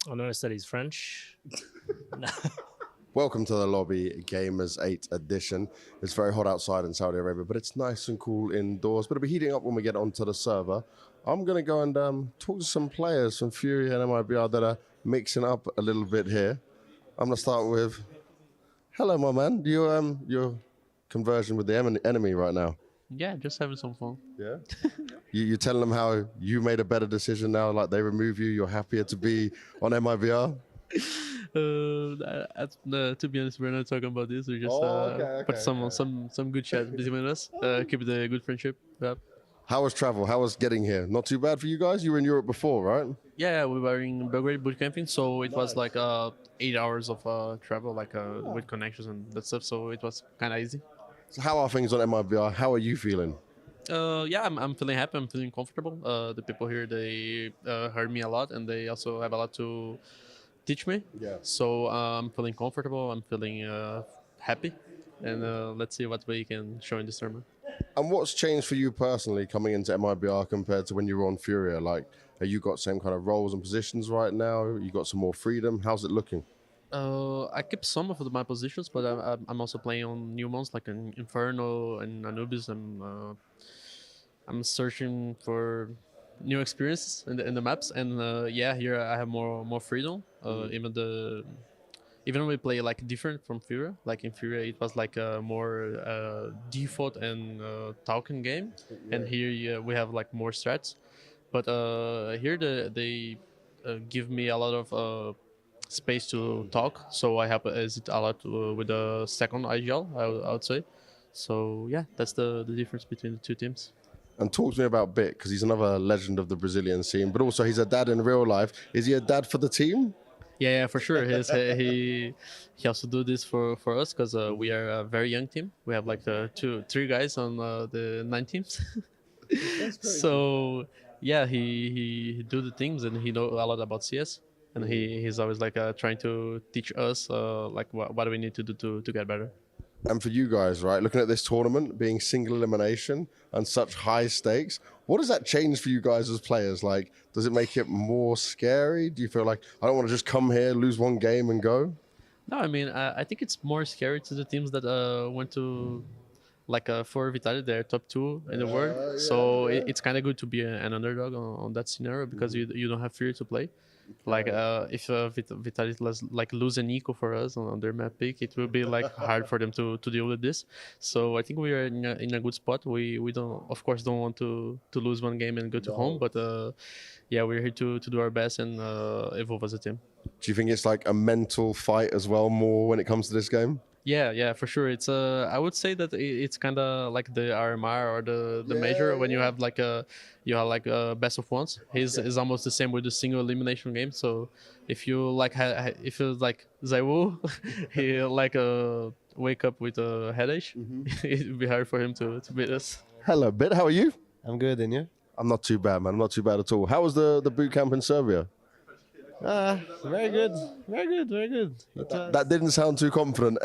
I know I studies French. Welcome to the lobby, Gamers8 edition. It's very hot outside in Saudi Arabia, but it's nice and cool indoors. But it'll be heating up when we get onto the server. I'm going to go and talk to some players from Furia and MIBR that are mixing up a little bit here. I'm going to start with, hello, my man. Your conversion with the enemy right now. Yeah, just having some fun. Yeah. You're telling them how you made a better decision now, like they remove you, you're happier to be on MIBR? To be honest, we're not talking about this. We just okay, put some good chat between us. Keep the good friendship. Yeah. How was travel? How was getting here? Not too bad for you guys? You were in Europe before, right? Yeah, we were in Belgrade bootcamping, so it was like 8 hours of travel, like with connections and that stuff. So it was kind of easy. So how are things on MIBR? How are you feeling? Yeah, I'm feeling happy. I'm feeling comfortable. The people here, they heard me a lot, and they also have a lot to teach me. Yeah. So I'm feeling comfortable. I'm feeling happy, and let's see what we can show in this tournament. And what's changed for you personally coming into MIBR compared to when you were on Furia? Like, have you got same kind of roles and positions right now? You got some more freedom? How's it looking? I keep some of my positions, but I'm also playing on new ones like in Inferno and Anubis. I'm searching for new experiences in the maps, and yeah, here I have more freedom. Even we play like different from Furia. Like in Furia, it was like a more default and talking game, and here we have like more strats. But here they give me a lot of space to talk, so I have hesitate a lot with the second IGL, I would say. So yeah, that's the difference between the two teams. And talk to me about Bit, because he's another legend of the Brazilian scene, but also he's a dad in real life. Is he a dad for the team? Yeah, for sure. He also do this for us because we are a very young team. We have like three guys on the 9 teams. So yeah, he do the things and he know a lot about CS, and he's always like trying to teach us like what do we need to do to get better. And for you guys, right, looking at this tournament being single elimination and such high stakes, what does that change for you guys as players? Like, does it make it more scary? Do you feel like, I don't want to just come here, lose one game and go? No, I mean I think it's more scary to the teams that went to like for Vitality, they're top 2 in the world. So it's kind of good to be an underdog on that scenario because you don't have fear to play. Like if Vitality like lose an eco for us on their map pick, it will be like hard for them to deal with this. So I think we are in a good spot. We don't, of course, don't want to lose one game and go to home, but yeah, we're here to do our best and evolve as a team. Do you think it's like a mental fight as well, more when it comes to this game? Yeah, for sure. It's I would say that it's kind of like the RMR or the major when you have like a best of ones. His is almost the same with the single elimination game. So if you like if you like Zaiwu, he like wake up with a headache, it'd be hard for him to beat us. Hello, Bit, how are you? I'm good, and you? I'm not too bad, man. I'm not too bad at all. How was the boot camp in Serbia? Very good, very good. That didn't sound too confident.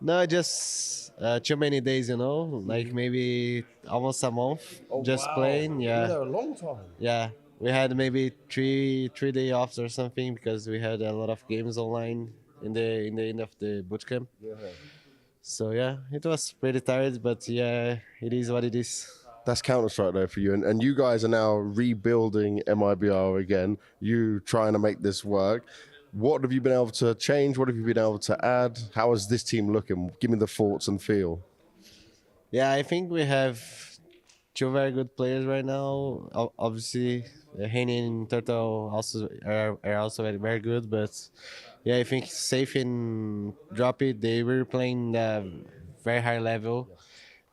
No, just too many days, like maybe almost a month just playing. Yeah, a long time. yeah. We had maybe three day offs or something because we had a lot of games online in the end of the bootcamp. Yeah. So yeah, it was pretty tired, but yeah, it is what it is. That's counterstrike though for you, and you guys are now rebuilding MIBR again. You trying to make this work. What have you been able to change? What have you been able to add? How is this team looking? Give me the thoughts and feel. Yeah, I think we have two very good players right now. Obviously, Henny and Turtle also are also very good, but yeah, I think Safe and Drop It, they were playing very high level,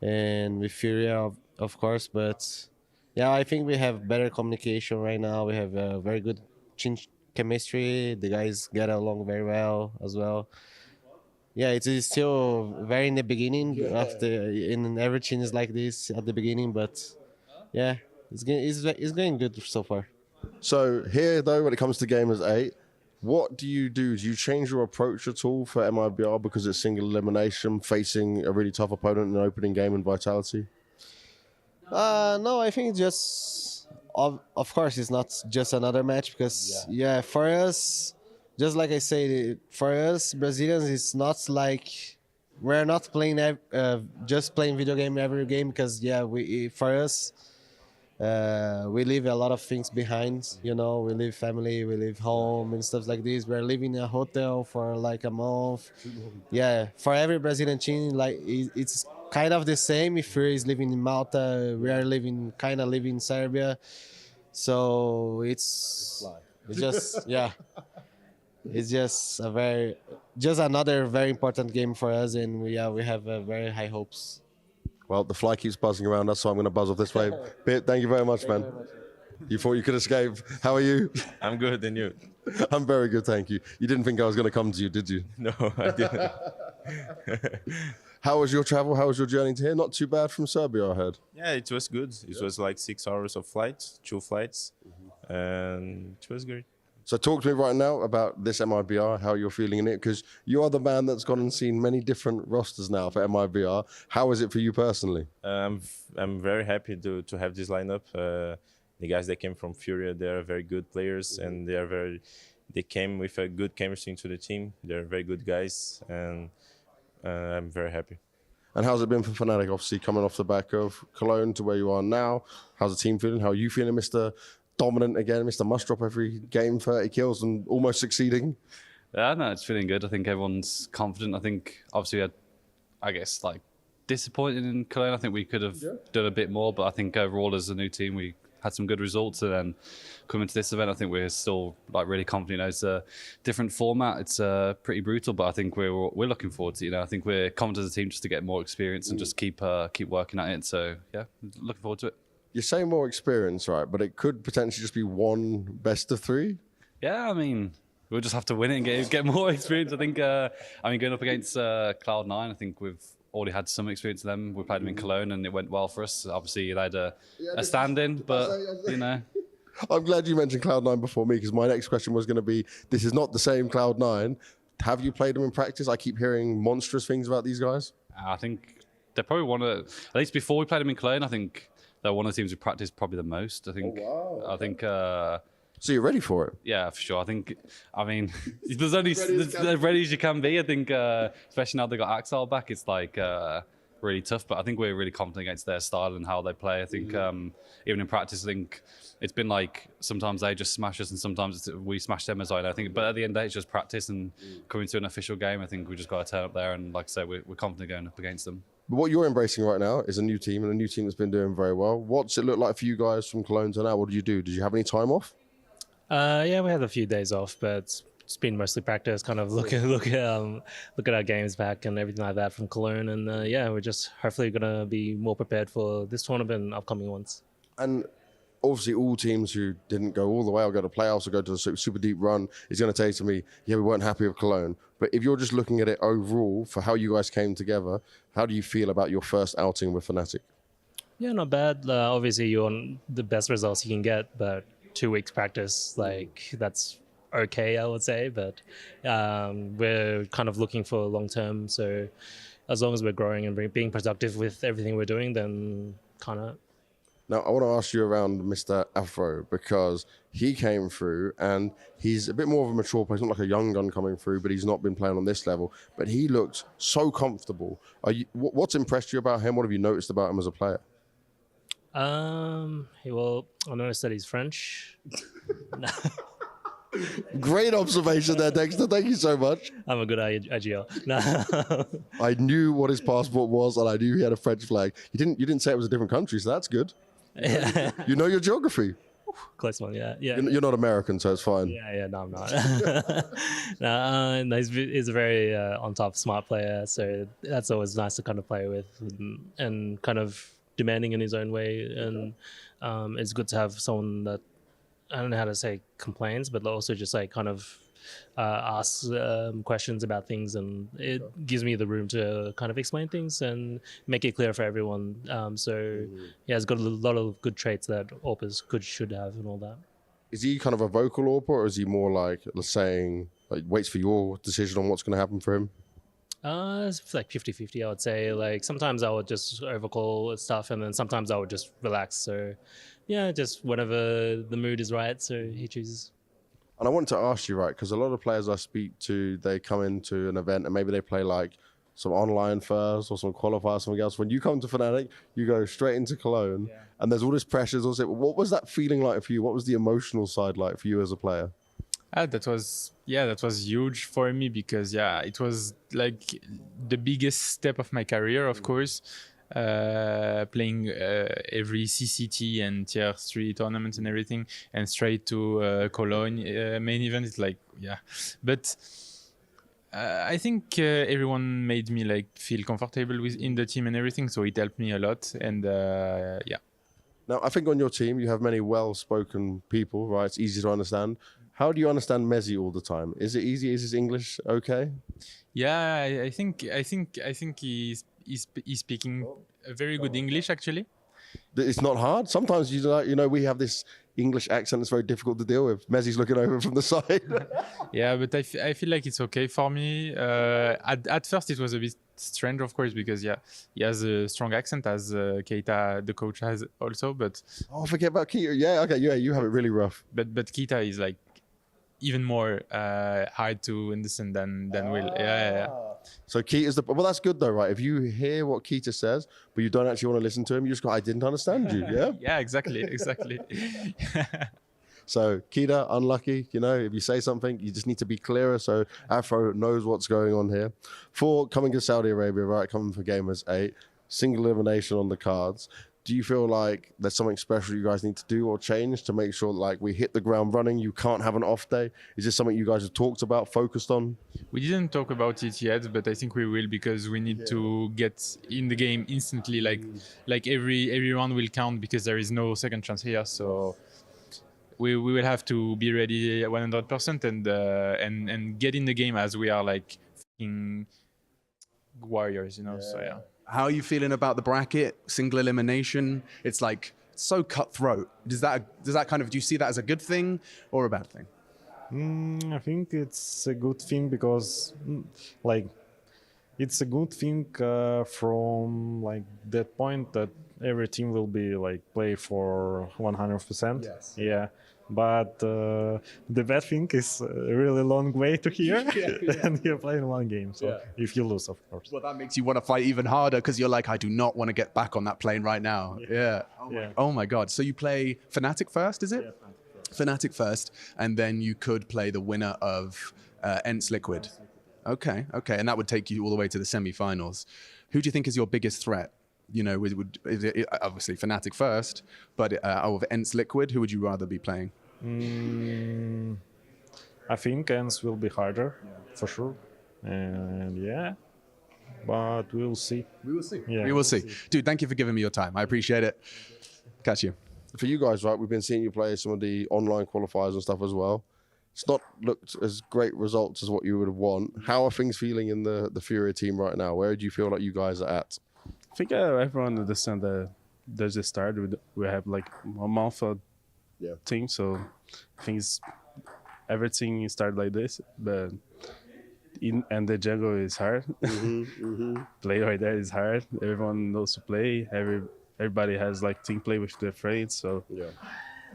and with Furia, of course. But yeah, I think we have better communication right now. We have very good team chemistry. The guys get along very well as well. Yeah, it is still very in the beginning. In everything is like this at the beginning, but yeah, it's going good so far. So here though, when it comes to Gamers8, what do you do? Do you change your approach at all for MIBR because it's single elimination, facing a really tough opponent in an opening game in Vitality? No, I think just of course, it's not just another match because yeah, for us, just like I said, for us Brazilians, it's not like we're not playing just playing video game every game because yeah, for us. We leave a lot of things behind, you know. We leave family, we leave home and stuff like this. We're living in a hotel for like a month. Yeah, for every Brazilian team, like it's kind of the same. If Fury is living in Malta, we are living in Serbia. So it's just yeah, it's just just another very important game for us, and we have very high hopes. Well, the fly keeps buzzing around us, so I'm going to buzz off this way. Bit, thank you very much, man. You thought you could escape. How are you? I'm good, and you? I'm very good, thank you. You didn't think I was going to come to you, did you? No, I didn't. How was your travel? How was your journey to here? Not too bad from Serbia, I heard. Yeah, it was good. It was like 6 hours of flight, 2 flights, and it was great. So talk to me right now about this MIBR, how you're feeling in it, because you are the man that's gone and seen many different rosters now for MIBR. How is it for you personally? I'm very happy to have this lineup. The guys that came from Furia, they are very good players, and they came with a good chemistry into the team. They're very good guys, and I'm very happy. And how's it been for Fnatic, obviously coming off the back of Cologne to where you are now? How's the team feeling? How are you feeling, Mr. Dominant again, Mr. Must drop every game, 30 kills and almost succeeding? Yeah, no, it's feeling good. I think everyone's confident. I think obviously, I guess like disappointed in Cologne. I think we could have done a bit more, but I think overall as a new team, we had some good results. And then coming to this event, I think we're still like really confident. You know, it's a different format. It's pretty brutal, but I think we're looking forward to. You know, I think we're confident as a team just to get more experience and just keep working at it. So yeah, looking forward to it. You say more experience, right? But it could potentially just be one best of 3. Yeah, I mean, we'll just have to win it and get more experience. I think, going up against Cloud9, I think we've already had some experience with them. We played them in Cologne and it went well for us. Obviously, they had a stand-in, but, you know. I'm glad you mentioned Cloud9 before me, because my next question was going to be, this is not the same Cloud9. Have you played them in practice? I keep hearing monstrous things about these guys. I think they're probably at least before we played them in Cologne, I think they're one of the teams we practiced probably the most. I think. Oh, wow. I think. So you're ready for it? Yeah, for sure. I mean, there's only as ready as you can be. I think, especially now they got Axel back, it's like really tough. But I think we're really confident against their style and how they play. I think even in practice, I think it's been like sometimes they just smash us and sometimes we smash them as well. I think, but at the end of the day, it's just practice and coming to an official game. I think we just got to turn up there and, like I say, we're confident going up against them. But what you're embracing right now is a new team, and a new team that's been doing very well. What's it look like for you guys from Cologne to now? What did you do? Did you have any time off? Yeah, we had a few days off, but it's been mostly practice, kind of look at our games back and everything like that from Cologne. And yeah, we're just hopefully going to be more prepared for this tournament and upcoming ones. And obviously all teams who didn't go all the way or go to playoffs or go to the super deep run is going to say to me, yeah, we weren't happy with Cologne. But if you're just looking at it overall for how you guys came together, how do you feel about your first outing with Fnatic? Yeah, not bad. Obviously, you want the best results you can get, but 2 weeks practice, like that's okay, I would say. But we're kind of looking for long term. So as long as we're growing and being productive with everything we're doing, then kind of. Now, I want to ask you around Mr. Afro, because he came through and he's a bit more of a mature player. He's not like a young gun coming through, but he's not been playing on this level. But he looked so comfortable. What's impressed you about him? What have you noticed about him as a player? Well, I noticed that he's French. Great observation there, Dexter. Thank you so much. I'm a good IGL. No. I knew what his passport was, and I knew he had a French flag. You didn't say it was a different country, so that's good. You know your geography. Close one, yeah. You're not American, so it's fine. Yeah, no, I'm not. No, he's a very on-top smart player, so that's always nice to kind of play with and kind of demanding in his own way. And it's good to have someone that, I don't know how to say complains, but also just like kind of asks questions about things, and it gives me the room to kind of explain things and make it clear for everyone. Yeah, it's got a lot of good traits that AWPers should have and all that. Is he kind of a vocal AWPer, or is he more like saying, like, waits for your decision on what's going to happen for him? It's like 50-50, I would say. Like sometimes I would just overcall stuff, and then sometimes I would just relax. So yeah, just whenever the mood is right, so he chooses. And I wanted to ask you, right, because a lot of players I speak to, they come into an event and maybe they play like some online first or some qualifier, something else. When you come to Fnatic, you go straight into Cologne, and there's all this pressure. What was that feeling like for you? What was the emotional side like for you as a player? That was huge for me because it was like the biggest step of my career, of course. Playing every CCT and tier 3 tournaments and everything, and straight to Cologne main event. It's like but I think everyone made me like feel comfortable in the team and everything, so it helped me a lot. And Now, I think on your team you have many well-spoken people, right? It's easy to understand. How do you understand Messi all the time? Is it easy? Is his English okay? Yeah, I think he's speaking a very good English actually. It's not hard. Sometimes we have this English accent that's very difficult to deal with. Messi's looking over from the side. Yeah, but I feel like it's okay for me. At first it was a bit strange, of course, because he has a strong accent, as Keita, the coach, has also. But Forget about Keita. Yeah, okay, you have it really rough. But Keita is like even more hard to understand than Will. Yeah. So Keita's well, that's good though, right? If you hear what Keita says, but you don't actually want to listen to him, you just go, I didn't understand you. Yeah. Yeah, exactly. So Keita, unlucky. If you say something, you just need to be clearer so Afro knows what's going on here. For coming to Saudi Arabia, right? Coming for Gamers8, single elimination on the cards. Do you feel like there's something special you guys need to do or change to make sure like we hit the ground running? You can't have an off day. Is this something you guys have talked about, focused on? We didn't talk about it yet, but I think we will, because we need to get in the game instantly. Like every round will count, because there is no second chance here. So we will have to be ready 100% and get in the game as we are like fucking warriors, So yeah. How are you feeling about the bracket? Single elimination. It's like so cutthroat. Do you see that as a good thing or a bad thing? I think it's a good thing because, it's a good thing from like that point that every team will be like play for 100%. Yes. Yeah. But the bad thing is a really long way to here, and you're playing one game. So if you lose, of course. Well, that makes you want to fight even harder, because you're like, I do not want to get back on that plane right now. Yeah. Oh my God. So you play Fnatic first, is it? Yeah, Fnatic first, and then you could play the winner of ENCE Liquid. Okay. And that would take you all the way to the semi-finals. Who do you think is your biggest threat? Obviously Fnatic first, but out of ENCE Liquid, who would you rather be playing? I think ENCE will be harder, for sure. And but we'll see. We will see. Yeah, we will see. Dude, thank you for giving me your time. I appreciate it. Catch you. For you guys, right, we've been seeing you play some of the online qualifiers and stuff as well. It's not looked as great results as what you would want. How are things feeling in the Furia team right now? Where do you feel like you guys are at? I think everyone understands that there's a start. We have like a month of team, so I think everything started like this. But and the jungle is hard. Play right there is hard. Everyone knows to play. Everybody has like team play with their friends, so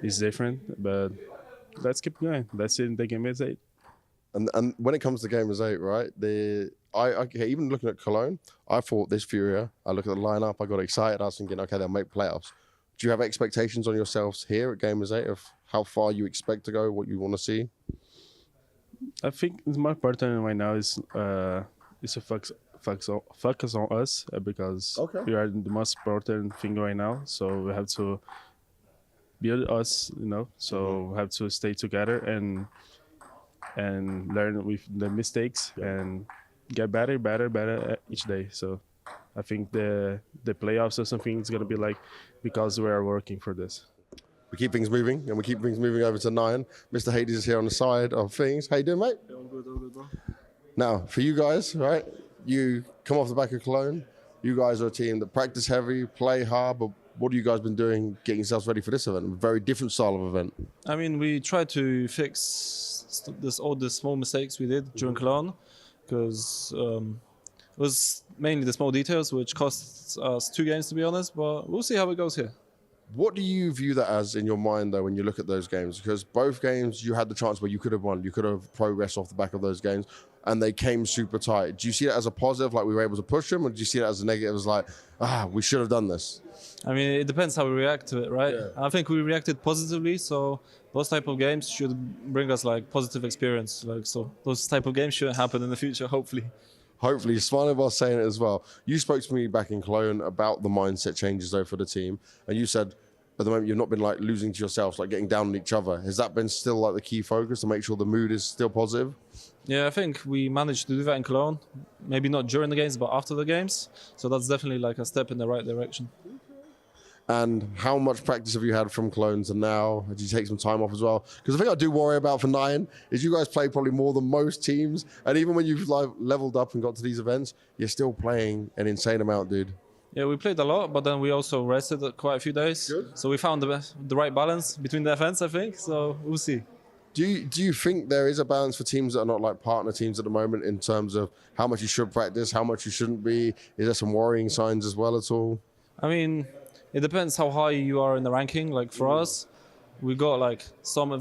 it's different. But let's keep going. That's it in the Gamers8. And when it comes to Gamers8, right? Even looking at Cologne, I thought this Furia. I look at the lineup, I got excited. I was thinking, okay, they'll make playoffs. Do you have expectations on yourselves here at Gamers8 of how far you expect to go, what you want to see? I think it's more important right now is to focus on us because we are the most important thing right now. So we have to build us, So we have to stay together and learn with the mistakes and get better each day. So I think the playoffs or something is gonna be like because we are working for this. We keep things moving, and we keep things moving over to 9. Mr. Hades is here on the side of things. How you doing, mate? All good, bro. Now, for you guys, right? You come off the back of Cologne. You guys are a team that practice heavy, play hard, but what have you guys been doing getting yourselves ready for this event? A very different style of event. I mean, we tried to fix all the small mistakes we did during Cologne, because was mainly the small details, which cost us 2 games to be honest. But we'll see how it goes here. What do you view that as in your mind, though, when you look at those games? Because both games, you had the chance where you could have won. You could have progressed off the back of those games, and they came super tight. Do you see that as a positive, like we were able to push them, or do you see that as a negative, as like, we should have done this? I mean, it depends how we react to it, right? I think we reacted positively, so those type of games should bring us like positive experience. Like, so those type of games shouldn't happen in the future, hopefully. Hopefully, smiling while saying it as well. You spoke to me back in Cologne about the mindset changes though for the team, and you said at the moment you've not been like losing to yourselves, like getting down on each other. Has that been still like the key focus to make sure the mood is still positive? Yeah, I think we managed to do that in Cologne. Maybe not during the games, but after the games. So that's definitely like a step in the right direction. And how much practice have you had from Cologne to now? Did you take some time off as well? Because the thing I do worry about for Nine is you guys play probably more than most teams. And even when you've like leveled up and got to these events, you're still playing an insane amount, dude. Yeah, we played a lot, but then we also rested quite a few days. Good. So we found the right balance between the events, I think. So we'll see. Do you think there is a balance for teams that are not like partner teams at the moment in terms of how much you should practice, how much you shouldn't be? Is there some worrying signs as well at all? I mean, it depends how high you are in the ranking. Like for us, we got like some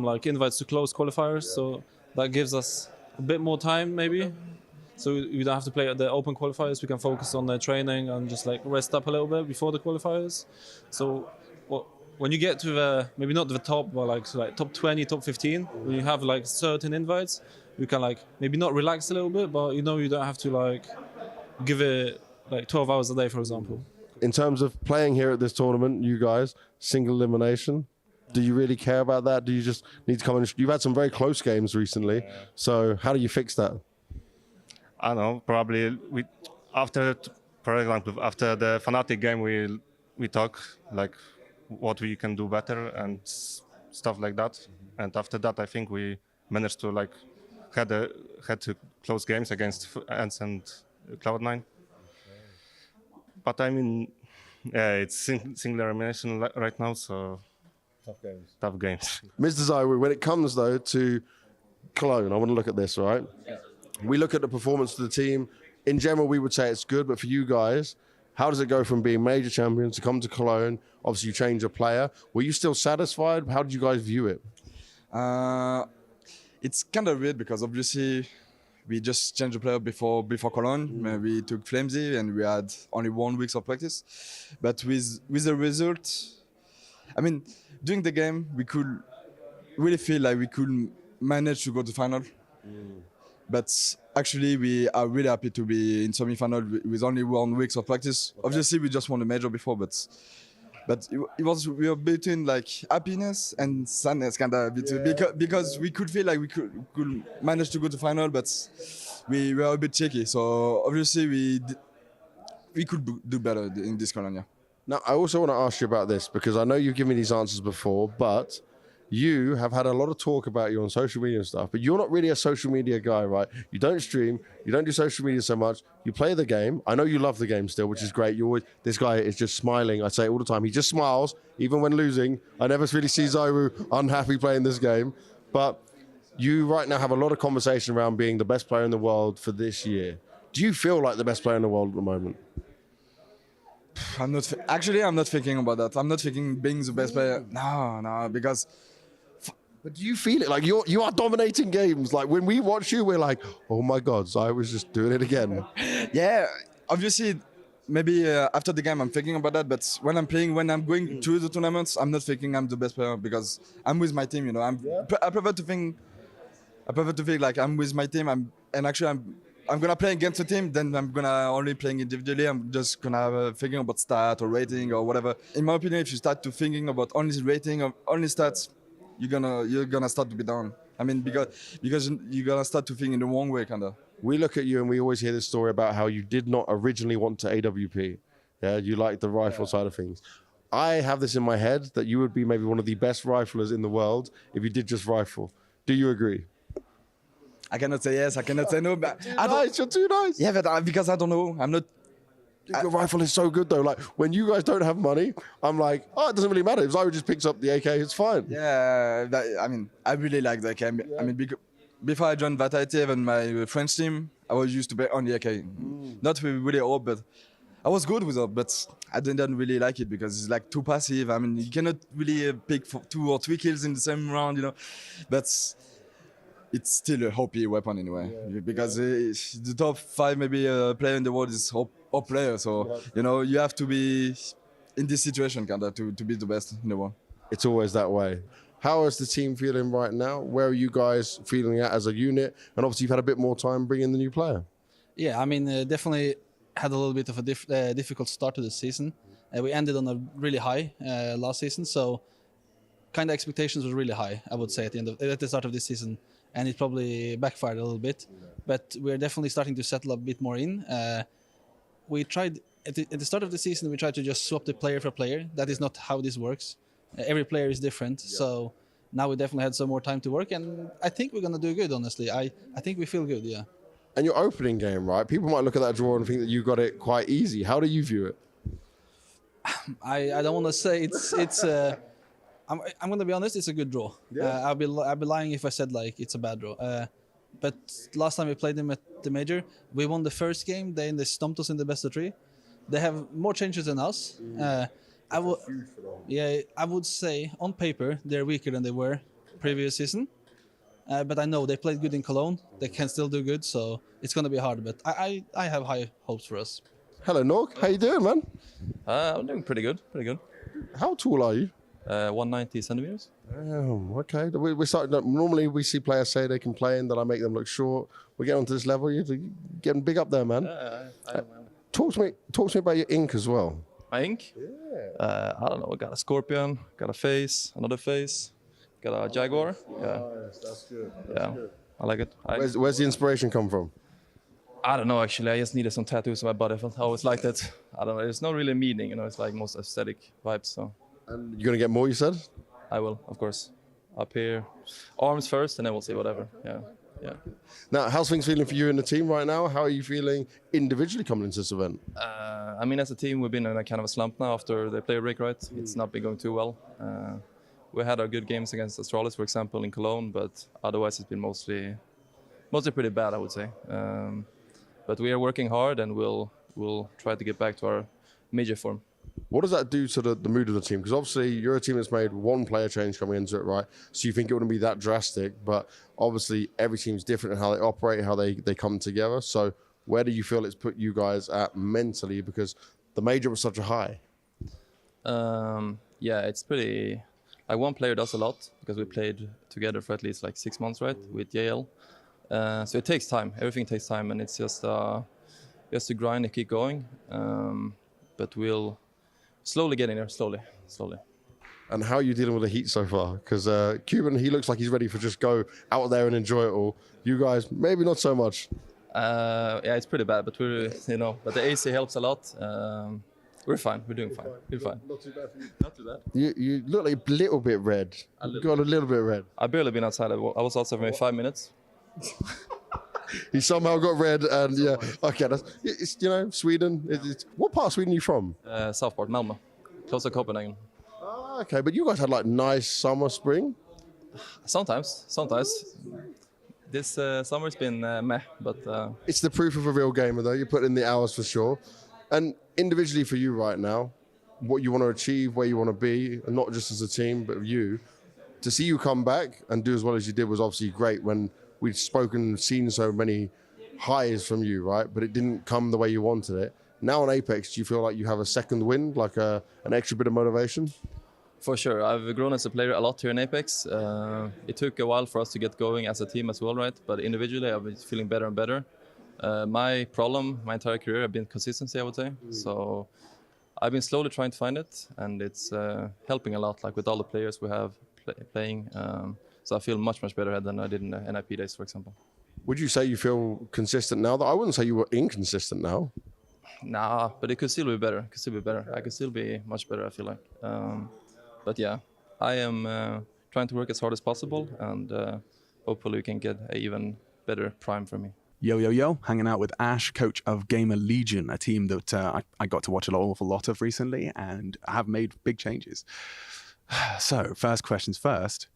like invites to close qualifiers, so that gives us a bit more time maybe. So we don't have to play at the open qualifiers. We can focus on the training and just like rest up a little bit before the qualifiers. So when you get to the, maybe not the top, but like top 20, top 15, when you have like certain invites, you can like maybe not relax a little bit, but you know you don't have to like give it like 12 hours a day, for example. In terms of playing here at this tournament, you guys, single elimination, do you really care about that? Do you just need to come in? You've had some very close games recently, so how do you fix that? I don't know, probably for example, after the Fnatic game, we talk like what we can do better and stuff like that. And after that, I think we managed to like had to close games against Ants and Cloud9. But I mean, yeah, it's single elimination right now, so tough games. Mr. Zaiwu, when it comes though to Cologne, I want to look at this, right? Yeah. We look at the performance of the team. In general, we would say it's good, but for you guys, how does it go from being major champions to come to Cologne? Obviously, you change your player. Were you still satisfied? How did you guys view it? It's kind of weird because obviously we just changed the player before Cologne. We took Flamesy and we had only 1 week of practice. But with the result, I mean, during the game, we could really feel like we could manage to go to final. But actually, we are really happy to be in semi-final with only 1 week of practice. Okay. Obviously, we just won the major before, but we were between like happiness and sadness, kind of, because we could feel like we could manage to go to final, but we were a bit shaky. So obviously, we could do better in this colonia. Now, I also want to ask you about this because I know you've given me these answers before, but you have had a lot of talk about you on social media and stuff, but you're not really a social media guy, right? You don't stream, you don't do social media so much. You play the game. I know you love the game still, which is great. This guy is just smiling. I say it all the time. He just smiles, even when losing. I never really see Zaiwu unhappy playing this game. But you right now have a lot of conversation around being the best player in the world for this year. Do you feel like the best player in the world at the moment? I'm not thinking about that. I'm not thinking being the best player. No, because... But do you feel it? Like you are dominating games. Like when we watch you, we're like, oh my God, I was just doing it again. Yeah, obviously, maybe after the game I'm thinking about that. But when I'm playing, when I'm going to the tournaments, I'm not thinking I'm the best player because I'm with my team. You know, I prefer to think like I'm with my team. I'm gonna play against the team. Then I'm gonna only playing individually. I'm just gonna thinking about stat or rating or whatever. In my opinion, if you start to thinking about only rating or only stats, you're gonna start to be down. I mean, because you're gonna start to think in the wrong way, kinda. We look at you and we always hear this story about how you did not originally want to AWP. Yeah, you like the rifle side of things. I have this in my head that you would be maybe one of the best riflers in the world if you did just rifle. Do you agree? I cannot say yes. I cannot say no. But you're too nice. Yeah, but because I don't know. I'm not. Your rifle is so good though. Like when you guys don't have money, I'm like, oh, it doesn't really matter. If Zaiwu just picks up the AK, it's fine. Yeah, I mean, I really like the AK. I mean, before I joined Vitality and my French team, I was used to play only AK. Not really AWP, but I was good with AWP, but I didn't really like it because it's like too passive. I mean, you cannot really pick for 2 or 3 kills in the same round, you know. But it's still a OP weapon anyway, because the top 5 maybe player in the world is OP player. So, you know, you have to be in this situation kind of to be the best in the world. It's always that way. How is the team feeling right now? Where are you guys feeling at as a unit? And obviously you've had a bit more time bringing the new player. Yeah, I mean, definitely had a little bit of a difficult start to the season. We ended on a really high last season, so kind of expectations were really high, I would say, at the start of this season, and it probably backfired a little bit. But we're definitely starting to settle a bit more in. We tried at the start of the season, we tried to just swap the player for player. That is not how this works. Every player is different, so now we definitely had some more time to work, and I think we're gonna do good. Honestly, I think we feel good. Yeah. And your opening game, right? People might look at that draw and think that you got it quite easy. How do you view it? I don't want to say it's. I'm gonna be honest. It's a good draw. Yeah. I'll be lying if I said like it's a bad draw. But last time we played them at the major, we won the first game. They stumped us in the best of 3. They have more changes than us. I would say on paper they're weaker than they were previous season. But I know they played good in Cologne. They can still do good, so it's going to be hard. But I have high hopes for us. Hello, Nork. How you doing, man? I'm doing pretty good. How tall are you? 190 centimeters. Okay. We're starting. Normally, we see players say they can play, and then I make them look short. We're getting onto this level. You're getting big up there, man. Talk to me about your ink as well. My ink? Yeah. I don't know. I got a scorpion, got a face, another face, got a jaguar. Yeah. That's good. Good. I like it. Where's the inspiration come from? I don't know, actually. I just needed some tattoos on my body. I always liked it. I don't know. There's no really meaning, you know. It's like most aesthetic vibes. So. And you're gonna get more, you said? I will, of course. Up here, arms first, and then we'll see whatever. Yeah. Now, how's things feeling for you and the team right now? How are you feeling individually coming into this event? I mean, as a team, we've been in a kind of a slump now after the player break, right? It's not been going too well. We had our good games against Astralis, for example, in Cologne, but otherwise it's been mostly pretty bad, I would say. But we are working hard, and we'll try to get back to our major form. What does that do to the mood of the team? Because obviously you're a team that's made one player change coming into it, right? So you think it wouldn't be that drastic, but obviously every team's different in how they operate, how they come together. So where do you feel it's put you guys at mentally? Because the major was such a high. Yeah, it's pretty... Like one player does a lot, because we played together for at least like 6 months, right? With JL. So it takes time. Everything takes time, and it's just to grind and keep going. But we'll slowly get in there, slowly. And how are you dealing with the heat so far? Because Cuban, he looks like he's ready for just go out there and enjoy it all. You guys, maybe not so much. Yeah, it's pretty bad, but but the AC helps a lot. We're fine. We're doing fine. We're fine. Not too bad for you. Not too bad. You look like a little bit red. Got a little bit red. I've barely been outside. I was outside for maybe 5 minutes. He somehow got red, and yeah, okay. It's Sweden. What part of Sweden are you from? South part, Malmö, close to Copenhagen. Okay, but you guys had like nice summer, spring. Sometimes. This summer's been meh, but it's the proof of a real gamer, though. You put in the hours for sure. And individually for you right now, what you want to achieve, where you want to be, and not just as a team, but you, to see you come back and do as well as you did was obviously great when we've spoken and seen so many highs from you, right? But it didn't come the way you wanted it. Now on Apex, do you feel like you have a second wind, like an extra bit of motivation? For sure. I've grown as a player a lot here in Apex. It took a while for us to get going as a team as well, right? But individually, I've been feeling better and better. My problem, my entire career, have been consistency, I would say. So I've been slowly trying to find it, and it's helping a lot, like with all the players we have playing. So I feel much better than I did in the NIP days, for example. Would you say you feel consistent now? I wouldn't say you were inconsistent now. Nah, but it could still be better. I could still be much better, I feel like. But yeah, I am trying to work as hard as possible, and hopefully we can get an even better prime for me. Yo, hanging out with Ash, coach of Gamer Legion, a team that I got to watch an awful lot of recently and have made big changes. So, first questions first.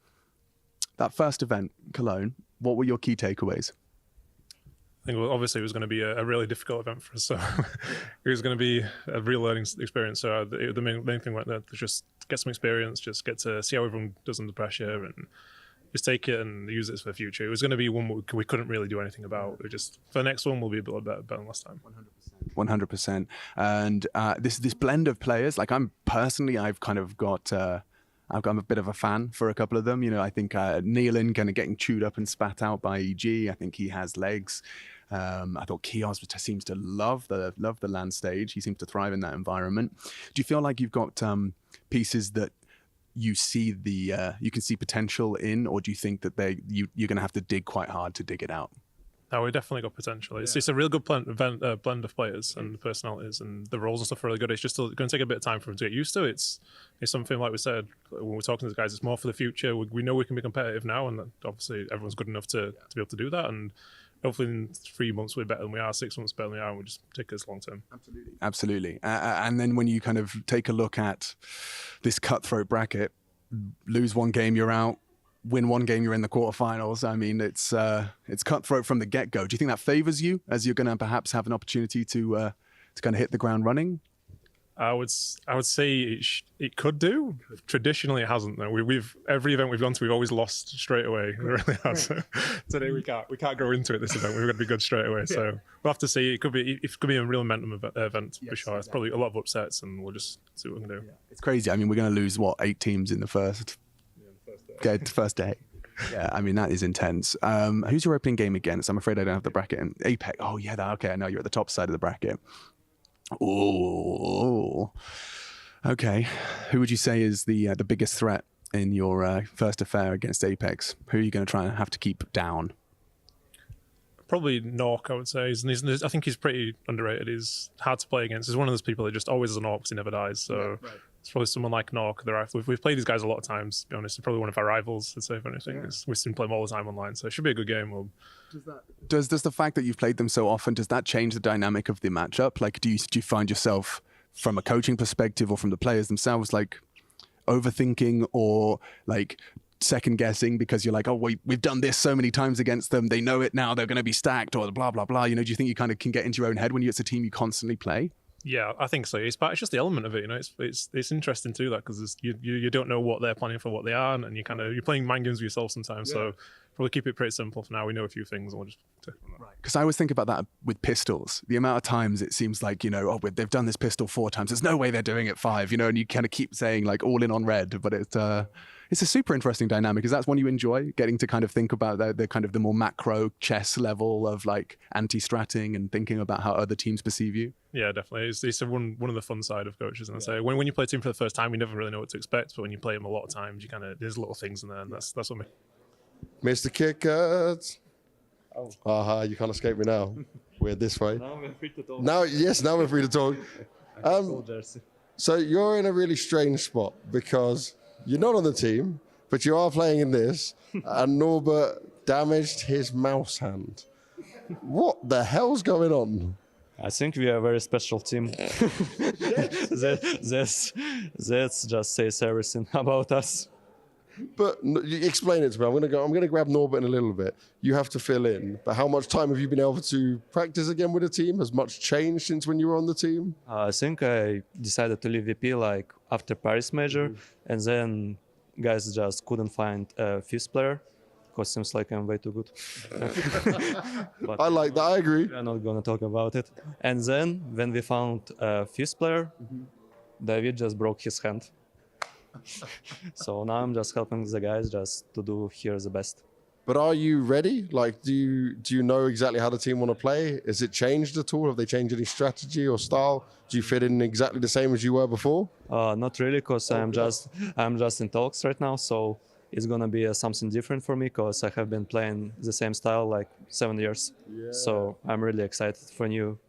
That first event, Cologne, what were your key takeaways? I think obviously it was going to be a really difficult event for us, so it was going to be a real learning experience. So the main thing went there was just get some experience, just get to see how everyone does under pressure, and just take it and use it for the future. It was going to be one we couldn't really do anything about. We just for the next one we'll be a bit better than last time. 100%. And this blend of players, like I've kind of got. I'm a bit of a fan for a couple of them. You know, I think Nealon kind of getting chewed up and spat out by EG. I think he has legs. I thought Kios seems to love the LAN stage. He seems to thrive in that environment. Do you feel like you've got pieces that you see you can see potential in, or do you think that you're going to have to dig quite hard to dig it out? No, we definitely got potential. It's a real good blend of players and personalities, and the roles and stuff are really good. It's just going to take a bit of time for them to get used to. It's something, like we said, when we're talking to the guys, it's more for the future. We know we can be competitive now, and obviously everyone's good enough to be able to do that. And hopefully in 3 months we're better than we are, 6 months better than we are, and we just take this long term. Absolutely. And then when you kind of take a look at this cutthroat bracket, lose one game, you're out. Win one game, you're in the quarterfinals. I mean, it's cutthroat from the get-go. Do you think that favors you as you're going to perhaps have an opportunity to kind of hit the ground running? I would say it could do. Traditionally, it hasn't. Though we've every event we've gone to, we've always lost straight away. It really has. Today we can't go into it. This event we've got to be good straight away. So we'll have to see. It could be a real momentum event for sure. It's probably a lot of upsets, and we'll just see what we can do. It's crazy. I mean, we're going to lose 8 teams in the first day. Yeah, I mean, that is intense. Who's your opening game against? I'm afraid I don't have the bracket. And Apex. Oh yeah, okay. I know you're at the top side of the bracket. Oh, okay. Who would you say is the biggest threat in your first affair against Apex? Who are you going to try and have to keep down? Probably Nork, I would say. I think he's pretty underrated. He's hard to play against. He's one of those people that just always is an Nork because he never dies. So it's probably someone like Nork. We've played these guys a lot of times, to be honest. They're probably one of our rivals, I'd say, if anything. We've seen play them all the time online, so it should be a good game. Does the fact that you've played them so often, does that change the dynamic of the matchup? Like, do you find yourself, from a coaching perspective or from the players themselves, like overthinking or like second guessing because you're like, oh, we've done this so many times against them, they know it now, they're going to be stacked or blah blah blah? You know, do you think you kind of can get into your own head when it's a team you constantly play? Yeah, I think so. It's just the element of it, you know. It's interesting too, that because you don't know what they're planning for, what they are, and you're playing mind games with yourself sometimes. Yeah. So probably keep it pretty simple for now. We know a few things, and we'll just take from that. Right. Because I always think about that with pistols. The amount of times it seems like, you know, oh, they've done this pistol 4 times. There's no way they're doing it 5, you know, and you kind of keep saying like all in on red, but it's a super interesting dynamic. Is that one you enjoy, getting to kind of think about the kind of the more macro chess level of like anti-stratting and thinking about how other teams perceive you? Yeah, definitely. It's one of the fun side of coaches. And I say when you play a team for the first time, you never really know what to expect. But when you play them a lot of times, there's little things in there, and that's what Mr. Kickers. You can't escape me now. We're this way. Now we're free to talk. Now we're free to talk. So you're in a really strange spot because you're not on the team, but you are playing in this, and Norbert damaged his mouse hand. What the hell's going on? I think we are a very special team. That just says everything about us. But explain it to me. I'm gonna grab Norbert in a little bit. You have to fill in. But how much time have you been able to practice again with the team? Has much changed since when you were on the team? I think I decided to leave VP like after Paris Major, and then guys just couldn't find a fifth player because it seems like I'm way too good. But I like that. I agree. We're not gonna talk about it. And then when we found a fifth player, David just broke his hand. So now I'm just helping the guys just to do here the best. But are you ready? Like, do you know exactly how the team want to play? Has it changed at all? Have they changed any strategy or style? Do you fit in exactly the same as you were before? Not really, because I'm just in talks right now. So it's gonna be something different for me because I have been playing the same style like 7 years. Yeah. So I'm really excited for new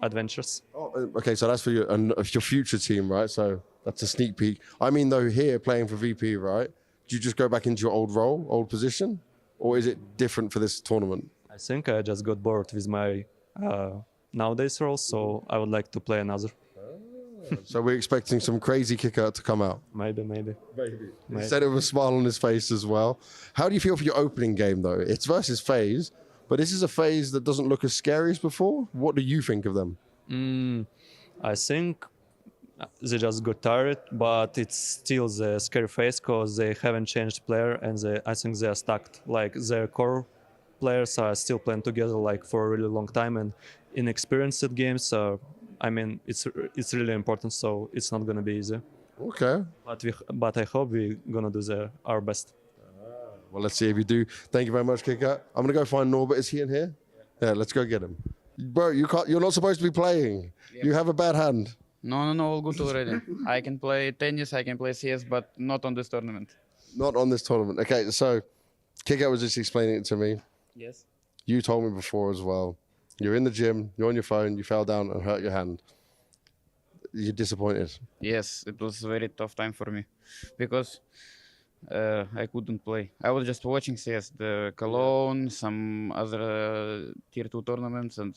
adventures. Oh, okay, so that's for your future team, right? So that's a sneak peek. I mean, though, here playing for VP, right? Do you just go back into your old role, old position? Or is it different for this tournament? I think I just got bored with my nowadays role, so I would like to play another. So we're expecting some crazy kicker to come out? Maybe. He said it with a smile on his face as well. How do you feel for your opening game, though? It's versus FaZe, but this is a phase that doesn't look as scary as before. What do you think of them? I think they just got tired, but it's still the scary phase because they haven't changed player, and I think they are stuck. Like their core players are still playing together like for a really long time, and inexperienced at games. So I mean, it's really important. So it's not gonna be easy. Okay. But I hope we're gonna do our best. Well, let's see if you do. Thank you very much, Kika. I'm gonna go find Norbert. Is he in here? Yeah, let's go get him. Bro, you're not supposed to be playing. You have a bad hand. No, all good already. I can play tennis, I can play CS, but not on this tournament. Not on this tournament. Okay, so Kika was just explaining it to me. Yes. You told me before as well. You're in the gym, you're on your phone, you fell down and hurt your hand. You're disappointed. Yes, it was a very tough time for me because I couldn't play. I was just watching CS, the Cologne, some other tier 2 tournaments, and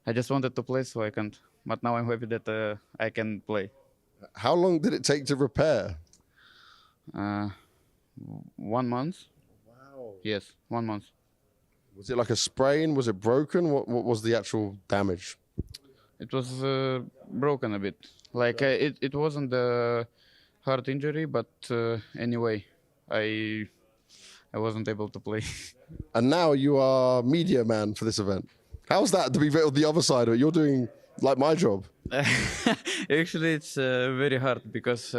I just wanted to play so I can't. But now I'm happy that I can play. How long did it take to repair? 1 month. Wow. Yes, 1 month. Was it like a sprain? Was it broken? What was the actual damage? It was broken a bit. Like it wasn't a hard injury, but anyway, I wasn't able to play. And now you are media man for this event. How's that to be on the other side of it? You're doing like my job. Actually, it's very hard because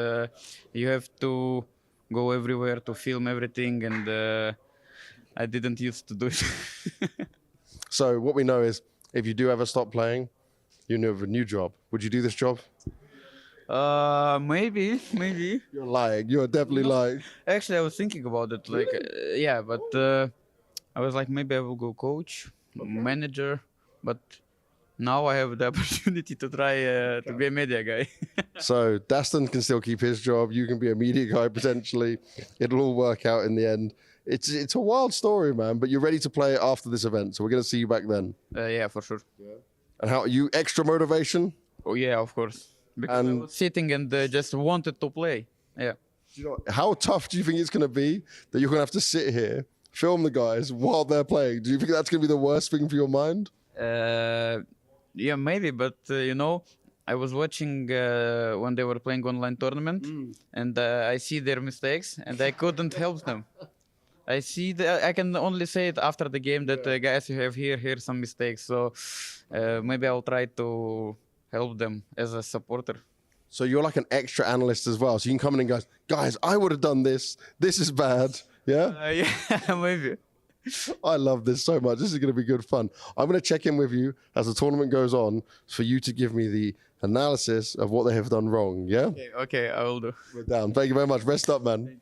you have to go everywhere to film everything, and I didn't used to do it. So what we know is, if you do ever stop playing, you have a new job. Would you do this job? Maybe. You're lying. You're definitely lying. Actually, I was thinking about it. Like, yeah, but I was like, maybe I will go coach, manager, but now I have the opportunity to try to be a media guy. So Daston can still keep his job. You can be a media guy potentially. It'll all work out in the end. It's a wild story, man. But you're ready to play after this event, so we're gonna see you back then. Yeah, for sure. Yeah. And how you extra motivation? Oh yeah, of course. Because I was sitting and just wanted to play. Yeah. You know, how tough do you think it's gonna be that you're gonna have to sit here, film the guys while they're playing? Do you think that's gonna be the worst thing for your mind? Yeah, maybe, but you know, I was watching when they were playing online tournament, and I see their mistakes, and I couldn't help them. I can only say it after the game that guys, you have here some mistakes. So maybe I'll try to help them as a supporter. So you're like an extra analyst as well. So you can come in and go, guys, I would have done this. This is bad. Yeah? Yeah, maybe. I love this so much. This is going to be good fun. I'm going to check in with you as the tournament goes on for you to give me the analysis of what they have done wrong. Yeah? Okay, I will do. We're down. Thank you very much. Rest up, man.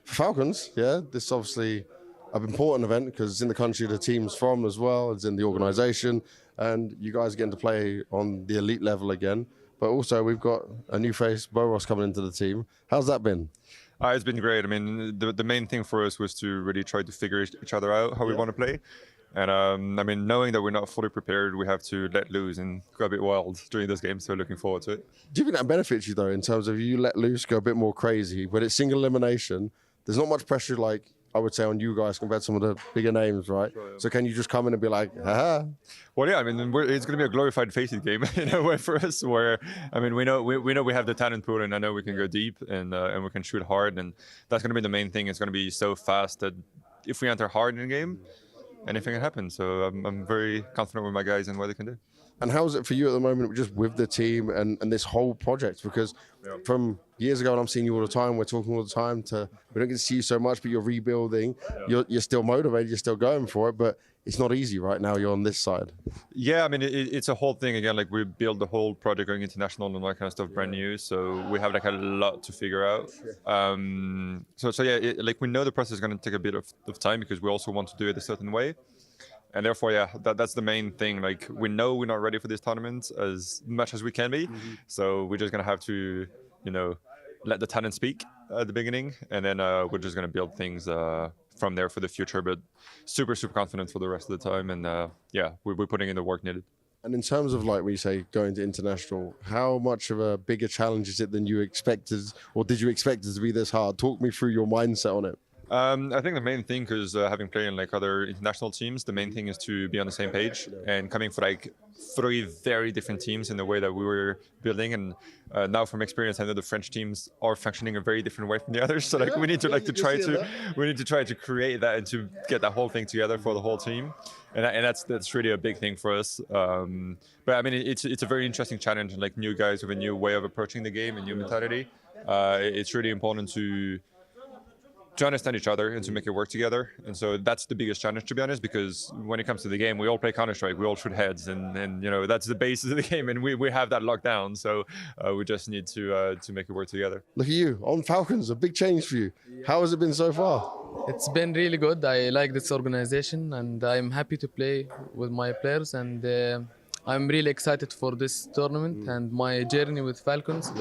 For Falcons, yeah, this is obviously an important event because it's in the country the team's from as well. It's in the organization, and you guys are getting to play on the elite level again. But also, we've got a new face, Boros, coming into the team. How's that been? It's been great. I mean, the main thing for us was to really try to figure each other out, how we want to play. And I mean, knowing that we're not fully prepared, we have to let loose and go a bit wild during this game. So looking forward to it. Do you think that benefits you, though, in terms of you let loose, go a bit more crazy? When it's single elimination, there's not much pressure, like, I would say, on you guys compared to some of the bigger names, right? Sure, yeah. So can you just come in and be like, haha? Well, yeah, I mean, it's going to be a glorified facing game in a way for us where, I mean, we know we have the talent pool, and I know we can go deep and we can shoot hard, and that's going to be the main thing. It's going to be so fast that if we enter hard in the game, anything can happen. So I'm very confident with my guys and what they can do. And how is it for you at the moment, just with the team and this whole project? Because from years ago, and I'm seeing you all the time, we're talking all the time, we don't get to see you so much, but you're rebuilding. You're still motivated, you're still going for it, but it's not easy right now. You're on this side. Yeah, I mean, it's a whole thing again. Like, we built the whole project going international and all that kind of stuff brand new. So we have like a lot to figure out. So yeah, like we know the process is going to take a bit of time because we also want to do it a certain way. And therefore, yeah, that's the main thing. Like, we know we're not ready for this tournament as much as we can be. So we're just going to have to, you know, let the talent speak at the beginning. And then we're just going to build things from there for the future. But super, super confident for the rest of the time. And yeah, we're putting in the work needed. And in terms of, like, when you say going to international, how much of a bigger challenge is it than you expected? Or did you expect it to be this hard? Talk me through your mindset on it. I think the main thing, because having played in like other international teams, the main thing is to be on the same page. And coming for like 3 very different teams in the way that we were building, and now from experience, I know the French teams are functioning a very different way from the others. So like we need to try to create that and to get that whole thing together for the whole team. And that's really a big thing for us. But I mean, it's a very interesting challenge, and like new guys with a new way of approaching the game and new mentality. It's really important to understand each other and to make it work together. And so that's the biggest challenge, to be honest, because when it comes to the game, we all play counterstrike, we all shoot heads, and you know, that's the basis of the game, and we have that locked down. So we just need to make it work together. Look at you on Falcons, a big change for you. How has it been so far? It's been really good. I like this organization, and I'm happy to play with my players, and I'm really excited for this tournament and my journey with Falcons.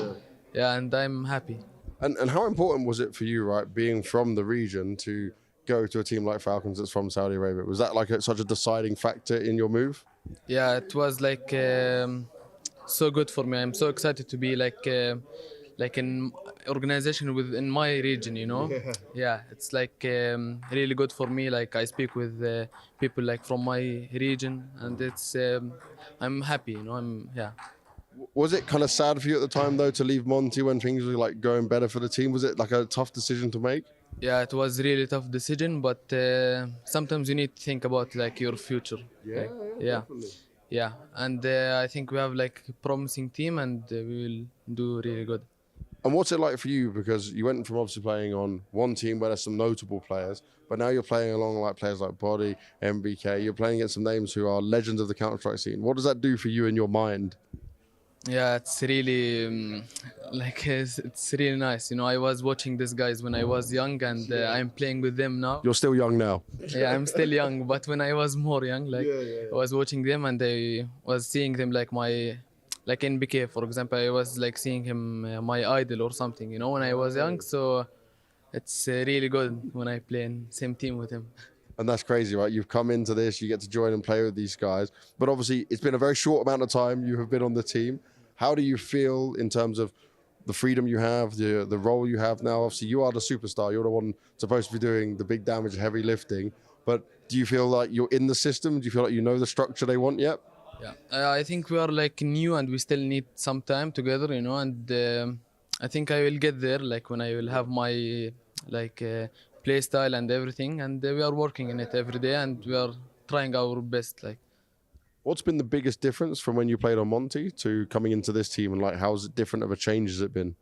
Yeah, and I'm happy. And how important was it for you, right, being from the region, to go to a team like Falcons that's from Saudi Arabia? Was that like such a deciding factor in your move? Yeah, it was like so good for me. I'm so excited to be like an organization within my region, you know? Yeah, it's like really good for me. Like I speak with people like from my region, and it's I'm happy, you know? Yeah. Was it kind of sad for you at the time, though, to leave Monty when things were like going better for the team? Was it like a tough decision to make? Yeah, it was really tough decision, but sometimes you need to think about like your future. Yeah, like, yeah. And I think we have like a promising team, and we will do really good. And what's it like for you? Because you went from obviously playing on one team where there's some notable players, but now you're playing along like players like Body, MBK. You're playing against some names who are legends of the Counter-Strike scene. What does that do for you in your mind? Yeah, it's really it's really nice. You know, I was watching these guys when I was young, and I'm playing with them now. You're still young now. Yeah, I'm still young, but when I was more young, like I was watching them, and I was seeing them like like NBK, for example. I was like seeing him my idol or something. You know, when I was young, so it's really good when I play in same team with him. And that's crazy, right? You've come into this, you get to join and play with these guys, but obviously it's been a very short amount of time you have been on the team. How do you feel in terms of the freedom you have, the role you have now? Obviously, you are the superstar. You're the one supposed to be doing the big damage, heavy lifting. But do you feel like you're in the system? Do you feel like you know the structure they want yet? Yeah, I think we are like new, and we still need some time together, you know. And I think I will get there, like when I will have my like play style and everything. And we are working in it every day, and we are trying our best, like. What's been the biggest difference from when you played on Monty to coming into this team, and like how's it different of a change has it been?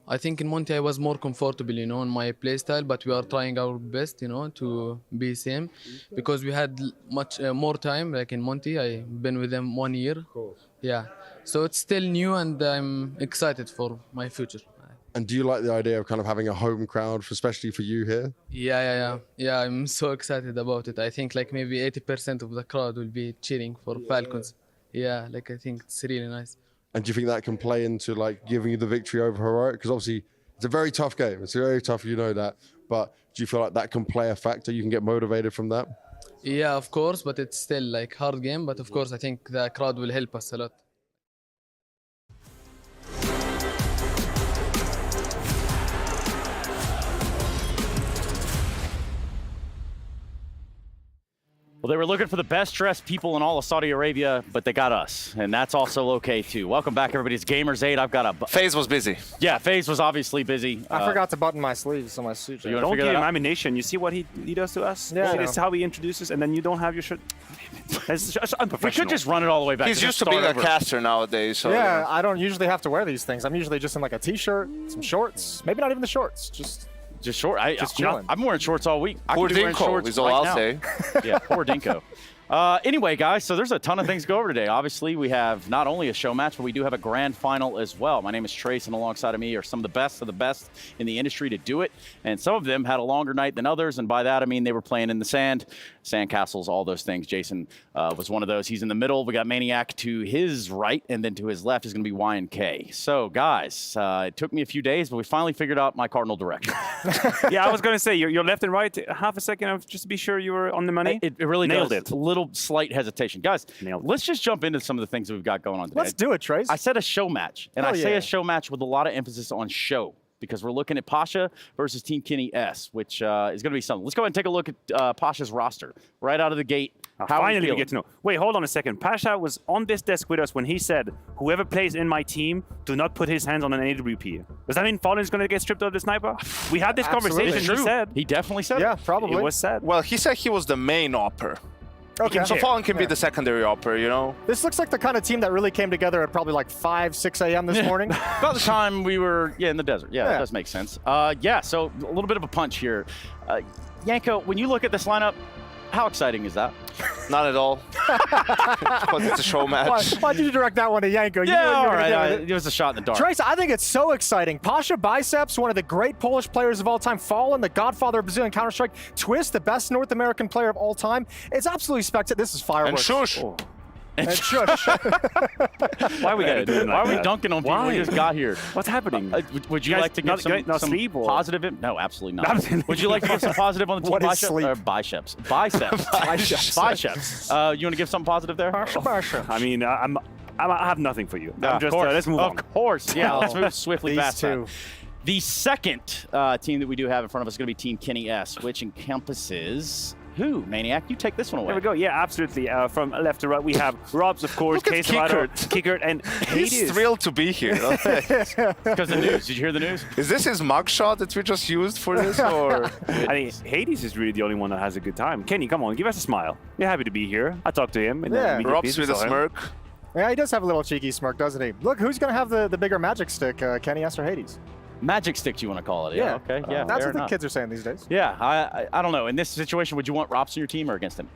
I think in Monty I was more comfortable, you know, in my play style, but we are trying our best, you know, to be same, because we had much more time. Like in Monty, I've been with them 1 year. Of course. Yeah, so it's still new, and I'm excited for my future. And do you like the idea of kind of having a home crowd, especially for you here? Yeah. I'm so excited about it. I think like maybe 80% of the crowd will be cheering for Falcons. Yeah, like I think it's really nice. And do you think that can play into like giving you the victory over Heroic? Because obviously it's a very tough game. It's very tough, you know that. But do you feel like that can play a factor? You can get motivated from that? Yeah, of course, but it's still like hard game. But of course, I think the crowd will help us a lot. Well, they were looking for the best dressed people in all of Saudi Arabia, but they got us, and that's also okay too. Welcome back, everybody. It's Gamers8. I've got a... FaZe was busy. Yeah, FaZe was obviously busy. I forgot to button my sleeves on my suit. So you don't give him ammunition. You see what he does to us? Yeah, See, this is how he introduces, and then you don't have your shirt. It's just unprofessional. We could just run it all the way back. He's used to being a caster nowadays. So yeah, I don't usually have to wear these things. I'm usually just in like a t-shirt, some shorts, maybe not even the shorts, just short. Just chilling. I'm wearing shorts all week. Poor Dinko is all I'll say. Yeah, poor Dinko. Anyway, guys, so there's a ton of things to go over today. Obviously, we have not only a show match, but we do have a grand final as well. My name is Trace, and alongside of me are some of the best in the industry to do it. And some of them had a longer night than others, and by that, I mean they were playing in the sand, sandcastles, all those things. Jason was one of those. He's in the middle. We got Maniac to his right, and then to his left is going to be Y and K. So, guys, it took me a few days, but we finally figured out my cardinal direction. Yeah, I was going to say, your left and right, half a second of just to be sure you were on the money. It really Nailed does. it. A little slight hesitation. Guys, let's just jump into some of the things that we've got going on today. Let's do it, Trace. I said a show match, and Hell I say yeah. a show match with a lot of emphasis on show. because we're looking at Pasha versus Team Kenny S, which is going to be something. Let's go ahead and take a look at Pasha's roster right out of the gate. Finally, we get to know. Wait, hold on a second. Pasha was on this desk with us when he said, whoever plays in my team, do not put his hands on an AWP. Does that mean Fallen is going to get stripped of the sniper? We had this conversation. He said. He definitely said Yeah, it. probably. It was said. Well, he said he was the main opper. Okay. So Fallen can be the secondary opper, you know? This looks like the kind of team that really came together at probably like 5, 6 a.m. this morning. About the time we were, in the desert. Yeah, that does make sense. So a little bit of a punch here. Yanko, when you look at this lineup, how exciting is that? Not at all. Because it's a show match. Why did you direct that one to Yanko? All right. It was a shot in the dark. Trace, I think it's so exciting. Pasha Biceps, one of the great Polish players of all time. Fallen, the godfather of Brazilian Counter-Strike. Twist, the best North American player of all time. It's absolutely spectacular. This is fireworks. And Shush. Oh. And Shush. Why are we Why are we dunking on people who just got here? What's happening? Would you like to get some positive? No, absolutely not. Would you like to get some positive on the team biceps? Biceps. You want to give something positive there? I mean, I have nothing for you. I'm just, let's move on. Of course. Yeah, let's move swiftly past two. that. The second team that we do have in front of us is going to be Team Kenny S, which encompasses... Who? Maniac, you take this one away. There we go. Yeah, absolutely. From left to right, we have Robs, of course, Case Rider, Kickert, and Hades. He's thrilled to be here. Because the news. Did you hear the news? Is this his mugshot that we just used for this? Or I mean, Hades is really the only one that has a good time. Kenny, come on, give us a smile. You're happy to be here. I talked to him. And Robs with a smirk. Yeah, he does have a little cheeky smirk, doesn't he? Look, who's going to have the bigger magic stick, Kenny S or Hades? Magic stick, you want to call it? Yeah. Okay. Yeah. That's what the kids are saying these days. Yeah. I don't know. In this situation, would you want Robs on your team or against him?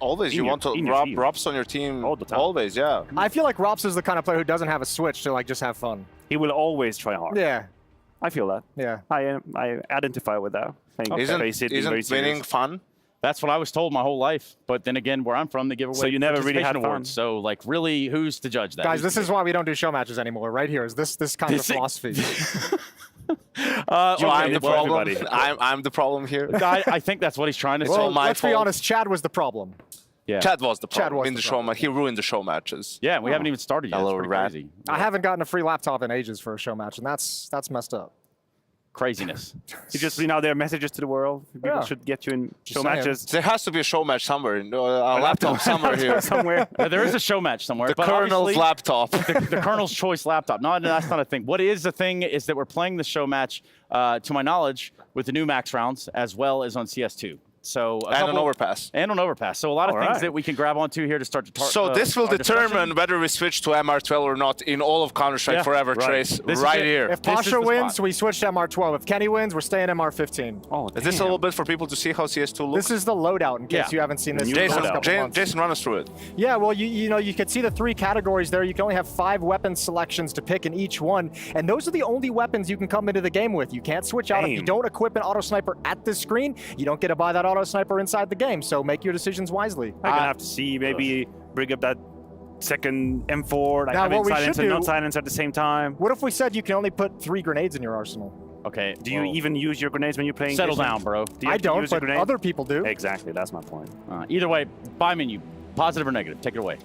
Always. You want to Robs on your team all the time. Always. Yeah. I feel like Robs is the kind of player who doesn't have a switch to like just have fun. He will always try hard. Yeah. I feel that. Yeah. I identify with that. Isn't winning fun? That's what I was told my whole life. But then again, where I'm from, they give away so you never really had awards. So, like, really, who's to judge that? Guys, this is why we don't do show matches anymore. Right here is this kind of philosophy. I'm the problem. I'm the problem here. I think that's what he's trying to say. Well, let's be honest. Chad was the problem. Yeah. Chad was the problem in the show match. He ruined the show matches. Yeah, we haven't even started yet. That's pretty crazy. I haven't gotten a free laptop in ages for a show match, and that's messed up. Craziness. You just out there messages to the world. People should get you in show matches. There has to be a show match somewhere. A laptop somewhere here. Somewhere. Yeah, there is a show match somewhere. The Colonel's laptop. The Colonel's choice laptop. No, that's not a thing. What is the thing is that we're playing the show match, to my knowledge, with the new max rounds as well as on CS2. So and on overpass. And on overpass. So a lot of things that we can grab onto here to start to So this will determine whether we switch to MR12 or not in all of Counter-Strike forever, Trace. Right here. If Pasha wins, we switch to MR12. If Kenny wins, we're staying MR15. Oh, is this a little bit for people to see how CS2 looks? This is the loadout in case you haven't seen this. Jason, run us through it. Yeah, well, you could see the 3 categories there. You can only have 5 weapon selections to pick in each one, and those are the only weapons you can come into the game with. You can't switch out. If you don't equip an auto sniper at the screen, you don't get to buy that auto sniper inside the game, so make your decisions wisely. I'm gonna have to see, maybe bring up that second M4, like having silence and non-silence at the same time. What if we said you can only put 3 grenades in your arsenal? Okay. Do you even use your grenades when you're playing? Settle down, bro. I don't, but other people do. Exactly, that's my point. Either way, buy menu, positive or negative, take it away.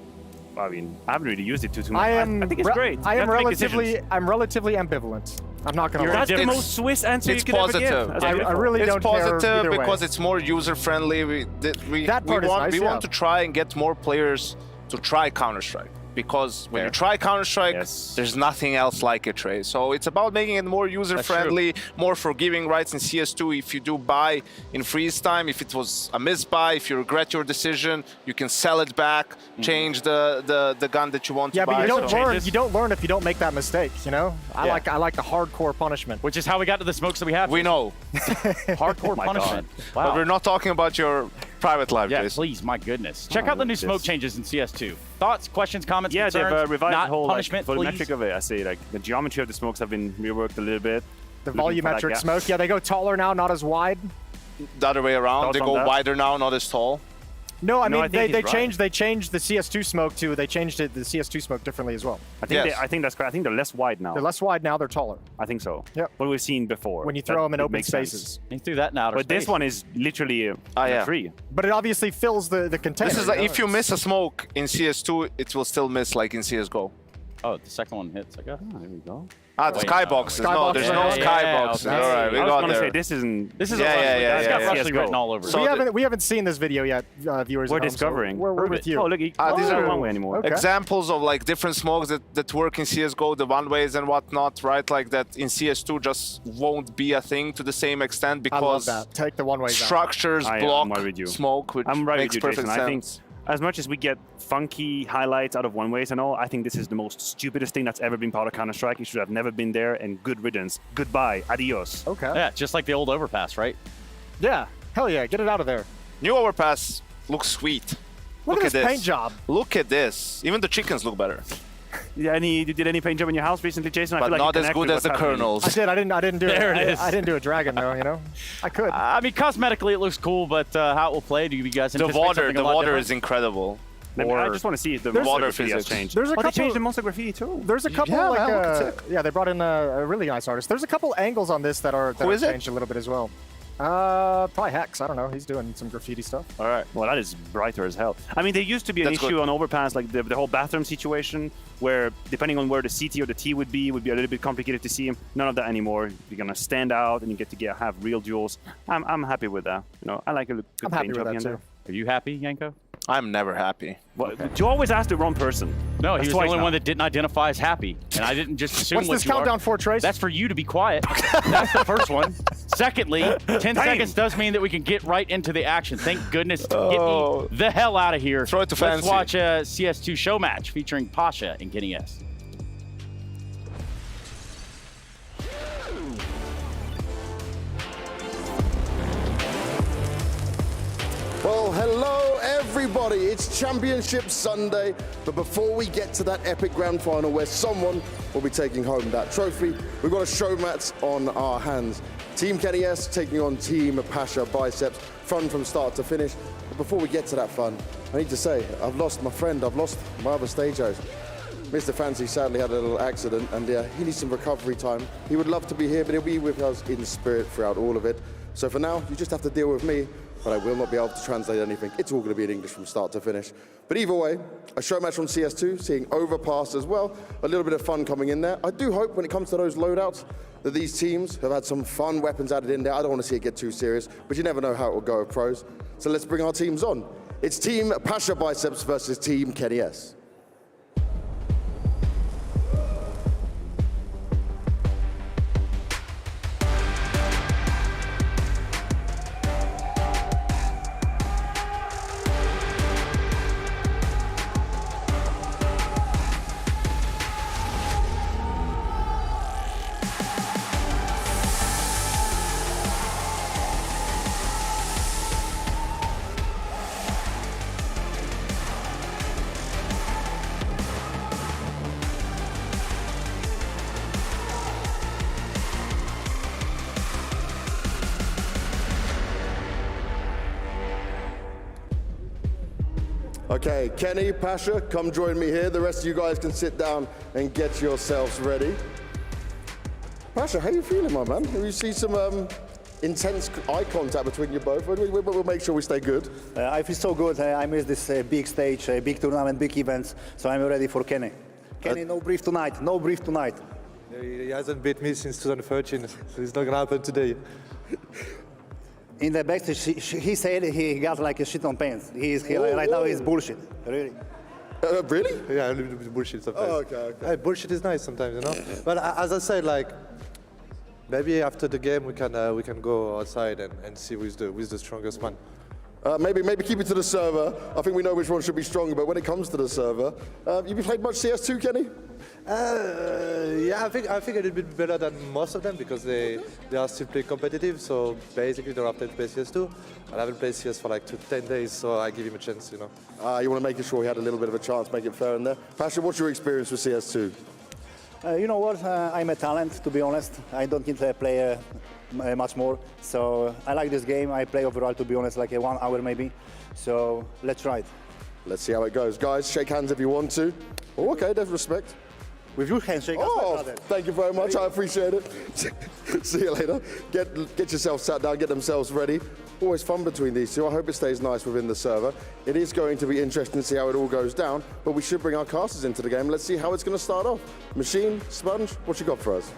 I mean, I haven't really used it too much. I think it's great. I'm relatively ambivalent. I'm not gonna lie. That's the most Swiss answer you could ever give. I really don't care. It's positive because it's more user-friendly. We want to try and get more players to try Counter-Strike. Because when you try Counter-Strike, there's nothing else like it, Trey. So it's about making it more user-friendly, more forgiving, right? In CS2, if you do buy in freeze time, if it was a misbuy, if you regret your decision, you can sell it back, change the gun that you want to buy. Yeah, but you don't learn if you don't make that mistake, you know? I like the hardcore punishment. Which is how we got to the smokes that we have. We know. Hardcore punishment. Wow. But we're not talking about your private life, Yeah, please, my goodness. Check out the new smoke changes in CS2. Thoughts, questions, comments, concerns? They've revised the whole punishment, volumetric of it. I say, like, the geometry of the smokes have been reworked a little bit. The volumetric smoke, they go taller now, not as wide. The other way around, they go wider now, not as tall. No, I mean they changed the CS2 smoke too. They changed the CS2 smoke differently as well. I think that's correct. I think they're less wide now. They're less wide now. They're taller. I think so. Yep. What we've seen before. When you throw them in open spaces. You threw that in outer space. But this one is literally free. But it obviously fills the container. This is like if you miss a smoke in CS2, it will still miss like in CSGO. Oh, the second one hits. Like, oh, there we go. Ah, the skyboxes. No, there's no skyboxes. Okay. All right, we I was got gonna there. say this isn't. This is yeah, it's got Russian written all over. So we haven't seen this video yet, viewers. We're at home, so discovering. We're with you. Oh, look, these aren't one way anymore. Okay. Examples of like different smokes that work in CSGO, the one ways and whatnot, right? Like that in CS2 just won't be a thing to the same extent because I love that. Take the one ways structures block smoke, which I'm right makes with you, perfect Jason. sense. I think as much as we get funky highlights out of one ways and all, I think this is the most stupidest thing that's ever been part of Counter-Strike. It should have never been there, and good riddance. Goodbye. Adios. Okay. Yeah, just like the old overpass, right? Yeah. Hell yeah. Get it out of there. New overpass looks sweet. Look at this paint job. Look at this. Even the chickens look better. Yeah, you did any paint job in your house recently, Jason? I But feel like not you as connect good with as the what's happening. kernels. I didn't do There it. it is. I didn't do a dragon though, you know. I could. I mean, cosmetically it looks cool, but how it will play? Do you guys The anticipate something a lot water different? is incredible. I just want to see if the water graffiti has physics. changed. There's a they couple. changed the monster graffiti too. There's a couple Yeah, like man, look at it. yeah, they brought in a really nice artist. There's a couple angles on this that are Who is it? changed a little bit as well. Probably Hex. I don't know. He's doing some graffiti stuff. All right. Well, that is brighter as hell. I mean, there used to be an That's issue good. on overpass, like the whole bathroom situation, where depending on where the CT or the T would be, it would be a little bit complicated to see him. None of that anymore. You're gonna stand out, and you get to have real duels. I'm happy with that. You know, I like a good I'm happy paint with job that here and too. there. Are you happy, Yanko? I'm never happy. Well, you always ask the wrong person. No, he That's was the twice only now. one that didn't identify as happy, and I didn't just assume What's what this you countdown are. for, Trace? That's for you to be quiet. That's the first one. Secondly, 10 seconds does mean that we can get right into the action. Thank goodness. Get me the hell out of here. Throw it to Let's Fancy. watch a CS2 show match featuring Pasha and Kenny S. Well, hello everybody. It's Championship Sunday, but before we get to that epic grand final where someone will be taking home that trophy, we've got a show match on our hands. Team Kenny S taking on Team Pasha Biceps. Fun from start to finish. But before we get to that fun, I need to say, I've lost my friend, I've lost my other stage host. Mr. Fancy sadly had a little accident and he needs some recovery time. He would love to be here, but he'll be with us in spirit throughout all of it. So for now, you just have to deal with me, but I will not be able to translate anything. It's all going to be in English from start to finish. But either way, a show match on CS2, seeing overpass as well, a little bit of fun coming in there. I do hope when it comes to those loadouts that these teams have had some fun weapons added in there. I don't want to see it get too serious, but you never know how it will go with pros. So let's bring our teams on. It's Team Pasha Biceps versus Team Kenny S. Okay, Kenny, Pasha, come join me here. The rest of you guys can sit down and get yourselves ready. Pasha, how you feeling, my man? You see some intense eye contact between you both. We'll make sure we stay good. I feel so good. I miss this big stage, big tournament, big events, so I'm ready for Kenny. Kenny, no brief tonight, no brief tonight. He hasn't beat me since 2013, so it's not gonna happen today. In the backstage, he said he got like a shit on pants. Right now he's bullshit, really. Really? Yeah, a little bit bullshit sometimes. Oh, okay. Hey, bullshit is nice sometimes, you know. But as I said, like maybe after the game we can go outside and see who's the strongest man. Maybe keep it to the server. I think we know which one should be stronger, but when it comes to the server, have you played much CS2, Kenny? Yeah, I think a little bit better than most of them because they are still playing competitive. So basically, they have to play CS2. I haven't played CS for like 10 days, so I give him a chance, you know. You want to make sure he had a little bit of a chance, make it fair in there. Pasha, what's your experience with CS2? You know what? I'm a talent, to be honest. I don't need to play much more. So I like this game. I play overall, to be honest, like 1 hour maybe. So let's try it. Let's see how it goes. Guys, shake hands if you want to. Oh, okay, there's respect. with your handshake. Oh, thank you very much. I appreciate it. See you later. Get yourself sat down, get themselves ready. Always fun between these two. I hope it stays nice within the server. It is going to be interesting to see how it all goes down, but we should bring our casters into the game. Let's see how it's going to start off. Machine, Sponge, what you got for us?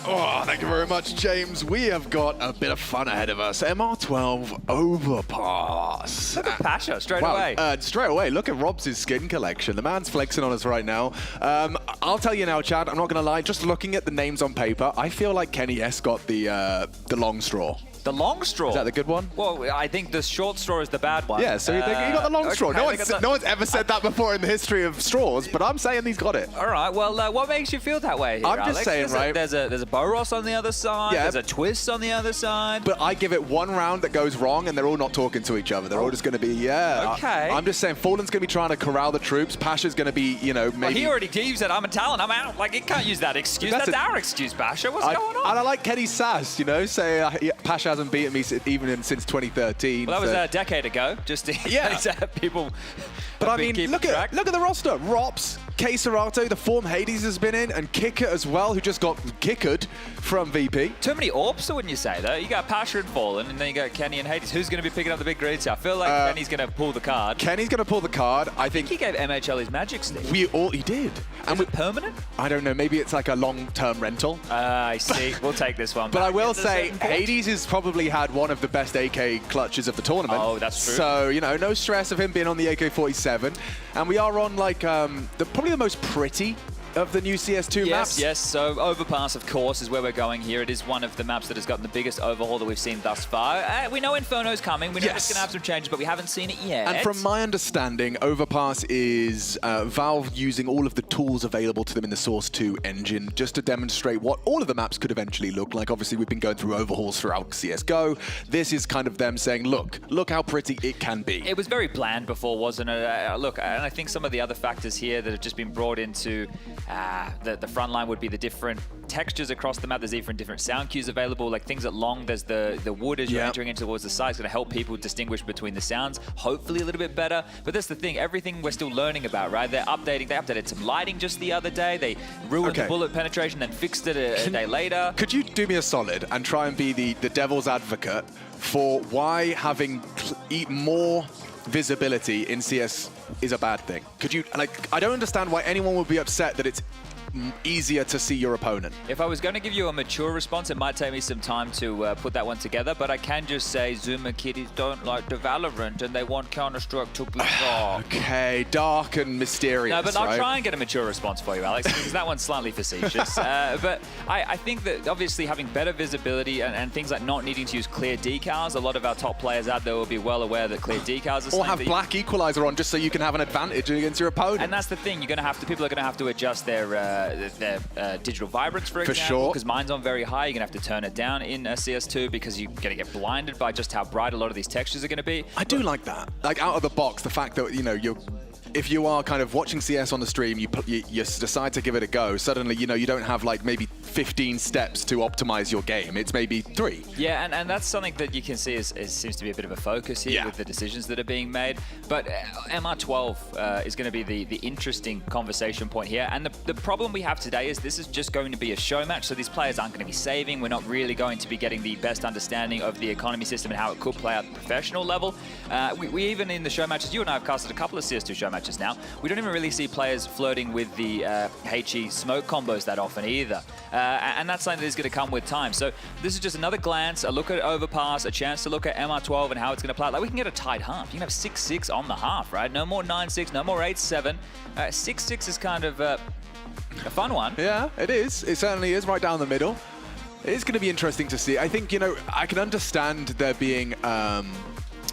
Oh, thank you very much, James. We have got a bit of fun ahead of us. MR12 Overpass. Look at Pasha, straight away. Straight away. Look at Robs' skin collection. The man's flexing on us right now. I'll tell you now, Chad, I'm not going to lie. Just looking at the names on paper, I feel like Kenny S got the long straw. The long straw? Is that the good one? Well, I think the short straw is the bad one. Yeah, so you got the long straw. No one's ever said that before in the history of straws, but I'm saying he's got it. All right, well, what makes you feel that way here, I'm just Alex? saying, right? There's a Boros on the other side, there's a twist on the other side. But I give it one round that goes wrong, and they're all not talking to each other. They're all just going to be, Okay. I'm just saying, Fallen's going to be trying to corral the troops. Pasha's going to be, maybe... Well, he already used it. I'm a talent. I'm out. Like, it can't use that excuse. That's our excuse, Pasha. What's going on? And I like Kenny's sass, say Pasha hasn't beaten me even since 2013. Well, that was a decade ago, just in case people... But I mean, look at the roster. Rops, K Serato, the form Hades has been in, and Kicker as well, who just got kickered from VP. Too many AWPs, wouldn't you say, though? You got Pasha and Fallen, and then you got Kenny and Hades. Who's going to be picking up the big greens here? I feel like Kenny's going to pull the card. Kenny's going to pull the card. I think he gave MHL his magic stick. He did. Is it permanent? I don't know. Maybe it's like a long-term rental. I see. We'll take this one. But I will say, Hades has probably had one of the best AK clutches of the tournament. Oh, that's true. So, no stress of him being on the AK-47. And we are on, like, probably the most pretty of the new CS2 maps. Yes, so Overpass, of course, is where we're going here. It is one of the maps that has gotten the biggest overhaul that we've seen thus far. We know Inferno's coming. We know it's going to have some changes, but we haven't seen it yet. And from my understanding, Overpass is Valve using all of the tools available to them in the Source 2 engine just to demonstrate what all of the maps could eventually look like. Obviously, we've been going through overhauls throughout CSGO. This is kind of them saying, look how pretty it can be. It was very bland before, wasn't it? Look, and I think some of the other factors here that have just been brought into the front line would be the different textures across the map. There's even different sound cues available, like things at long. There's the wood as you're entering into towards the side. It's going to help people distinguish between the sounds, hopefully a little bit better. But that's the thing, everything we're still learning about, right? They updated some lighting just the other day. They ruined the bullet penetration, then fixed it a day later. Could you do me a solid and try and be the devil's advocate for why having more visibility in CS is a bad thing? Could you, I don't understand why anyone would be upset that it's easier to see your opponent. If I was going to give you a mature response, it might take me some time to put that one together, but I can just say Zuma kiddies don't like the Valorant and they want Counter-Strike to be dark. Okay, dark and mysterious. No, but I'll try and get a mature response for you, Alex, because that one's slightly facetious. But I think that obviously having better visibility and things like not needing to use clear decals, a lot of our top players out there will be well aware that clear decals are or have black equalizer on just so you can have an advantage against your opponent. And that's the thing, people are going to have to adjust their digital vibrance, for example, because mine's on very high. You're going to have to turn it down in CS2 because you're going to get blinded by just how bright a lot of these textures are going to be. I do like that. Like, out of the box, the fact that, if you are kind of watching CS on the stream, you decide to give it a go, suddenly, you don't have like maybe 15 steps to optimize your game. It's maybe 3. Yeah, and that's something that you can see seems to be a bit of a focus here with the decisions that are being made. But MR12 is going to be the interesting conversation point here. And the problem we have today is this is just going to be a show match, so these players aren't going to be saving. We're not really going to be getting the best understanding of the economy system and how it could play out at the professional level. We even in the show matches, you and I have casted a couple of CS2 show matches now, we don't even really see players flirting with the HE smoke combos that often either. And that's something that is going to come with time. So this is just another glance, a look at Overpass, a chance to look at MR12 and how it's going to play out. Like, we can get a tied half. You can have 6-6 on the half, right? No more 9-6, no more 8-7. 6-6 is kind of a fun one. Yeah, it is. It certainly is, right down the middle. It's going to be interesting to see. I think, I can understand there being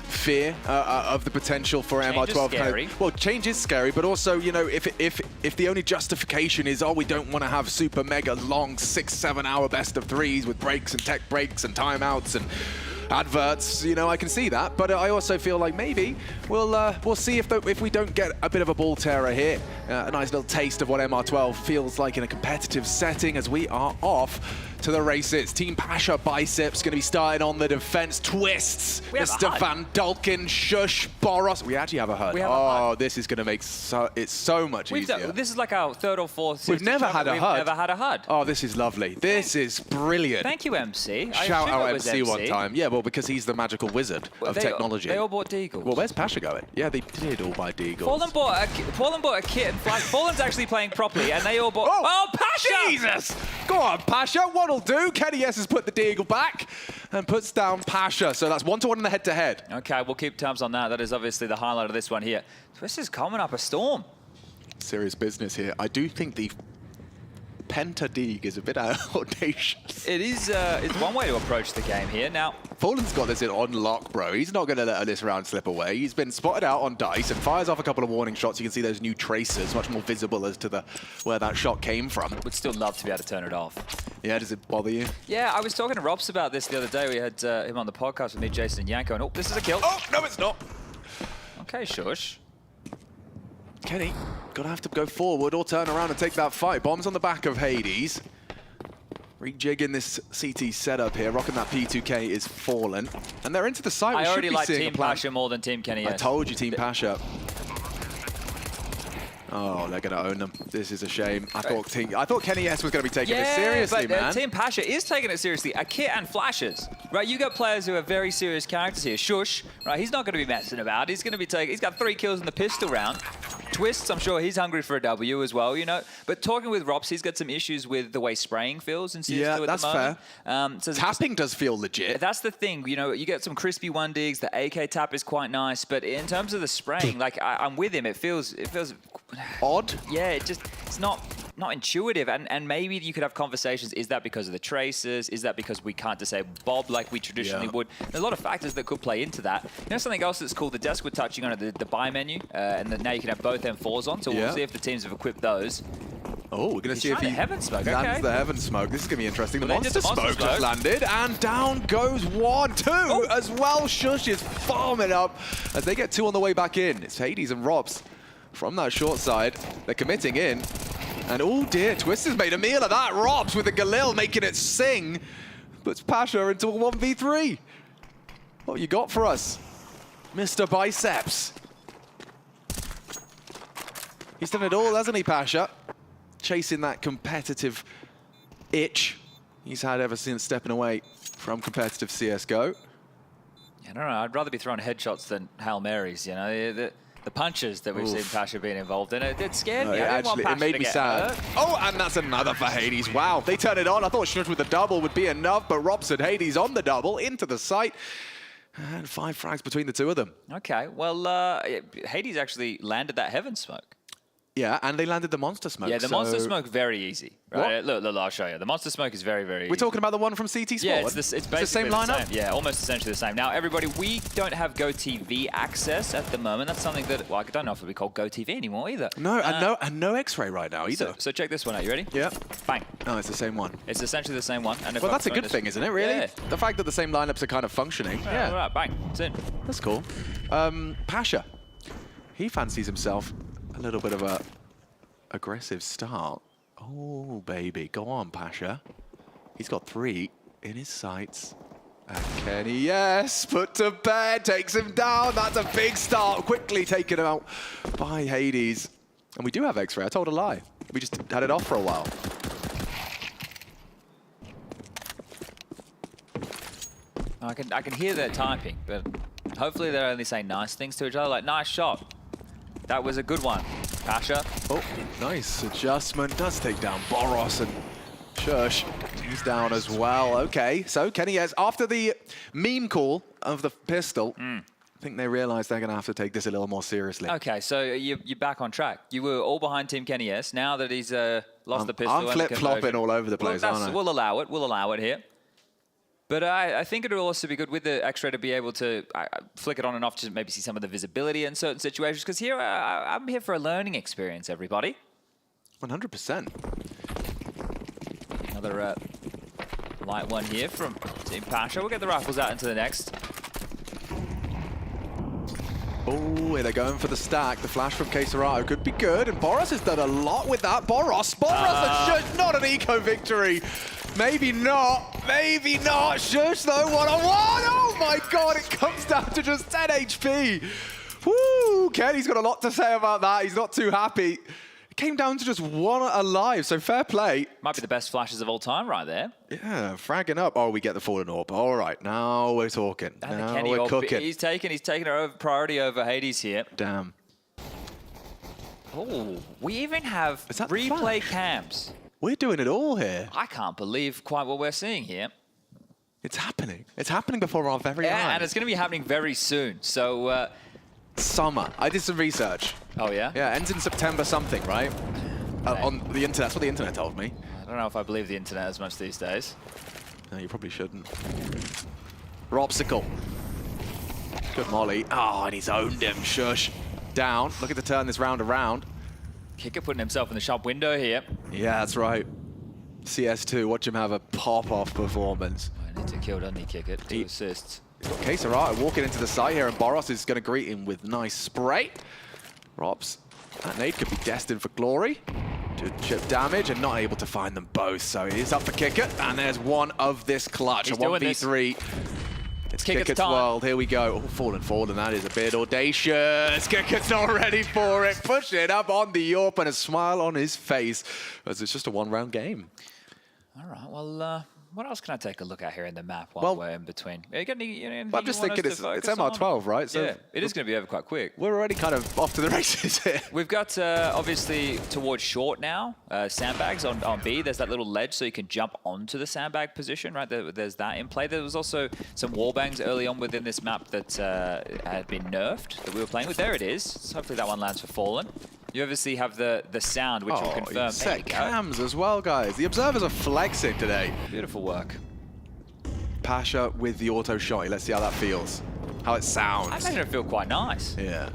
fear of the potential for MR12. Change is scary, but also, if the only justification is, we don't want to have super mega long 6-7 hour best of 3s with breaks and tech breaks and timeouts and adverts, I can see that, but I also feel like maybe we'll see if we don't get a bit of a ball terror here, a nice little taste of what MR12 feels like in a competitive setting as we are off to the races. Team Pasha Biceps going to be starting on the defense. Twists. Mr. Van Dulken, Shush, Boros. We actually have a HUD. Oh, this is going to make it so much easier. This is like our third or fourth. We've never had a HUD. We've never had a HUD. Oh, this is lovely. This is brilliant. Thank you, MC. Shout out MC one time. Yeah, well, because he's the magical wizard of technology. They all bought Deagles. Well, where's Pasha going? Yeah, they did all buy Deagles. Fallen bought a kit and flash. Fallen's actually playing properly, and they all bought. Oh, Pasha! Jesus! Go on, Pasha. What'll do? Kenny S has put the Deagle back and puts down Pasha. So that's 1-1 in the head-to-head. Okay, we'll keep tabs on that. That is obviously the highlight of this one here. Twist is coming up a storm. Serious business here. I do think the Penta Deag is a bit audacious. It is. It's one way to approach the game here. Now, Fallen's got this on lock, bro. He's not going to let this round slip away. He's been spotted out on dice and fires off a couple of warning shots. You can see those new tracers, much more visible as to where that shot came from. Would still love to be able to turn it off. Yeah, does it bother you? Yeah, I was talking to Robs about this the other day. We had him on the podcast with me, Jason and Yanko, and this is a kill. Oh, no, it's not. Okay, shush. Kenny, gonna have to go forward or turn around and take that fight. Bombs on the back of Hades. Rejigging this CT setup here, rocking that P2K is Fallen. And they're into the site. I already like Team Pasha more than Team Kenny. I told you, Team Pasha. Oh, they're going to own them. This is a shame. I thought Kenny S was going to be taking this seriously, but, man. Team Pasha is taking it seriously. A kit and flashes, right? You got players who are very serious characters here. Shush, right? He's not going to be messing about. He's going to be taking. He's got 3 kills in the pistol round. Twists, I'm sure he's hungry for a W as well, you know. But talking with Robs, he's got some issues with the way spraying feels in CSGO at the moment. That's fair. Tapping does feel legit. That's the thing, you know. You get some crispy 1-digs. The AK tap is quite nice, but in terms of the spraying, like I'm with him. It feels odd. Yeah, it's not intuitive, and maybe you could have conversations. Is that because of the traces? Is that because we can't disable Bob like we traditionally would? There's a lot of factors that could play into that. You know, something else that's cool. The desk we're touching on the buy menu, and now you can have both M4s on. So we'll see if the teams have equipped those. Oh, we're going to see if he Heaven Smoke. lands the Heaven Smoke. This is going to be interesting. The Monster Smoke just landed, and down goes 1, 2 as well. Shush is farming up as they get 2 on the way back in. It's Hades and Robs from that short side. They're committing in. And oh dear, Twist has made a meal of that. Robs with the Galil making it sing. Puts Pasha into a 1v3. What you got for us, Mr. Biceps? He's done it all, hasn't he, Pasha? Chasing that competitive itch he's had ever since stepping away from competitive CSGO. I don't know, I'd rather be throwing headshots than Hail Marys, you know? The punches that we've seen Pasha being involved in, it scared me. It made me sad. Hurt. Oh, and that's another for Hades. Wow, they turn it on. I thought Shush with the double would be enough, but Robs and Hades on the double into the site. And 5 frags between the 2 of them. Okay, well, Hades actually landed that Heaven Smoke. Yeah, and they landed the Monster Smoke. Yeah, the Monster Smoke, very easy. Right? Look, I'll show you. The Monster Smoke is very, very easy. We're talking about the one from CT Sport? Yeah, it's basically the same lineup? Yeah, almost essentially the same. Now, everybody, we don't have GoTV access at the moment. That's something that, well, I don't know if it'll be called GoTV anymore either. No, and no X-ray right now either. So check this one out. You ready? Yeah. Bang. No, it's the same one. It's essentially the same one. And well, that's a good thing, isn't it, really? Yeah. The fact that the same lineups are kind of functioning. Yeah. All right, bang. It's in. That's cool. Pasha, he fancies himself a little bit of a aggressive start. Oh, baby. Go on, Pasha. He's got 3 in his sights. And Kenny, yes, put to bed, takes him down. That's a big start. Quickly taken out by Hades. And we do have X-ray. I told a lie. We just had it off for a while. I can hear their typing, but hopefully they're only saying nice things to each other, like, nice shot. That was a good one, Pasha. Oh, nice adjustment. Does take down Boros, and Shush, he's down as well. Okay, so Kenny, yes, after the meme call of the pistol, I think they realize they're going to have to take this a little more seriously. Okay, so you're back on track. You were all behind Team Kenny S. Now that he's lost the pistol. I'm flip-flopping all over the place, aren't I? We'll allow it. We'll allow it here. But I think it will also be good with the X-ray to be able to flick it on and off to maybe see some of the visibility in certain situations. Because here, I'm here for a learning experience, everybody. 100%. Another light one here from Team Pasha. We'll get the rifles out into the next. Oh, they're going for the stack. The flash from Queserato could be good, and Boros has done a lot with that. Boros not an eco victory. Maybe not. Maybe not. Shush though, 1-on-1. Oh my god, it comes down to just 10 HP. Woo! Kenny's got a lot to say about that. He's not too happy. It came down to just 1 alive, so fair play. Might be the best flashes of all time right there. Yeah, fragging up. Oh, we get the fallen orb. All right, now we're talking. And now Kenny we're cooking. He's taking her priority over Hades here. Damn. Oh, we even have replay cams. We're doing it all here. I can't believe quite what we're seeing here. It's happening. It's happening before our very eyes. Yeah, and it's going to be happening very soon. So, summer. I did some research. Oh, yeah? Yeah, ends in September something, right? On the internet. That's what the internet told me. I don't know if I believe the internet as much these days. No, you probably shouldn't. Ropsicle. Good molly. Oh, and he's owned him. Shush. Down. Looking to turn this round around. Kicker putting himself in the shop window here. Yeah, that's right. CS2, watch him have a pop-off performance. I need to kill, doesn't he, Kicker? 2 assists. He's got Queserato walking into the site here, and Boros is going to greet him with nice spray. Rops, that nade could be destined for glory. To chip damage and not able to find them both. So it is up for Kicker, and there's one of this clutch. He's a 1v3. It's Kicker's world. Here we go. Oh, fallen. That is a bit audacious. Kicker's not ready for it. Push it up on the AWP and a smile on his face as it's just a 1-round game. All right. Well, what else can I take a look at here in the map while we're in between? Are you got anything I'm just thinking it's MR12, right? So yeah, it is going to be over quite quick. We're already kind of off to the races here. We've got, obviously, towards short now, sandbags on B. There's that little ledge so you can jump onto the sandbag position, right? There's that in play. There was also some wallbangs early on within this map that had been nerfed that we were playing with. There it is. So hopefully that one lands for Fallen. You obviously have the sound, which will confirm. Set cams as well, guys. The observers are flexing today. Beautiful work. Pasha with the auto shot. Let's see how that feels. How it sounds. I imagine it feel quite nice. Yeah.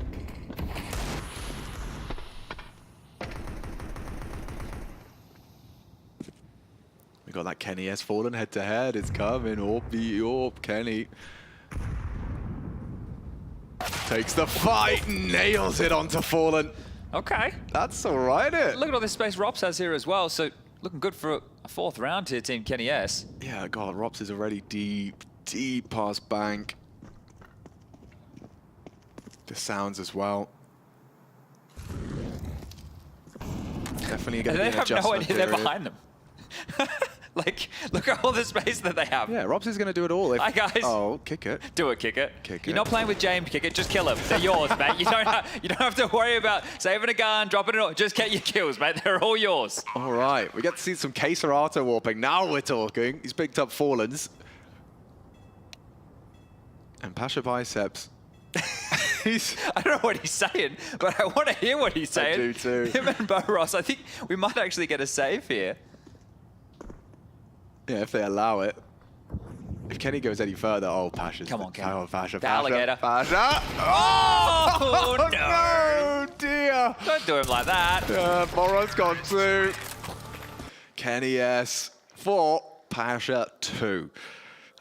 We got that Kenny S Fallen head to head. It's coming. Orb the orb. Kenny takes the fight, nails it onto Fallen. Okay. That's all right. Look at all this space Rops has here as well. So looking good for a 4th round here, Team Kenny S. Yeah, God, Rops is already deep past bank. The sounds as well. Definitely going to be an adjustment They have no idea period. they're behind them. Like, look at all the space that they have. Yeah, Robs is going to do it all. Hi, guys. Oh, kick it. Do it, kick it. Kick You're it. not playing with James, kick it. Just kill him. They're yours, mate. You don't have to worry about saving a gun, dropping it all. Just get your kills, mate. They're all yours. All right. We get to see some Queserato warping. Now we're talking. He's picked up Fallens. And Pasha Biceps. I don't know what he's saying, but I want to hear what he's saying. I do too. Him and Boros, I think we might actually get a save here. Yeah, if they allow it. If Kenny goes any further, oh, Pasha's. Come on, Kenny. Oh, Pasha, The alligator. Pasha. Oh, no. No, dear. Don't do him like that. Boros gone 2. Kenny S 4, Pasha 2.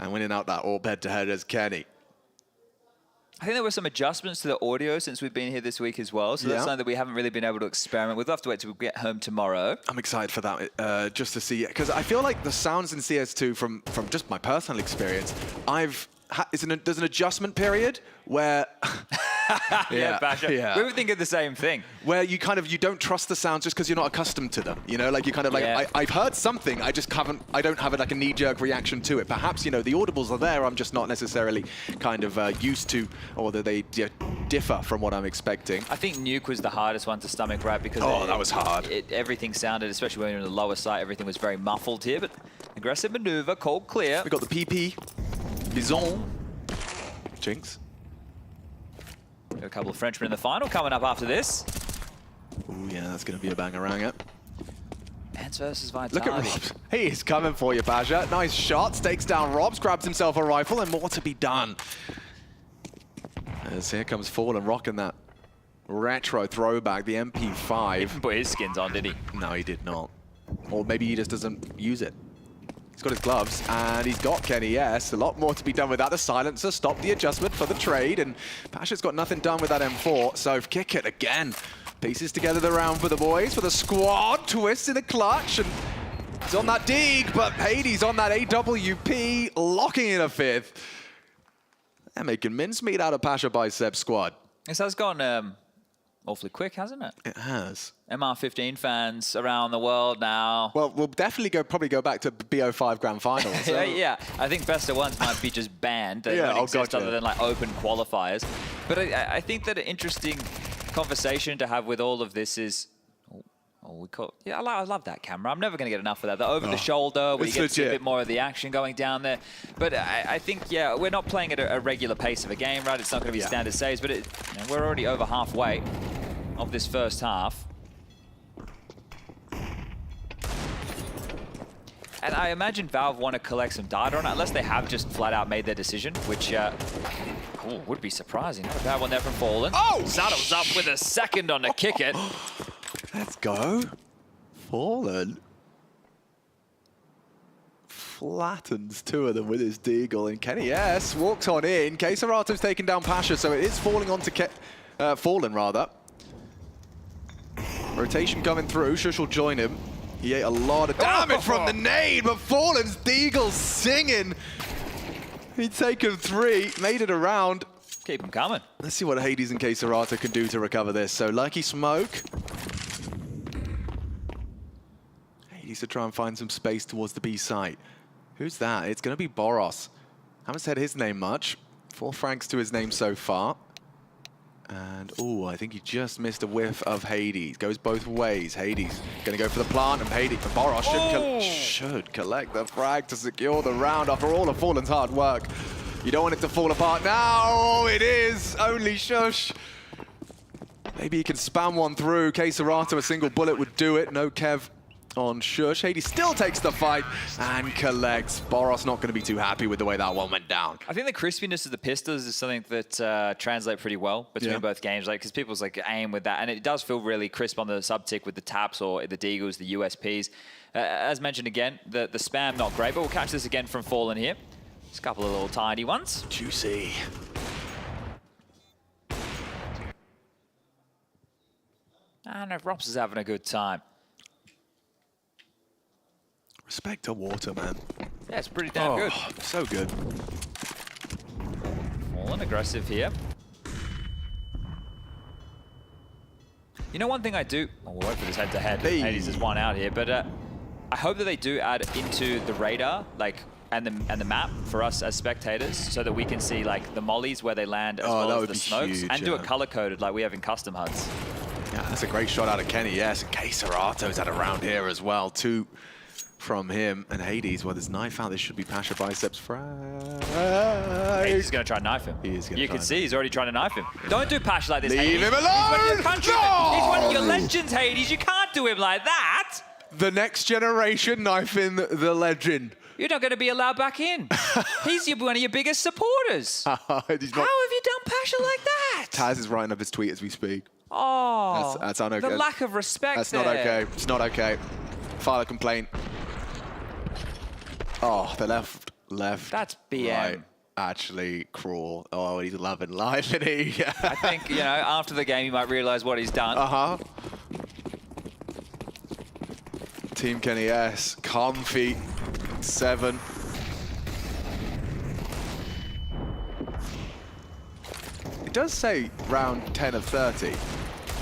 And winning out that AWP head-to-head as Kenny. I think there were some adjustments to the audio since we've been here this week as well. So that's something that we haven't really been able to experiment with. We'll have to wait till we get home tomorrow. I'm excited for that, just to see, because I feel like the sounds in CS2 from just my personal experience, there's an adjustment period where Yeah, Basha. Yeah. We were thinking the same thing. Where you you don't trust the sounds just because you're not accustomed to them. You know, like you kind of like, I've heard something, I don't have like a knee-jerk reaction to it. Perhaps, you know, the audibles are there, I'm just not necessarily kind of used to, or that they differ from what I'm expecting. I think Nuke was the hardest one to stomach, right? Because that was hard. Everything sounded, especially when you're in the lower side, everything was very muffled here, but aggressive maneuver, cold clear. We got the PP, Bison, Jinx. Got a couple of Frenchmen in the final coming up after this. Oh yeah, that's going to be a banger-ranger. Ants versus Vitality. Look at Robs. He is coming for you, Pasha. Nice shot. Takes down Robs, grabs himself a rifle, and more to be done. As here comes Fallen rocking that retro throwback, the MP5. He didn't put his skins on, did he? No, he did not. Or maybe he just doesn't use it. He's got his gloves, and he's got Kenny S. A lot more to be done with that. The silencer stopped the adjustment for the trade, and Pasha's got nothing done with that M4, so kick it again. Pieces together the round for the boys, for the squad. Twist in the clutch, and he's on that dig, but Hades on that AWP, locking in a 5th. They're making mincemeat out of Pasha Biceps squad. This has gone awfully quick, hasn't it? It has. MR15 fans around the world now. Well, we'll definitely probably go back to BO5 Grand Finals. So. Yeah, I think best of ones might be just banned. They Yeah, don't exist gotcha. other than like open qualifiers. But I think that an interesting conversation to have with all of this is, I love that camera. I'm never going to get enough of that. The over the shoulder, where you get to see a bit more of the action going down there. But I think, yeah, we're not playing at a regular pace of a game, right? It's not going to be standard saves, but we're already over halfway of this first half. And I imagine Valve want to collect some data on it, unless they have just flat out made their decision, which would be surprising. Not a bad one there from Fallen. Oh! Saddles up with a second on to kick it. Let's go. Fallen. Flattens 2 of them with his deagle, and Kenny S walks on in. Keisarato's taken down Pasha, so it is falling onto Fallen, rather. Rotation coming through. Shush will join him. He ate a lot of damage from the nade, but Fallen's deagle singing. He'd taken 3, made it around. Keep him coming. Let's see what Hades and Keisarato can do to recover this. So Lucky Smoke. Hades to try and find some space towards the B site. Who's that? It's going to be Boros. Haven't said his name much. 4 francs to his name so far. And, I think he just missed a whiff of Hades. Goes both ways. Hades going to go for the plant, and Boros should collect the frag to secure the round after all of Fallen's hard work. You don't want it to fall apart now. Oh, it is. Only Shush. Maybe he can spam one through. Keisarato, a single bullet would do it. No Kev on Shush. Hades still takes the fight and collects. Boros not going to be too happy with the way that one went down. I think the crispiness of the pistols is something that translates pretty well between both games, because people's aim with that, and it does feel really crisp on the subtick with the taps or the deagles, the USPs. As mentioned again, the spam not great, but we'll catch this again from Fallen here. Just a couple of little tiny ones. Juicy. And Rops is having a good time. Respect to Water, man. Yeah, it's pretty damn good. So good. Fallen aggressive here. You know, one thing I do... we'll wait for this head-to-head. Hades is one out here, but I hope that they do add into the radar, and the map for us as spectators, so that we can see the mollies where they land as well as the smokes, and do it color-coded like we have in custom HUDs. Yeah, that's a great shot out of Kenny, yes. And Keisarato's had a round here as well. 2 from him. And Hades, well, there's knife out. This should be Pasha Biceps frag. Hades is going to try and knife him. He is going to You can see he's already trying to knife him. Don't do Pasha like this, Leave Hades. him alone! He's one of your countrymen. No! He's one of your legends, Hades. You can't do him like that. The next generation knifing the legend. You're not going to be allowed back in. He's one of your biggest supporters. How have you done Pasha like that? Taz is writing up his tweet as we speak. Oh, that's not okay. The lack of respect That's there. not okay. It's not okay. File a complaint. Oh, the left. That's BM. Right. Actually, cruel. Oh, he's loving life, isn't he? I think, after the game, you might realize what he's done. Team Kenny S. Comfy. 7. It does say round 10 of 30.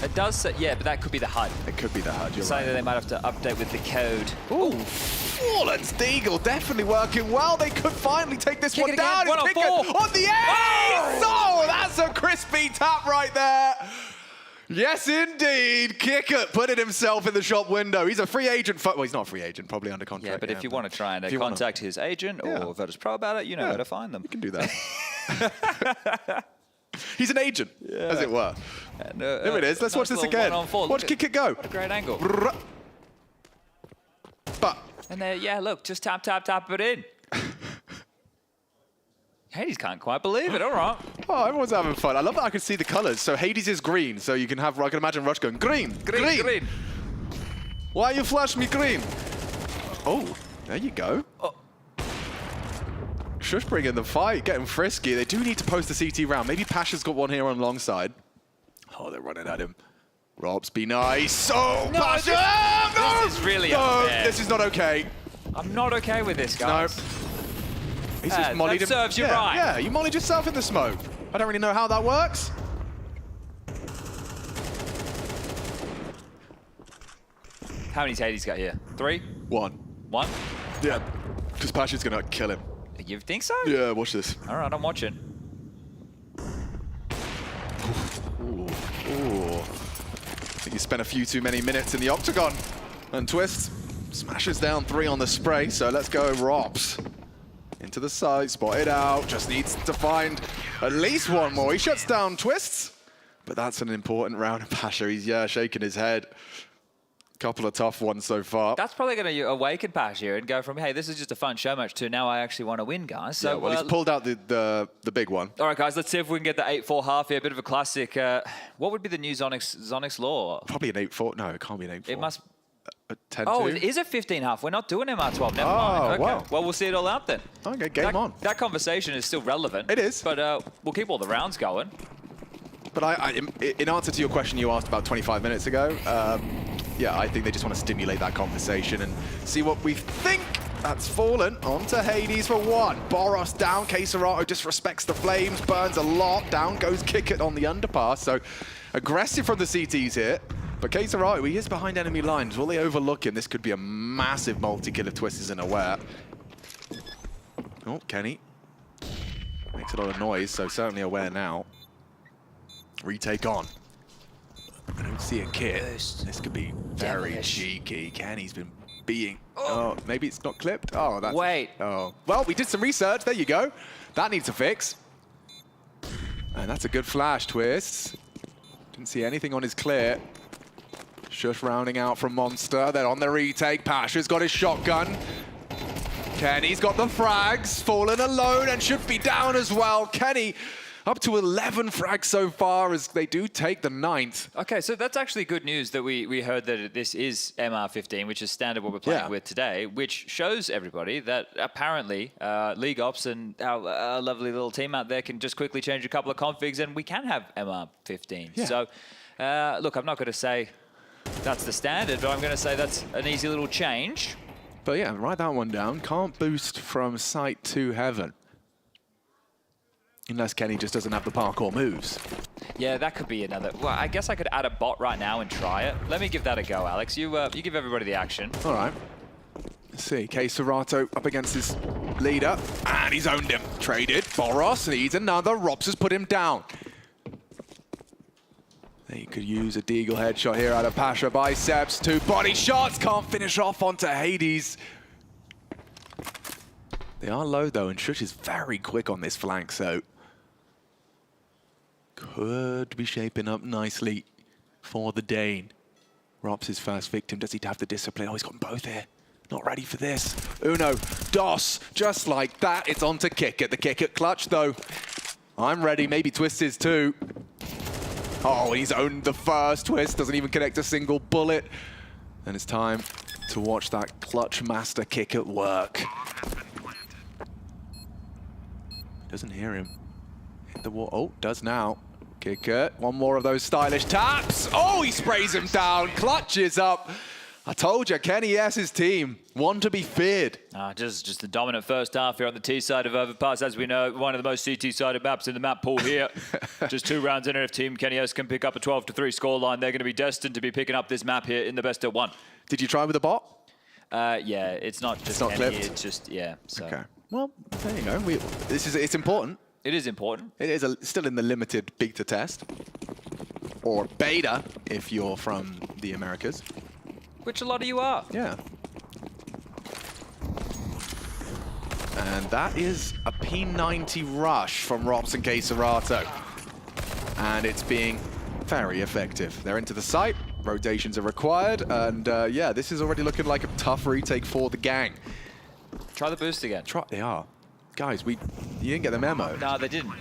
It does say, yeah, but that could be the HUD. It could be the HUD, you're Something right. that they might have to update with the code. Ooh, Fallen's deagle definitely working well. They could finally take this one it down. again. 1 on Kick it 4. on the ace! Oh, that's a crispy tap right there. Yes, indeed. Kicker putting himself in the shop window. He's a free agent. Well, he's not a free agent, probably under contract. Yeah, but if you want to try and contact his agent or Virtus Pro about it, you know where to find them. You can do that. He's an agent, as it were. And, There it is. Let's watch this again. Watch Kick It go. What a great angle. But. And there, look, just tap, tap, tap it in. Hades can't quite believe it. All right. Oh, everyone's having fun. I love that I can see the colors. So Hades is green. So you can have, I can imagine Rush going, green. Why you flash me green? Oh, there you go. Shush bring in the fight, getting frisky. They do need to post the CT round. Maybe Pasha's got one here on long side. Oh, they're running at him. Robs, be nice. Oh, no, Pasha! This is really no, unfair. this is not okay. I'm not okay with this, guys. No. He's just mollied him. Serves you yeah, right. Yeah, you mollied yourself in the smoke. I don't really know how that works. How many Hades got here? 3? 1. 1? Yeah, because Pasha's going to kill him. You think so? Yeah, watch this. All right, I'm watching. Ooh. I think you spent a few too many minutes in the octagon. And Twist smashes down 3 on the spray, so let's go Robs. Into the side, spotted out, just needs to find at least one more. He shuts down Twists, but that's an important round of Pasha. He's, shaking his head. Couple of tough ones so far. That's probably going to awaken Pasha and go from, hey, this is just a fun show match to now I actually want to win, guys. So, yeah, well, he's pulled out the big one. All right, guys, let's see if we can get the 8-4 half here. A bit of a classic. What would be the new Zonics law? Probably an 8-4. No, it can't be an 8-4. It must... 10-2. Oh, it is a 15 half. We're not doing MR12. Never mind. Okay. Wow. Well, we'll see it all out then. Okay, game on. That conversation is still relevant. It is. But we'll keep all the rounds going. But in answer to your question you asked about 25 minutes ago, yeah, I think they just want to stimulate that conversation and see what we think. That's fallen onto Hades for 1. Boros down. Queserato disrespects the flames, burns a lot. Down goes Kickit on the underpass. So aggressive from the CTs here. But Queserato, he is behind enemy lines. Will they overlook him? This could be a massive multi-kill if Twist isn't aware. Oh, Kenny. Makes a lot of noise, so certainly aware now. Retake on. I don't see a kit. This could be very cheeky. Kenny's been being... Oh, maybe it's not clipped? Oh, that's... Wait. Oh. Well, we did some research. There you go. That needs a fix. And that's a good flash, Twist. Didn't see anything on his clear. Shush rounding out from Monster. Then on the retake, Pasha's got his shotgun. Kenny's got the frags. Fallen alone and should be down as well. Kenny up to 11 frags so far as they do take the 9th. Okay, so that's actually good news that we heard that this is MR15, which is standard what we're playing with today, which shows everybody that apparently League Ops and our lovely little team out there can just quickly change a couple of configs and we can have MR15. Yeah. So, look, I'm not going to say that's the standard, but I'm going to say that's an easy little change. But yeah, write that one down. Can't boost from sight to heaven. Unless Kenny just doesn't have the parkour moves. Yeah, that could be another... Well, I guess I could add a bot right now and try it. Let me give that a go, Alex. You give everybody the action. All right. Let's see. Queserato up against his leader. And he's owned him. Traded. Boros needs another. Robs has put him down. They could use a Deagle headshot here out of Pasha. Biceps. 2 body shots. Can't finish off onto Hades. They are low, though, and Shush is very quick on this flank, so... could be shaping up nicely for the Dane. Robs his first victim. Does he have the discipline? Oh, he's got them both here. Not ready for this. Uno, DOS, just like that. It's on to Kickit. The Kickit clutch, though. I'm ready. Maybe Twist is too. Oh, he's owned the first. Twist doesn't even connect a single bullet. And it's time to watch that clutch master Kickit work. Doesn't hear him. Hit the wall. Oh, does now. Kickit. One more of those stylish taps. Oh, he sprays him down. Clutches up. I told you, Kenny S's team, one to be feared. Just the dominant first half here on the T side of Overpass. As we know, one of the most CT-sided maps in the map pool here. Just 2 rounds in, and if Team Kenny S can pick up a 12-3 scoreline, they're going to be destined to be picking up this map here in the best of 1. Did you try with a bot? Yeah, it's not just Kenny, clipped? it's just, yeah. So. Okay. Well, there you go. It's important. It is important. It is still in the limited beta test. Or beta, if you're from the Americas. Which a lot of you are. Yeah. And that is a P90 rush from Robs and Queserato. And it's being very effective. They're into the site. Rotations are required. And yeah, this is already looking like a tough retake for the gang. Try the boost again. They are. Guys, you didn't get the memo. No, they didn't.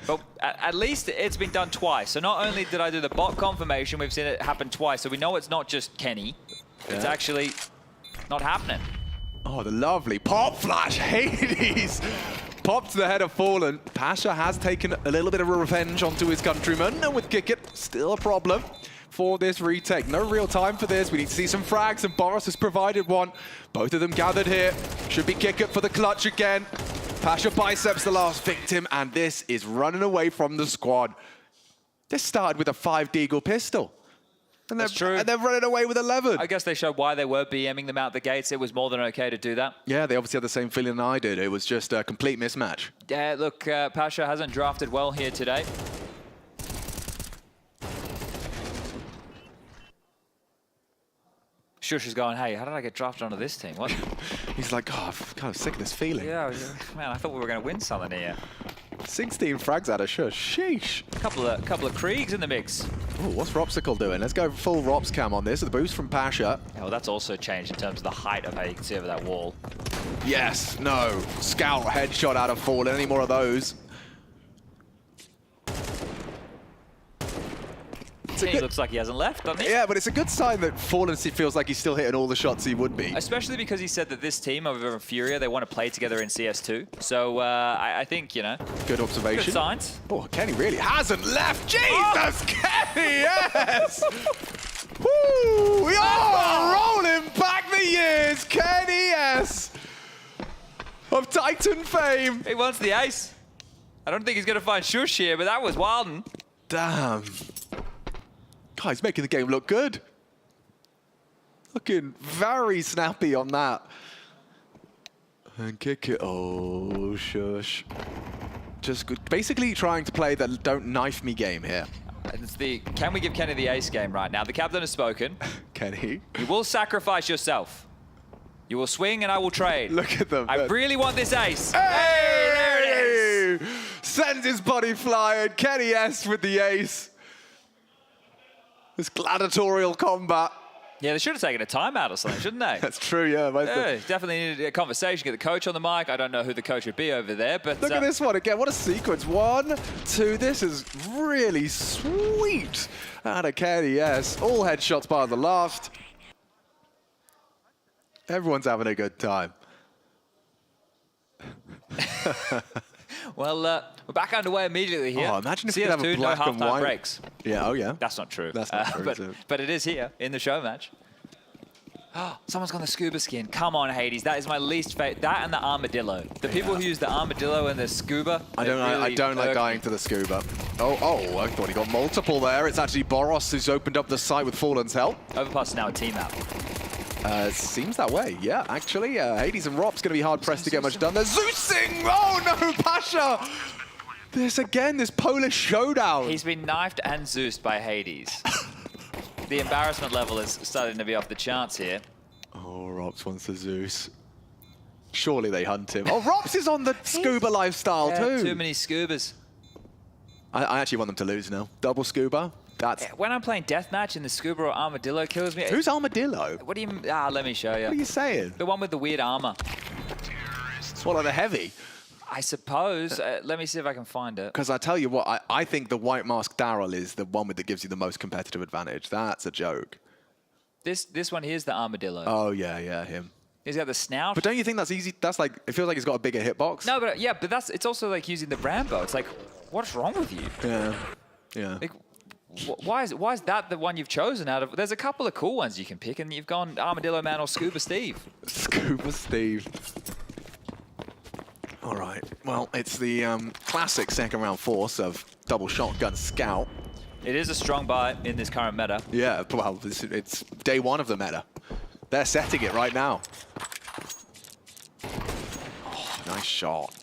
But at least it's been done twice. So not only did I do the bot confirmation, we've seen it happen twice. So we know it's not just Kenny. It's actually not happening. Oh, the lovely pop flash. Hades popped to the head of Fallen. Pasha has taken a little bit of a revenge onto his countryman, and with Kick It, still a problem for this retake. No real time for this. We need to see some frags, and Boris has provided one. Both of them gathered here. Should be Kick It for the clutch again. Pasha biceps the last victim, and this is running away from the squad. This started with a 5 Deagle pistol. And That's true. And they're running away with 11. I guess they showed why they were BMing them out the gates. It was more than okay to do that. Yeah, they obviously had the same feeling I did. It was just a complete mismatch. Yeah, look, Pasha hasn't drafted well here today. Shush is going, hey, how did I get drafted onto this team? What? He's like, oh, I'm kind of sick of this feeling. Yeah, man, I thought we were going to win something here. 16 frags out of Shush. Sheesh. Couple of Kriegs in the mix. Oh, what's Ropsicle doing? Let's go full Rops cam on this. The boost from Pasha. Yeah, well, that's also changed in terms of the height of how you can see over that wall. Yes, no. Scout headshot out of Fallen. Any more of those? He looks like he hasn't left, doesn't he? Yeah, but it's a good sign that Fallen feels like he's still hitting all the shots he would be. Especially because he said that this team over Furia, they want to play together in CS2. So I think, you know. Good observation. Good signs. Oh, Kenny really hasn't left. Jesus, Kenny, yes! Woo! We are rolling back the years. Kenny, yes! Of Titan fame. He wants the ace. I don't think he's going to find Shush here, but that was Wilden. Damn. God, he's making the game look good. Looking very snappy on that. And Kick It. Oh, Shush. Just good. Basically trying to play the don't knife me game here. It's the can we give Kenny the ace game right now? The captain has spoken. Kenny. You will sacrifice yourself. You will swing and I will trade. Look at them. I really want this ace. Hey, there it is. Sends his body flying. Kenny S with the ace. This gladiatorial combat. Yeah, they should have taken a timeout or something, shouldn't they? That's true, yeah. Definitely needed a conversation, get the coach on the mic. I don't know who the coach would be over there, but... Look at this one again. What a sequence. 1, 2. This is really sweet. Out of Kenny, yes. All headshots by the last. Everyone's having a good time. Well, we're back underway immediately here. Oh, imagine if we have a CS2, black no and halftime white. breaks. Yeah, oh yeah. That's not true. That's not true, but it is here in the show match. Oh, someone's got the scuba skin. Come on, Hades. That is my least favorite. That and the armadillo. The people who use the armadillo and the scuba. I don't like dying to the scuba. Oh, I thought he got multiple there. It's actually Boros who's opened up the site with Fallen's help. Overpass is now a team out. Seems that way, yeah, actually. Hades and Rop's going to be hard-pressed to get much done. They're Zeusing! Oh, no, Pasha! This Polish showdown. He's been knifed and Zeused by Hades. The embarrassment level is starting to be off the charts here. Oh, Rops wants the Zeus. Surely they hunt him. Oh, Rops is on the scuba lifestyle too. Too many scubas. I actually want them to lose now. Double scuba. That's... When I'm playing deathmatch and the scuba or armadillo kills me... Who's armadillo? What do you... let me show you. What are you saying? The one with the weird armor. It's one of the heavy. I suppose. Let me see if I can find it. Because I tell you what, I think the white mask Daryl is the one that gives you the most competitive advantage. That's a joke. This one here's the armadillo. Oh, yeah, him. He's got the snout. But don't you think that's easy? That's like, it feels like he's got a bigger hitbox. No, but yeah, but it's also like using the Rambo. It's like, what's wrong with you? Yeah. Like, why is that the one you've chosen out of? There's a couple of cool ones you can pick, and you've gone Armadillo Man or Scuba Steve. Scuba Steve. All right. Well, it's the classic second round force of double shotgun scout. It is a strong buy in this current meta. Yeah, well, it's day one of the meta. They're setting it right now. Oh, nice shot.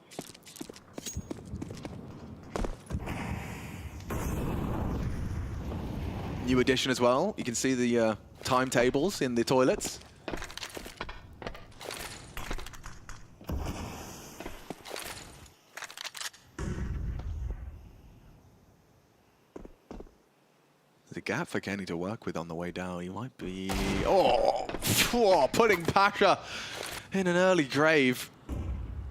New addition as well. You can see the timetables in the toilets. There's a gap for Kenny to work with on the way down. He might be... Oh, putting Pasha in an early grave.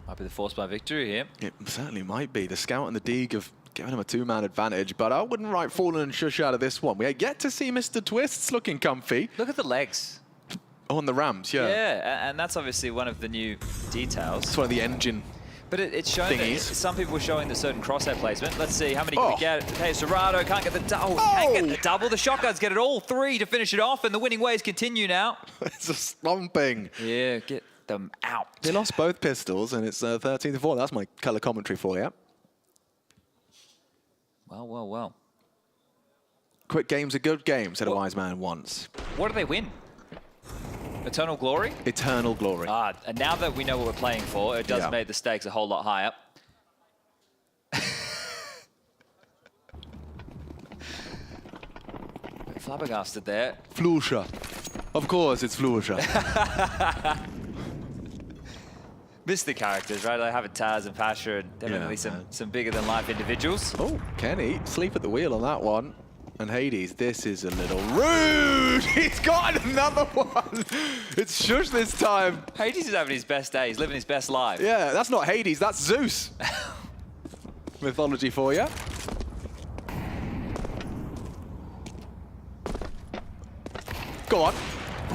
Might be the force by victory here. It certainly might be. The Scout and the Deeg have given him a two-man advantage, but I wouldn't write Fallen and Shush out of this one. We yet to see Mr. Twists looking comfy. Look at the legs. On the ramps, yeah. Yeah, and that's obviously one of the new details. It's one of the engine. But it's showing that some people were showing the certain crosshair placement. Let's see, how many can we get? Okay, Serrato can't get the double. Can't get the double. The shotguns get it all 3 to finish it off, and the winning ways continue now. It's a stomping. Yeah, get them out. They lost both pistols, and it's 13-4. That's my color commentary for you. Well. Quick games are good games, said a wise man once. What do they win? Eternal Glory? Eternal Glory. And now that we know what we're playing for, it does make the stakes a whole lot higher. Flabbergasted there. Flusha. Of course, it's Flusha. Miss the characters, right? Like having Taz and Pasha and definitely some bigger-than-life individuals. Oh, Kenny, sleep at the wheel on that one. And Hades, this is a little rude. He's got another one. It's Shush this time. Hades is having his best day. He's living his best life. Yeah, that's not Hades, that's Zeus. Mythology for you. Go on.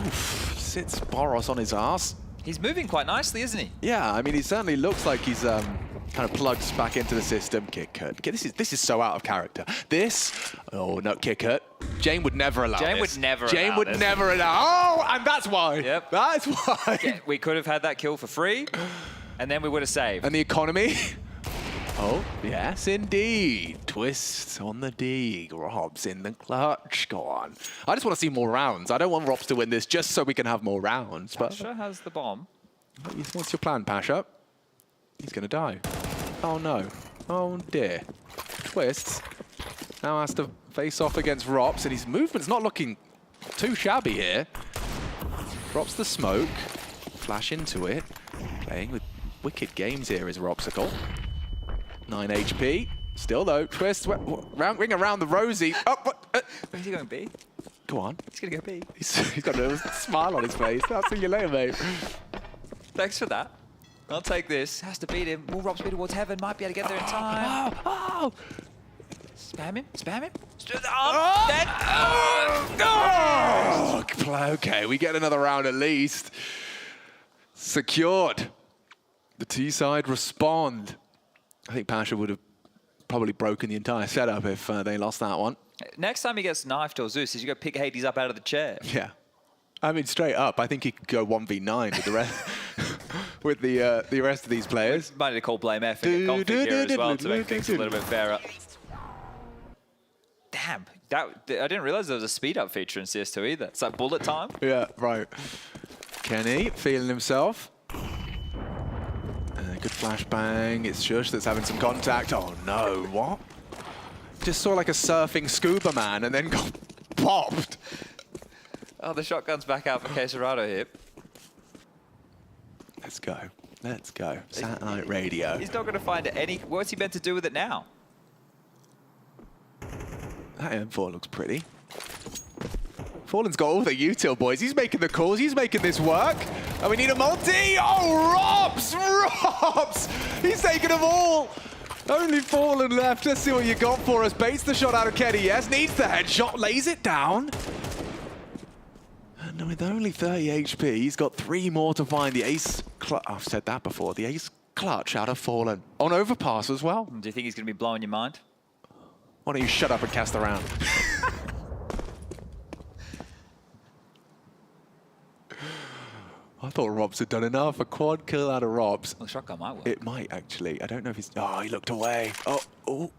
Oof, sits Boros on his ass. He's moving quite nicely, isn't he? Yeah, I mean, he certainly looks like he's kind of plugs back into the system. Kick hurt. This is so out of character. Oh no, kick hurt. Jane would never allow Jane this. would never Jane allow would this. never allow. Oh, and that's why. Yep. That's why. Yeah, we could have had that kill for free, and then we would have saved. And the economy. Oh, yes, indeed. Twist on the D. Rob's in the clutch. Go on. I just want to see more rounds. I don't want Robs to win this just so we can have more rounds. Pasha has the bomb. What's your plan, Pasha? He's going to die. Oh, no. Oh, dear. Twist now has to face off against Rops, and his movement's not looking too shabby here. Drops the smoke. Flash into it. Playing with wicked games here is Ropsicle. 9 HP. Still, though, Twist, ring around the rosy. Oh, Where's he going, B? Go on. He's going to go B. He's got a smile on his face. I'll see you later, mate. Thanks for that. I'll take this. Has to beat him. Will Rob speed towards heaven? Might be able to get there in time. Spam him. Spam him. Okay, we get another round at least. Secured. The T-side respond. I think Pasha would have probably broken the entire setup if they lost that one. Next time he gets knifed or Zeus, he's going to go pick Hades up out of the chair. Yeah. I mean, straight up, I think he could go 1v9 with the rest, with the rest of these players. Might need to call blame F and get config here as well to make things a little bit fairer. Damn, I didn't realize there was a speed up feature in CS2 either. It's like bullet time. Yeah, right. Kenny feeling himself. Good flashbang. It's Shush that's having some contact. Oh no, what? Just saw like a surfing scuba man and then got popped. Oh, the shotgun's back out for Quesarado here. Let's go. Let's go. Satellite radio. He's not going to find any... What's he meant to do with it now? That M4 looks pretty. Fallen's got all the util, boys. He's making the calls. He's making this work. And we need a multi. Oh, Robs! Robs! He's taking them all. Only Fallen left. Let's see what you got for us. Baits the shot out of Kenny. Yes, needs the headshot. Lays it down. And with only 30 HP, he's got 3 more to find. The ace... I've said that before. The ace clutch out of Fallen. On overpass as well. Do you think he's going to be blowing your mind? Why don't you shut up and cast around? I thought Robs had done enough. A quad kill out of Robs. Well, the shotgun might work. It might, actually. I don't know if he's... Oh, he looked away. Oh.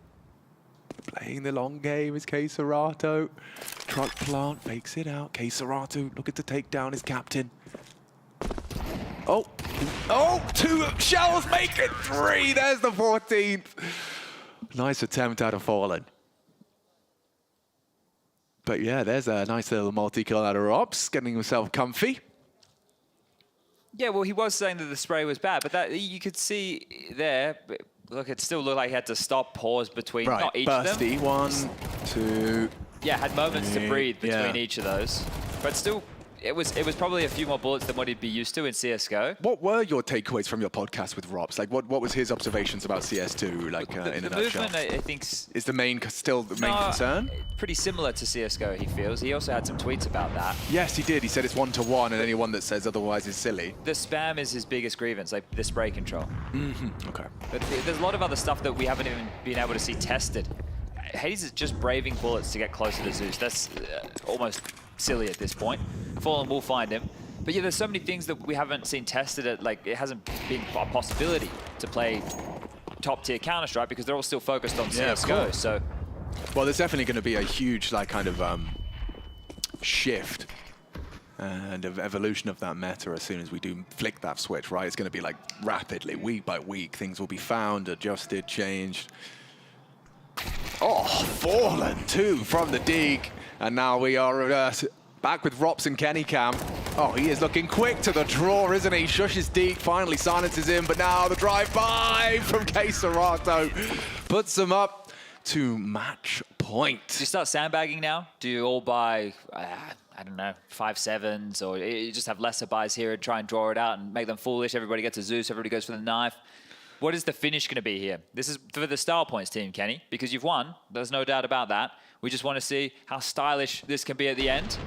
Playing the long game is Quesarato. Truck plant fakes it out. Quesarato looking to take down his captain. Oh, 2 shells make it 3. There's the 14th. Nice attempt out of Fallen. But yeah, there's a nice little multi-kill out of Robs, getting himself comfy. Yeah, well, he was saying that the spray was bad, but that you could see there. Look, it still looked like he had to stop, pause between not each Bursty, of them. 1, 2. Yeah, had moments to breathe between each of those. But still, it was probably a few more bullets than what he'd be used to in CSGO. What were your takeaways from your podcast with Robs? Like, what was his observations about CS2, like, in a nutshell? Movement, I think... Is still the main concern? Pretty similar to CSGO, he feels. He also had some tweets about that. Yes, he did. He said it's 1-to-1, and anyone that says otherwise is silly. The spam is his biggest grievance, like the spray control. Okay. But there's a lot of other stuff that we haven't even been able to see tested. Hades is just braving bullets to get closer to Zeus. That's almost silly at this point. Fallen will find him. But yeah, there's so many things that we haven't seen tested at, like, it hasn't been a possibility to play top-tier Counter-Strike because they're all still focused on CSGO, so... Well, there's definitely going to be a huge, like, kind of shift and evolution of that meta as soon as we do flick that switch, right? It's going to be, like, rapidly, week by week, things will be found, adjusted, changed. Oh, Fallen, too, from the dig. And now we are back with Rops and Kenny Cam. Oh, he is looking quick to the draw, isn't he? Shushes Deke, finally silences him, but now the drive-by from K Serato puts him up to match point. Do you start sandbagging now? Do you all buy, I don't know, 5.7s, or you just have lesser buys here and try and draw it out and make them foolish? Everybody gets a Zeus, everybody goes for the knife. What is the finish going to be here? This is for the style points team, Kenny, because you've won. There's no doubt about that. We just want to see how stylish this can be at the end.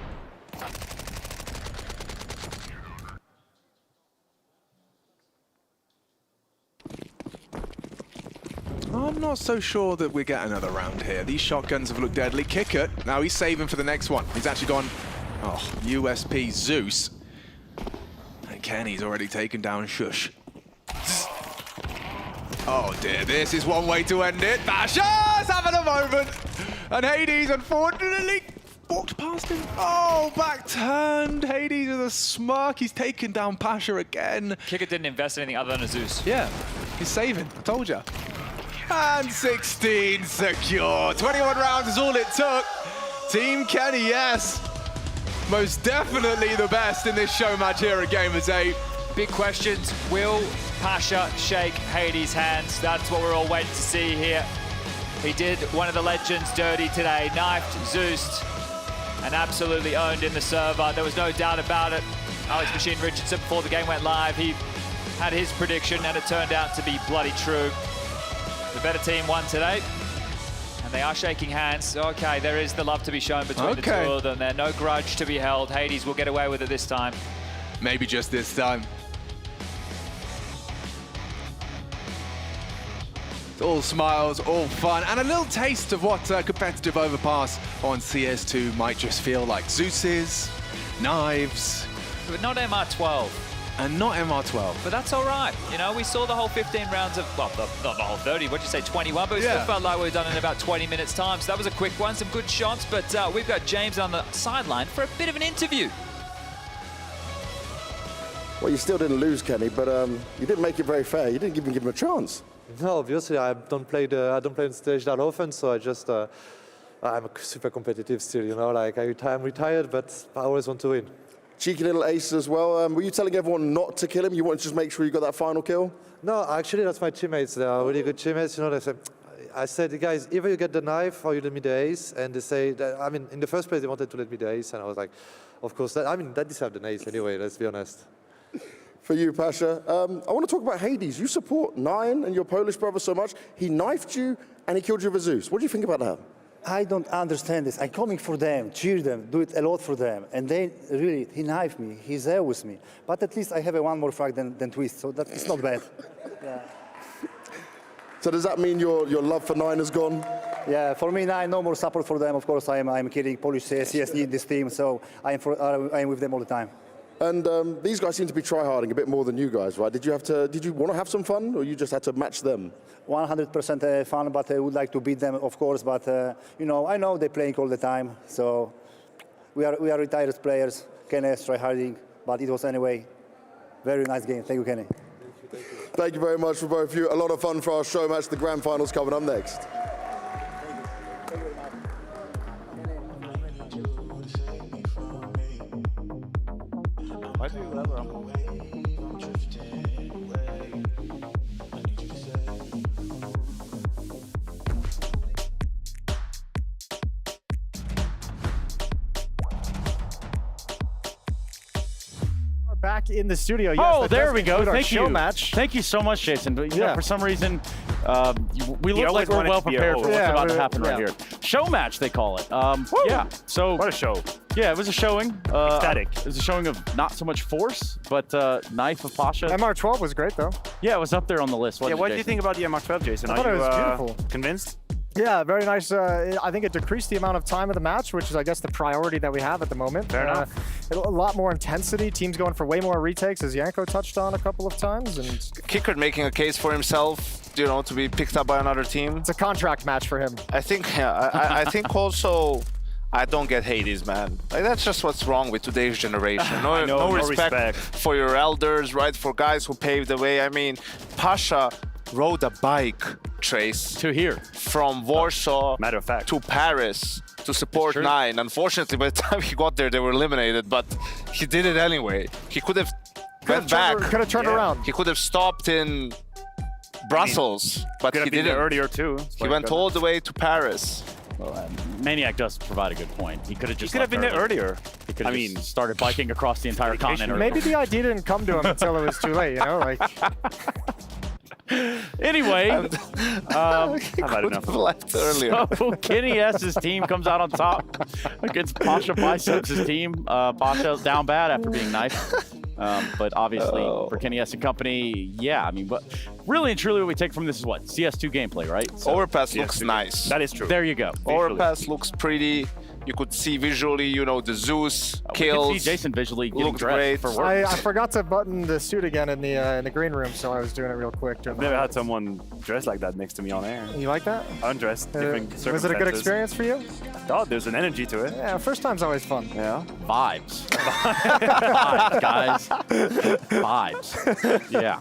I'm not so sure that we get another round here. These shotguns have looked deadly. Kicker, now he's saving for the next one. He's actually gone, USP Zeus. And Kenny's already taken down Shush. Oh dear, this is one way to end it. Pasha's having a moment. And Hades, unfortunately, walked past him. Oh, back turned. Hades with a smirk. He's taken down Pasha again. Kicker didn't invest in anything other than a Zeus. Yeah, he's saving, I told you. And 16 secure. 21 rounds is all it took. Team Kenny, yes. Most definitely the best in this show match here at Gamers8. Big questions. Will Pasha shake Hades' hands? That's what we're all waiting to see here. He did one of the legends dirty today. Knifed, Zeused, and absolutely owned in the server. There was no doubt about it. Alex Machine Richardson, before the game went live, he had his prediction, and it turned out to be bloody true. The better team won today, and they are shaking hands. Okay, there is the love to be shown between the two of them. There's no grudge to be held. Hades will get away with it this time. Maybe just this time. All smiles, all fun, and a little taste of what competitive overpass on CS2 might just feel like. Zeus's, knives. But not MR12. And not MR12. But that's all right. You know, we saw the whole 15 rounds of, well, not the whole 30, what'd you say, 21? But it still felt like we were done in about 20 minutes time. So that was a quick one, some good shots. But we've got James on the sideline for a bit of an interview. Well, you still didn't lose, Kenny, but you didn't make it very fair. You didn't even give him a chance. No, obviously I don't play on stage that often, so I just I'm super competitive still. You know, like I'm retired, but I always want to win. Cheeky little ace as well. Were you telling everyone not to kill him? You wanted to just make sure you got that final kill? No, actually that's my teammates. They are really good teammates. You know, I said, guys, either you get the knife or you let me the ace, and they say, I mean, in the first place they wanted to let me the ace, and I was like, of course, that deserved an ace anyway. Let's be honest. For you, Pasha, I want to talk about Hades. You support Nine and your Polish brother so much. He knifed you and he killed you with Zeus. What do you think about that? I don't understand this. I'm coming for them, cheer them, do it a lot for them. And they really, he knifed me. He's there with me. But at least I have one more frag than Twist, so it's not bad. Yeah. So does that mean your love for Nine is gone? Yeah, for me, Nine, no more support for them. Of course, I'm kidding. Polish CS need this team, so I'm with them all the time. And these guys seem to be tryharding a bit more than you guys, right? Did you want to have some fun, or you just had to match them? 100% fun, but I would like to beat them, of course. But you know, I know they're playing all the time, so we are retired players. Kenny is tryharding, but it was anyway very nice game. Thank you, Kenny. Thank you very much for both of you. A lot of fun for our show match. The grand finals coming up next. Why do you love Rumble? back in the studio. Yes, Oh, that there does we go. conclude our Thank show you. match. Thank you so much, Jason. But, you know, for some reason, we look like always we're wanted well to be a prepared for host. what's Yeah, about to we're- happen right yeah. here. Show match, they call it. Yeah. So What a show. yeah, it was a showing. Ecstatic. It was a showing of not so much force, but Knife of Pasha. MR12 was great, though. Yeah, it was up there on the list. Yeah, Wasn't what it, do you Jason? think about the MR12, Jason? I Are thought it you was beautiful. convinced? Yeah, very nice. I think it decreased the amount of time of the match, which is, I guess, the priority that we have at the moment. Fair enough. A lot more intensity. Teams going for way more retakes, as Yanko touched on a couple of times. And Kicker making a case for himself, you know, to be picked up by another team. it's a contract match for him. I think, yeah, I think also, I don't get Hades, man. Like, that's just what's wrong with today's generation. No, no respect for your elders, right? For guys who paved the way. I mean, Pasha rode a bike, Trace, to here from Warsaw Matter of fact. to Paris to support true. Nine. Unfortunately, by the time he got there, they were eliminated, but he did it anyway. He could have went back. Could have turned around. He could have stopped in Brussels, but Could he have been didn't. there earlier too. He went all the way to Paris. Well, Maniac does provide a good point. He could have just. He could have been there earlier. He could have started biking across the entire continent. Maybe the idea didn't come to him until it was too late, you know? Like, Anyway, I've had enough. Left earlier. so Kenny S's team comes out on top against Pasha Biceps' team. Pasha down bad after being nice. But obviously, for Kenny S and company, yeah, I mean, but really and truly what we take from this is what? CS2 gameplay, right? So, Overpass looks nice. That is true. there you go. Overpass looks pretty. You could see visually, you know, the Zeus We kills. can see Jason visually getting looked dressed great. for work. I forgot to button the suit again in the green room, so I was doing it real quick. I've never had someone dressed like that next to me on air. You like that? Undressed, different Was it a good circumstances. experience for you? I thought there's an energy to it. Yeah, first time's always fun. Yeah. Vibes. Vibes, guys. Vibes. Yeah.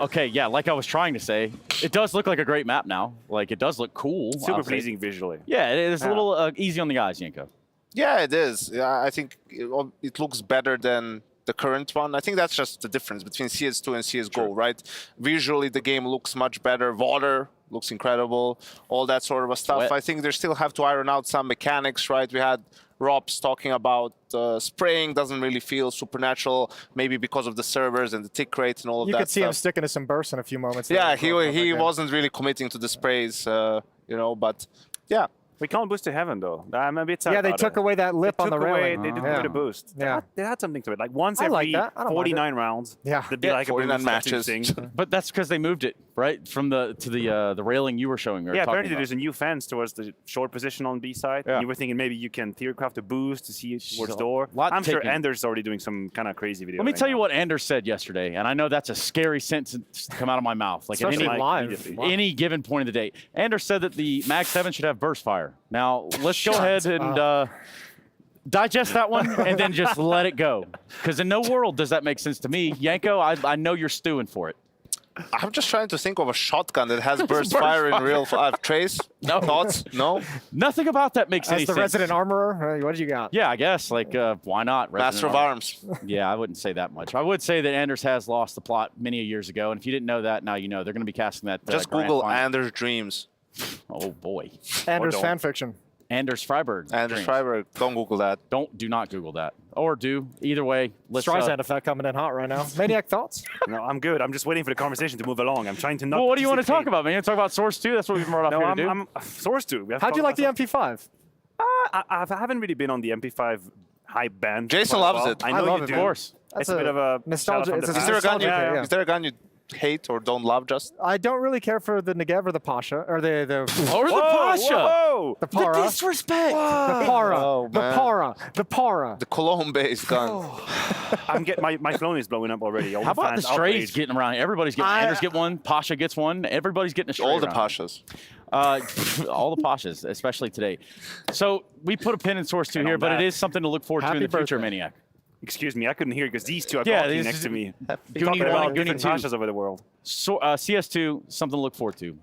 Okay, yeah, like I was trying to say, it does look like a great map now. Like, it does look cool. Super I'll say. pleasing visually. Yeah, it is a Yeah. little easy on the eyes, Yanko. Yeah, it is. Yeah, I think it looks better than the current one. I think that's just the difference between CS2 and CSGO, right? Visually, the game looks much better. Water looks incredible. All that sort of stuff. Sweat. I think they still have to iron out some mechanics, right? We had Robs talking about spraying doesn't really feel supernatural, maybe because of the servers and the tick rate and all of You that could see him stuff. sticking to some bursts in a few moments. Yeah, there. he wasn't really committing to the sprays, you know, but yeah. We can't boost to heaven though. I'm a bit sad. Yeah, they about took it. away that lip They on the took away- railing. They didn't Yeah. give it a boost. Yeah. They had something to it. Like once I like every that. I don't mind 49 rounds. Yeah. There'd be Yeah, like a 49 boost. That's matches. interesting. But that's because they moved it, right? From the railing you were showing. Or Yeah, talking apparently about. there's a new fence towards the short position on B side. Yeah. And you were thinking maybe you can theorycraft a boost to see it towards So, door. lot I'm sure taken. Anders is already doing some kind of crazy video. Let me right tell you now. what Anders said yesterday, and I know that's a scary sentence to come out of my mouth. Like Especially at live. any given point of the day. Anders said that the Mag 7 should have burst fire. Now, let's go ahead and digest that one and then just let it go. Because in no world does that make sense to me. Yanko, I know you're stewing for it. I'm just trying to think of a shotgun that has burst fire in real life. Trace? No. Thoughts? No? Nothing about that makes any As the sense. resident armorer, what do you got? Yeah, I guess. Like, why not? Master of Arms. Yeah, I wouldn't say that much. I would say that Anders has lost the plot many years ago. And if you didn't know that, now you know. They're going to be casting that. Just grand Google final. Anders Dreams. Oh, boy. Anders don't. fan fiction. Anders Freiberg. Anders Dreams. Freiberg. Don't Google that. Do not Google that. Or do. Either way, let's... Streisand effect coming in hot right now. Maniac thoughts? No, I'm good. I'm just waiting for the conversation to move along. I'm trying to not. Well, what do you want to talk participate. about, man? You want to talk about Source 2? That's what we've brought up No, here to do. I'm Source 2. How'd you like the MP5? I haven't really been on the MP5 hype band. Jason quite loves well. it. I I know love you it, do. of course. It's a bit of a nostalgia. shout out It's from a Is there a gun you, nostalgia, yeah. is there a gun you hate or don't love just? I don't really care for the Negev or the Pasha, or the Or the Pasha! Whoa! the Para. The disrespect! The Para. Oh, the man. Para. The Para. The Cologne-based gun. I'm getting my phone is blowing up already. All How about the fans strays outraged. getting around? Everybody's getting... Anders get one, Pasha gets one, everybody's getting a stray All the around. Pashas. All the Pashas, especially today. So we put a pin in Source 2 And here, on but it that, is something to look forward to in happy the future, birthday. Maniac. Excuse me, I couldn't hear because these two are Yeah, talking this next is- to me. Goonie Talking one about and different Goonie two. Pashas over the world. So CS2, something to look forward to.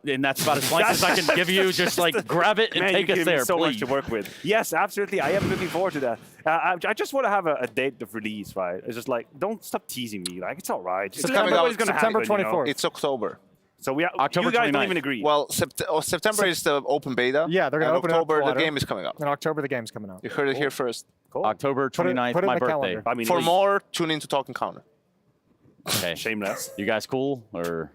And that's about as blank as I can give you. Just like grab it and Man, take you us give me there, so please. much to work with. Yes, absolutely. I am looking forward to that. I just want to have a date of release, right? It's just like, don't stop teasing me. Like, it's all right. It's coming out gonna September happen, you know? 24th. It's October. So we are, October you guys 29th. don't even agree. Well, September is the open beta. Yeah, they're going to open October, it up. the game is coming out. In October, the game's coming out. You heard it here first. Cool. October 29th, put it in my the birthday. calendar. I mean, For more, tune in to Talk and Counter. Okay. Shameless. You guys cool? Or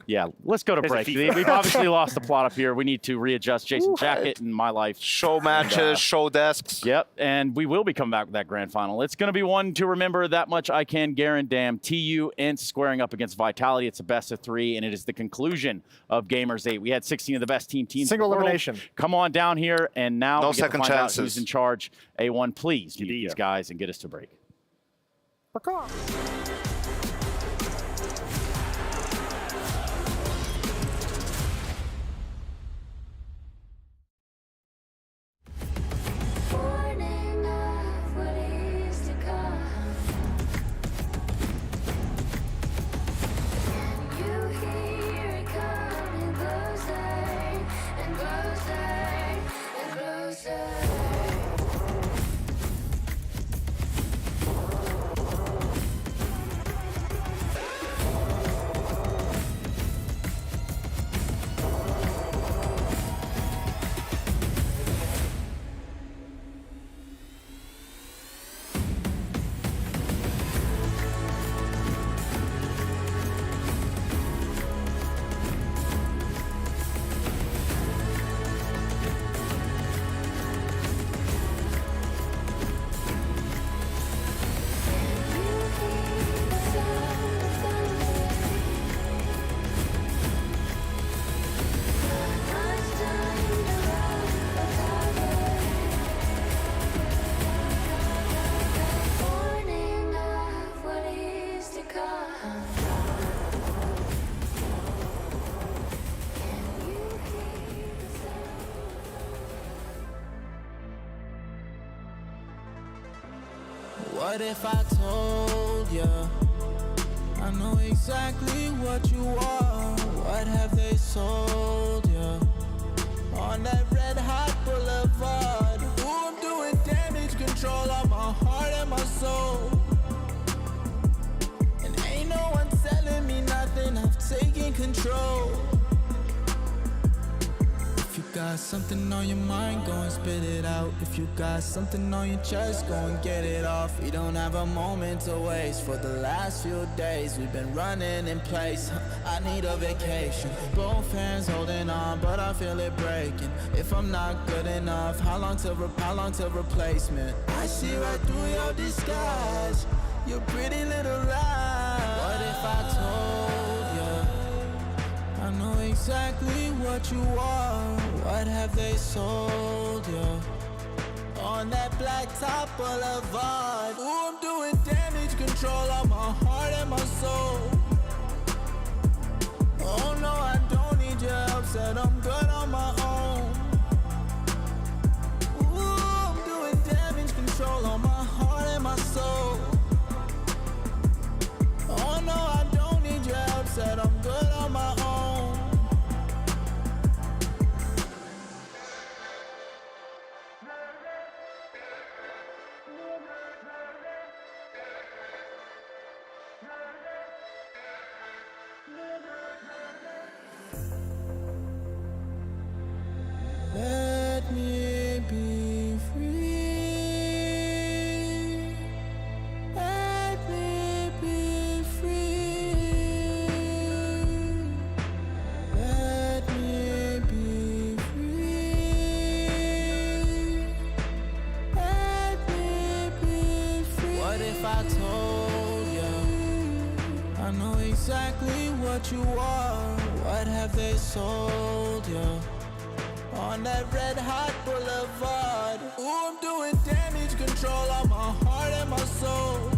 yeah, let's go to There's a break. FIFA. We've obviously lost the plot up here. We need to readjust Jason Jacket and my life. Show matches, show desks. Yep, and we will be coming back with that grand final. It's going to be one to remember. That much I can guarantee. TU and squaring up against Vitality. It's a best of 3, and it is the conclusion of Gamers8. We had 16 of the best teams. Single in the world. elimination. Come on down here, and now No we get second to find chances. out who's in charge. A1, please meet these guys and get us to break. What if I told you I know exactly what you are? What have they sold you on that red hot boulevard? Ooh, I'm doing damage control on my heart and my soul, and ain't no one telling me nothing. I've taken control. If you got something on your mind, go and spit it out. If you got something on your chest, go and get it off. We don't have a moment to waste. For the last few days, we've been running in place. I need a vacation. Both hands holding on, but I feel it breaking. If I'm not good enough, how long till replacement? I see right through your disguise, your pretty little lies. What if I told you I know exactly what you are? What have they sold you on that black top boulevard? Ooh, I'm doing damage control on my heart and my soul. Oh no, I don't need your help, said I'm good on my own. Ooh, I'm doing damage control on my heart and my soul. Oh no, I don't need your help, said I'm good on my own. Let me be free. Let me be free. Let me be free. Let me be free. What if I told you I know exactly what you are? What have they sold you on that red hot boulevard? Ooh, I'm doing damage control on my heart and my soul.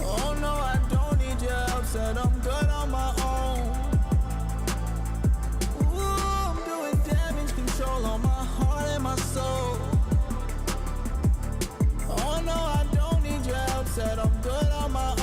Oh no, I don't need your help, said I'm good on my own. Ooh, I'm doing damage control on my heart and my soul. Oh no, I don't need your help, said I'm good on my own.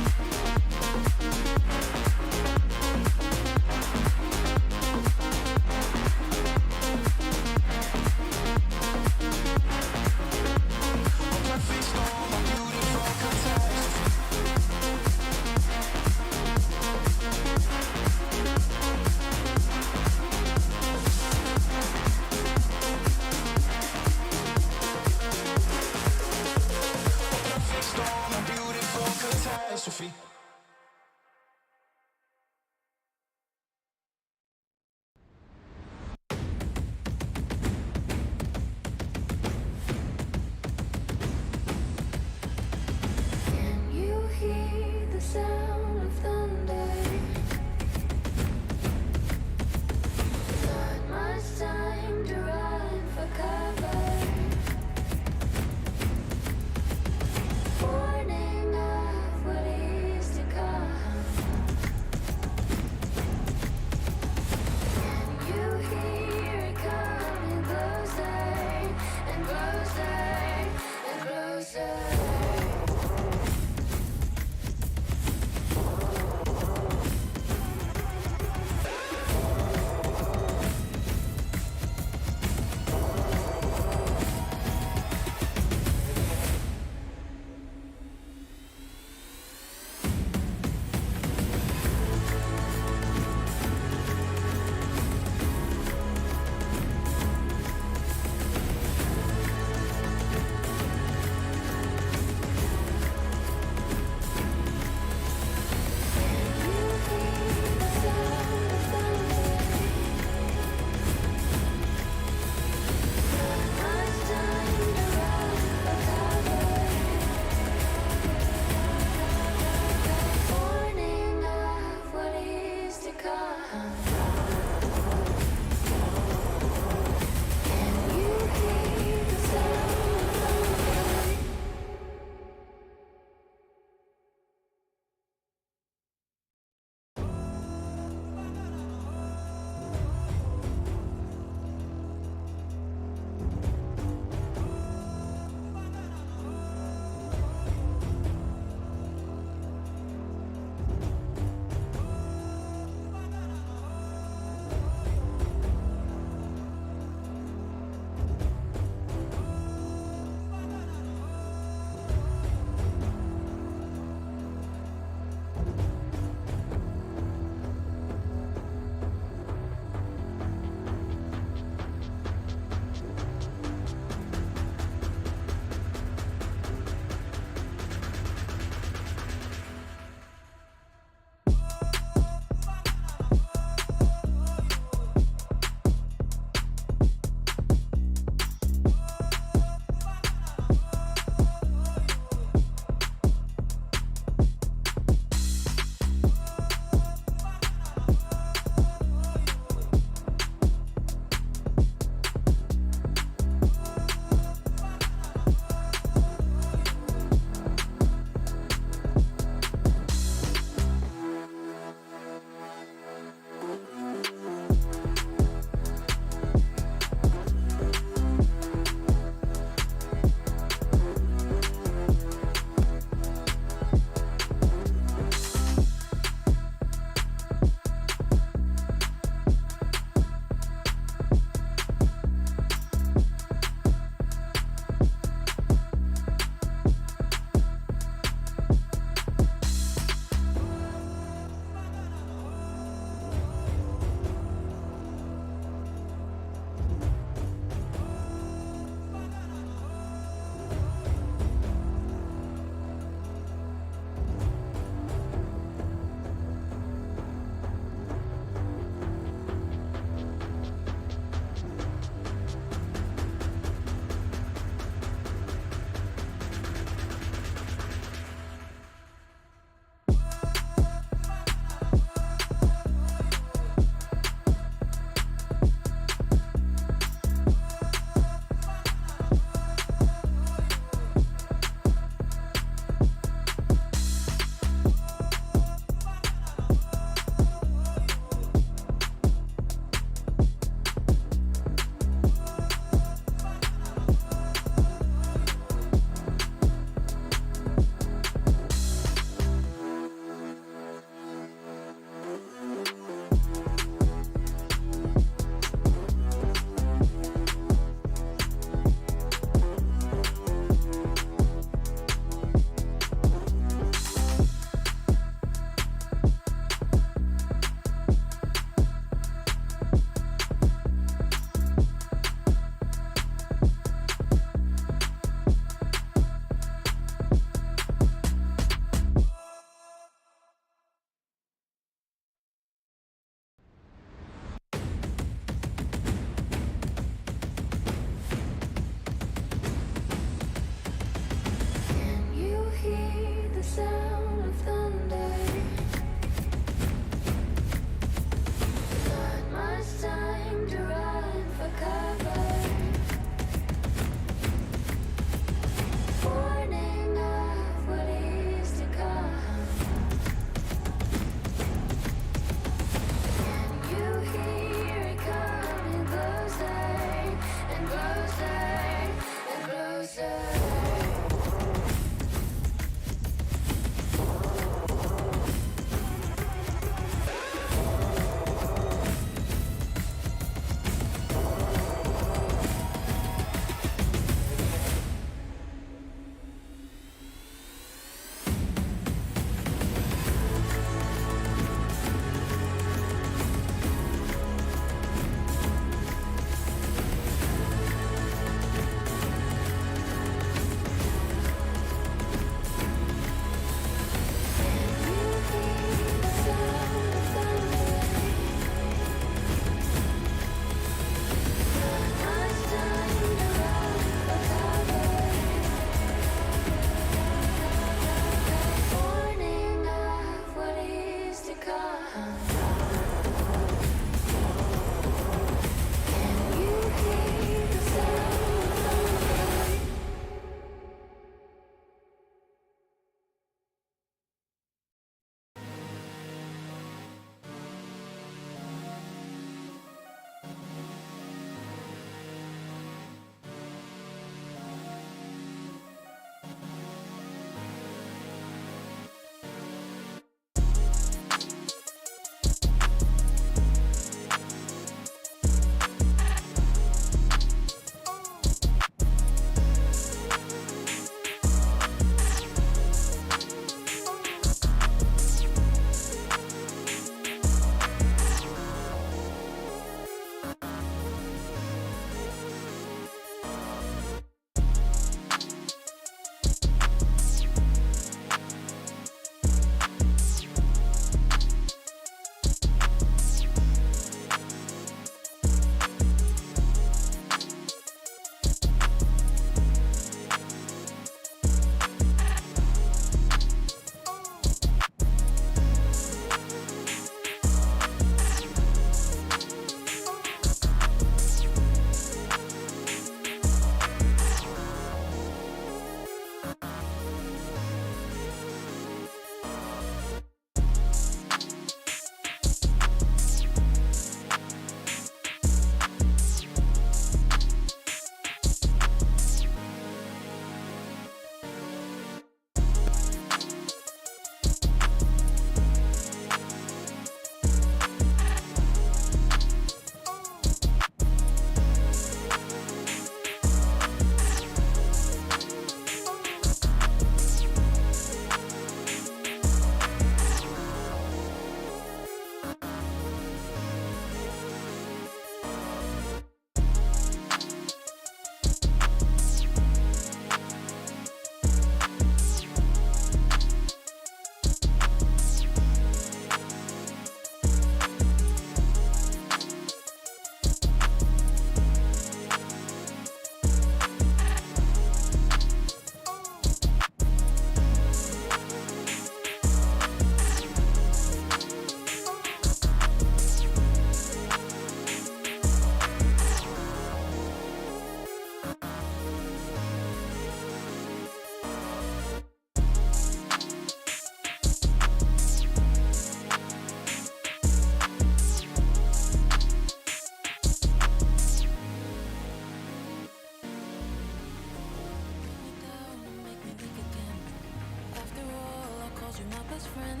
best friend.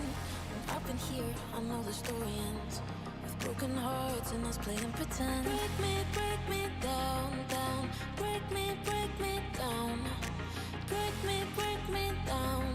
And up in here, I know the story ends with broken hearts and us playing pretend. Break me down, down. Break me down. Break me down, down. Break me down.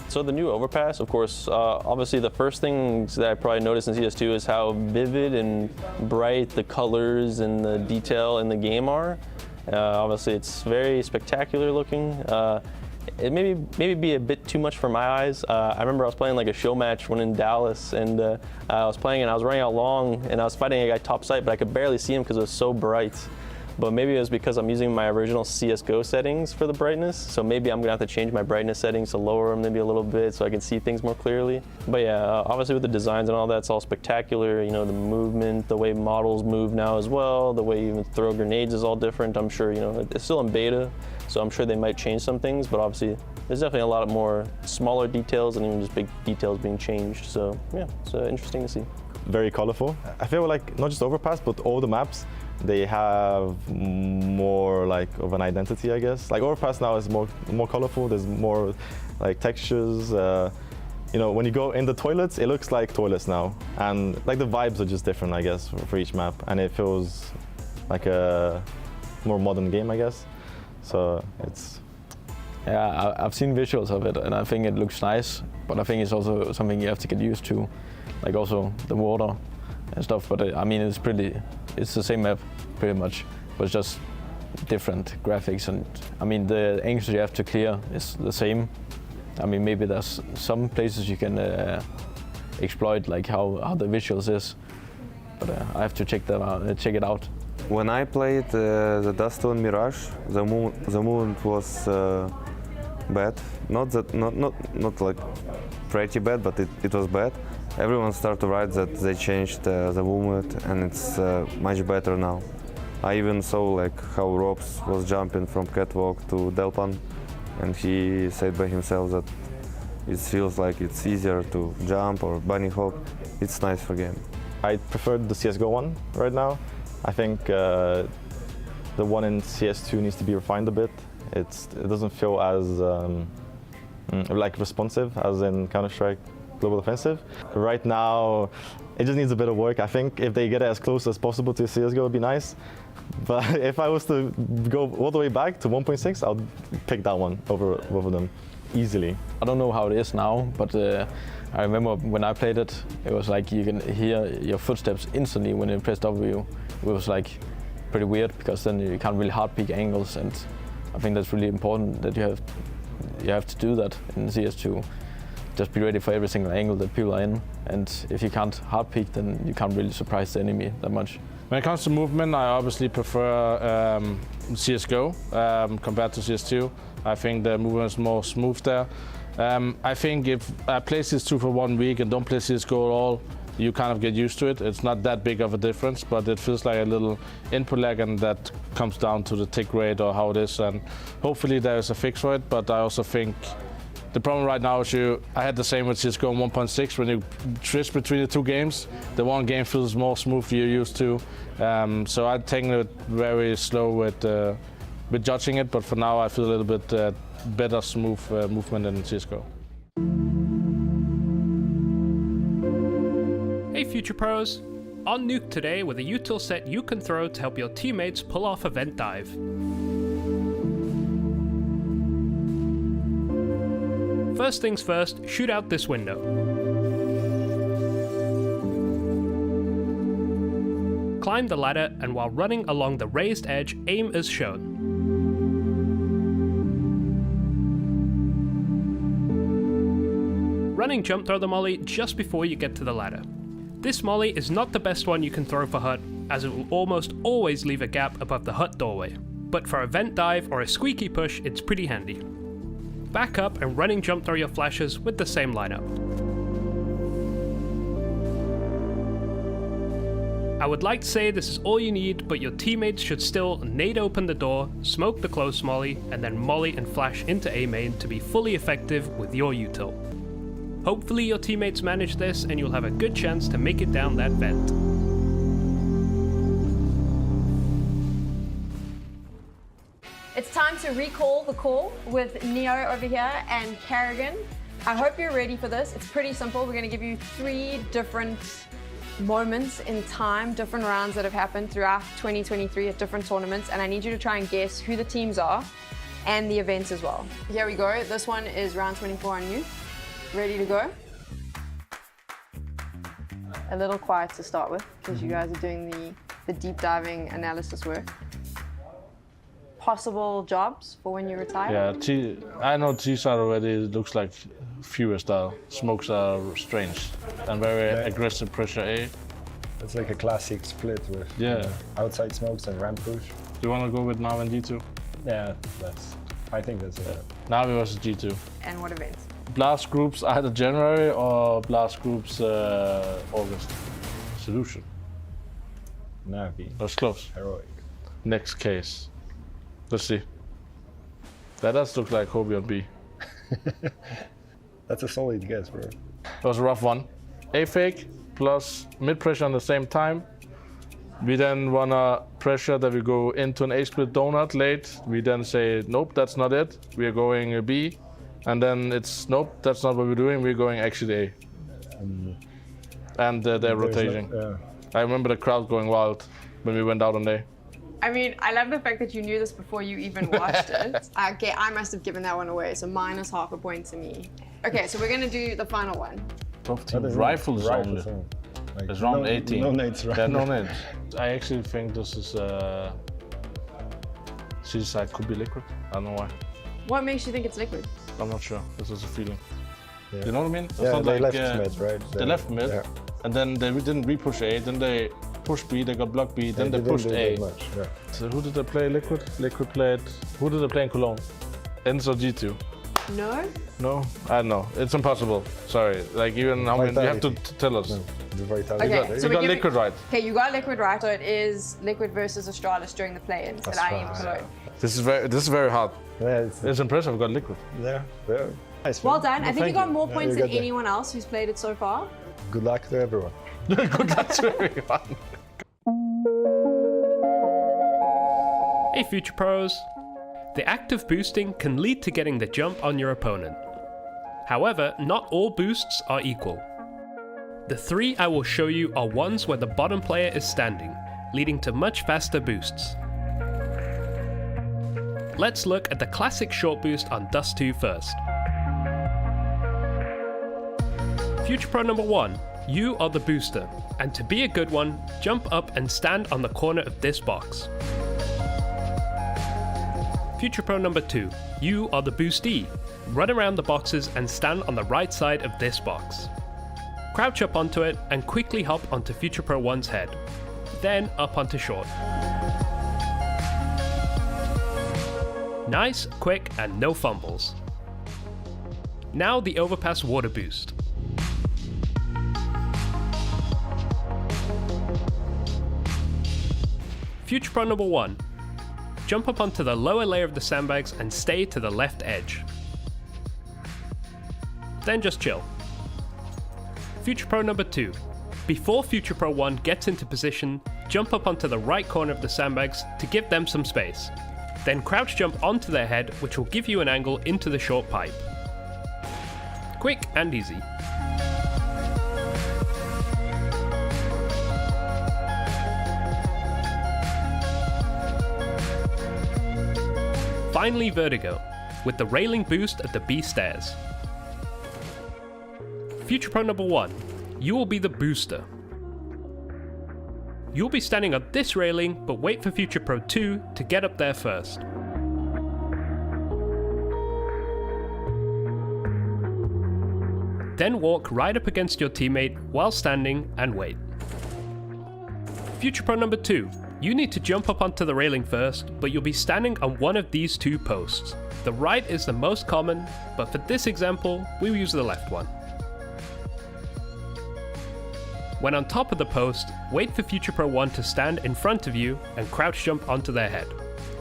So the new overpass, of course, obviously the first things that I probably noticed in CS2 is how vivid and bright the colors and the detail in the game are. Obviously it's very spectacular looking. It maybe be a bit too much for my eyes. I remember I was playing like a show match when in Dallas, and I was playing and I was running out long and I was fighting a guy top side, but I could barely see him because it was so bright. But maybe it was because I'm using my original CSGO settings for the brightness, so maybe I'm gonna have to change my brightness settings to lower them maybe a little bit so I can see things more clearly. But yeah, obviously with the designs and all that, it's all spectacular. You know, the movement, the way models move now as well, the way you even throw grenades is all different. I'm sure, you know, it's still in beta, so I'm sure they might change some things, but obviously there's definitely a lot more smaller details and even just big details being changed. So yeah, it's interesting to see. Very colorful. I feel like not just Overpass, but all the maps, they have more like of an identity, I guess. Like Overpass now is more colorful. There's more like textures. You know, when you go in the toilets, it looks like toilets now, and like the vibes are just different, I guess, for each map, and it feels like a more modern game, I guess. So it's. Yeah, I've seen visuals of it, and I think it looks nice, but I think it's also something you have to get used to, like also the water and stuff. But I mean, it's the same map pretty much, but it's just different graphics. And I mean, the angles you have to clear is the same. I mean, maybe there's some places you can exploit, like how the visuals is, but I have to check it out. When I played the Dust on Mirage, the movement was bad. Not like pretty bad, but it was bad. Everyone started to write that they changed the movement, and it's much better now. I even saw like how Robs was jumping from catwalk to Delpan, and he said by himself that it feels like it's easier to jump or bunny hop. It's nice for game. I prefer the CSGO one right now. I think the one in CS2 needs to be refined a bit. It doesn't feel as like responsive as in Counter-Strike Global Offensive. Right now, it just needs a bit of work. I think if they get it as close as possible to CSGO, it'd be nice. But if I was to go all the way back to 1.6, I'll pick that one over both of them easily. I don't know how it is now, but I remember when I played it, it was like you can hear your footsteps instantly when you press W. It was like pretty weird because then you can't really hard peek angles, and I think that's really important that you have to do that in CS2. Just be ready for every single angle that people are in, and if you can't hard peek, then you can't really surprise the enemy that much. When it comes to movement, I obviously prefer CSGO compared to CS2. I think the movement is more smooth there. I think if I play CS2 for 1 week and don't play CSGO at all, you kind of get used to it. It's not that big of a difference, but it feels like a little input lag, and that comes down to the tick rate or how it is, and hopefully there is a fix for it. But I also think The problem right now is I had the same with CSGO in 1.6. When you switch between the two games, the one game feels more smooth than you're used to. So I've taken it very slow with judging it, but for now I feel a little bit better smooth movement than CSGO. Hey Future Pros! On Nuke today with a util set you can throw to help your teammates pull off a vent dive. First things first, shoot out this window. Climb the ladder, and while running along the raised edge, aim as shown. Running jump throw the molly just before you get to the ladder. This molly is not the best one you can throw for hut, as it will almost always leave a gap above the hut doorway. But for a vent dive or a squeaky push, it's pretty handy. Back up and running jump throw your flashes with the same lineup. I would like to say this is all you need, but your teammates should still nade open the door, smoke the close molly, and then molly and flash into A main to be fully effective with your util. Hopefully your teammates manage this and you'll have a good chance to make it down that vent. It's time to recall the call with Neo over here and Kerrigan. I hope you're ready for this. It's pretty simple. We're going to give you 3 different moments in time, different rounds that have happened throughout 2023 at different tournaments, and I need you to try and guess who the teams are and the events as well. Here we go. This one is round 24 on you. Ready to go? A little quiet to start with because you guys are doing the deep diving analysis work. Possible jobs for when you retire? Yeah, I know T-side already looks like Fury style. Smokes are strange and very aggressive pressure A. It's like a classic split with outside smokes and ramp push. Do you want to go with Navi and G2? Yeah, I think that's it. Navi versus G2. And what events? Blast groups either January or blast groups August. Solution. Navi. That's close. Heroic. Next case. Let's see. That does look like Hobie on B. That's a solid guess, bro. That was a rough one. A fake plus mid pressure on the same time. We then wanna pressure that we go into an A split donut late. We then say, nope, that's not it. We are going B. And then it's, nope, that's not what we're doing. We're going actually A. And they're rotating. I remember the crowd going wild when we went out on A. I mean, I love the fact that you knew this before you even watched it. Okay, I must have given that one away, so minus half a point to me. Okay, so we're gonna do the final one. Top team rifles only. Like it's round 18. No nades, right? Yeah, no nades. I actually think this is C-side could be liquid. I don't know why. What makes you think it's liquid? I'm not sure. This is a feeling. Yeah. You know what I mean? It's yeah, not they like, left mid, right? They left mid, and then they didn't re-push A, then they pushed B, they got blocked B, then they pushed A. Much, yeah. So who did they play liquid? Liquid played, who did they play in Cologne? Enzo G2. No? No? I don't know. It's impossible. Sorry. Like even how many, you have to tell us. Okay, so you got liquid right. Okay, you got liquid right, so it is liquid versus Astralis during the play-ins at IEM Cologne. This is very hard. Yeah, it's impressive, we got liquid. Yeah. Nice, Well done. I think you got more Yeah, points you than got anyone else who's played it so far. Good luck to everyone. Good luck to everyone. Hey Future Pros! The act of boosting can lead to getting the jump on your opponent. However, not all boosts are equal. The 3 I will show you are ones where the bottom player is standing, leading to much faster boosts. Let's look at the classic short boost on Dust 2 first. Future Pro number 1, you are the booster, and to be a good one, jump up and stand on the corner of this box. Future Pro number 2, you are the boostee. Run around the boxes and stand on the right side of this box. Crouch up onto it and quickly hop onto Future Pro 1's head. Then up onto short. Nice, quick, and no fumbles. Now the overpass water boost. Future Pro number 1. Jump up onto the lower layer of the sandbags and stay to the left edge. then just chill. Future Pro number 2. Before Future Pro 1 gets into position, jump up onto the right corner of the sandbags to give them some space. Then crouch jump onto their head, which will give you an angle into the short pipe. Quick and easy. Finally, Vertigo, with the railing boost at the B stairs. Future Pro number 1, you will be the booster. You'll be standing on this railing, but wait for Future Pro 2 to get up there first. Then walk right up against your teammate while standing and wait. Future Pro number 2, you need to jump up onto the railing first, but you'll be standing on one of these two posts. The right is the most common, but for this example, we will use the left one. When on top of the post, wait for Future Pro 1 to stand in front of you and crouch jump onto their head,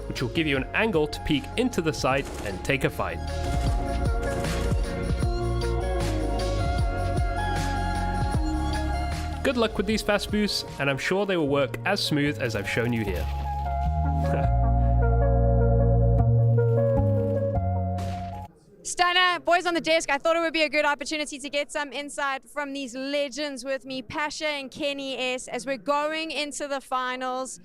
which will give you an angle to peek into the site and take a fight. Good luck with these fast boosts, and I'm sure they will work as smooth as I've shown you here. Stunner, boys on the desk, I thought it would be a good opportunity to get some insight from these legends with me, Pasha and Kenny S, as we're going into the finals.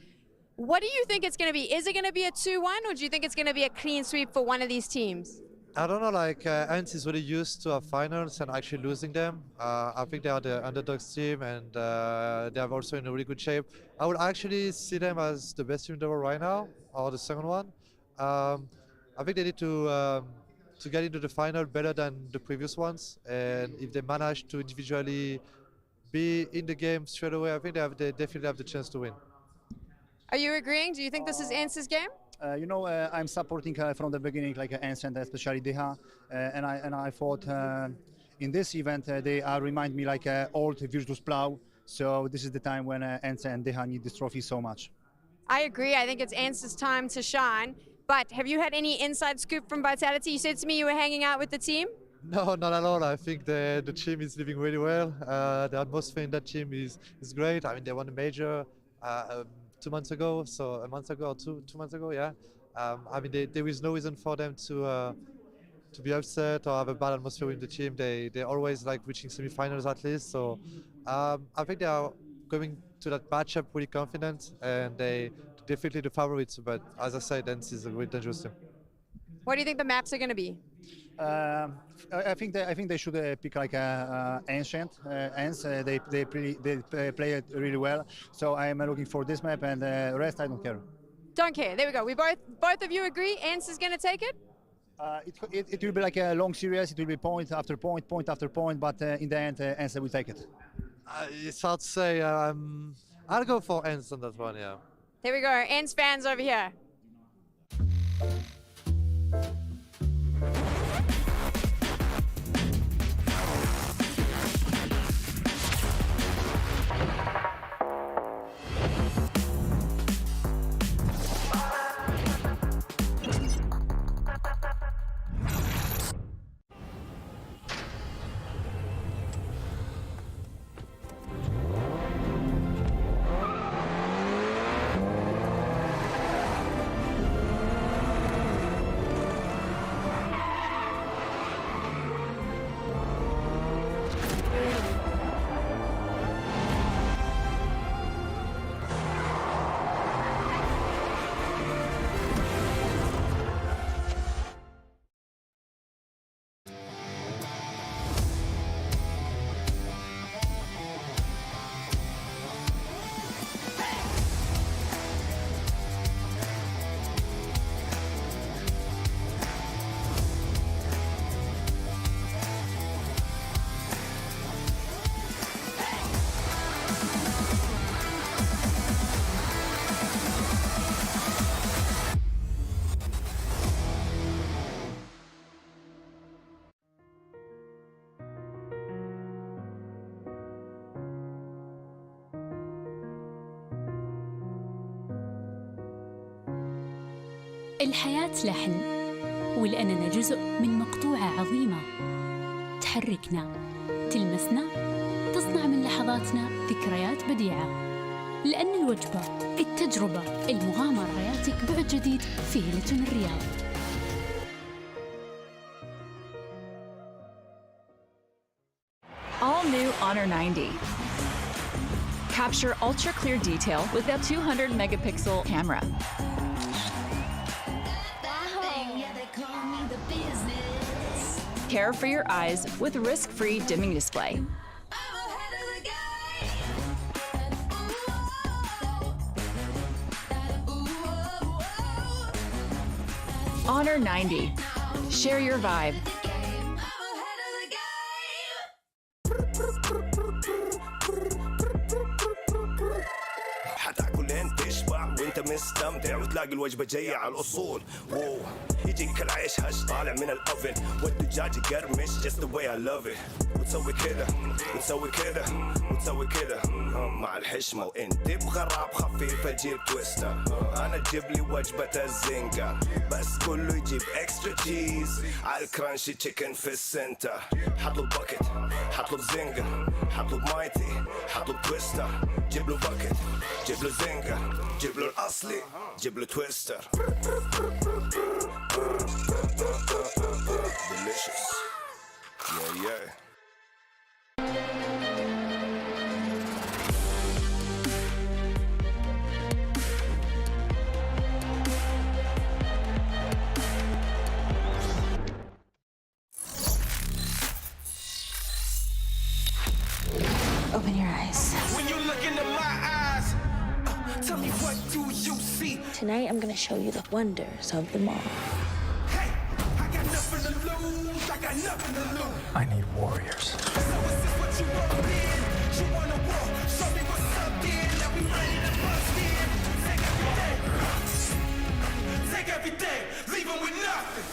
What do you think it's going to be? Is it going to be a 2-1, or do you think it's going to be a clean sweep for one of these teams? I don't know, like Ants is really used to our finals and actually losing them. I think they are the underdogs team, and they are also in a really good shape. I would actually see them as the best team in the world right now, or the second one. I think they need to get into the final better than the previous ones, and if they manage to individually be in the game straight away, I think they definitely have the chance to win. Are you agreeing? Do you think this is Ants' game? I'm supporting from the beginning, like Ants and especially Deha, and I thought in this event they remind me like old Virtus Plow. So this is the time when Ants and Deha need this trophy so much. I agree. I think it's Ants' time to shine. But have you had any inside scoop from Vitality? You said to me you were hanging out with the team. No, not at all. I think the team is living really well. The atmosphere in that team is great. I mean, they won a major 2 months ago, so a month ago or two months ago, yeah. I mean, there is no reason for them to be upset or have a bad atmosphere with the team. They're always like reaching semi-finals at least. So I think they are going to that matchup really confident, and they definitely the favorites. But as I said, Ants is a really dangerous team. What do you think the maps are going to be? I think they should pick like Ancient. Ants, they play it really well. So I am looking for this map, and the rest I don't care. Don't care. There we go. We both of you agree. Ants is going to take it. It will be like a long series. It will be point after point, point after point. But in the end, Ants will take it. It's hard to say. I'll go for Ants on that one. Yeah. There we go. Ants fans over here. الحياة لحن، ولأننا جزء من مقطوعة عظيمة تحركنا، تلمسنا، تصنع من لحظاتنا ذكريات بديعة. لأن الوجبة، التجربة، المغامرة يعطيك بعد جديد في هيلتون الرياض. All new Honor 90. Capture ultra clear detail with a 200 megapixel camera. Care for your eyes with risk-free dimming display. Honor 90. Share your vibe. حتاكل انت تشبع وانت مستمتع وتلاقي الوجبه جايه على الاصول. واو يجيك العيش هش طالع من الاوفن والدجاج يقرمش just the way I love it. وتسوي كذا وتسوي كذا وتسوي كذا مع الحشمه وانت بغراب خفيفه جيب تويستر. انا تجيب لي وجبه الزنجر بس كله يجيب اكسترا تشيز على الكرانشي تشيكن في السنتر. حطلب باكيت حطلب زنجر حطلب مايتي حطلب تويستر. جيب له باكيت جيب له زنجر جيب له الاصلي جيب له تويستر. delicious yeah. Open your eyes. When you look into my eyes, tell me what do you see? Tonight I'm gonna show you the wonders of them all. Hey, I got nothing to lose. I got nothing to lose. I need warriors. So is this what you want in? You wanna war? Show me what's up then. Now we ready to bust in. Take everything. Take everything. Leave them with nothing.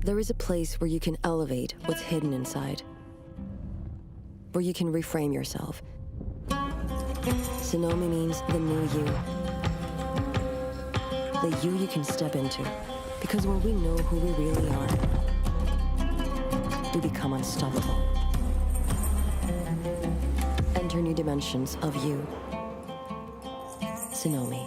There is a place where you can elevate what's hidden inside, where you can reframe yourself. Sonomi means the new you. The you can step into. Because when we know who we really are, we become unstoppable. Enter new dimensions of you. Sonomi.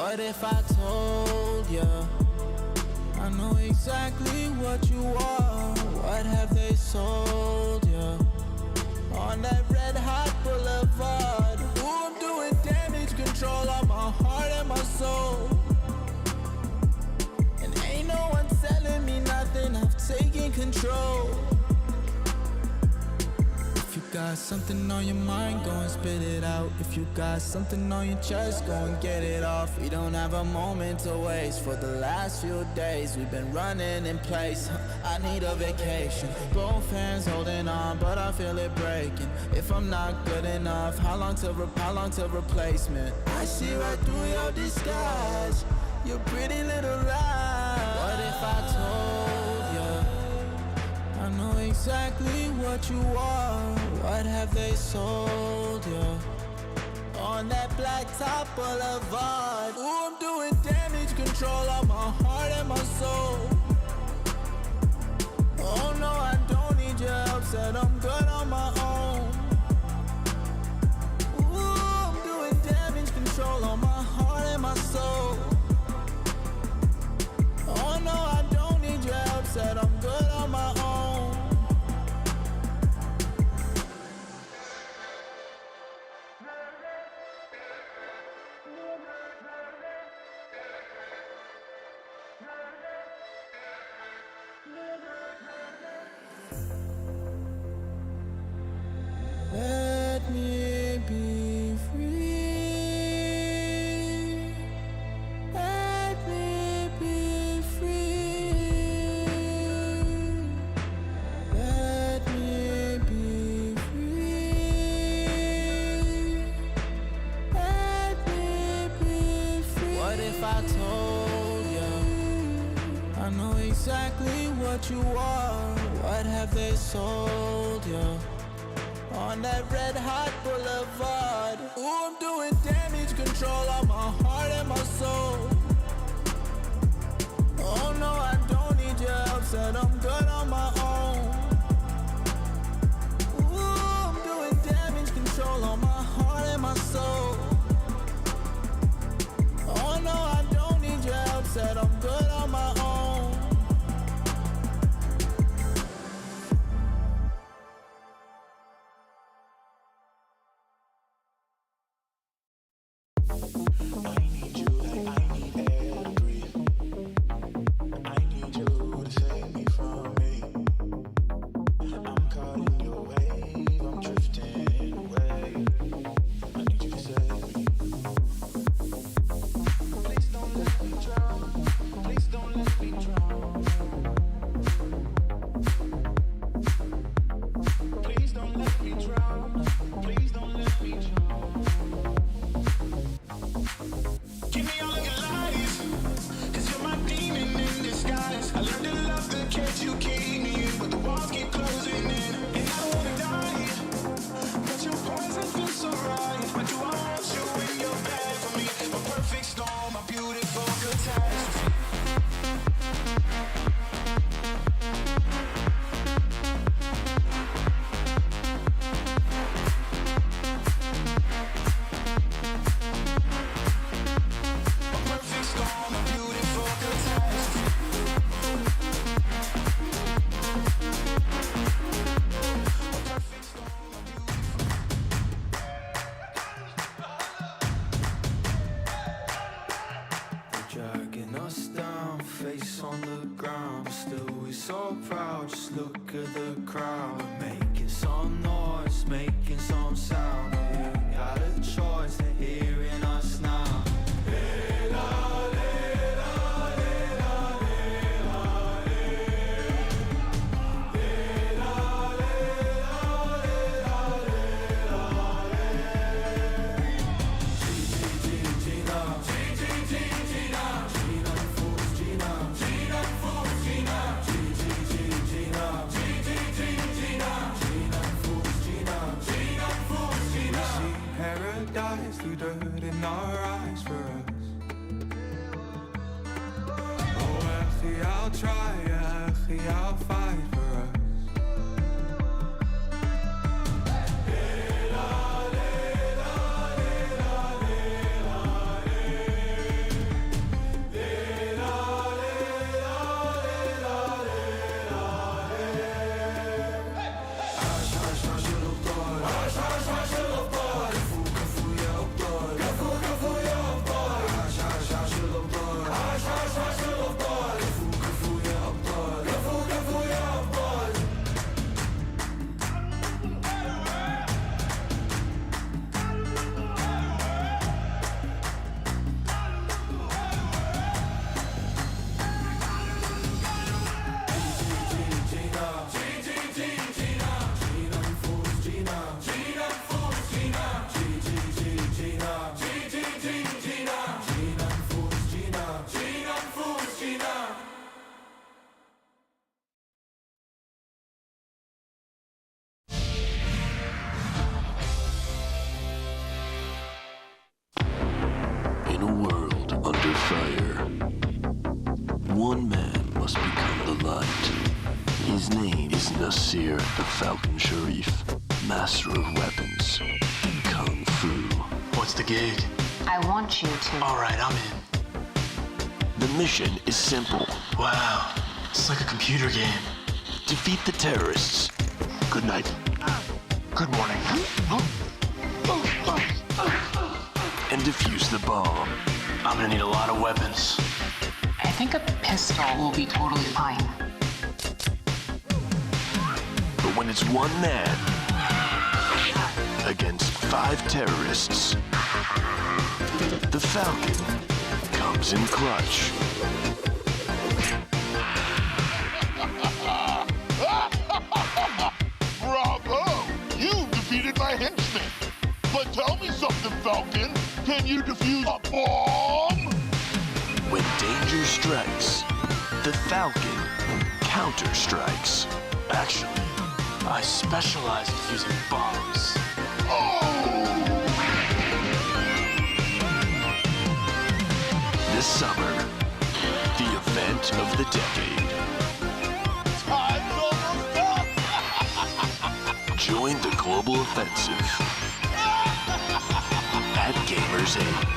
What if I told you I know exactly what you are? What have they sold you on that red hot boulevard? Ooh, I'm doing damage control on my heart and my soul, and ain't no one telling me nothing. I've taken control. If you got something on your mind, go and spit it out. If you got something on your chest, go and get it off. We don't have a moment to waste. For the last few days we've been running in place. I need a vacation. Both hands holding on, but I feel it breaking. If I'm not good enough, how long till replacement? I see right through your disguise, your pretty little lie. What if I told you I know exactly what you are? What have they sold you on that blacktop boulevard? Ooh, I'm doing damage control on my heart and my soul. Oh no, I don't need your help, said I'm good on my own. Ooh, I'm doing damage control on my heart and my soul. Oh no, I don't need your help, said I'm good on my own. Let me be free. Let me be free. Let me be free. Let me be free. What if I told you I know exactly what you are? What have they sold you on that red hot boulevard? Ooh, I'm doing damage control on my heart and my soul. Oh no, I don't need your help, said I'm good on my own. Ooh, I'm doing damage control on my heart and my soul. Oh no, I don't need your help, said I'm good on my own. one man must become the light. His name is Nasir the Falcon Sharif, master of weapons, Kung Fu. What's the gig? I want you to. All right, I'm in. The mission is simple. Wow, it's like a computer game. Defeat the terrorists. Good night. Good morning. And defuse the bomb. I'm gonna need a lot of weapons. I think a pistol will be totally fine. But when it's one man against 5 terrorists, the Falcon comes in clutch. Bravo! You defeated my henchman. But tell me something, Falcon. Can you defuse a bomb? When danger strikes, the Falcon counterstrikes. Actually, I specialize in using bombs. This summer, the event of the decade. Time's almost up! Join the global offensive at Gamers8.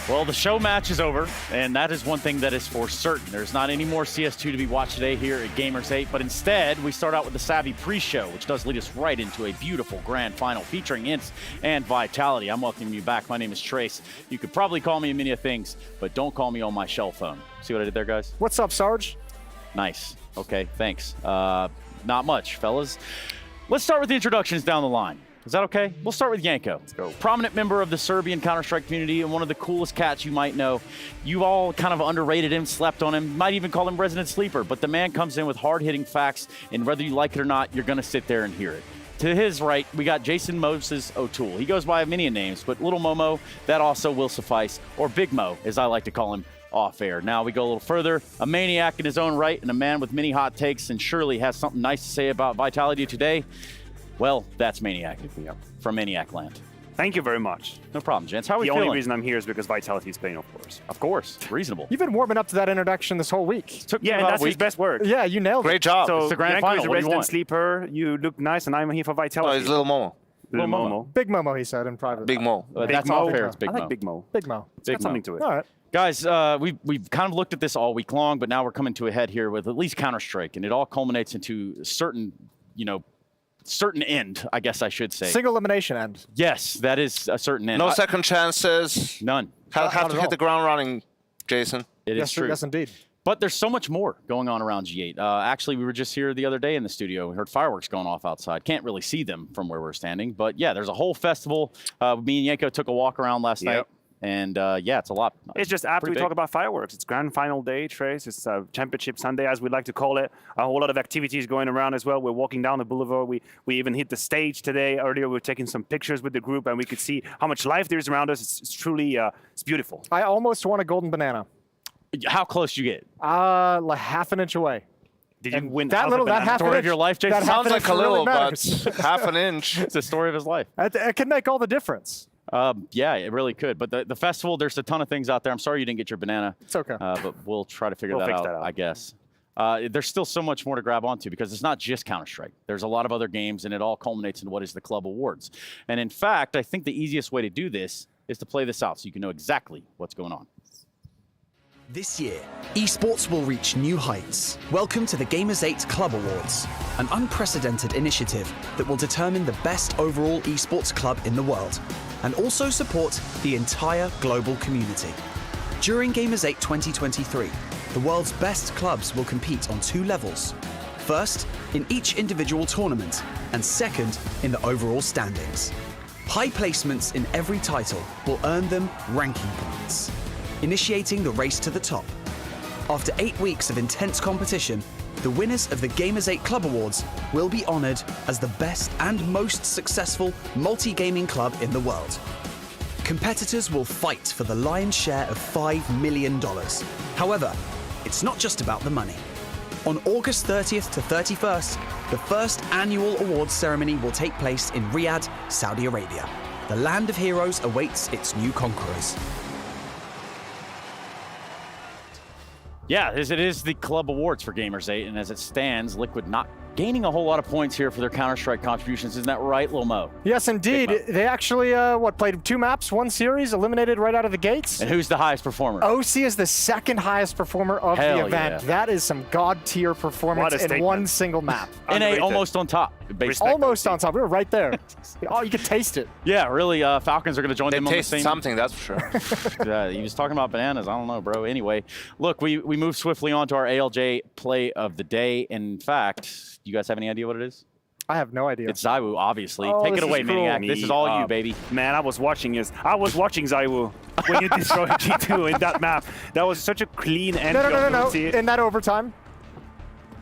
Well, the show match is over, and that is one thing that is for certain. There's not any more CS2 to be watched today here at Gamers8, but instead, we start out with the Savvy pre-show, which does lead us right into a beautiful grand final featuring Ints and Vitality. I'm welcoming you back. My name is Trace. You could probably call me many things, but don't call me on my shell phone. See what I did there, guys? What's up, Sarge? Nice. Okay, thanks. Not much, fellas. Let's start with the introductions down the line. Is that okay? We'll start with Yanko. Let's go. Prominent member of the Serbian Counter-Strike community and one of the coolest cats you might know. You all kind of underrated him, slept on him, might even call him resident sleeper, but the man comes in with hard-hitting facts, and whether you like it or not, you're going to sit there and hear it. To his right, we got Jason Moses O'Toole. He goes by many names, but Little Momo, that also will suffice, or Big Mo, as I like to call him off air. Now we go a little further, a maniac in his own right and a man with many hot takes and surely has something nice to say about Vitality today. Well, that's Maniac from Maniac Land. Thank you very much. No problem, gents. How are we feeling? The only reason I'm here is because Vitality is playing, of course. Of course. Reasonable. You've been warming up to that introduction this whole week. Yeah, and that's his best work. Yeah, you nailed it. Great job. So it's the grand Yanko final. is a What do you resident want? sleeper. You look nice, and I'm here for Vitality. Oh, it's Little Momo. Little Momo. Big Momo, he said in private. Big Mo. That's off air. It's Big I Mo. like Big Mo. Big Mo. It's got something to it. All right. Guys, we've kind of looked at this all week long, but now we're coming to a head here with at least Counter-Strike, and it all culminates into a certain, certain end, I guess I should say. Single elimination end. Yes, that is a certain end. No second chances. None. Have to hit the ground running, Jason. It is true. Yes, indeed. But there's so much more going on around G8. Actually, we were just here the other day in the studio. We heard fireworks going off outside. Can't really see them from where we're standing. But yeah, there's a whole festival. Me and Yanko took a walk around last night. And yeah, it's a lot. It's just after we talk about fireworks. It's grand final day, Trace. It's Championship Sunday, as we like to call it. A whole lot of activities going around as well. We're walking down the boulevard. We even hit the stage today. Earlier, we were taking some pictures with the group, and we could see how much life there is around us. It's truly, it's beautiful. I almost won a golden banana. How close you get? Like half an inch away. Did you win that little, that half an story inch of your life, Jason? That half Sounds an like inch a little, really but matters. half an inch. It's the story of his life. It can make all the difference. Yeah, it really could. But the festival, there's a ton of things out there. I'm sorry you didn't get your banana. It's okay. But we'll try to figure We'll that fix out, that out. I guess. There's still so much more to grab onto because it's not just Counter-Strike. There's a lot of other games, and it all culminates in what is the Club Awards. And in fact, I think the easiest way to do this is to play this out so you can know exactly what's going on. This year, esports will reach new heights. Welcome to the Gamers8 Club Awards, an unprecedented initiative that will determine the best overall esports club in the world, and also support the entire global community. During Gamers8 2023, the world's best clubs will compete on 2 levels. First, in each individual tournament, and second, in the overall standings. High placements in every title will earn them ranking points, initiating the race to the top. After 8 weeks of intense competition, the winners of the Gamers8 Club Awards will be honored as the best and most successful multi-gaming club in the world. Competitors will fight for the lion's share of $5 million. However, it's not just about the money. On August 30th to 31st, the first annual awards ceremony will take place in Riyadh, Saudi Arabia. The land of heroes awaits its new conquerors. Yeah, it is the club awards for Gamers8, and as it stands, Liquid not gaining a whole lot of points here for their Counter-Strike contributions. Isn't that right, Lil Mo? Yes, indeed. They actually, played 2 maps, 1 series, eliminated right out of the gates. And who's the highest performer? OC is the second highest performer of the event. Yeah. That is some god-tier performance in one single map. NA almost on top. Almost on top. We were right there. Oh, you could taste it. Yeah, really, Falcons are going to join them on the same... something, that's for sure. He was talking about bananas. I don't know, bro. Anyway, look, we move swiftly on to our ALJ play of the day. In fact, do you guys have any idea what it is? I have no idea. It's Zywoo, obviously. Oh, Take it away, Maniac. This is all you, baby. Man, I was watching Zywoo when you destroyed G2 in that map. That was such a clean end. No. In that overtime.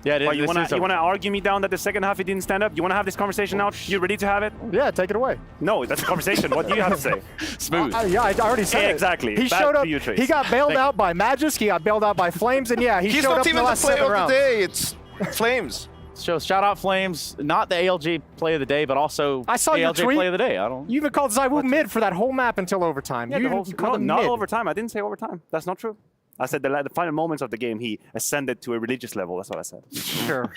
Yeah, it is. You want to argue me down that the second half he didn't stand up? You want to have this conversation now? You ready to have it? Yeah, take it away. No, that's a conversation. What do you have to say? Smooth. Yeah, I already said it. Exactly. He showed up. He got bailed out by Magisk. He got bailed out by Flames, and yeah, he showed up in the last 7 rounds. He's not even the play of the day. It's Flames. So shout out Flames, not the ALG play of the day, but also I saw the your ALG tweet. play of the day. You even called Zywoo mid for that whole map until overtime. Yeah, you called him not mid. overtime. I didn't say overtime. That's not true. I said the final moments of the game, he ascended to a religious level. That's what I said. Sure.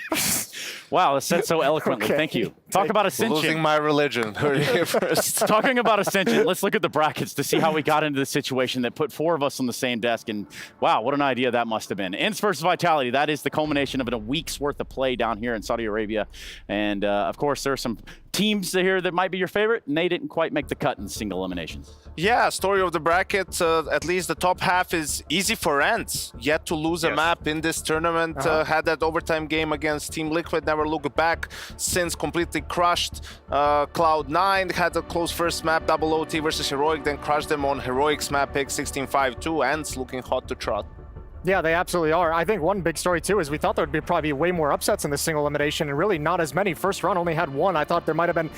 Wow, that's said so eloquently. Okay. Thank you. Talk about Ascension. Losing my religion. Heard it here first. Talking about Ascension, let's look at the brackets to see how we got into the situation that put 4 of us on the same desk. And wow, what an idea that must have been. Ents versus Vitality, that is the culmination of a week's worth of play down here in Saudi Arabia. And of course, there are some teams here that might be your favorite, and they didn't quite make the cut in single eliminations. Yeah, story of the bracket, at least the top half is easy for Ents. Yet to lose a map in this tournament, had that overtime game against Team Liquid, never looked back since, completely crushed Cloud9, had a close first map, double OT versus Heroic, then crushed them on Heroic's map pick 16-5-2, Ents looking hot to trot. Yeah, they absolutely are. I think one big story, too, is we thought there would probably be way more upsets in the single elimination, and really not as many. First round only had 1. I thought there might have been,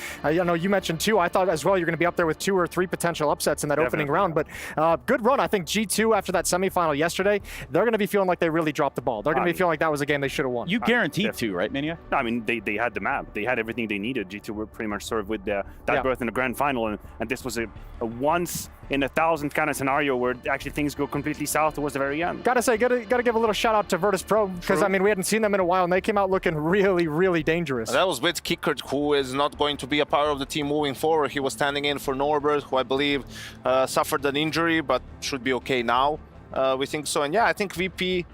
you mentioned 2. I thought as well you're going to be up there with 2 or 3 potential upsets in that opening round. But good run. I think G2, after that semifinal yesterday, they're going to be feeling like they really dropped the ball. They're going to be feeling like that was a game they should have won. You guaranteed 2, right, Mania? No, I mean, they had the map. They had everything they needed. G2 were pretty much served with that berth in the grand final, and this was a once in a 1,000 kind of scenario where actually things go completely south towards the very end. Gotta say, gotta give a little shout out to Virtus Pro, because I mean we hadn't seen them in a while, and they came out looking really, really dangerous. That was with Kickert, who is not going to be a part of the team moving forward. He was standing in for Norbert, who I believe suffered an injury, but should be okay now. We think so, and yeah, I think VP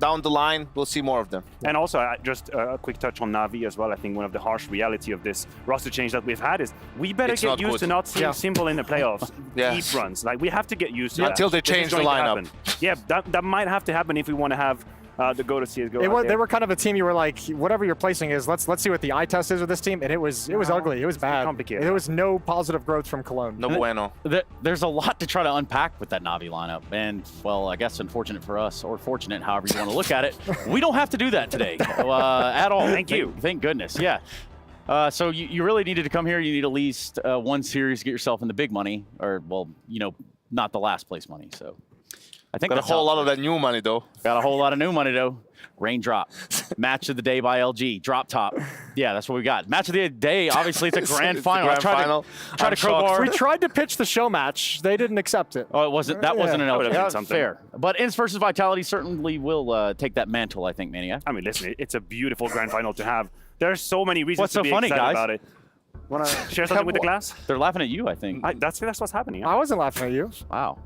down the line, we'll see more of them. And also, just a quick touch on Na'Vi as well. I think one of the harsh reality of this roster change that we've had is we better get used to not seeing simple in the playoffs. Deep runs. Like, we have to get used to that. Until they change the lineup. Yeah, that might have to happen if we want to have the go to CSGO. They were kind of a team you were like, whatever your placing is, let's see what the eye test is with this team, and it was ugly. It was bad. Complicated. There was no positive growth from Cologne. No bueno. There's a lot to try to unpack with that Na'Vi lineup, and well, I guess unfortunate for us, or fortunate, however you want to look at it, we don't have to do that today at all. Thank you. Thank goodness. Yeah. So you really needed to come here. You need at least 1 series to get yourself in the big money, or well, not the last place money. So. I think got a whole lot of that new money, though. Got a whole lot of new money, though. Raindrop. Match of the day by LG. Drop top. Yeah, that's what we got. Match of the day, obviously, it's a grand final. We tried to pitch the show match. They didn't accept it. Oh, that wasn't an LG. Fair. But Ents versus Vitality certainly will take that mantle, I think, Mania. I mean, listen, it's a beautiful grand final to have. There's so many reasons What's to so be funny, excited guys? about it. Want to share something with the class? They're laughing at you, I think. That's what's happening. Yeah? I wasn't laughing at you. Wow.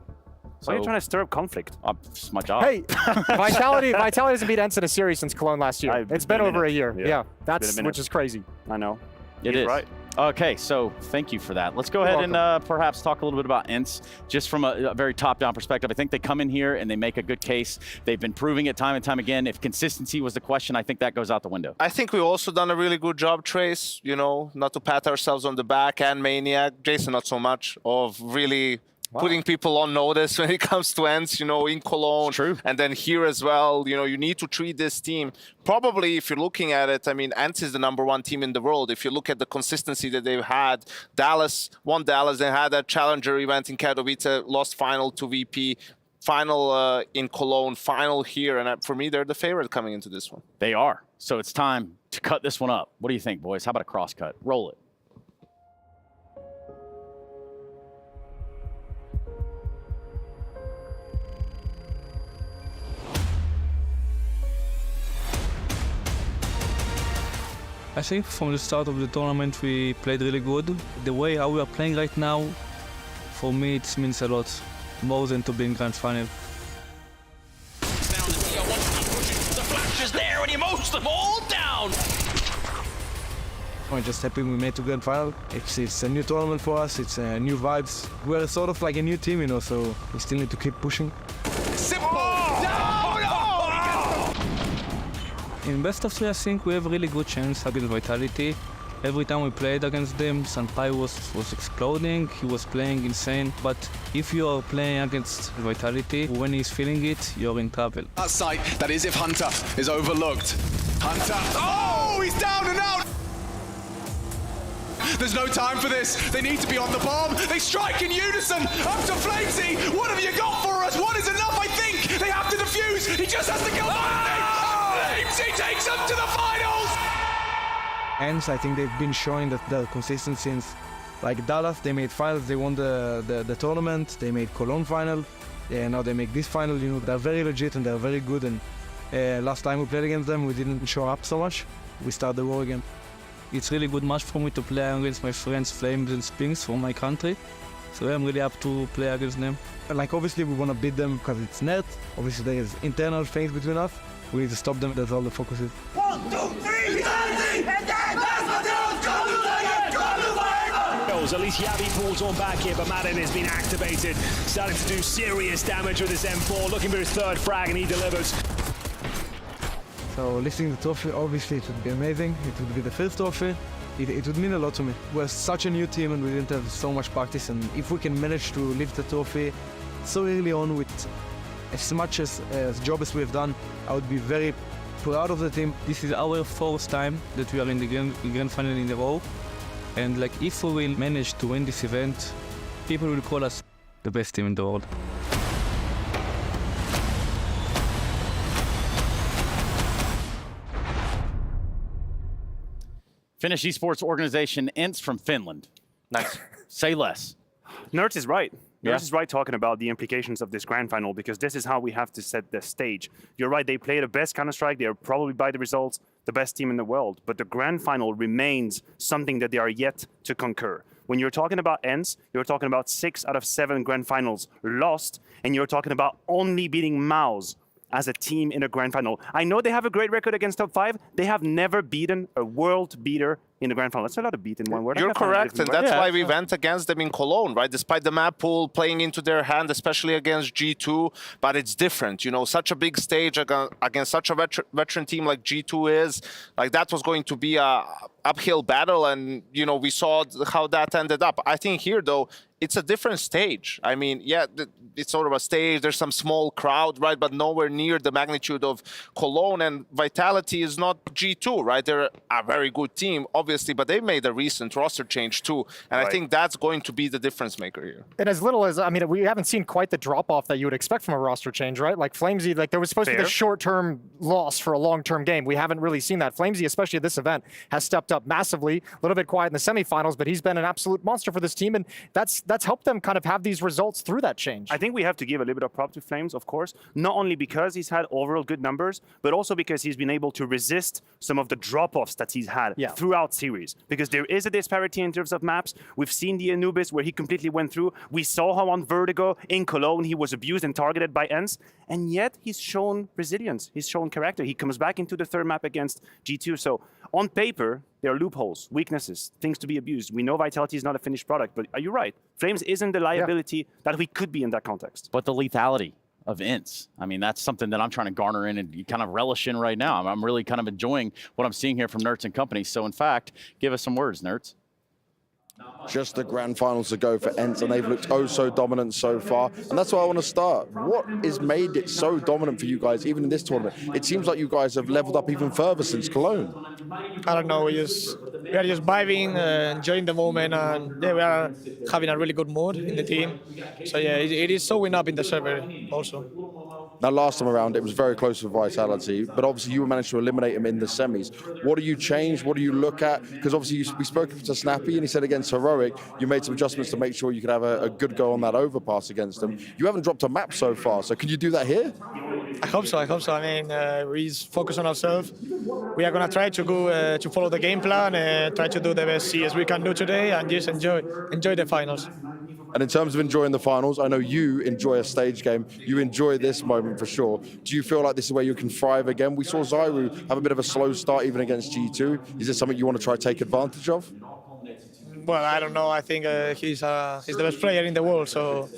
Why are you trying to stir up conflict? It's my job. Hey, Vitality hasn't beat ENCE in a series since Cologne last year. It's been over a year. Yeah, that's which is crazy. I know. It is. Right. Okay, so thank you for that. Let's go ahead and perhaps talk a little bit about ENCE, just from a very top-down perspective. I think they come in here and they make a good case. They've been proving it time and time again. If consistency was the question, I think that goes out the window. I think we've also done a really good job, Trace, you know, not to pat ourselves on the back, and Maniac, Jason not so much, of really putting people on notice when it comes to ENCE, you know, in Cologne. True. And then here as well, you know, you need to treat this team. Probably, if you're looking at it, I mean, ENCE is the #1 team in the world. If you look at the consistency that they've had, Dallas, they had a challenger event in Katowice, lost final to VP, final in Cologne, final here. And for me, they're the favorite coming into this one. They are. So it's time to cut this one up. What do you think, boys? How about a cross cut? Roll it. I think from the start of the tournament we played really good. The way how we are playing right now, for me it means a lot, more than to be in grand final. The flash is there and he mows them all down! I'm just happy we made to grand final. It's a new tournament for us, it's new vibes. We're sort of like a new team, you know, so we still need to keep pushing. Simple! In best of 3, I think we have a really good chance against Vitality. Every time we played against them, Sanpai was exploding, he was playing insane. But if you are playing against Vitality, when he's feeling it, you're in trouble. That sight, that is if Hunter is overlooked. Hunter, oh, he's down and out! There's no time for this. They need to be on the bomb. They strike in unison. Up to Flamesy. What have you got for us? One is enough, I think. They have to defuse. He just has to kill Flamesy takes them to the finals. And I think they've been showing that they're consistent since, like Dallas, they made finals, they won the tournament, they made Cologne final, and now they make this final. You know, they're very legit and they're very good. And last time we played against them, we didn't show up so much. We start the war again. It's really good match for me to play against my friends Flames and Spinks from my country. So I'm really up to play against them. Like obviously we want to beat them because it's net. Obviously there is internal things between us. We need to stop them, that's all the focus is. 1, 2, 3, At least Yabi pulls on back here, but Madden has been activated. Starting to do serious damage with his M4, looking for his 3rd frag, and he delivers. So lifting the trophy, obviously it would be amazing. It would be the first trophy. It would mean a lot to me. We're such a new team and we didn't have so much practice, and if we can manage to lift the trophy so early on with as much as job as we've done, I would be very proud of the team. This is our 4th time that we are in the grand final in a row. And like if we will manage to win this event, people will call us the best team in the world. Finnish esports organization ENCE from Finland. Nice. Say less. Nerds is right. Yeah. Nerds is right talking about the implications of this grand final, because this is how we have to set the stage. You're right, they play the best Counter-Strike. They are probably, by the results, the best team in the world. But the grand final remains something that they are yet to conquer. When you're talking about ENCE, you're talking about 6 out of 7 grand finals lost, and you're talking about only beating MOUZ as a team in a grand final. I know they have a great record against top 5. They have never beaten a world beater in the grand final. That's not a beat in one word. You're correct, and that's why we went against them in Cologne, right? Despite the map pool playing into their hand, especially against G2, but it's different. You know, such a big stage against such a veteran team like G2 is, like that was going to be a uphill battle, and you know, we saw how that ended up. I think here, though, it's a different stage. I mean, yeah, it's sort of a stage. There's some small crowd, right? But nowhere near the magnitude of Cologne, and Vitality is not G2, right? They're a very good team, obviously, but they made a recent roster change too. And I think that's going to be the difference maker here. And as little as, I mean, we haven't seen quite the drop-off that you would expect from a roster change, right? Like Flamesy, like there was supposed to be the short-term loss for a long-term game. We haven't really seen that. Flamesy, especially at this event, has stepped up massively, a little bit quiet in the semifinals, but he's been an absolute monster for this team, and that's helped them kind of have these results through that change. I think we have to give a little bit of prop to Flames, of course, not only because he's had overall good numbers, but also because he's been able to resist some of the drop-offs that he's had throughout series, because there is a disparity in terms of maps. We've seen the Anubis where he completely went through. We saw how on Vertigo in Cologne he was abused and targeted by ENCE, and yet he's shown resilience. He's shown character. He comes back into the third map against G2. So on paper, there are loopholes, weaknesses, things to be abused. We know Vitality is not a finished product, but are you right? Flames isn't the liability that we could be in that context. But the lethality of ENCE, I mean, that's something that I'm trying to garner in and kind of relish in right now. I'm really kind of enjoying what I'm seeing here from Nerds and company. So in fact, give us some words, Nerds. Just the grand finals to go for ENCE, and they've looked oh so dominant so far. And that's why I want to start. What has made it so dominant for you guys, even in this tournament? It seems like you guys have leveled up even further since Cologne. I don't know, we are just vibing, enjoying the moment, and yeah, we are having a really good mood in the team. So yeah, it is showing up in the server also. Now, last time around, it was very close with Vitality, but obviously you managed to eliminate him in the semis. What do you change? What do you look at? Because obviously we spoke to Snappy, and he said against Heroic, you made some adjustments to make sure you could have a good go on that overpass against them. You haven't dropped a map so far, so can you do that here? I hope so. I mean, we focus on ourselves. We are going to try to go to follow the game plan, try to do the best CS we can do today, and just enjoy the finals. And in terms of enjoying the finals, I know you enjoy a stage game. You enjoy this moment for sure. Do you feel like this is where you can thrive again? We saw Zyru have a bit of a slow start even against G2. Is this something you want to try to take advantage of? Well, I don't know. I think he's the best player in the world, so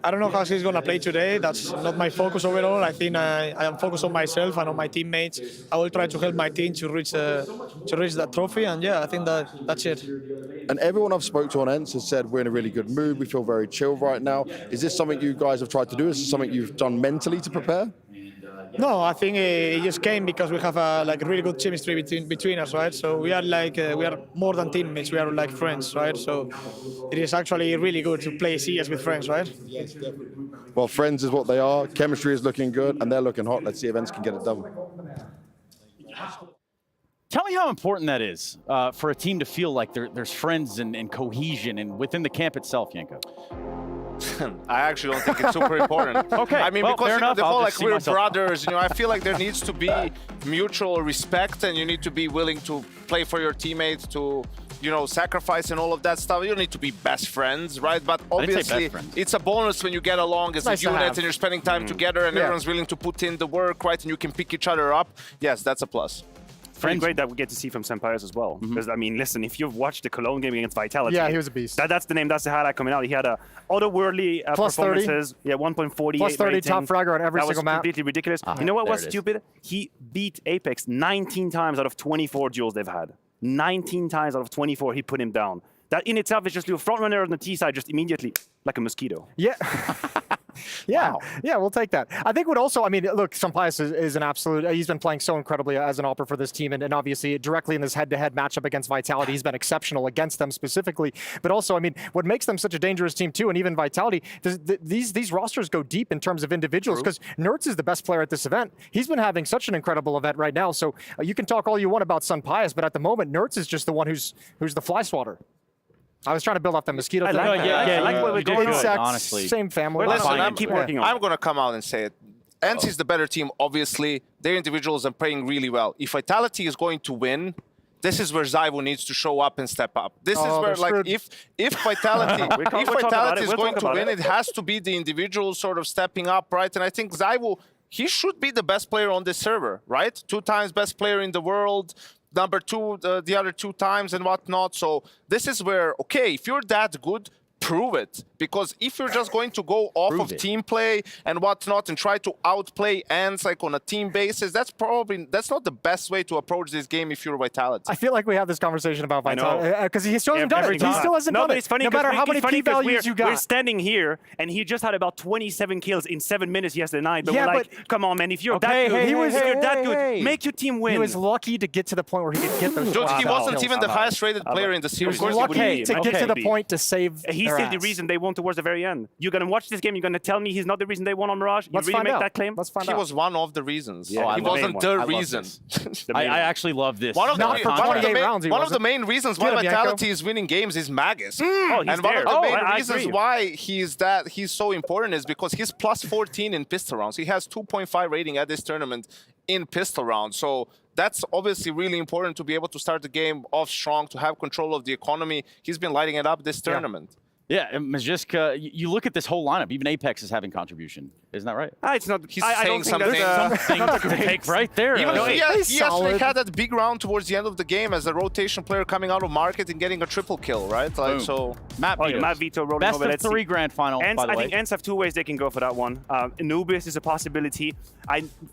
I don't know how he's going to play today. That's not my focus overall. I think I am focused on myself and on my teammates. I will try to help my team to reach that trophy, and yeah, I think that's it. And everyone I've spoke to on ENCE has said we're in a really good mood. We feel very chill right now. Is this something you guys have tried to do? Is this something you've done mentally to prepare? No, I think it just came because we have a really good chemistry between us, right? So we are we are more than teammates. We are like friends, right? So it is actually really good to play CS with friends, right? Yes, definitely. Well, friends is what they are. Chemistry is looking good, and they're looking hot. Let's see if ENCE can get it done. Tell me how important that is for a team to feel like there's friends and cohesion and within the camp itself, Yanko. I actually don't think it's super important. Okay. I mean, well, because the whole like we're brothers, I feel like there needs to be mutual respect, and you need to be willing to play for your teammates, to sacrifice and all of that stuff. You don't need to be best friends, right? But obviously, it's a bonus when you get along as a unit and you're spending time together, and everyone's willing to put in the work, right? And you can pick each other up. Yes, that's a plus. Pretty great that we get to see from Senpai's as well. Because, I mean, listen, if you've watched the Cologne game against Vitality... Yeah, he was a beast. That's the name, that's the highlight coming out. He had otherworldly performances. 30. Yeah, 1.48 Plus 30 rating. top fragger on every single map. That was completely ridiculous. You know what was stupid? He beat Apex 19 times out of 24 duels they've had. 19 times out of 24, he put him down. That in itself is just a front runner on the T side, just immediately like a mosquito. Yeah. Yeah, yeah, we'll take that. I think look, Senpai is an absolute, he's been playing so incredibly as an AWPer for this team, and obviously directly in this head-to-head matchup against Vitality, he's been exceptional against them specifically, but also, what makes them such a dangerous team too, and even Vitality, these rosters go deep in terms of individuals, because Nerds is the best player at this event. He's been having such an incredible event right now, so you can talk all you want about Senpai, but at the moment, Nerds is just the one who's the fly swatter. I was trying to build up the mosquito. I like what we're doing. Insects, honestly. Same family. Listen, I'm going to come out and say it. ENCE is the better team, obviously. Their individuals are playing really well. If Vitality is going to win, this is where Zyvo needs to show up and step up. This is where, like, if Vitality is going to win, it has to be the individual sort of stepping up, right? And I think Zyvo, he should be the best player on this server, right? 2 times best player in the world. Number 2, the other 2 times and whatnot. So this is where, okay, if you're that good, prove it. Because if you're just going to go off of team play and whatnot and try to outplay ENCE like on a team basis, that's not the best way to approach this game if you're Vitality. I feel like we have this conversation about Vitality because he still hasn't done it. He still hasn't done it. It's funny, no matter how many key values you got. We're standing here and he just had about 27 kills in 7 minutes yesterday night. But we're like, come on, man, if you're that good, make your team win. He was lucky to get to the point where he could get those. Dude, he wasn't even the highest rated player in the series. He was lucky to get to the point to save. He's still the reason they won towards the very end. You're going to watch this game, you're going to tell me he's not the reason they won on Mirage? You really make that claim? Let's find out. He was one of the reasons. Yeah, he wasn't the reason. I actually love this. One of the main reasons why Vitality is winning games is Magus. And one of the main reasons why he's so important is because he's plus 14 in pistol rounds. He has 2.5 rating at this tournament in pistol rounds. So that's obviously really important to be able to start the game off strong, to have control of the economy. He's been lighting it up this tournament. Yeah, and Magiska, you look at this whole lineup, even Apex is having contribution. Isn't that right? It's not. He's I saying don't think something. that's to take right there. Even No, he he's actually had that big round towards the end of the game as a rotation player coming out of market and getting a triple kill, right? Like, Boom. so Matt Vito rolling Best over. of Let's 3 see. grand final, Ents, by the I way. think Ents have 2 ways they can go for that one. Anubis is a possibility.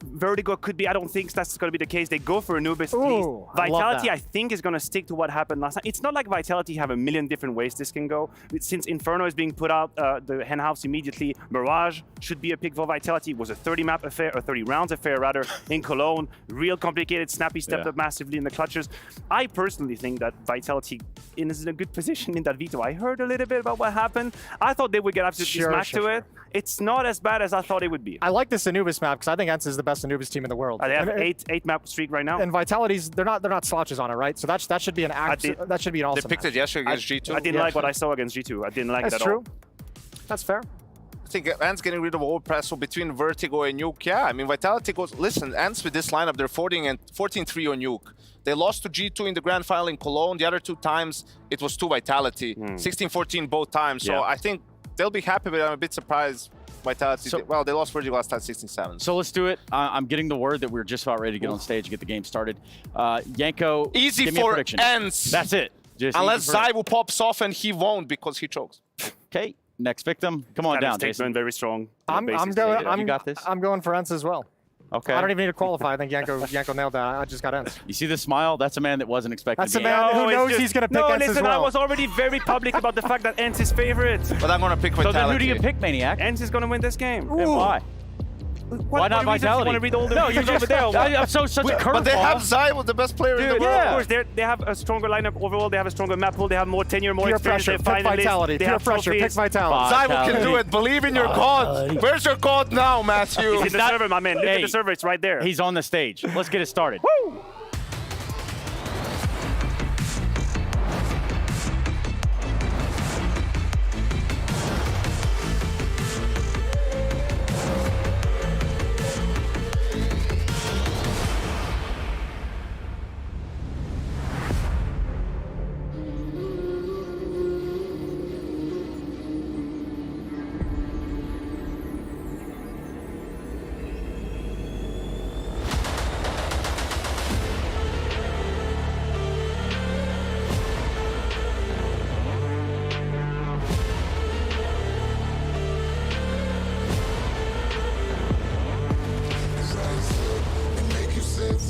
Vertigo could be. I don't think that's going to be the case. They go for Anubis. Ooh, Vitality, I think, is going to stick to what happened last time. It's not like Vitality have a million different ways this can go. Since Inferno is being put out the hen house immediately, Mirage should be a pick for Vitality. It was a 30-map affair, or 30 rounds affair rather, in Cologne. Real complicated. Snappy stepped up massively in the clutches. I personally think that Vitality is in a good position in that veto. I heard a little bit about what happened. I thought they would get absolutely smashed to it. It's not as bad as I thought it would be. I like this Anubis map because I think Ents is the best Anubis team in the world. They have eight map streak right now. And Vitality's they're not slouches on it, right? So that should be an that should be an awesome. They picked it yesterday against G2. I didn't like what I saw against G2. I didn't like it at all. That's true. That's fair. I think Ants getting rid of overpress, so between Vertigo and Nuke, yeah, I mean, Vitality goes, listen, Ants with this lineup, they're 14-3 on Nuke. They lost to G2 in the grand final in Cologne. The other 2 times, it was to Vitality. 16-14 both times, so I think they'll be happy, but I'm a bit surprised Vitality, well, they lost Vertigo last time, 16-7. So let's do it. I'm getting the word that we're just about ready to get on stage and get the game started. Yanko, easy give me a for prediction. Ents. That's it. Just unless Zywu pops off and he won't because he chokes. Okay, next victim. Come on down, Jason. Very strong. I'm you got this? I'm going for Ents as well. Okay. I don't even need to qualify. I think Yanko nailed that. I just got Ents. You see the smile? That's a man that wasn't expecting That's to a be man who knows he's going to pick Ents listen, as well. I was already very public about the fact that Ents is favorite. But I'm going to pick Vitality. So then who do you pick, Maniac? Ents is going to win this game. And why? Why not Vitality? Want to read all the no, you're over there. I'm such a curveball. But they have Zywu, the best player in the world. Of course, they have a stronger lineup overall. They have a stronger map pool. They have more tenure, more experience. Pressure, pick Vitality. Pure pressure, pick Vitality. Zywu can do it. Believe in your god. Where's your god now, Matthew? He's in the server, my man. Look at the server. It's right there. He's on the stage. Let's get it started. Woo!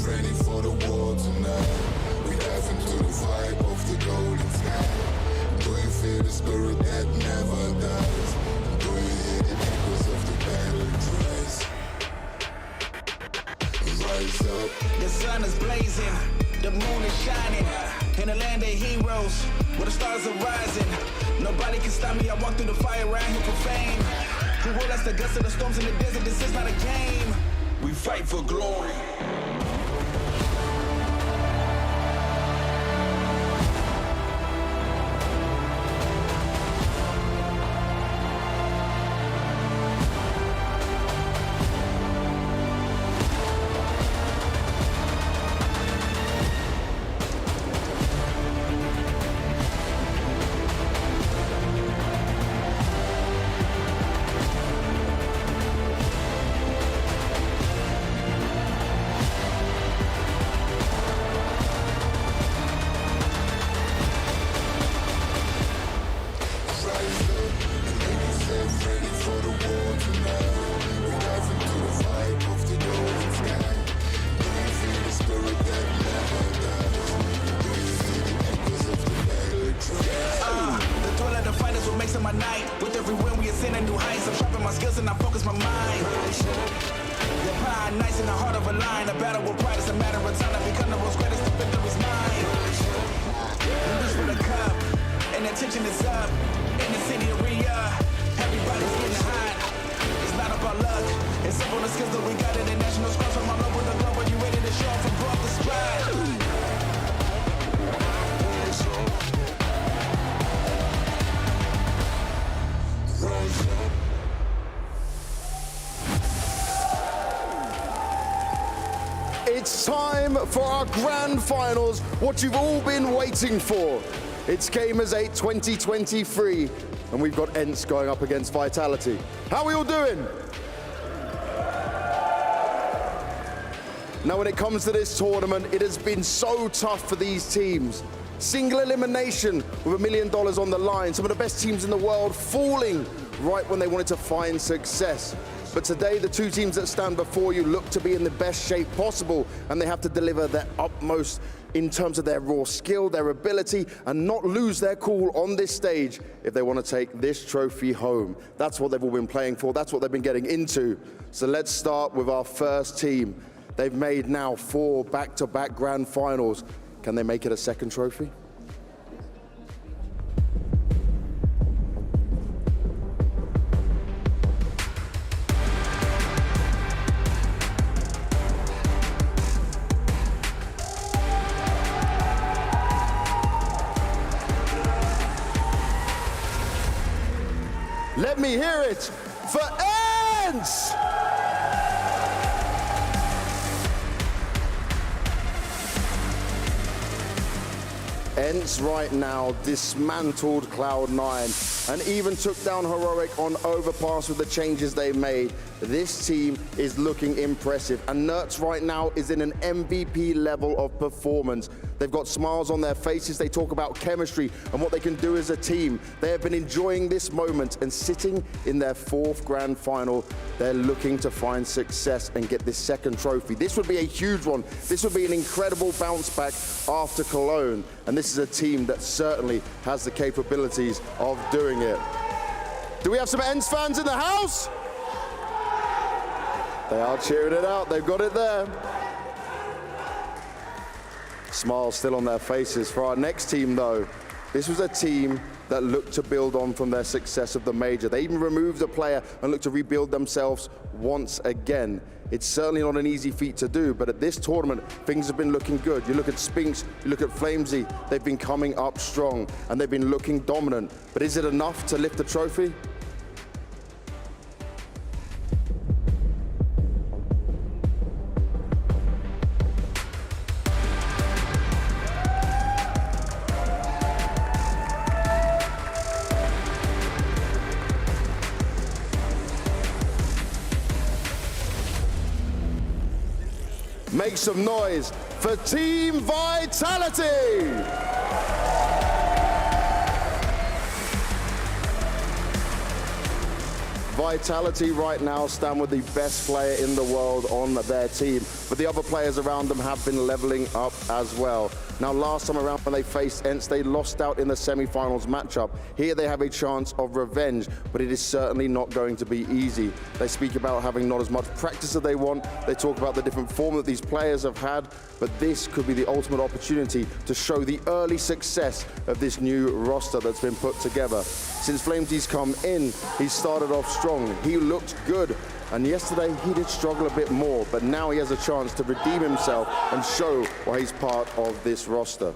Ready for the war tonight. We dive into the vibe of the golden sky. Do you feel the spirit that never dies? Do you hear the echoes of the battle cries? Rise up. The sun is blazing, the moon is shining. In a land of heroes, where the stars are rising. Nobody can stop me, I walk through the fire, I here for fame. Who will us the gusts of the storms in the desert, this is not a game. We fight for glory. It's time up for our grand finals, what you've all been waiting for. It's Gamers8 2023, and we've got ENCE going up against Vitality. How are we all doing? Now, when it comes to this tournament, it has been so tough for these teams. Single elimination with $1 million on the line. Some of the best teams in the world falling right when they wanted to find success. But today, the two teams that stand before you look to be in the best shape possible, and they have to deliver their utmost in terms of their raw skill, their ability, and not lose their cool on this stage if they want to take this trophy home. That's what they've all been playing for. That's what they've been getting into. So let's start with our first team. They've made now 4 back-to-back grand finals. Can they make it a second trophy? Let me hear it for ENCE! ENCE right now dismantled Cloud9 and even took down Heroic on Overpass with the changes they made. This team is looking impressive, and Nerds right now is in an MVP level of performance. They've got smiles on their faces. They talk about chemistry and what they can do as a team. They have been enjoying this moment, and sitting in their 4th grand final, they're looking to find success and get this second trophy. This would be a huge one. This would be an incredible bounce back after Cologne, and this is a team that certainly has the capabilities of doing it. Do we have some ENCE fans in the house? They are cheering it out. They've got it there. Smiles still on their faces. For our next team, though, this was a team that looked to build on from their success of the major. They even removed a player and looked to rebuild themselves once again. It's certainly not an easy feat to do, but at this tournament, things have been looking good. You look at Spinks, you look at Flamesy, they've been coming up strong, and they've been looking dominant. But is it enough to lift the trophy? Make some noise for Team Vitality! Vitality right now stand with the best player in the world on their team, but the other players around them have been leveling up as well. Now, last time around when they faced ENCE, they lost out in the semi-finals matchup. Here they have a chance of revenge, but it is certainly not going to be easy. They speak about having not as much practice as they want. They talk about the different form that these players have had, but this could be the ultimate opportunity to show the early success of this new roster that's been put together. Since Flamesy's come in, he started off strong. He looked good. And yesterday, he did struggle a bit more, but now he has a chance to redeem himself and show why he's part of this roster.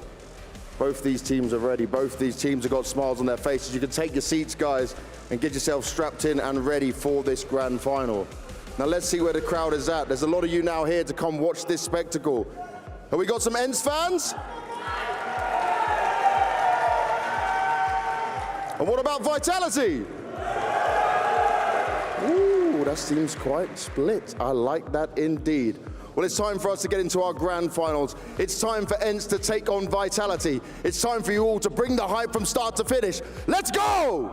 Both these teams are ready. Both these teams have got smiles on their faces. You can take your seats, guys, and get yourself strapped in and ready for this grand final. Now, let's see where the crowd is at. There's a lot of you now here to come watch this spectacle. Have we got some ENCE fans? And what about Vitality? Ooh, that seems quite split. I like that indeed. Well, it's time for us to get into our grand finals. It's time for ENCE to take on Vitality. It's time for you all to bring the hype from start to finish. Let's go!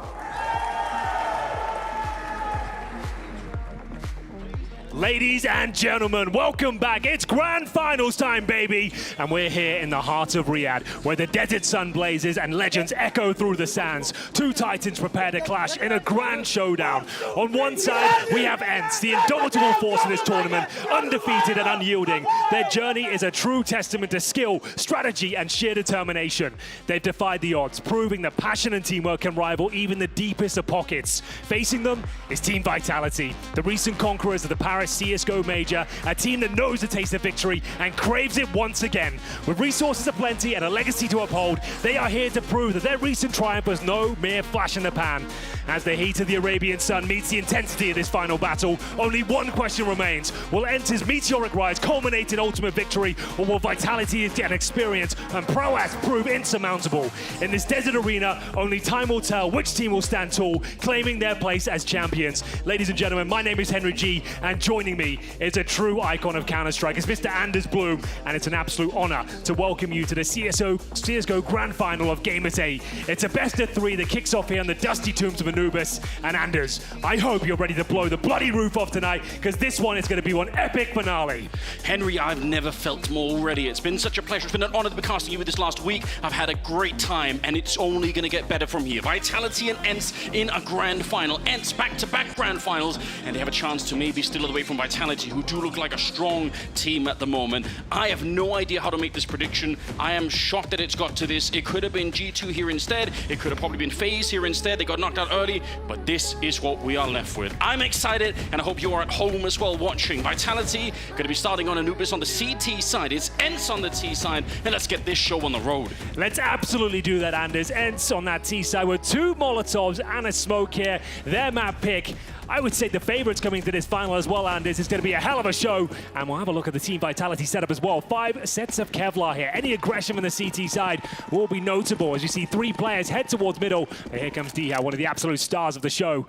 Ladies and gentlemen, welcome back. It's grand finals time, baby. And we're here in the heart of Riyadh, where the desert sun blazes and legends echo through the sands. Two titans prepare to clash in a grand showdown. On one side, we have ENCE, the indomitable force in this tournament, undefeated and unyielding. Their journey is a true testament to skill, strategy, and sheer determination. They've defied the odds, proving that passion and teamwork can rival even the deepest of pockets. Facing them is Team Vitality, the recent conquerors of the Paris CSGO major, a team that knows the taste of victory and craves it once again. With resources aplenty and a legacy to uphold, they are here to prove that their recent triumph was no mere flash in the pan. As the heat of the Arabian sun meets the intensity of this final battle, only one question remains. Will Enter's meteoric rise culminate in ultimate victory, or will Vitality and experience and prowess prove insurmountable? In this desert arena, only time will tell which team will stand tall, claiming their place as champions. Ladies and gentlemen, my name is Henry G, and joining me is a true icon of Counter-Strike. It's Mr. Anders Bloom, and it's an absolute honor to welcome you to the CSGO Grand Final of Gamers8. It's a best of 3 that kicks off here on the dusty tombs of Anubis. And Anders, I hope you're ready to blow the bloody roof off tonight, because this one is going to be one epic finale. Henry, I've never felt more ready. It's been such a pleasure. It's been an honor to be casting you with this last week. I've had a great time, and it's only going to get better from here. Vitality and ENCE in a grand final. ENCE back-to-back grand finals, and they have a chance to maybe steal it away from Vitality, who do look like a strong team at the moment. I have no idea how to make this prediction. I am shocked that it's got to this. It could have been G2 here instead. It could have probably been FaZe here instead. They got knocked out early, but this is what we are left with. I'm excited, and I hope you are at home as well watching. Vitality going to be starting on Anubis on the CT side. It's ENCE on the T side, and let's get this show on the road. Let's absolutely do that, Anders. ENCE on that T side with 2 Molotovs and a smoke here. Their map pick. I would say the favorites coming to this final as well, Anders. It's going to be a hell of a show, and we'll have a look at the Team Vitality setup as well. 5 sets of Kevlar here. Any aggression from the CT side will be notable as you see 3 players head towards middle. And here comes Diha, one of the absolute stars of the show.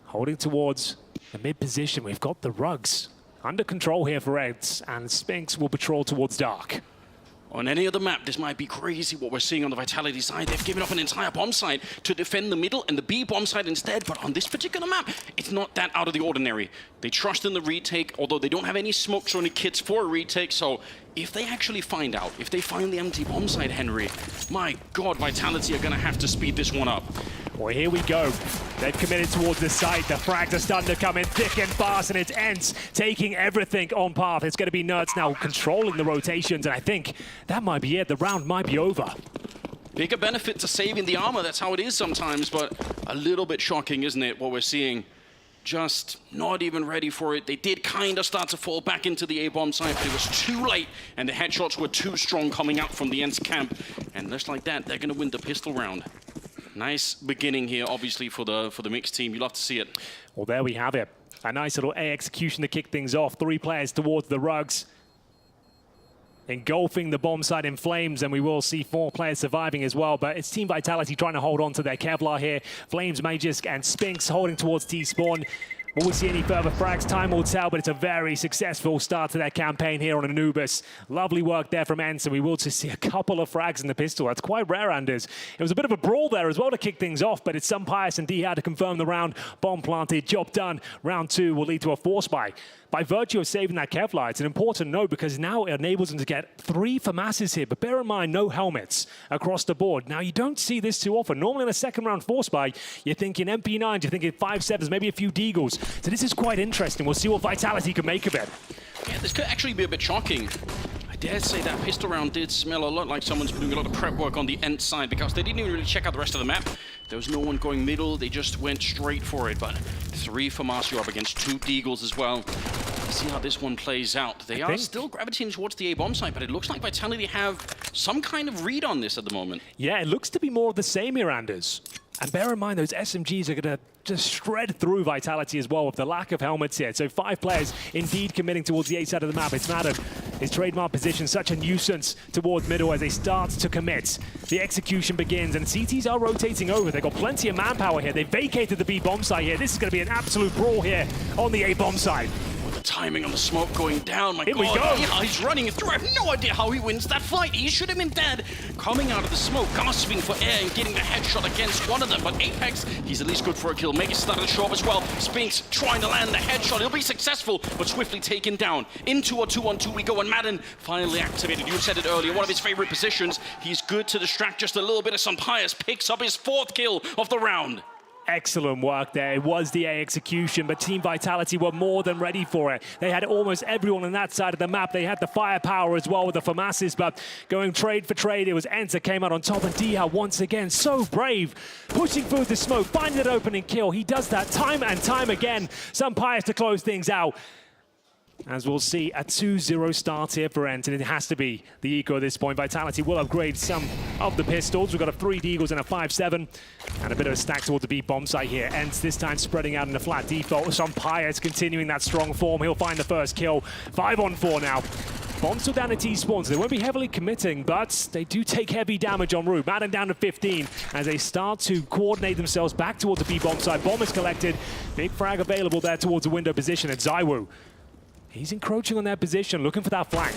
Holding towards the mid position, we've got the Rugs under control here for ENCE, and Spinks will patrol towards Dark. On any other map, this might be crazy what we're seeing on the Vitality side. They've given up an entire bomb site to defend the middle and the B bomb site instead. But on this particular map, it's not that out of the ordinary. They trust in the retake, although they don't have any smokes or any kits for a retake. So if they actually find out, if they find the empty bomb site, Henry, my God, Vitality are going to have to speed this one up. Well, here we go. They've committed towards the site. The frags are starting to come in thick and fast, and it's ENCE taking everything on path. It's going to be Nerds now controlling the rotations, and I think that might be it. The round might be over. Bigger benefit to saving the armor. That's how it is sometimes, but a little bit shocking, isn't it, what we're seeing? Just not even ready for it. They did kind of start to fall back into the A-bomb site, but it was too late, and the headshots were too strong coming out from the ENCE camp. And just like that, they're going to win the pistol round. Nice beginning here, obviously, for the mixed team. You love to see it. Well, there we have it. A nice little A execution to kick things off. 3 players towards the Rugs, engulfing the bomb site in flames, and we will see 4 players surviving as well. But it's Team Vitality trying to hold on to their Kevlar here. Flames, Magisk, and Spinks holding towards T-spawn. Will we see any further frags? Time will tell, but it's a very successful start to their campaign here on Anubis. Lovely work there from ENCE, and we will just see a couple of frags in the pistol. That's quite rare, Anders. It was a bit of a brawl there as well to kick things off, but it's Sunpius and Diha to confirm the round. Bomb planted, job done. Round 2 will lead to a force buy. By virtue of saving that Kevlar, it's an important note because now it enables them to get 3 FAMASs here. But bear in mind, no helmets across the board. Now, you don't see this too often. Normally in a second round force buy, you're thinking MP9s, you're thinking 5.7s, maybe a few Deagles. So this is quite interesting. We'll see what Vitality can make of it. Yeah, this could actually be a bit shocking. I dare say that pistol round did smell a lot like someone's doing a lot of prep work on the ENCE side, because they didn't even really check out the rest of the map. There was no one going middle, they just went straight for it. But 3 FAMAS, you're up against 2 Deagles as well. Let's see how this one plays out. They are still gravitating towards the A-bomb site, but it looks like Vitality have some kind of read on this at the moment. Yeah, it looks to be more of the same here, Anders. And bear in mind, those SMGs are going to just shred through Vitality as well with the lack of helmets here. So 5 players indeed committing towards the A side of the map. It's Madden. His trademark position, such a nuisance towards middle as they start to commit. The execution begins, and CTs are rotating over. They've got plenty of manpower here. They vacated the B bomb site here. This is going to be an absolute brawl here on the A bomb site. Timing on the smoke going down, my God. Here we go. Yeah, he's running through. I have no idea how he wins that fight. He should have been dead. Coming out of the smoke, gasping for air and getting the headshot against one of them. But Apex, he's at least good for a kill. Make it start to show up as well. Spinks trying to land the headshot. He'll be successful, but swiftly taken down. Into a 2-on-2 we go, and Madden finally activated. You said it earlier, one of his favorite positions. He's good to distract just a little bit. As Sunpius picks up his 4th kill of the round. Excellent work there. It was the A execution, but Team Vitality were more than ready for it. They had almost everyone on that side of the map. They had the firepower as well with the FAMASs, but going trade for trade, it was ENCE that came out on top, and Diha once again, so brave, pushing through the smoke, finding an opening kill. He does that time and time again. Sunpius to close things out. As we'll see, a 2-0 start here for Ent, and it has to be the eco at this point. Vitality will upgrade some of the pistols. We've got a 3 Deagles and a 5-7, and a bit of a stack towards the B bomb site here. Ent this time spreading out in a flat default. Sampayas continuing that strong form. He'll find the first kill. 5-on-4 now. Bombs still down to T-spawns. They won't be heavily committing, but they do take heavy damage en route. Madden down to 15 as they start to coordinate themselves back towards the B bomb site. Bomb is collected. Big frag available there towards the window position at ZywOo. He's encroaching on that position, looking for that flank.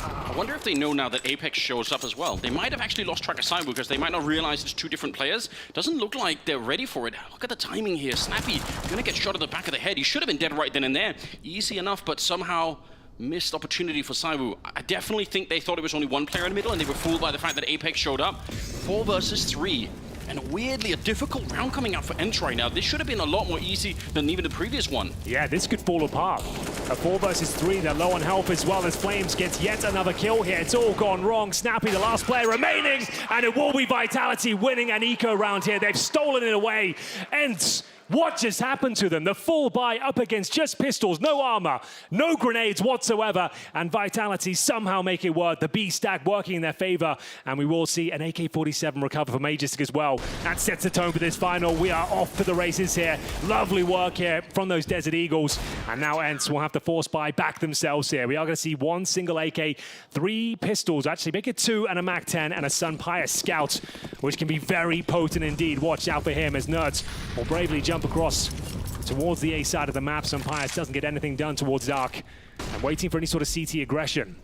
I wonder if they know now that Apex shows up as well. They might have actually lost track of ZywOo because they might not realize it's 2 different players. Doesn't look like they're ready for it. Look at the timing here. Snappy gonna get shot at the back of the head. He should have been dead right then and there. Easy enough, but somehow missed opportunity for ZywOo. I definitely think they thought it was only 1 player in the middle and they were fooled by the fact that Apex showed up. 4 versus 3. And weirdly, a difficult round coming out for Ent right now. This should have been a lot more easy than even the previous one. Yeah, this could fall apart. A 4 versus 3, they're low on health as well as Flames gets yet another kill here. It's all gone wrong. Snappy, the last player remaining, and it will be Vitality winning an eco round here. They've stolen it away. Ent, what just happened to them? The full buy up against just pistols, no armor, no grenades whatsoever, and Vitality somehow make it work. The B stack working in their favor, and we will see an AK-47 recover from Majestic as well. That sets the tone for this final. We are off to the races here. Lovely work here from those Desert Eagles, and now Ents will have to force buy back themselves here. We are going to see 1 single AK, 3 pistols, actually make it 2, and a MAC-10 and a Sunpire Scout, which can be very potent indeed. Watch out for him as Nerds will bravely jump across towards the A side of the map. Sampayas doesn't get anything done towards Dark and waiting for any sort of CT aggression.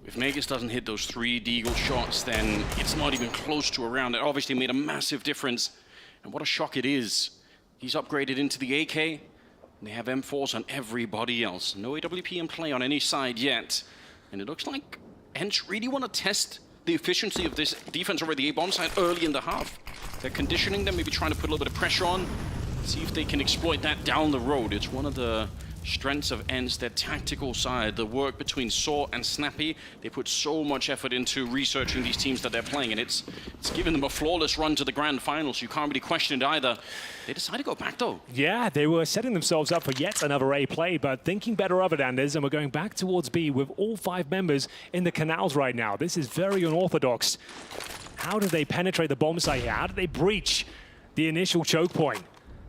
If Negus doesn't hit those 3 Deagle shots, then it's not even close to a round. It obviously made a massive difference, and what a shock it is. He's upgraded into the AK, and they have M4s on everybody else. No AWP in play on any side yet, and it looks like Ents really want to test the efficiency of this defense over the A-bomb side early in the half. They're conditioning them, maybe trying to put a little bit of pressure on, see if they can exploit that down the road. It's one of the strengths of Ents, their tactical side, the work between Saw and Snappy. They put so much effort into researching these teams that they're playing, and it's given them a flawless run to the grand finals. You can't really question it either. They decided to go back though. Yeah, they were setting themselves up for yet another A play, but thinking better of it, Anders, and we're going back towards B with all 5 members in the canals right now. This is very unorthodox. How do they penetrate the bomb site here? How do they breach the initial choke point?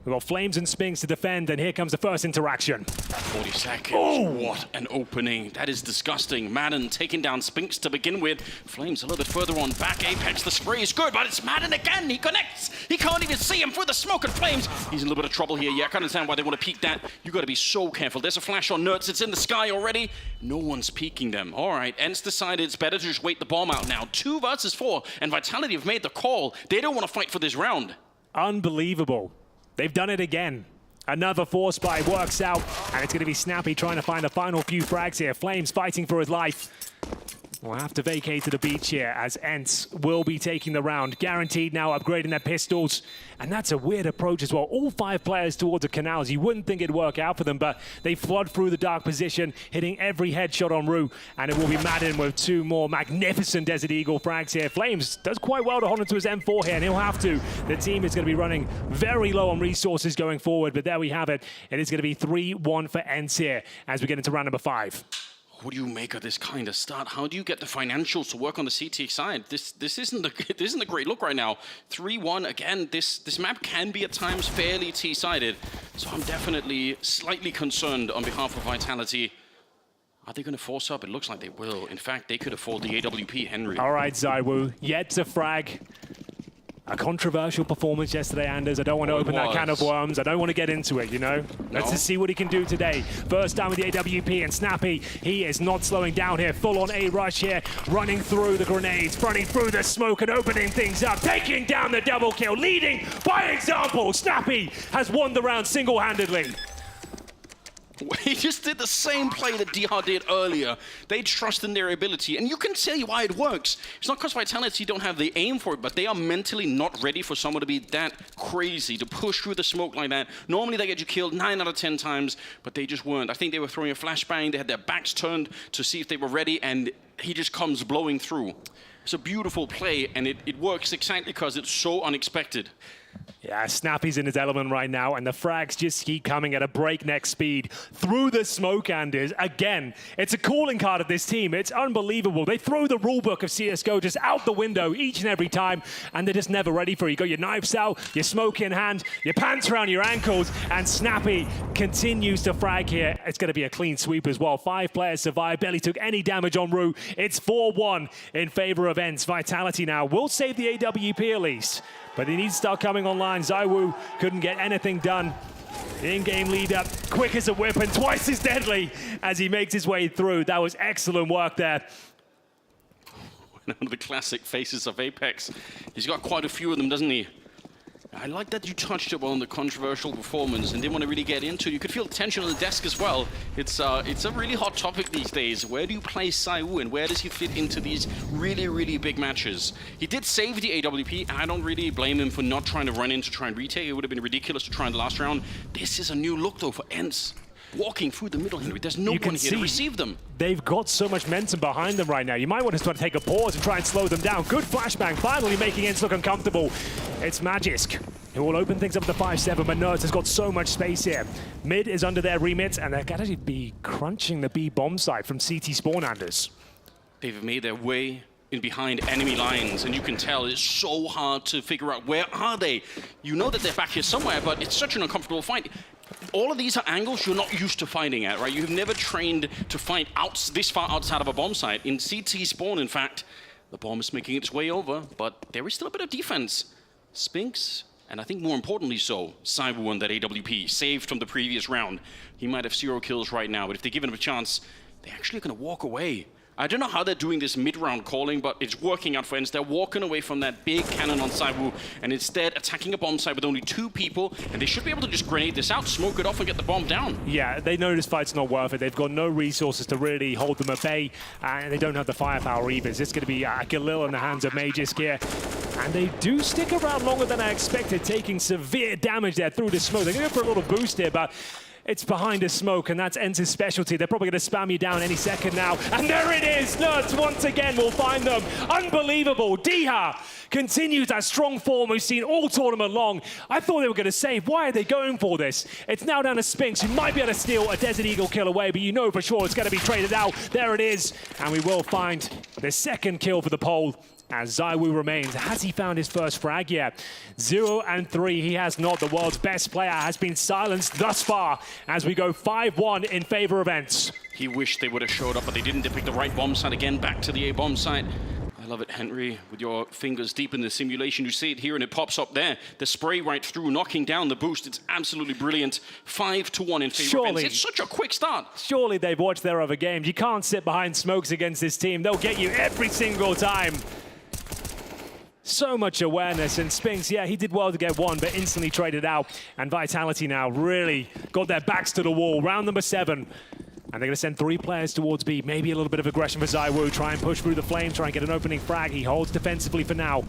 We've got Flames and Spinks to defend, and here comes the first interaction. 40 seconds. Oh, what an opening. That is disgusting. Madden taking down Spinks to begin with. Flames a little bit further on back. Apex, the spray is good, but it's Madden again. He connects. He can't even see him through the smoke and Flames. He's in a little bit of trouble here. Yeah, I can understand why they want to peek that. You got to be so careful. There's a flash on Nerds. It's in the sky already. No one's peeking them. All right, Ents decided it's better to just wait the bomb out now. 2 versus 4, and Vitality have made the call. They don't want to fight for this round. Unbelievable. They've done it again. Another force buy works out, and it's going to be Snappy trying to find the final few frags here. Flames fighting for his life. We'll have to vacate to the beach here as Ents will be taking the round. Guaranteed now upgrading their pistols. And that's a weird approach as well. All 5 players towards the canals. You wouldn't think it'd work out for them, but they flood through the dark position, hitting every headshot en route. And it will be Madden with 2 more magnificent Desert Eagle frags here. Flames does quite well to hold onto his M4 here, and he'll have to. The team is going to be running very low on resources going forward, but there we have it. It is going to be 3-1 for Ents here as we get into round number 5. What do you make of this kind of start? How do you get the financials to work on the CT side? This isn't a great look right now. 3-1 again. This map can be at times fairly T-sided, so I'm definitely slightly concerned on behalf of Vitality. Are they going to force up? It looks like they will. In fact, they could afford the AWP, Henry. All right, ZywOo, yet to frag. A controversial performance yesterday, Anders. I don't want to open that can of worms. I don't want to get into it, you know? Let's just see what he can do today. First down with the AWP, and Snappy, he is not slowing down here. Full on A rush here, running through the grenades, running through the smoke and opening things up, taking down the double kill, leading by example. Snappy has won the round single-handedly. He just did the same play that DR did earlier. They trust in their ability, and you can see why it works. It's not because Vitality don't have the aim for it, but they are mentally not ready for someone to be that crazy, to push through the smoke like that. Normally they get you killed 9 out of 10 times, but they just weren't. I think they were throwing a flashbang, they had their backs turned to see if they were ready, and he just comes blowing through. It's a beautiful play, and it works exactly because it's so unexpected. Yeah, Snappy's in his element right now, and the frags just keep coming at a breakneck speed through the smoke, Anders. Again, it's a calling card of this team. It's unbelievable. They throw the rulebook of CSGO just out the window each and every time, and they're just never ready for it. You got your knives out, your smoke in hand, your pants around your ankles, and Snappy continues to frag here. It's going to be a clean sweep as well. 5 players survived, barely took any damage on Rue. It's 4-1 in favor of ENCE. Vitality now will save the AWP at least, but he needs to start coming online. ZywOo couldn't get anything done. In-game lead up, quick as a whip and twice as deadly as he makes his way through. That was excellent work there. One of the classic faces of Apex. He's got quite a few of them, doesn't he? I like that you touched upon the controversial performance and didn't want to really get into it. You could feel the tension on the desk as well. It's a really hot topic these days. Where do you play ZywOo and where does he fit into these really, really big matches? He did save the AWP, and I don't really blame him for not trying to run in to try and retake. It would have been ridiculous to try in the last round. This is a new look, though, for ENCE. Walking through the middle, Henry. There's no one here to receive them. They've got so much momentum behind them right now. You might want to start to take a pause and try and slow them down. Good flashbang, finally making ENCE look uncomfortable. It's Magisk who will open things up to 5-7, but Nerds has got so much space here. Mid is under their remit, and they're going to be crunching the B bomb site from CT Spawn, Anders. They've made their way in behind enemy lines, and you can tell it's so hard to figure out where are they. You know that they're back here somewhere, but it's such an uncomfortable fight. All of these are angles you're not used to fighting at, right? You've never trained to fight this far outside of a bomb site. In CT Spawn, in fact, the bomb is making its way over, but there is still a bit of defense. Spinks, and I think more importantly so, ZywOo on that AWP, saved from the previous round. He might have 0 kills right now, but if they give him a chance, they're actually going to walk away. I don't know how they're doing this mid-round calling, but it's working out for ENCE. They're walking away from that big cannon on ZywOo and instead attacking a bomb site with only 2 people, and they should be able to just grenade this out, smoke it off, and get the bomb down. Yeah, they know this fight's not worth it. They've got no resources to really hold them at bay, and they don't have the firepower either. It's going to be Galil in the hands of Magisk here. And they do stick around longer than I expected, taking severe damage there through the smoke. They're going to go for a little boost here, but it's behind the smoke, and that's ENCE's specialty. They're probably going to spam you down any second now. And there it is! Nerds once again will find them. Unbelievable. Diha continues that strong form we've seen all tournament long. I thought they were going to save. Why are they going for this? It's now down to Spinks, who might be able to steal a Desert Eagle kill away, but you know for sure it's going to be traded out. There it is. And we will find the second kill for the poll, as ZywOo remains. Has he found his first frag yet? 0-3, he has not. The world's best player has been silenced thus far as we go 5-1 in favor of ENCE. He wished they would have showed up, but they didn't. They picked the right bomb site again, back to the A bomb site. I love it, Henry, with your fingers deep in the simulation. You see it here and it pops up there. The spray right through, knocking down the boost. It's absolutely brilliant. 5-1 in favor of ENCE. It's such a quick start. Surely they've watched their other games. You can't sit behind smokes against this team. They'll get you every single time. So much awareness, and Spinks, yeah, he did well to get one, but instantly traded out. And Vitality now really got their backs to the wall. Round number 7. And they're going to send 3 players towards B. Maybe a little bit of aggression for ZywOo. Try and push through the flame, try and get an opening frag. He holds defensively for now.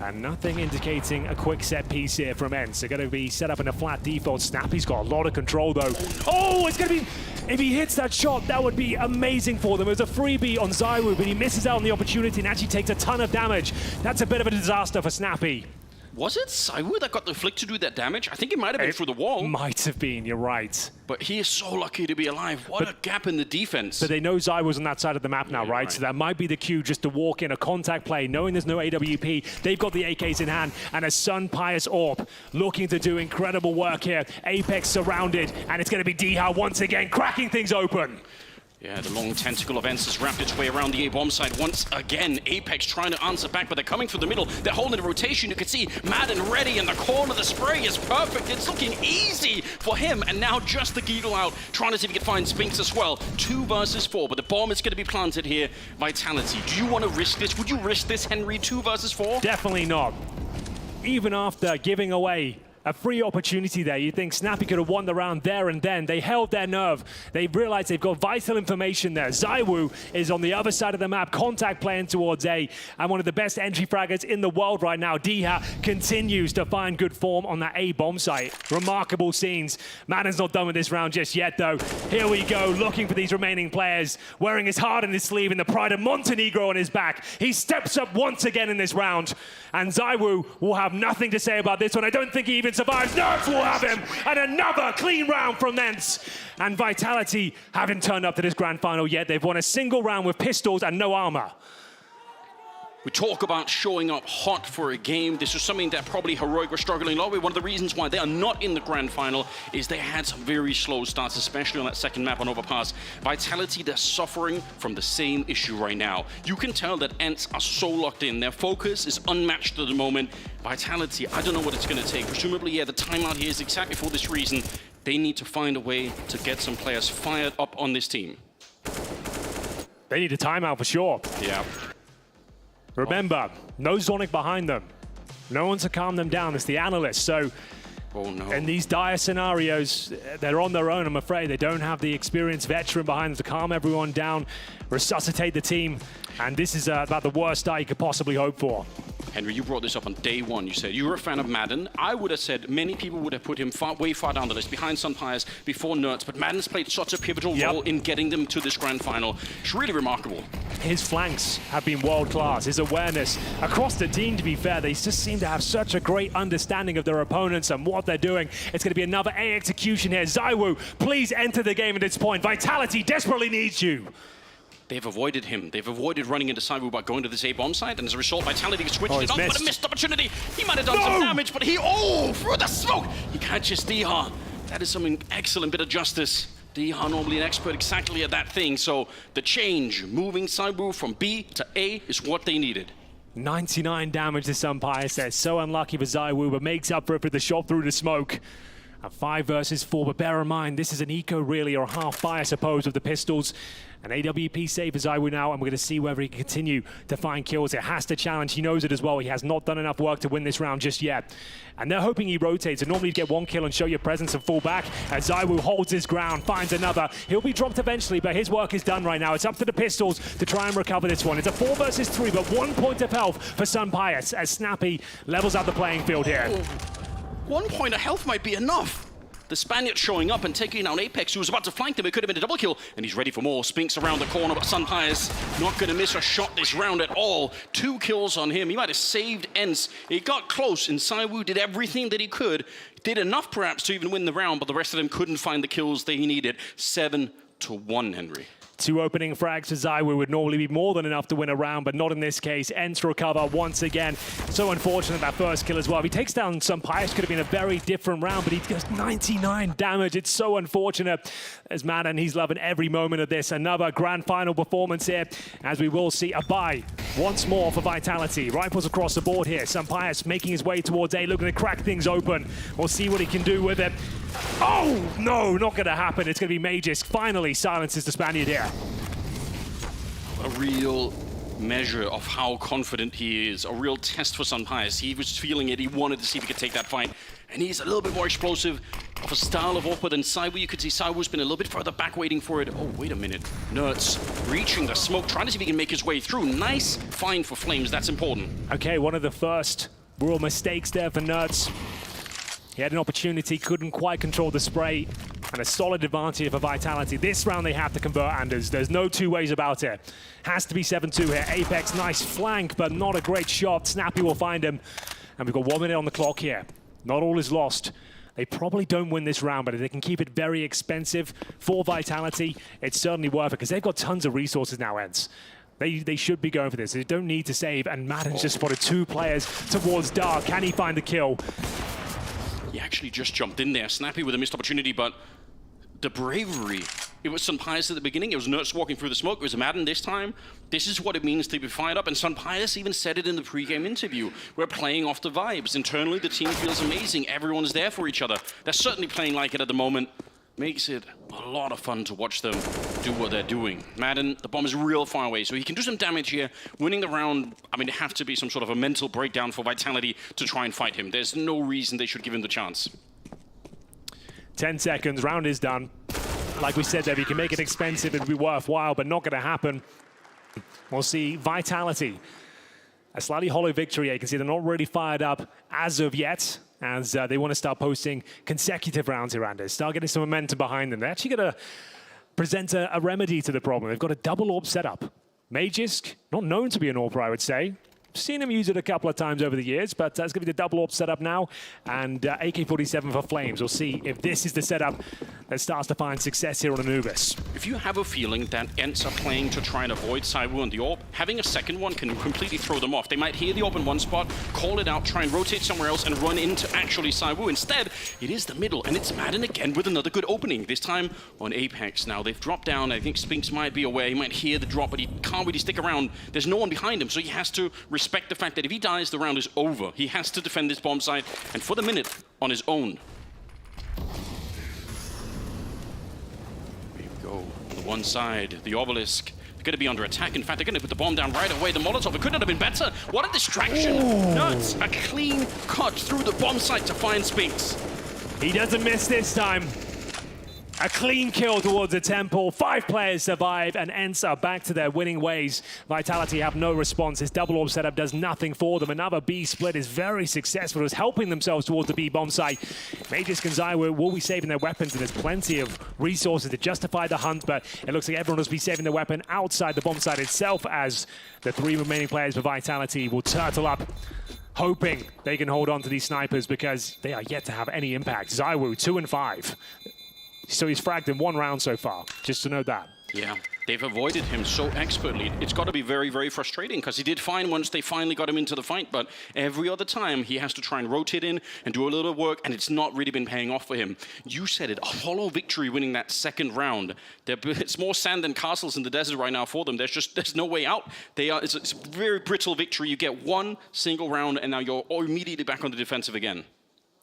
And nothing indicating a quick set piece here from ENCE. They're going to be set up in a flat default. Snappy's got a lot of control, though. Oh, it's going to be... If he hits that shot, that would be amazing for them. It was a freebie on ZywOo, but he misses out on the opportunity and actually takes a ton of damage. That's a bit of a disaster for Snappy. Was it ZywOo that got the flick to do that damage? I think it might have been through the wall. Might have been, you're right. But he is so lucky to be alive. What a gap in the defense. But they know ZywOo's on that side of the map now, right? So that might be the cue just to walk in a contact play, knowing there's no AWP. They've got the AKs in hand, and a Sun Pious Orb looking to do incredible work here. Apex surrounded, and it's going to be Diha once again, cracking things open. Yeah, the long tentacle of ENCE has wrapped its way around the A-bomb side once again. Apex trying to answer back, but they're coming through the middle. They're holding the rotation. You can see Mad and Ready in the corner. The spray is perfect. It's looking easy for him. And now just the Geedle out, trying to see if he can find Spinks as well. 2 versus 4, but the bomb is going to be planted here. Vitality, do you want to risk this? Would you risk this, Henry? 2 versus 4? Definitely not. Even after giving away a free opportunity there. You think Snappy could have won the round there and then. They held their nerve. They realized they've got vital information there. ZywOo is on the other side of the map, contact playing towards A, and one of the best entry fraggers in the world right now. Diha continues to find good form on that A bomb site. Remarkable scenes. Madden's not done with this round just yet, though. Here we go, looking for these remaining players, wearing his heart in his sleeve and the pride of Montenegro on his back. He steps up once again in this round, and ZywOo will have nothing to say about this one. I don't think he even survives. Nerfs will have him, and another clean round from Nents. And Vitality haven't turned up to this grand final yet. They've won a single round with pistols and no armor. We talk about showing up hot for a game. This is something that probably Heroic were struggling a lot with. One of the reasons why they are not in the grand final is they had some very slow starts, especially on that second map on Overpass. Vitality, they're suffering from the same issue right now. You can tell that Ents are so locked in. Their focus is unmatched at the moment. Vitality, I don't know what it's going to take. Presumably, yeah, the timeout here is exactly for this reason. They need to find a way to get some players fired up on this team. They need a timeout for sure. Yeah. Remember, no Zonic behind them. No one to calm them down. It's the analyst. So in these dire scenarios, they're on their own, I'm afraid. They don't have the experienced veteran behind them to calm everyone down, resuscitate the team. And this is about the worst start you could possibly hope for. Henry, you brought this up on day one. You said you were a fan of Madden. I would have said many people would have put him way far down the list, behind Sunpires, before Nerds. But Madden's played such a pivotal role in getting them to this grand final. It's really remarkable. His flanks have been world class. His awareness across the team, to be fair, they just seem to have such a great understanding of their opponents and what they're doing. It's going to be another A execution here. ZywOo, please enter the game at this point. Vitality desperately needs you. They've avoided him. They've avoided running into ZywOo by going to this A-bomb site, and as a result, Vitality switched it on, but a missed opportunity. He might have done some damage, but through the smoke! He catches Diha. That is some excellent bit of justice. Diha, normally an expert exactly at that thing, so the change, moving ZywOo from B to A, is what they needed. 99 damage to Sunpires there. So unlucky for ZywOo, but makes up for it with the shot through the smoke. A 5 versus 4, but bear in mind, this is an eco really, or a half buy, I suppose, with the pistols. An AWP save for ZywOo now, and we're going to see whether he can continue to find kills. It has to challenge. He knows it as well. He has not done enough work to win this round just yet. And they're hoping he rotates. And normally you get one kill and show your presence and fall back. As ZywOo holds his ground, finds another. He'll be dropped eventually, but his work is done right now. It's up to the pistols to try and recover this one. It's a 4 versus 3, but 1 point of health for Sunpires as Snappy levels out the playing field here. 1 point of health might be enough. The Spaniard showing up and taking out Apex, who was about to flank them. It could have been a double kill, and he's ready for more. Spinks around the corner, but Sunpires not going to miss a shot this round at all. 2 kills on him. He might have saved Ents. It got close, and ZywOo did everything that he could. Did enough, perhaps, to even win the round, but the rest of them couldn't find the kills they needed. 7-1, Henry. 2 opening frags for ZywOo would normally be more than enough to win a round, but not in this case. Ents recover once again. So unfortunate that first kill as well. If he takes down Sunpires, could have been a very different round, but he does 99 damage. It's so unfortunate. As Madden, he's loving every moment of this. Another grand final performance here, as we will see a bye once more for Vitality. Rifles across the board here. Sunpires making his way towards A, looking to crack things open. We'll see what he can do with it. Oh, no, not going to happen. It's going to be Magisk. Finally silences the Spaniard here. A real measure of how confident he is. A real test for Sunpires. He was feeling it. He wanted to see if he could take that fight. And he's a little bit more explosive of a style of Oppa than ZywOo. You could see ZywOo's been a little bit further back waiting for it. Oh, wait a minute. Nerds reaching the smoke, trying to see if he can make his way through. Nice find for Flames. That's important. Okay, one of the first real mistakes there for Nerds. He had an opportunity, couldn't quite control the spray, and a solid advantage for Vitality. This round they have to convert, Anders. There's no 2 ways about it. Has to be 7-2 here. Apex, nice flank, but not a great shot. Snappy will find him. And we've got 1 minute on the clock here. Not all is lost. They probably don't win this round, but if they can keep it very expensive for Vitality, it's certainly worth it, because they've got tons of resources now, Ents. They should be going for this. They don't need to save, and Madden's just spotted 2 players towards Dark. Can he find the kill? He actually just jumped in there. Snappy with a missed opportunity, but the bravery. It was Sunpires at the beginning. It was Nerds walking through the smoke. It was Madden this time. This is what it means to be fired up. And Sunpires even said it in the pre-game interview. We're playing off the vibes. Internally, the team feels amazing. Everyone's there for each other. They're certainly playing like it at the moment. Makes it a lot of fun to watch them. do what they're doing. Madden, the bomb is real far away, so he can do some damage here. Winning the round, I mean, it have to be some sort of a mental breakdown for Vitality to try and fight him. There's no reason they should give him the chance. 10 seconds, round is done. Like we said there, we can make it expensive, it'd be worthwhile, but not gonna happen. We'll see Vitality. A slightly hollow victory. You can see they're not really fired up as of yet, as they want to start posting consecutive rounds here, Anders. Start getting some momentum behind them. They're actually going to present a remedy to the problem. They've got a double AWP setup. Magisk, not known to be an AWPer, I would say. Seen him use it a couple of times over the years, but it's going to be the double AWP setup now, and AK-47 for Flames. We'll see if this is the setup that starts to find success here on Anubis. If you have a feeling that Ents are playing to try and avoid Saiwu and the AWP, having a second one can completely throw them off. They might hear the AWP in one spot, call it out, try and rotate somewhere else, and run into actually Saiwu. Instead, it is the middle, and it's Madden again with another good opening, this time on Apex. Now, they've dropped down. I think Spinks might be away. He might hear the drop, but he can't really stick around. There's no one behind him, so he has to respect the fact that if he dies, the round is over. He has to defend this bomb site, and for the minute, on his own. Here we go. On the one side, the Obelisk. They're going to be under attack. In fact, they're going to put the bomb down right away. The Molotov, it could not have been better. What a distraction. Nuts. A clean cut through the bomb site to find Spinks. He doesn't miss this time. A clean kill towards the temple. 5 players survive, and Ents are back to their winning ways. Vitality have no response. This double AWP setup does nothing for them. Another B split is very successful. It's helping themselves towards the B bomb site. Magisk and Zywoo will be saving their weapons, and there's plenty of resources to justify the hunt, but it looks like everyone will be saving their weapon outside the bomb site itself, as the 3 remaining players for Vitality will turtle up, hoping they can hold on to these snipers, because they are yet to have any impact. Zywoo, 2 and 5. So he's fragged in 1 round so far, just to note that. Yeah, they've avoided him so expertly. It's got to be very, very frustrating, because he did fine once they finally got him into the fight, but every other time he has to try and rotate in and do a little work, and it's not really been paying off for him. You said it, a hollow victory winning that second round. It's more sand than castles in the desert right now for them. There's no way out. It's a very brittle victory. You get 1 single round, and now you're immediately back on the defensive again.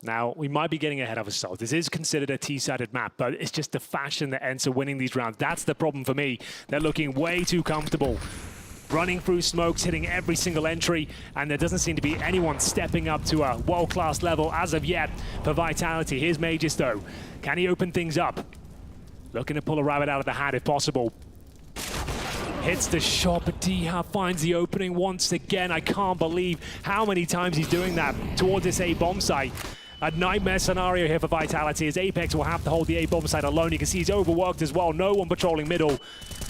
Now, we might be getting ahead of ourselves. This is considered a T-sided map, but it's just the fashion that Ents are winning these rounds. That's the problem for me. They're looking way too comfortable. Running through smokes, hitting every single entry, and there doesn't seem to be anyone stepping up to a world-class level as of yet for Vitality. Here's Magisk, though. Can he open things up? Looking to pull a rabbit out of the hat if possible. Hits the shot, but Diha finds the opening once again. I can't believe how many times he's doing that towards this A bomb site. A nightmare scenario here for Vitality, as Apex will have to hold the A bomb site alone. You can see he's overworked as well. No one patrolling middle.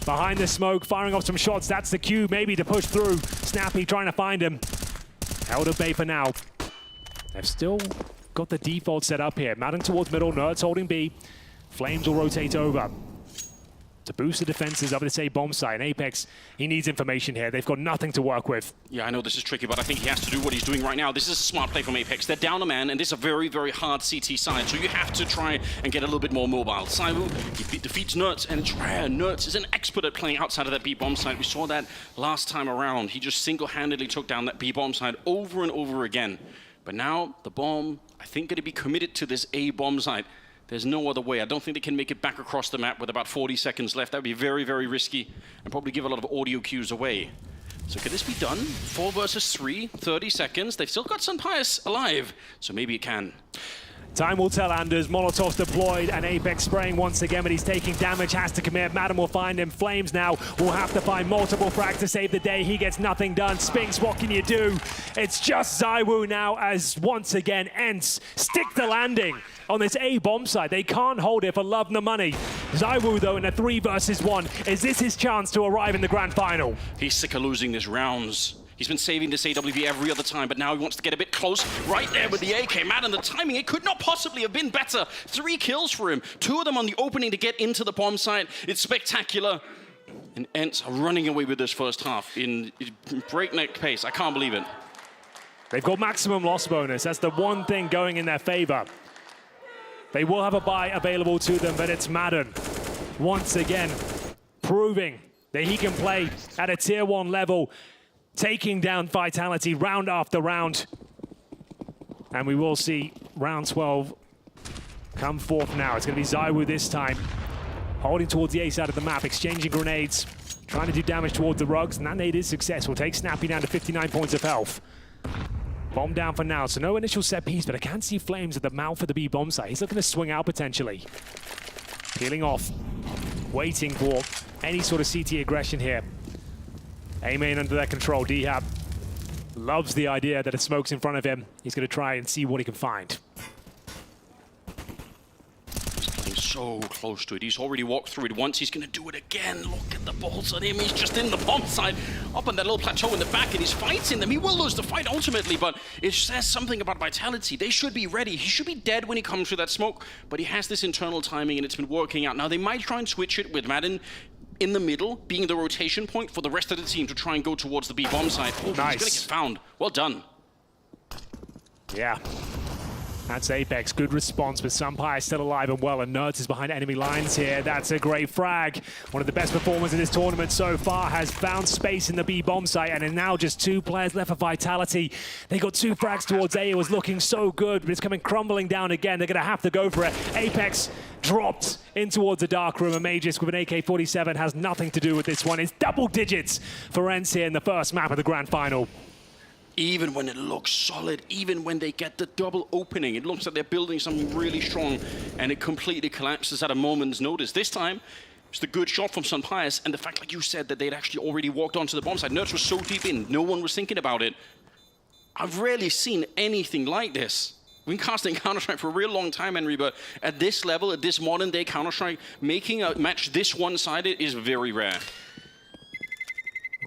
Behind the smoke, firing off some shots. That's the cue, maybe to push through. Snappy trying to find him. Held at bay for now. They've still got the default set up here. Madden towards middle, Nerds holding B. Flames will rotate over to boost the defenses of this A bomb site. And Apex, he needs information here. They've got nothing to work with. Yeah, I know this is tricky, but I think he has to do what he's doing right now. This is a smart play from Apex. They're down a man, and this is a very, very hard CT side, so you have to try and get a little bit more mobile. Saiwu, he defeats Nerds, and Nerds is an expert at playing outside of that B bomb site. We saw that last time around. He just single-handedly took down that B bomb site over and over again. But now, the bomb, I think, going to be committed to this A bomb site. There's no other way. I don't think they can make it back across the map with about 40 seconds left. That would be very, very risky and probably give a lot of audio cues away. So could this be done? 4 versus 3, 30 seconds. They've still got Sun Pius alive, so maybe it can. Time will tell, Anders. Molotov's deployed, and Apex spraying once again, but he's taking damage, has to commit. Madden will find him. Flames now will have to find multiple frags to save the day. He gets nothing done. Spinks, what can you do? It's just Zywoo now, as once again, Ents stick the landing on this A bomb site. They can't hold it for love nor money. Zywoo, though, in a 3 versus 1. Is this his chance to arrive in the grand final? He's sick of losing these rounds. He's been saving this AWP every other time, but now he wants to get a bit close. Right there with the AK. Madden, the timing, it could not possibly have been better. 3 kills for him. 2 of them on the opening to get into the bomb site. It's spectacular. And Ents are running away with this first half in breakneck pace. I can't believe it. They've got maximum loss bonus. That's the one thing going in their favor. They will have a buy available to them, but it's Madden once again proving that he can play at a tier 1 level, taking down Vitality round after round. And we will see round 12 come forth now. It's going to be Zywoo this time, holding towards the A side of the map, exchanging grenades, trying to do damage towards the rugs, and that nade is successful. Take Snappy down to 59 points of health. Bomb down for now, so no initial set piece, but I can see Flames at the mouth of the B bomb site. He's looking to swing out potentially. Peeling off, waiting for any sort of CT aggression here. A-main under their control. D-Hab loves the idea that a smoke's in front of him. He's going to try and see what he can find. So close to it. He's already walked through it once. He's going to do it again. Look at the balls on him. He's just in the bomb side, up on that little plateau in the back, and he's fighting them. He will lose the fight ultimately, but it says something about Vitality. They should be ready. He should be dead when he comes through that smoke, but he has this internal timing, and it's been working out. Now, they might try and switch it with Madden in the middle, being the rotation point for the rest of the team to try and go towards the B bomb side. Oh, nice. He's going to get found. Well done. Yeah. That's Apex. Good response, but Sumpire still alive and well, and Nerds is behind enemy lines here. That's a great frag. One of the best performers in this tournament so far has found space in the B bomb site, and now just 2 players left for Vitality. They got 2 frags towards A. It was looking so good, but it's coming crumbling down again. They're going to have to go for it. Apex dropped in towards the dark room, and Magis with an AK-47 has nothing to do with this one. It's double digits for Ents here in the first map of the grand final. Even when it looks solid, even when they get the double opening, it looks like they're building something really strong, and it completely collapses at a moment's notice. This time, it's the good shot from Sunpias, and the fact, like you said, that they'd actually already walked onto the bomb side. Nerds was so deep in, no one was thinking about it. I've rarely seen anything like this. We've been casting Counter-Strike for a real long time, Henry, but at this level, at this modern-day Counter-Strike, making a match this one-sided is very rare.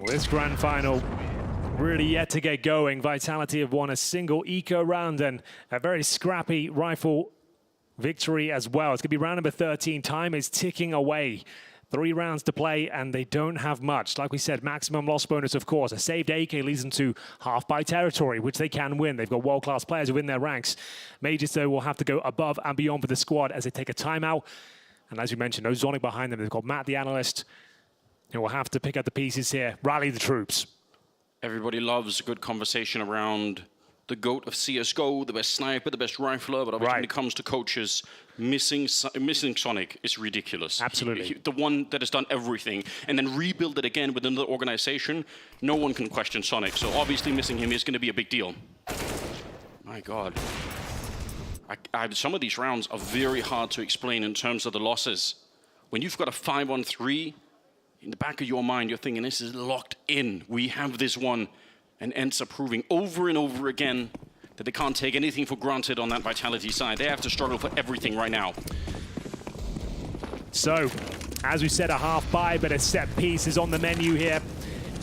Well, this grand final really yet to get going. Vitality have won a single eco round and a very scrappy rifle victory as well. It's going to be round number 13. Time is ticking away. 3 rounds to play, and they don't have much. Like we said, maximum loss bonus, of course. A saved AK leads them to half by territory, which they can win. They've got world-class players within their ranks. Magis, though, will have to go above and beyond for the squad as they take a timeout. And as you mentioned, no Zonic behind them. They've got Matt, the analyst, who will have to pick up the pieces here, rally the troops. Everybody loves a good conversation around the GOAT of CSGO, the best sniper, the best rifler, but obviously when it comes to coaches, missing Sonic is ridiculous. Absolutely. The one that has done everything, and then rebuild it again within the organization, no one can question Sonic, so obviously missing him is going to be a big deal. My God. Some of these rounds are very hard to explain in terms of the losses. When you've got a 5-on-3, in the back of your mind, you're thinking, this is locked in. We have this one. And Ents are proving over and over again that they can't take anything for granted on that Vitality side. They have to struggle for everything right now. So, as we said, a half buy, but a set piece is on the menu here.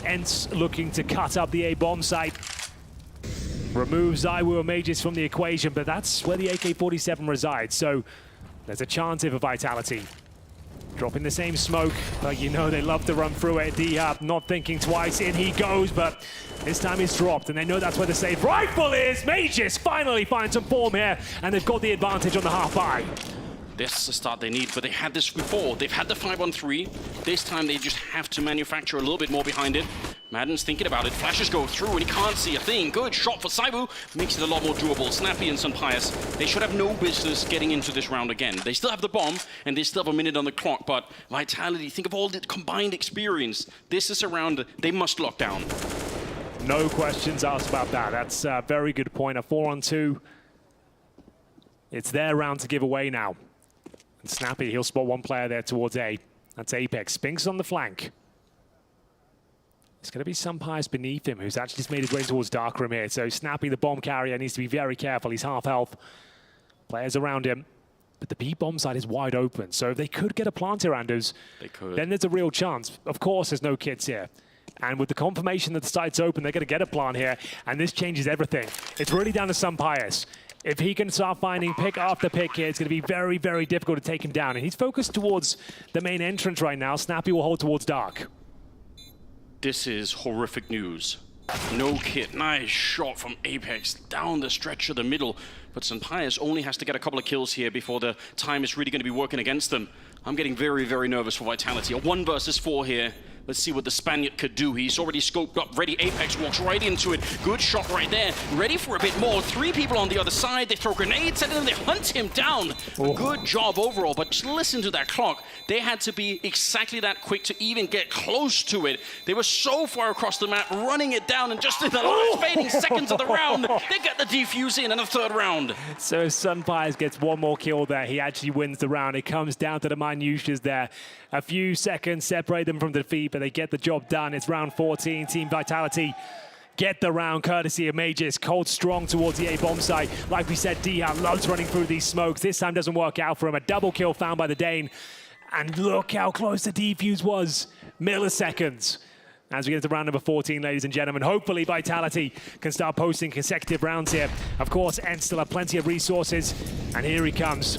Ents looking to cut up the A bomb site. Remove Zywoo and Magis from the equation, but that's where the AK-47 resides. So, there's a chance here for Vitality. Dropping the same smoke, but you know they love to run through it. D-Hab not thinking twice, in he goes, but this time he's dropped, and they know that's where the safe rifle is. Magis finally finds some form here, and they've got the advantage on the half-buy. This is the start they need, but they had this before. They've had the 5-on-3. This time they just have to manufacture a little bit more behind it. Madden's thinking about it. Flashes go through, and he can't see a thing. Good shot for Zywoo. Makes it a lot more doable. Snappy and Sunpias, they should have no business getting into this round again. They still have the bomb, and they still have a minute on the clock, but Vitality, think of all the combined experience. This is a round they must lock down. No questions asked about that. That's a very good point. A 4-on-2. It's their round to give away now. And Snappy, he'll spot one player there towards A. That's Apex. Spinks on the flank. It's going to be Sunpias beneath him, who's actually just made his way towards Darkroom here. So Snappy, the bomb carrier, needs to be very careful. He's half health. Players around him. But the B bomb side is wide open. So if they could get a plant here, Anders, then there's a real chance. Of course, there's no kits here. And with the confirmation that the site's open, they're going to get a plant here. And this changes everything. It's really down to Sunpias. If he can start finding pick after pick here, it's going to be very, very difficult to take him down. And he's focused towards the main entrance right now. Snappy will hold towards Dark. This is horrific news. No kit. Nice shot from Apex down the stretch of the middle. But Sunpias only has to get a couple of kills here before the time is really going to be working against them. I'm getting very, very nervous for Vitality. A 1 versus 4 here. Let's see what the Spaniard could do. He's already scoped up, ready. Apex walks right into it. Good shot right there. Ready for a bit more. 3 people on the other side. They throw grenades at him. They hunt him down. A good job overall, but just listen to that clock. They had to be exactly that quick to even get close to it. They were so far across the map, running it down, and just in the last fading seconds of the round, they get the defuse in the 3rd round. So if Sunfires gets one more kill there, he actually wins the round. It comes down to the minutiae there. A few seconds separate them from defeat, but they get the job done. It's round 14. Team Vitality get the round courtesy of Mages. Cold strong towards the A-bomb site. Like we said, Diha loves running through these smokes. This time doesn't work out for him. A double kill found by the Dane. And look how close the defuse was. Milliseconds. As we get to round number 14, ladies and gentlemen, hopefully Vitality can start posting consecutive rounds here. Of course, Ents still have plenty of resources. And here he comes.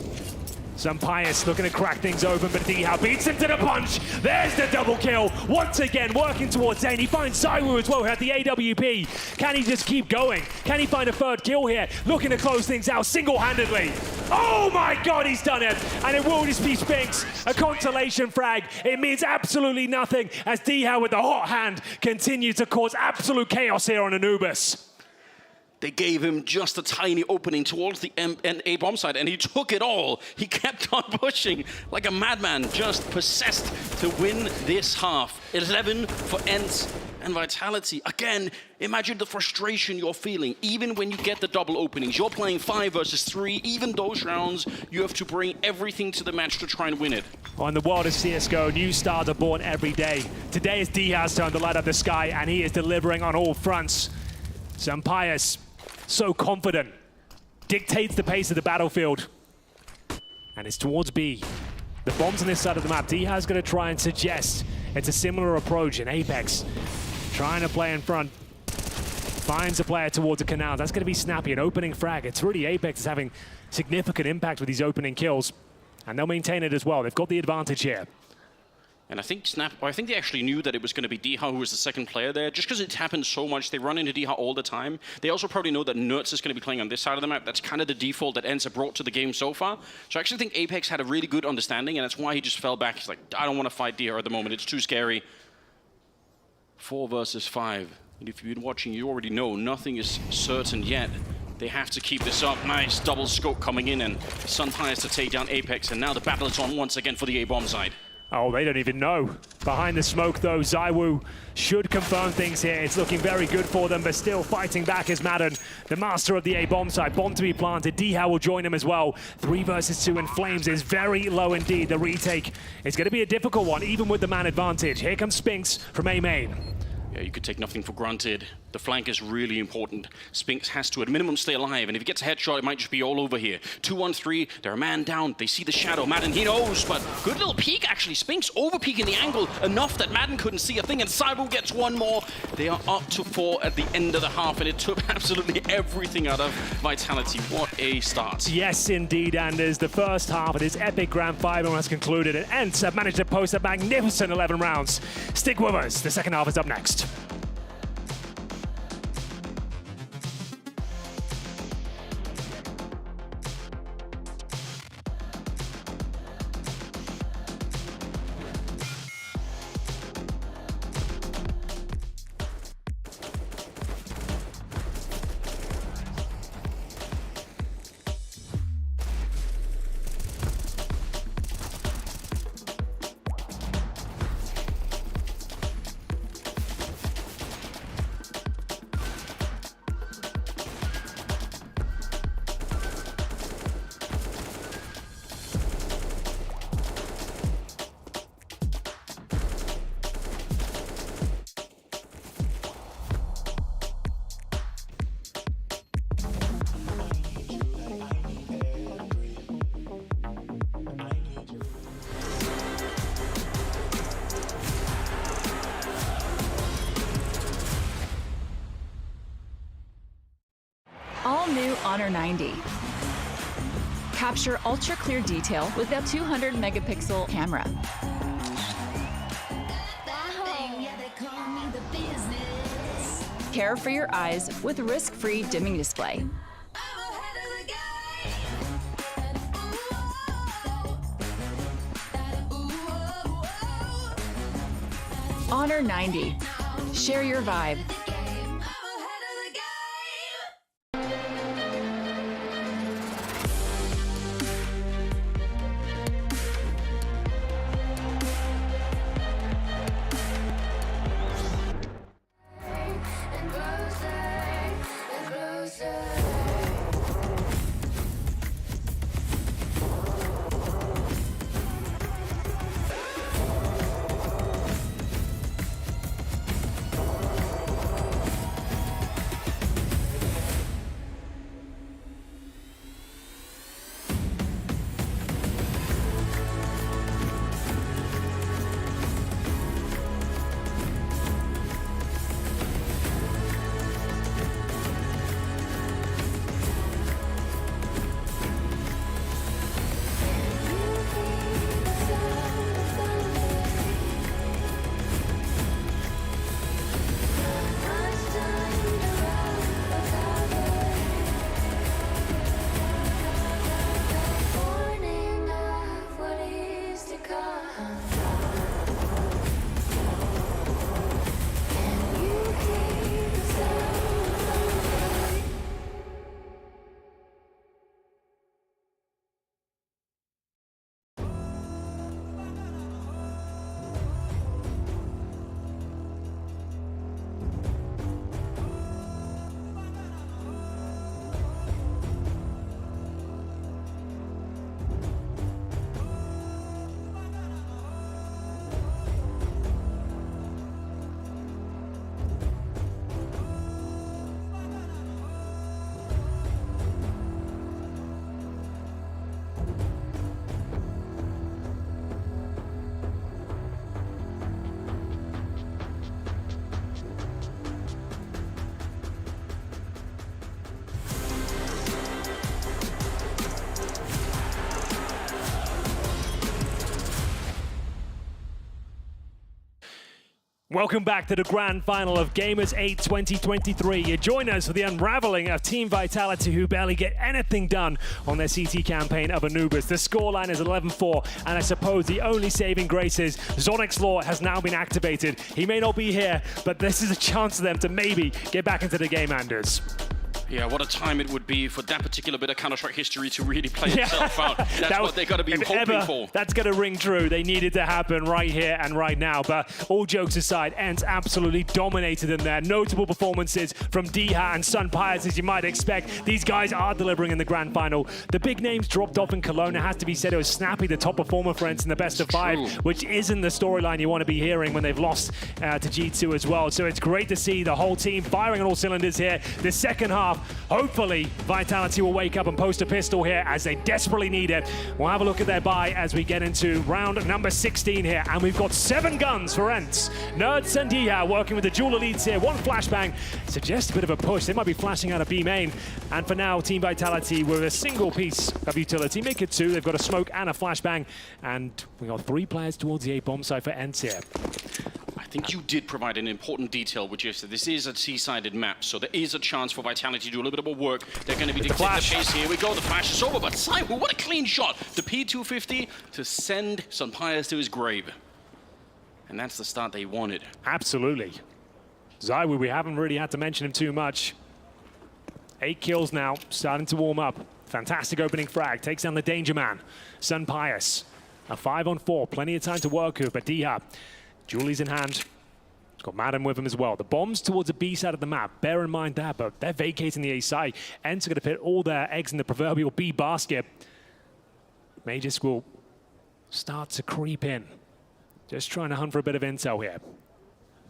Some Pius looking to crack things open, but Diha beats him to the punch. There's the double kill. Once again, working towards Zane. He finds Saiwu as well, who had the AWP. Can he just keep going? Can he find a 3rd kill here? Looking to close things out single-handedly. Oh my God, he's done it. And it will just be Spinks. A consolation frag. It means absolutely nothing as Diha with the hot hand continues to cause absolute chaos here on Anubis. They gave him just a tiny opening towards the A-bomb side, and he took it all. He kept on pushing like a madman, just possessed to win this half. 11 for Ents and Vitality. Again, imagine the frustration you're feeling. Even when you get the double openings, you're playing 5 versus 3. Even those rounds, you have to bring everything to the match to try and win it. On the world of CSGO, new stars are born every day. Today is Diha's turn to light up the sky, and he is delivering on all fronts. Sampius, so confident, dictates the pace of the battlefield. And it's towards B. The bomb's on this side of the map. Diha's going to try and suggest it's a similar approach in Apex. Trying to play in front. Finds a player towards the canal. That's going to be Snappy, an opening frag. It's really Apex is having significant impact with these opening kills. And they'll maintain it as well. They've got the advantage here. And I think they actually knew that it was going to be Diha who was the 2nd player there, just because it happens so much. They run into Diha all the time. They also probably know that Nerds is going to be playing on this side of the map. That's kind of the default that Ents have brought to the game so far. So I actually think Apex had a really good understanding, and that's why he just fell back. He's like, I don't want to fight Diha at the moment. It's too scary. 4 versus 5. And if you've been watching, you already know nothing is certain yet. They have to keep this up. Nice double scope coming in, and Sunfires to take down Apex. And now the battle is on once again for the A-bomb side. Oh, they don't even know. Behind the smoke, though, Zaiwu should confirm things here. It's looking very good for them, but still fighting back is Madden, the master of the A-bomb side. Bomb to be planted. Diha will join him as well. 3 versus 2 in Flames is very low indeed. The retake is going to be a difficult one, even with the man advantage. Here comes Spinks from A main. Yeah, you could take nothing for granted. The flank is really important. Spinks has to, at minimum, stay alive. And if he gets a headshot, it might just be all over here. 2-on-3, they're a man down. They see the shadow. Madden, he knows, but good little peek, actually. Spinks over-peeking the angle enough that Madden couldn't see a thing. And Saibu gets 1 more. They are up to 4 at the end of the half, and it took absolutely everything out of Vitality. What a start. Yes, indeed, Anders. The first half of this epic Grand Final has concluded, and Ents have managed to post a magnificent 11 rounds. Stick with us. The second half is up next. All new Honor 90. Capture ultra clear detail with a 200 megapixel camera. Care for your eyes with risk-free dimming display. Honor 90. Share your vibe. Welcome back to the grand final of Gamers8 2023. You join us for the unraveling of Team Vitality, who barely get anything done on their CT campaign of Anubis. The scoreline is 11-4, and I suppose the only saving grace is Zonic's Law has now been activated. He may not be here, but this is a chance for them to maybe get back into the game, Anders. Yeah, what a time it would be for that particular bit of Counter-Strike history to really play itself out. That's what they got to be hoping for. That's going to ring true. They need it to happen right here and right now. But all jokes aside, ENCE absolutely dominated in there. Notable performances from Diha and Sunpias, as you might expect. These guys are delivering in the grand final. The big names dropped off in Cologne. It has to be said, it was Snappy, the top performer for ENCE in the best of five, which isn't the storyline you want to be hearing when they've lost to G2 as well. So it's great to see the whole team firing on all cylinders here. The second half, hopefully, Vitality will wake up and post a pistol here as they desperately need it. We'll have a look at their buy as we get into round number 16 here. And we've got 7 guns for ENCE. Nerds and Diha working with the dual elites here. 1 flashbang suggests a bit of a push. They might be flashing out of B main. And for now, Team Vitality with a single piece of utility. Make it 2. They've got a smoke and a flashbang. And we got 3 players towards the A bomb site for ENCE here. I think you did provide an important detail, which is that this is a T-sided map, so there is a chance for Vitality to do a little bit more work. They're going to be dictating the pace. Here we go, the flash is over, but Simon, what a clean shot. The P250 to send Sunpias to his grave. And that's the start they wanted. Absolutely. Zywoo, we haven't really had to mention him too much. 8 kills now, starting to warm up. Fantastic opening frag, takes down the Danger Man. Sunpias, a 5-on-4, plenty of time to work with, but Diha, Julie's in hand. He's got Madden with him as well. The bombs towards the B side of the map. Bear in mind that, but they're vacating the A side. ENCE are going to put all their eggs in the proverbial B basket. Magisk will start to creep in. Just trying to hunt for a bit of intel here.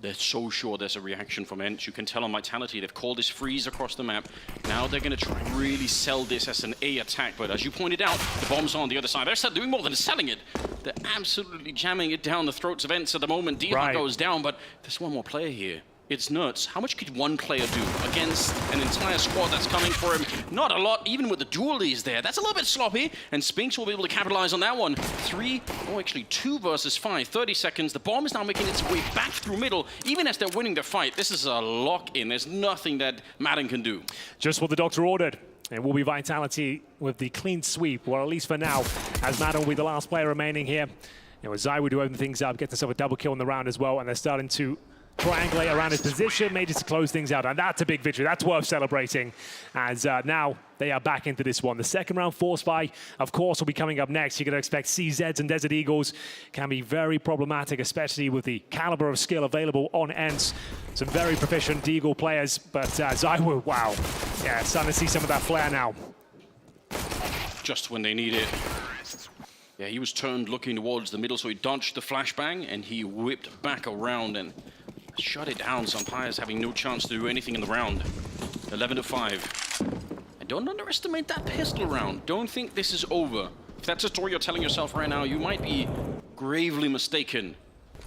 They're so sure there's a reaction from ENCE. You can tell on Vitality, they've called this freeze across the map. Now they're going to try and really sell this as an A attack. But as you pointed out, the bombs are on the other side. They're doing more than selling it. They're absolutely jamming it down the throats of ENCE at the moment. Diha goes down, but there's one more player here. It's Nerds. How much could one player do against an entire squad that's coming for him? Not a lot, even with the dualies there. That's a little bit sloppy, and Spinks will be able to capitalize on that one. 2 versus 5, 30 seconds. The bomb is now making its way back through middle, even as they're winning the fight. This is a lock-in. There's nothing that Madden can do. Just what the doctor ordered. It will be Vitality with the clean sweep, or at least for now, as Madden will be the last player remaining here ZywOo to open things up, gets himself a double kill in the round as well, and they're starting to triangulate around his position, maybe to close things out. And that's a big victory. That's worth celebrating, as now they are back into this one. The second round force buy, of course, will be coming up next. You're going to expect CZs and Desert Eagles. Can be very problematic, especially with the caliber of skill available on ENCE. Some very proficient Eagle players, but ZywOo, wow. Yeah, starting to see some of that flair now. Just when they need it. Yeah, he was turned looking towards the middle, so he dodged the flashbang, and he whipped back around and shut it down. Sunpire's having no chance to do anything in the round. 11-5. And don't underestimate that pistol round. Don't think this is over. If that's a story you're telling yourself right now, you might be gravely mistaken.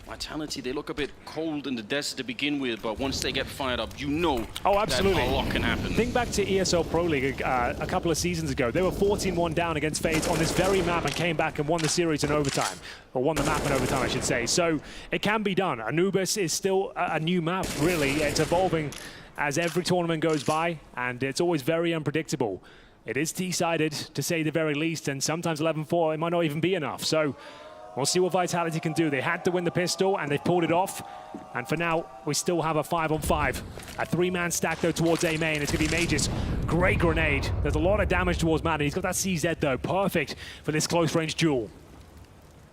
Vitality, they look a bit cold in the desert to begin with, but once they get fired up, you know that a lot can happen. Think back to ESL Pro League a couple of seasons ago. They were 14-1 down against FaZe on this very map and came back and won the series in overtime. Or won the map in overtime, I should say. So it can be done. Anubis is still a new map, really. It's evolving as every tournament goes by, and it's always very unpredictable. It is T-sided, to say the very least, and sometimes 11-4, it might not even be enough. So we'll see what Vitality can do. They had to win the pistol, and they've pulled it off. And for now, we still have a 5-on-5. A 3-man stack, though, towards A main. It's going to be Mages. Great grenade. There's a lot of damage towards Madden. He's got that CZ, though. Perfect for this close-range duel.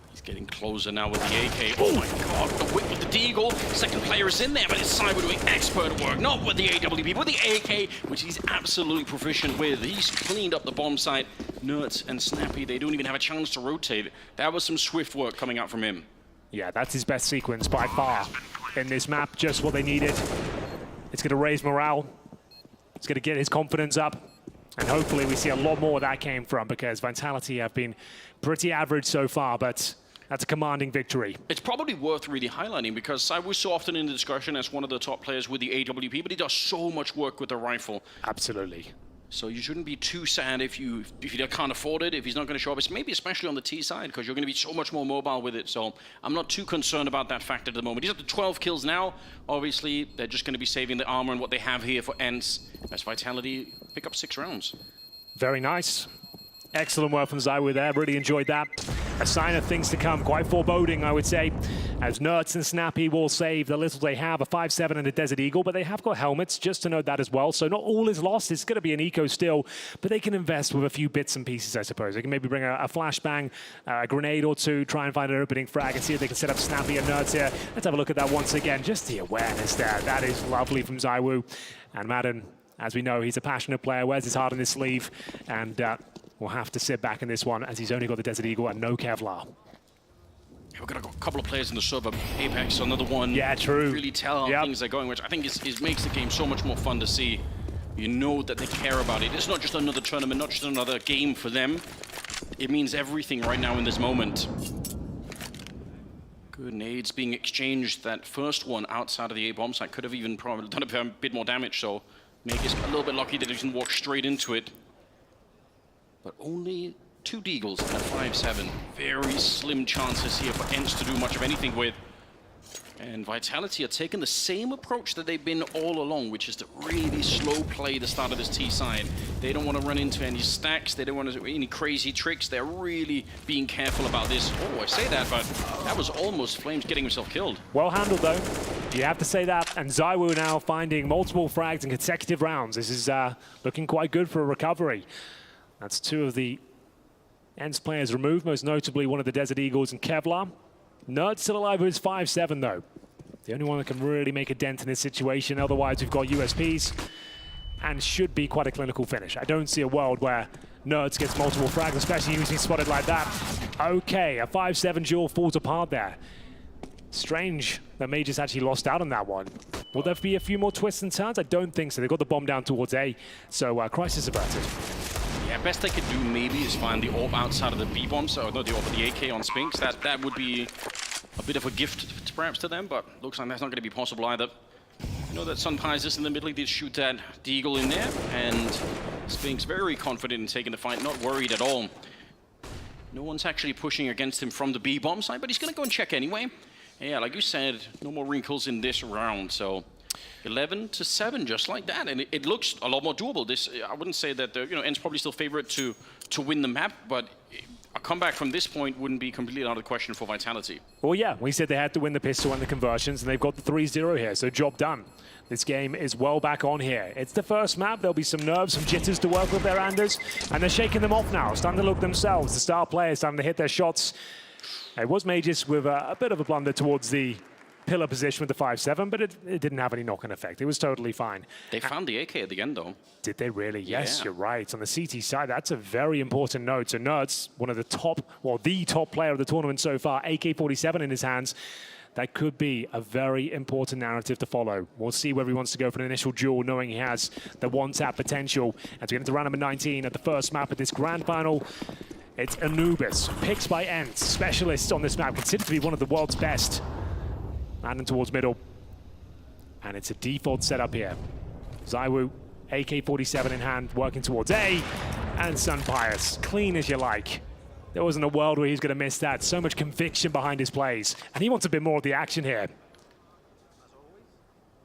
He's getting closer now with the AK. Oh, my God. The whip with the Deagle. Second player is in there, but it's ZywOo doing expert work. Not with the AWP, but with the AK, which he's absolutely proficient with. He's cleaned up the bomb site. Nerds and Snappy, they don't even have a chance to rotate. That was some swift work coming out from him. Yeah, that's his best sequence by far in this map. Just what they needed. It's going to raise morale. It's going to get his confidence up. And hopefully we see a lot more where that came from, because Vitality have been pretty average so far, but that's a commanding victory. It's probably worth really highlighting, because ZywOo's so often in the discussion as one of the top players with the AWP, but he does so much work with the rifle. Absolutely. So you shouldn't be too sad if you can't afford it, if he's not going to show up. It's maybe especially on the T side, because you're going to be so much more mobile with it. So I'm not too concerned about that fact at the moment. He's up to 12 kills now. Obviously, they're just going to be saving the armor and what they have here for ENCE as Vitality pick up 6 rounds. Very nice. Excellent work from ZywOo there. Really enjoyed that. A sign of things to come. Quite foreboding, I would say, as Nerds and Snappy will save the little they have, a 5-7 and a Desert Eagle, but they have got helmets, just to note that as well. So not all is lost. It's going to be an eco still, but they can invest with a few bits and pieces, I suppose. They can maybe bring a flashbang, a grenade or two, try and find an opening frag and see if they can set up Snappy and Nerds here. Let's have a look at that once again. Just the awareness there. That is lovely from ZywOo. And Madden, as we know, he's a passionate player, wears his heart on his sleeve, and will have to sit back in this one, as he's only got the Desert Eagle and no Kevlar. Yeah, we've got a couple of players in the server. Apex, another one. Yeah, true. Really tell how things are going, which I think makes the game so much more fun to see. You know that they care about it. It's not just another tournament, not just another game for them. It means everything right now in this moment. Good nades being exchanged. That first one outside of the A-bomb site could have even probably done a bit more damage, so Meg is a little bit lucky that he didn't walk straight into it. But only 2 Deagles and a 5-7. Very slim chances here for ENCE to do much of anything with. And Vitality are taking the same approach that they've been all along, which is to really slow play the start of this T side. They don't want to run into any stacks. They don't want to do any crazy tricks. They're really being careful about this. Oh, I say that, but that was almost Flames getting himself killed. Well handled, though. You have to say that. And ZywOo now finding multiple frags in consecutive rounds. This is looking quite good for a recovery. That's 2 of the ENCE players removed, most notably one of the Desert Eagles and Kevlar. Nerd still alive with his 5-7, though. The only one that can really make a dent in this situation. Otherwise, we've got USPs and should be quite a clinical finish. I don't see a world where Nerds gets multiple frags, especially using spotted like that. Okay, a 5-7 duel falls apart there. Strange that Mages actually lost out on that one. Will there be a few more twists and turns? I don't think so. They've got the bomb down towards A, so crisis averted. Yeah, best they could do maybe is find the AWP outside of the B-bomb, so not the AWP, but the AK on Spinks. That would be a bit of a gift perhaps to them, but looks like that's not going to be possible either. You know that Sunpire's just in the middle. He did shoot that Deagle in there, and Spinks very confident in taking the fight, not worried at all. No one's actually pushing against him from the B-bomb side, but he's going to go and check anyway. Yeah, like you said, no more wrinkles in this round, so 11-7, just like that, and it looks a lot more doable. This, I wouldn't say that ENCE probably still favorite to win the map, but a comeback from this point wouldn't be completely out of the question for Vitality. Well, yeah, we said they had to win the pistol and the conversions, and they've got the 3-0 here, so job done. This game is well back on here. It's the first map. There'll be some nerves, some jitters to work with their Anders, and they're shaking them off now, starting to look themselves. The star players starting to hit their shots. It was Magus with a bit of a blunder towards the pillar position with the 5-7, but it didn't have any knock-on effect. It was totally fine. They found the AK at the end, though. Did they really? Yes, Yeah. you're right. On the CT side, that's a very important note. So Nerds, one of the top, well, the top player of the tournament so far, AK-47 in his hands. That could be a very important narrative to follow. We'll see whether he wants to go for an initial duel, knowing he has the one-tap potential. As we get into round number 19 at the first map of this grand final, it's Anubis, picked by ENCE, specialists on this map, considered to be one of the world's best. Landing towards middle. And it's a default setup here. ZywOo, AK-47 in hand, working towards A. And Sunpius, clean as you like. There wasn't a world where he's going to miss that. So much conviction behind his plays. And he wants a bit more of the action here.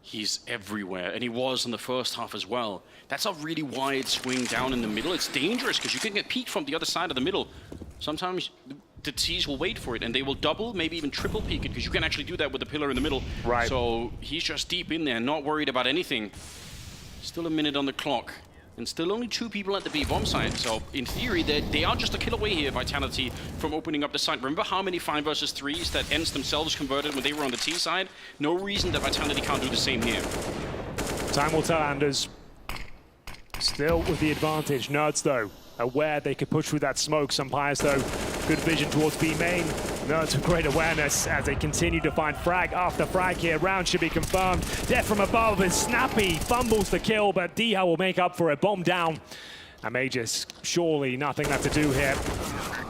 He's everywhere, and he was in the first half as well. That's a really wide swing down in the middle. It's dangerous because you can get peeked from the other side of the middle. Sometimes the T's will wait for it, and they will double, maybe even triple peek it, because you can actually do that with the pillar in the middle. Right. So he's just deep in there, not worried about anything. Still a minute on the clock, and still only 2 people at the B bomb site. So in theory, they are just a kill away here, Vitality, from opening up the site. Remember how many 5 versus 3s that ENCE themselves converted when they were on the T side? No reason that Vitality can't do the same here. Time will tell, Anders. Still with the advantage. Nerds, though, aware they could push through that smoke. Sunpius, though, good vision towards B main. Nerds with great awareness as they continue to find frag after frag here. Round should be confirmed. Death from above, and Snappy fumbles the kill, but Diha will make up for it. Bomb down. And Magus, surely nothing left to do here.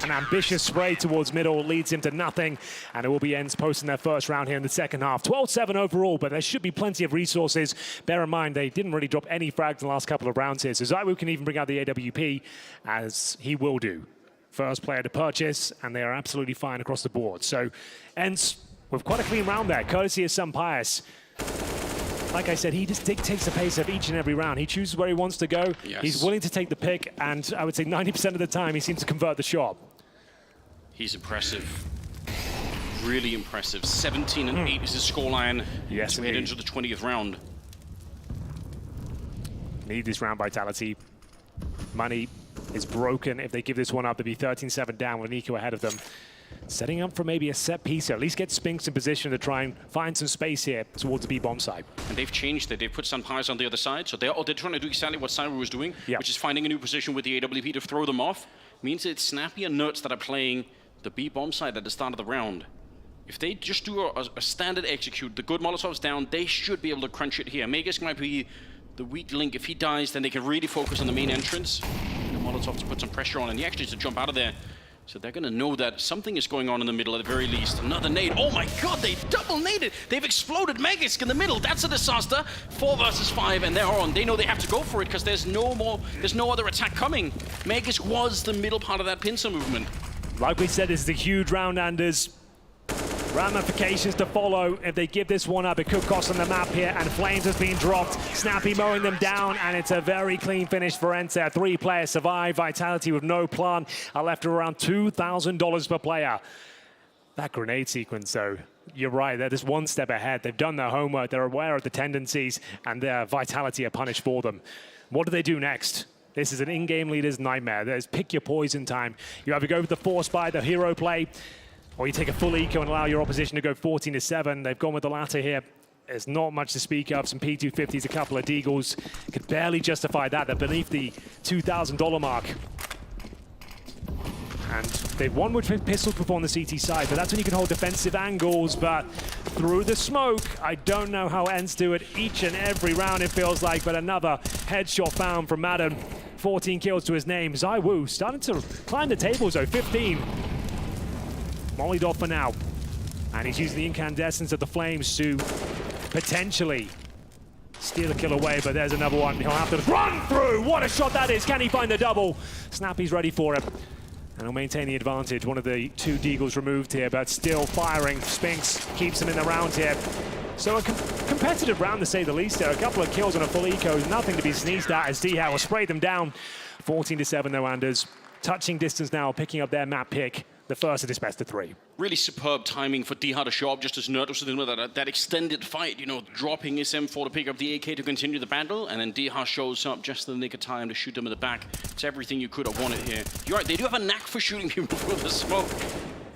An ambitious spray towards middle leads him to nothing, and it will be ENCE posting their first round here in the second half. 12-7 overall, but there should be plenty of resources. Bear in mind, they didn't really drop any frags in the last couple of rounds here, so ZywOo can even bring out the AWP, as he will do. First player to purchase, and they are absolutely fine across the board. So ENCE with quite a clean round there, courtesy of Sunpius. Like I said, he just dictates the pace of each and every round. He chooses where he wants to go. Yes. He's willing to take the pick, and I would say 90% of the time he seems to convert the shot. He's impressive. Really impressive. 17-8 is his scoreline. Yes, to head into the 20th round. Need this round Vitality. Money is broken. If they give this one up, they'd be 13-7 down with Nico ahead of them. Setting up for maybe a set piece, or at least get Spinks in position to try and find some space here towards the B-bomb side. And they've changed it. They've put Sunpius on the other side, so they're trying to do exactly what ZywOo was doing, which is finding a new position with the AWP to throw them off. Means it's Snappy and Nerds that are playing the B-bomb side at the start of the round. If they just do a standard execute, the good Molotov's down, they should be able to crunch it here. Magus might be the weak link. If he dies, then they can really focus on the main entrance. The Molotov to put some pressure on, and he actually needs to jump out of there. So they're going to know that something is going on in the middle at the very least. Another nade. Oh my god, they double naded. They've exploded Magus in the middle. That's a disaster. 4 versus 5, and they're on. They know they have to go for it because there's no other attack coming. Magus was the middle part of that pincer movement. Like we said, this is a huge round, Anders. Ramifications to follow. If they give this one up, it could cost them the map here, and Flames has been dropped. Snappy mowing them down, and it's a very clean finish for ENCE. 3 players survive. Vitality with no plan are left at around $2,000 per player. That grenade sequence, though, you're right, they're just one step ahead. They've done their homework, they're aware of the tendencies, and their Vitality are punished for them. What do they do next? This is an in-game leader's nightmare. There's pick your poison time. You either go with the force buy, the hero play, or you take a full eco and allow your opposition to go 14-7. They've gone with the latter here. There's not much to speak of. Some P250s, a couple of Deagles. Could barely justify that. They're beneath the $2,000 mark. And they've won with pistols before on the CT side, but that's when you can hold defensive angles. But through the smoke, I don't know how ENCE do it each and every round, it feels like. But another headshot found from Madden. 14 kills to his name. ZywOo starting to climb the tables, though. 15. Mollied off for now. And he's using the incandescence of the flames to potentially steal a kill away, but there's another one. He'll have to run through. What a shot that is. Can he find the double? Snappy's ready for it. And he'll maintain the advantage. One of the 2 Deagles removed here, but still firing. Spinks keeps him in the round here. So a competitive round, to say the least there. A couple of kills on a full eco. Nothing to be sneezed at as Diha will spray them down. 14-7 though, Anders. touching distance now, picking up their map pick. The first of this best of 3. Really superb timing for Dihar to show up just as Nerd was in that extended fight, you know, dropping his M4 to pick up the AK to continue the battle, and then Dihar shows up just in the nick of time to shoot them in the back. It's everything you could have wanted here. You're right, they do have a knack for shooting people through the smoke.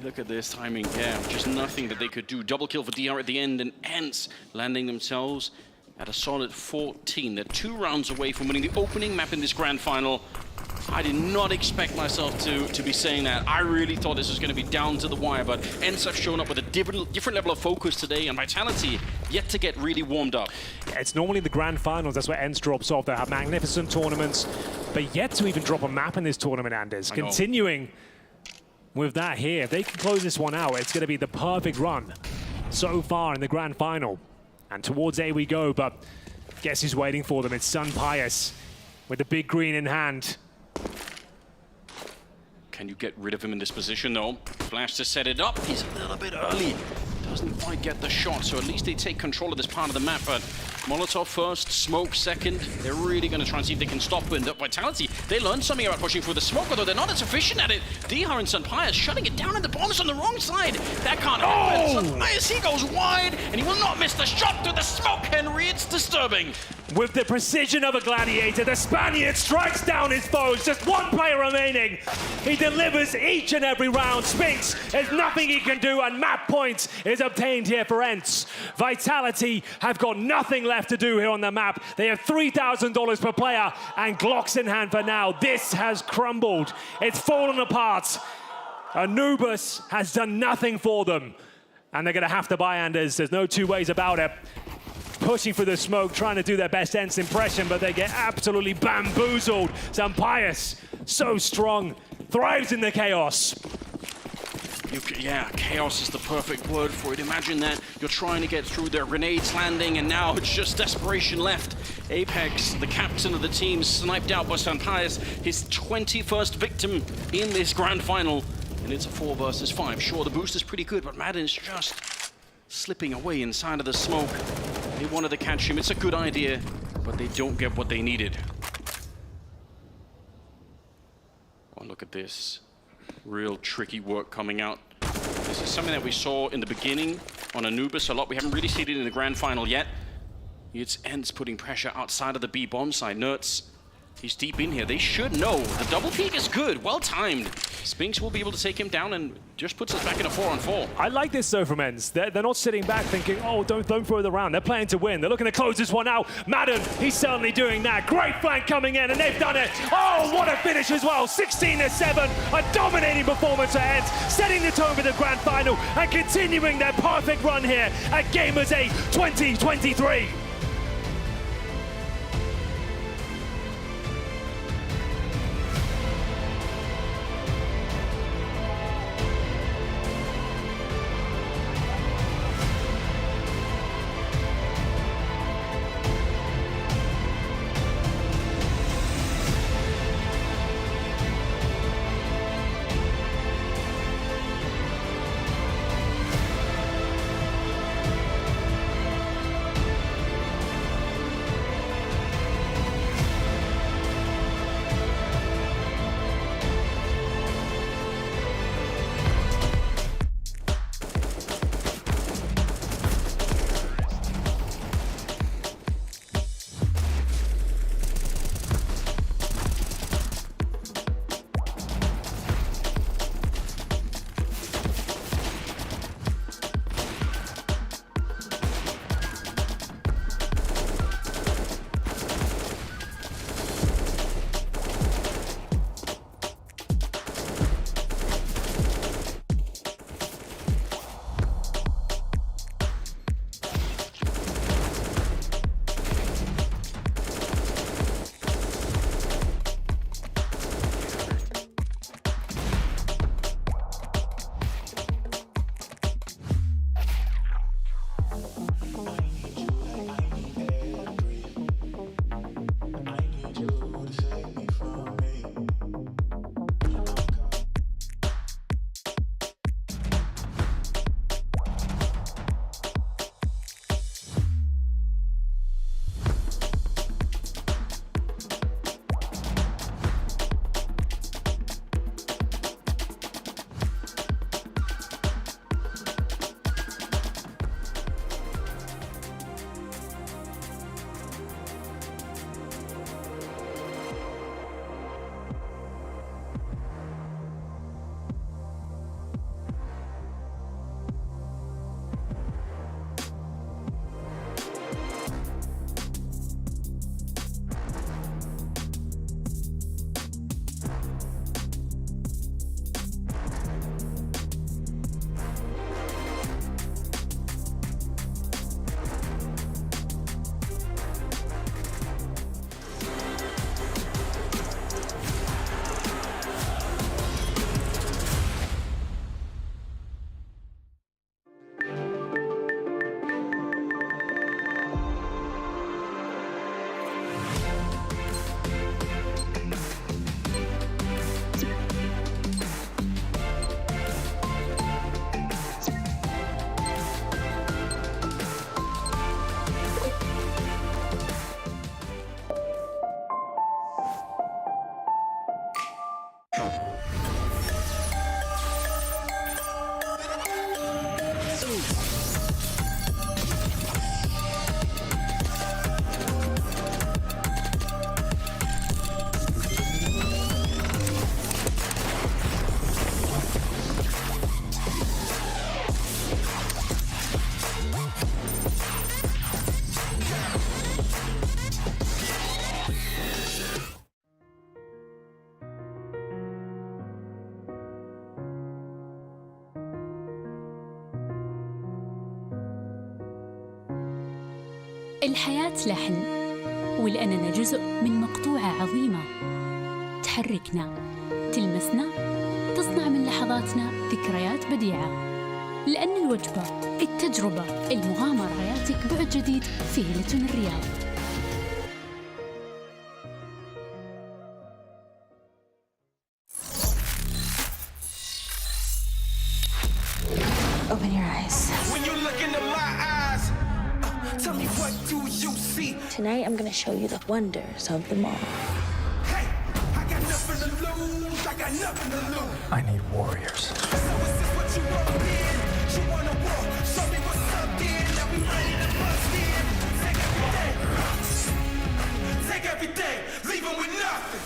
Look at this timing, yeah, just nothing that they could do. Double kill for Dihar at the end, and ENCE landing themselves at a solid 14. They're 2 rounds away from winning the opening map in this grand final. I did not expect myself to be saying that. I really thought this was going to be down to the wire, but ENCE have shown up with a different level of focus today, and Vitality yet to get really warmed up. Yeah, it's normally the grand finals, that's where ENCE drops off. They have magnificent tournaments, but yet to even drop a map in this tournament, Anders. Continuing with that here, if they can close this one out, it's going to be the perfect run so far in the grand final. And towards A we go, but guess who's waiting for them? It's Sun Pius with the big green in hand. Can you get rid of him in this position, though? Flash to set it up. He's a little bit early. Doesn't quite get the shot, so at least they take control of this part of the map. But Molotov first, Smoke second. They're really going to try and see if they can stop Vitality. They learned something about pushing through the smoke, although they're not as efficient at it. Dihar and Sun Pius shutting it down, and the bomb's on the wrong side. That can't happen. Sun Pius, he goes wide, and he will not miss the shot through the smoke, Henry. It's disturbing. With the precision of a gladiator, the Spaniard strikes down his foes. Just one player remaining. He delivers each and every round. Spinks, there's nothing he can do, and map points is obtained here for ENCE. Vitality have got nothing left to do here on the map. They have $3,000 per player, and Glocks in hand for now. This has crumbled. It's fallen apart. Anubis has done nothing for them, and they're going to have to buy Anders. There's no two ways about it. Pushing for the smoke, trying to do their best ENCE impression, but they get absolutely bamboozled. Sun Pius, so strong, thrives in the chaos. Yeah, chaos is the perfect word for it. Imagine that you're trying to get through, their grenades landing, and now it's just desperation left. Apex, the captain of the team, sniped out by Sun Pius, his 21st victim in this grand final. And it's a 4 versus 5. Sure, the boost is pretty good, but Madden's just slipping away inside of the smoke. They wanted to catch him. It's a good idea, but they don't get what they needed. Oh, look at this. Real tricky work coming out. This is something that we saw in the beginning on Anubis a lot. We haven't really seen it in the grand final yet. It's ENCE putting pressure outside of the B bomb side. Nerds, he's deep in here. They should know. The double peek is good, well timed. Spinks will be able to take him down and just puts us back in a 4-on-4. I like this though from ENCE. They're not sitting back thinking, oh, don't throw it around. They're playing to win. They're looking to close this one out. Madden, he's certainly doing that. Great flank coming in, and they've done it. Oh, what a finish as well. 16-7, a dominating performance for ENCE, setting the tone for the grand final and continuing their perfect run here at Gamers8 2023. الحياة لحن، ولأننا جزء من مقطوعة عظيمة تحركنا، تلمسنا، تصنع من لحظاتنا ذكريات بديعة. لأن الوجبة، التجربة، المغامرة، حياتك بعد جديد في هيلتون الرياض. Open your eyes. When you look into my eyes, tell me what do you see? Tonight I'm gonna show you the wonders of the mall. Hey, I got nothing to lose. I got nothing to lose. I need warriors. So is this what you want in? You wanna war? Show me what's up then. Now we ready to bust in. Take everything. Take everything. Leave 'em with nothing.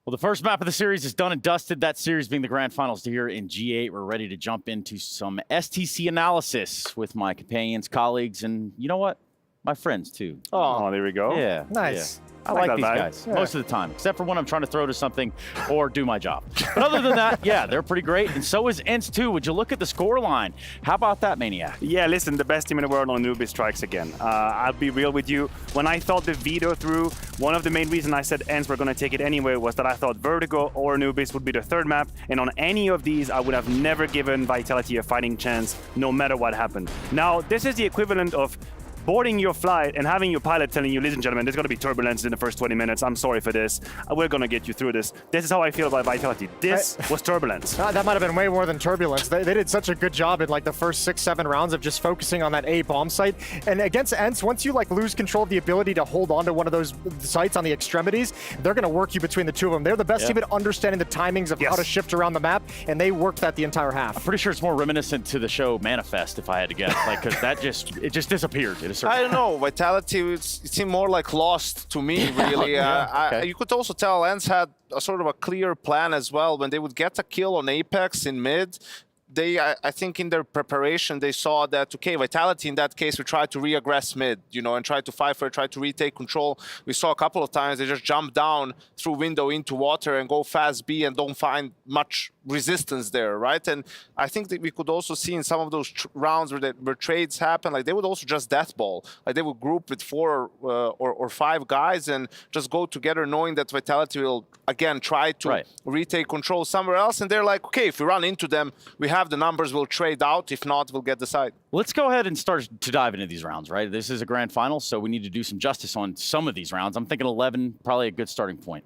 Well, the first map of the series is done and dusted. That series being the grand finals here in G8. We're ready to jump into some STC analysis with my companions, colleagues, and you know what? My friends, too. Oh, there we go. Yeah. Nice. Yeah. I like these vibe. guys most of the time, except for when I'm trying to throw to something or do my job. But other than that, yeah, they're pretty great. And so is ENCE too. Would you look at the score line? How about that, Maniac? Yeah, listen, the best team in the world on Anubis strikes again. I'll be real with you. When I thought the veto through, one of the main reasons I said ENCE were going to take it anyway was that I thought Vertigo or Anubis would be the third map. And on any of these, I would have never given Vitality a fighting chance, no matter what happened. Now, this is the equivalent of boarding your flight and having your pilot telling you, ladies and gentlemen, there's going to be turbulence in the first 20 minutes. I'm sorry for this. We're going to get you through this. This is how I feel about Vitality. This was turbulence. That might have been way more than turbulence. They did such a good job in like the first 6-7 rounds of just focusing on that A bomb site. And against ENCE, once you like lose control of the ability to hold on to one of those sites on the extremities, they're going to work you between the two of them. They're the best team at understanding the timings of how to shift around the map, and they worked that the entire half. I'm pretty sure it's more reminiscent to the show Manifest, if I had to guess, like, because that it just disappeared at a certain I don't know. Vitality, it seemed more like Lost to me, really. You could also tell ENCE had a sort of a clear plan as well. When they would get a kill on Apex in mid, I think in their preparation, they saw that, okay, Vitality in that case, we tried to re-aggress mid, you know, and try to fight for it, try to retake control. We saw a couple of times they just jump down through window into water and go fast B and don't find much resistance there, right? And I think that we could also see in some of those rounds where trades happen, like they would also just deathball. Like they would group with 4 or 5 guys and just go together knowing that Vitality will, again, try to retake control somewhere else. And they're like, okay, if we run into them, we have the numbers, we'll trade out. If not, we'll get the side. Let's go ahead and start to dive into these rounds, right? This is a grand final, so we need to do some justice on some of these rounds. I'm thinking 11, probably a good starting point.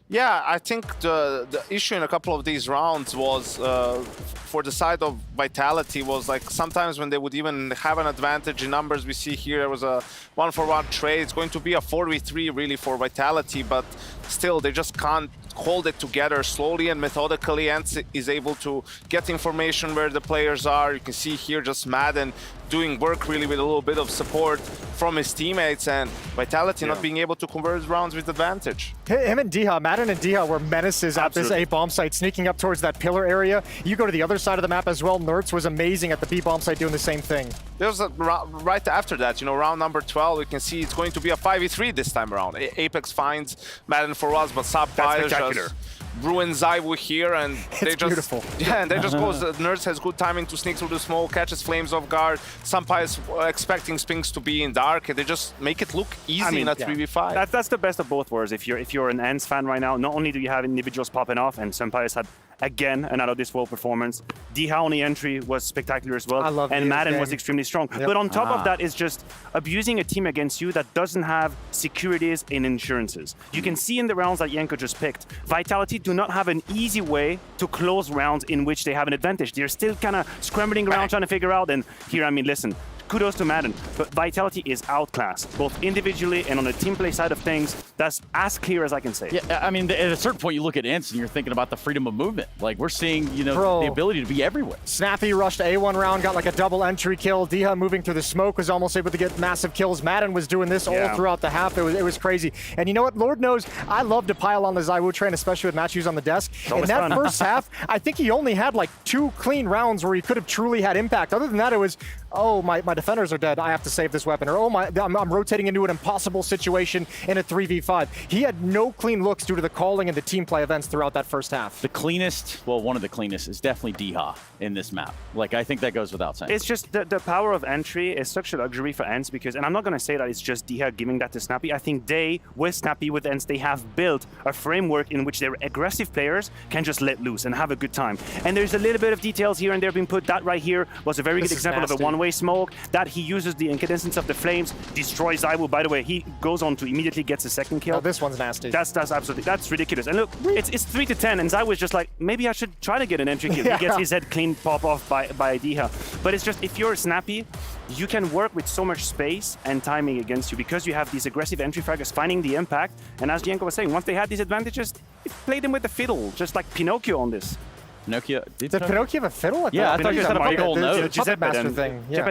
Yeah, I think the issue in a couple of these rounds was, for the side of Vitality, was like sometimes when they would even have an advantage in numbers, we see here there was a 1-for-1 trade. It's going to be a 4v3 really for Vitality, but still they just can't hold it together slowly and methodically. ENCE is able to get information where the players are. You can see here just Madden doing work really with a little bit of support from his teammates, and Vitality not being able to convert rounds with advantage. Him and Diha, Madden and Diha were menaces at this A bomb site, sneaking up towards that pillar area. You go to the other side of the map as well. Nerds was amazing at the B bomb site doing the same thing. There's a right after that, you know, round number 12, we can see it's going to be a 5v3 this time around. Apex finds Madden for us, but Sapphire just ruins ZywOo here, and they just beautiful. Yeah, and they just goes. Nerds has good timing to sneak through the smoke, catches Flames off guard. Sampire is expecting Spinks to be in dark, and they just make it look easy in a 3v5. That's the best of both worlds. If you're an ENCE fan right now, not only do you have individuals popping off, and Sampaio's had again another this world performance. Diha on the entry was spectacular as well, I love and Madden was extremely strong. Yep. But on top of that is just abusing a team against you that doesn't have securities and insurances. You can see in the rounds that Yenko just picked, Vitality do not have an easy way to close rounds in which they have an advantage. They're still kind of scrambling around trying to figure out, and here, I mean, listen, kudos to Madden, but Vitality is outclassed, both individually and on the team play side of things. That's as clear as I can say. Yeah, I mean, at a certain point, you look at ENCE and you're thinking about the freedom of movement. Like, we're seeing, you know, the ability to be everywhere. Snappy rushed A1 round, got like a double entry kill. Diha moving through the smoke was almost able to get massive kills. Madden was doing this all throughout the half. It was crazy. And you know what? Lord knows, I love to pile on the ZywOo train, especially with Matthews on the desk. In that first half, I think he only had like 2 clean rounds where he could have truly had impact. Other than that, it was, oh, my defenders are dead, I have to save this weapon. Or, oh, I'm rotating into an impossible situation in a 3v5. He had no clean looks due to the calling and the team play events throughout that first half. The cleanest, well, one of the cleanest is definitely Diha in this map. Like, I think that goes without saying. It's just the power of entry is such a luxury for ENCE because, and I'm not going to say that it's just Diha giving that to Snappy. I think they, with Snappy, with ENCE, they have built a framework in which their aggressive players can just let loose and have a good time. And there's a little bit of details here and there being put. That right here was a very good example of a one-way smoke that he uses the incandescence of the flames, destroys ZywOo. By the way, he goes on to immediately gets a second kill. Oh, this one's nasty. That's absolutely, that's ridiculous. And look, it's 3-10, and ZywOo is just like, maybe I should try to get an entry kill. He gets his head clean pop off by Diha. But it's just, if you're Snappy, you can work with so much space and timing against you because you have these aggressive entry fraggers finding the impact. And as Yenko was saying, once they had these advantages, they played them with the fiddle, just like Pinocchio on this. Pinocchio. Did Pinocchio have a fiddle? Yeah, I thought you said a whole note. Puppet Master thing. Yeah.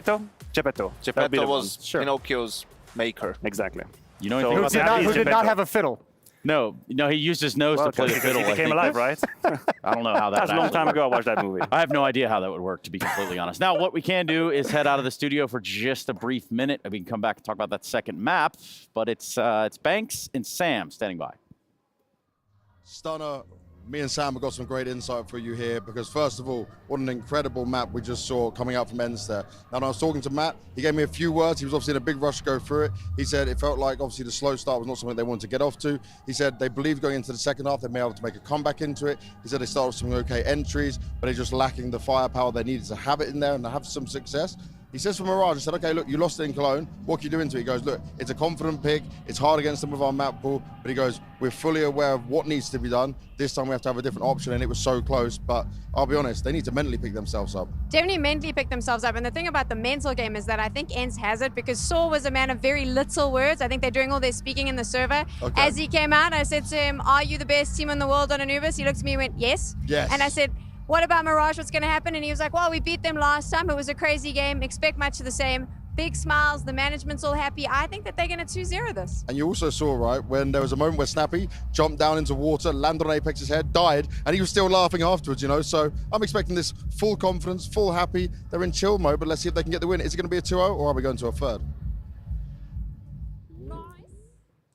Geppetto was Pinocchio's maker. Exactly. You know anything about that? Who did not have a fiddle? No, he used his nose to play the fiddle. He became alive, right? I don't know how that. That's a long time ago. I watched that movie. I have no idea how that would work, to be completely honest. Now, what we can do is head out of the studio for just a brief minute, and we can come back and talk about that second map. But it's Banks and Sam standing by. Stunner, me and Sam have got some great insight for you here because first of all, what an incredible map we just saw coming out from Ends there. Now, when I was talking to Matt, he gave me a few words. He was obviously in a big rush to go through it. He said it felt like obviously the slow start was not something they wanted to get off to. He said they believed going into the second half they may be able to make a comeback into it. He said they started with some okay entries, but they're just lacking the firepower they needed to have it in there and to have some success. He says for Mirage, I said, okay, look, you lost it in Cologne. What can you do into it? He goes, look, it's a confident pick. It's hard against them with our map pool. But he goes, we're fully aware of what needs to be done. This time we have to have a different option, and it was so close. But I'll be honest, they need to mentally pick themselves up. Definitely mentally pick themselves up. And the thing about the mental game is that I think Ents has it because Saul was a man of very little words. I think they're doing all their speaking in the server. Okay. As he came out, I said to him, are you the best team in the world on Anubis? He looked at me and went, yes. Yes. And I said, what about Mirage? What's going to happen? And he was like, well, we beat them last time. It was a crazy game. Expect much of the same. Big smiles. The management's all happy. I think that they're going to 2-0 this. And you also saw, right, when there was a moment where Snappy jumped down into water, landed on Apex's head, died, and he was still laughing afterwards, you know? So I'm expecting this full confidence, full happy. They're in chill mode, but let's see if they can get the win. Is it going to be a 2-0 or are we going to a third?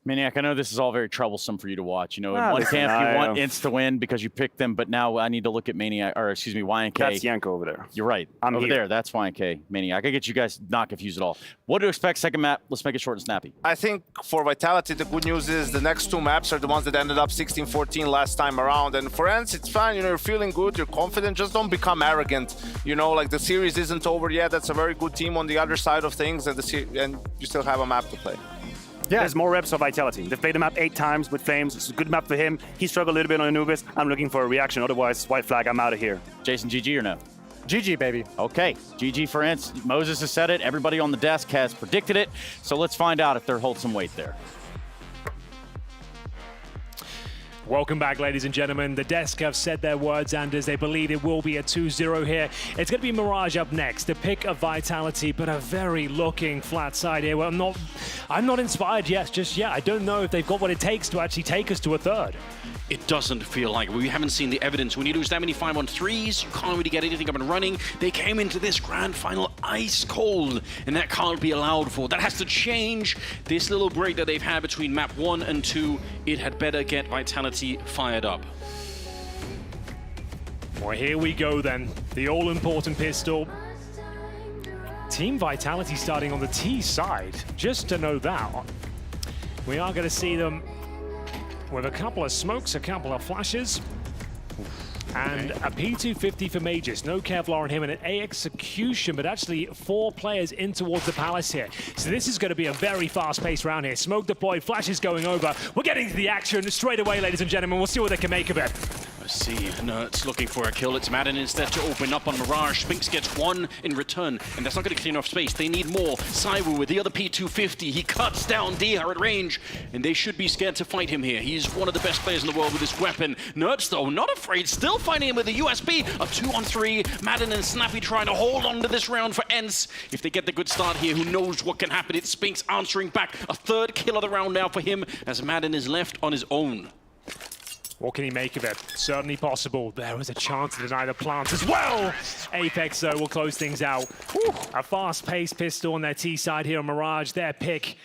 Maniac, I know this is all very troublesome for you to watch. You know, in one camp you want Ints to win because you picked them, but now I need to look at Maniac, or excuse me, YNK. That's Yanko over there. You're right. I'm over here. there. That's YNK. Maniac. I can get you guys not confused at all. What to expect second map? Let's make it short and snappy. I think for Vitality, the good news is the next two maps are the ones that ended up 16-14 last time around. And for Ents, it's fine. You know, you're feeling good. You're confident. Just don't become arrogant. You know, like the series isn't over yet. That's a very good team on the other side of things, and you still have a map to play. Yeah. There's more reps for Vitality. They've played the map 8 times with Flames. It's a good map for him. He struggled a little bit on Anubis. I'm looking for a reaction. Otherwise, white flag, I'm out of here. Jason, GG or no? GG, baby. Okay, GG for Ents. Moses has said it. Everybody on the desk has predicted it. So let's find out if they're holding some weight there. Welcome back, ladies and gentlemen. The desk have said their words, and as they believe it will be a 2-0 here. It's going to be Mirage up next, the pick of Vitality, but a very looking flat side here. Well, I'm not inspired yet, just yet. I don't know if they've got what it takes to actually take us to a third. It doesn't feel like it. We haven't seen the evidence. When you lose that many 5-on-3s, you can't really get anything up and running. They came into this grand final ice cold, and that can't be allowed for. That has to change. This little break that they've had between map 1 and 2, it had better get Vitality fired up. Well, here we go then. The all-important pistol. Team Vitality starting on the T side. Just to know that. We are going to see them with a couple of smokes, a couple of flashes, and a P250 for Magus. No Kevlar on him, and an A execution, but actually 4 players in towards the Palace here. So this is going to be a very fast-paced round here. Smoke deployed, flashes going over. We're getting to the action straight away, ladies and gentlemen. We'll see what they can make of it. Let's see, Nerds looking for a kill. It's Madden instead to open up on Mirage. Spinks gets 1 in return, and that's not going to clear enough space. They need more. Cyber with the other P250. He cuts down DR at range, and they should be scared to fight him here. He's one of the best players in the world with this weapon. Nerds, though, not afraid. Still fighting him with a USB. A 2-on-3. Madden and Snappy trying to hold on to this round for Ents. If they get the good start here, who knows what can happen. It's Spinks answering back. A 3rd kill of the round now for him, as Madden is left on his own. What can he make of it? Certainly possible. There was a chance to deny the plant as well. Apex, though, will close things out. Whew. A fast-paced pistol on their T side here on Mirage, their pick.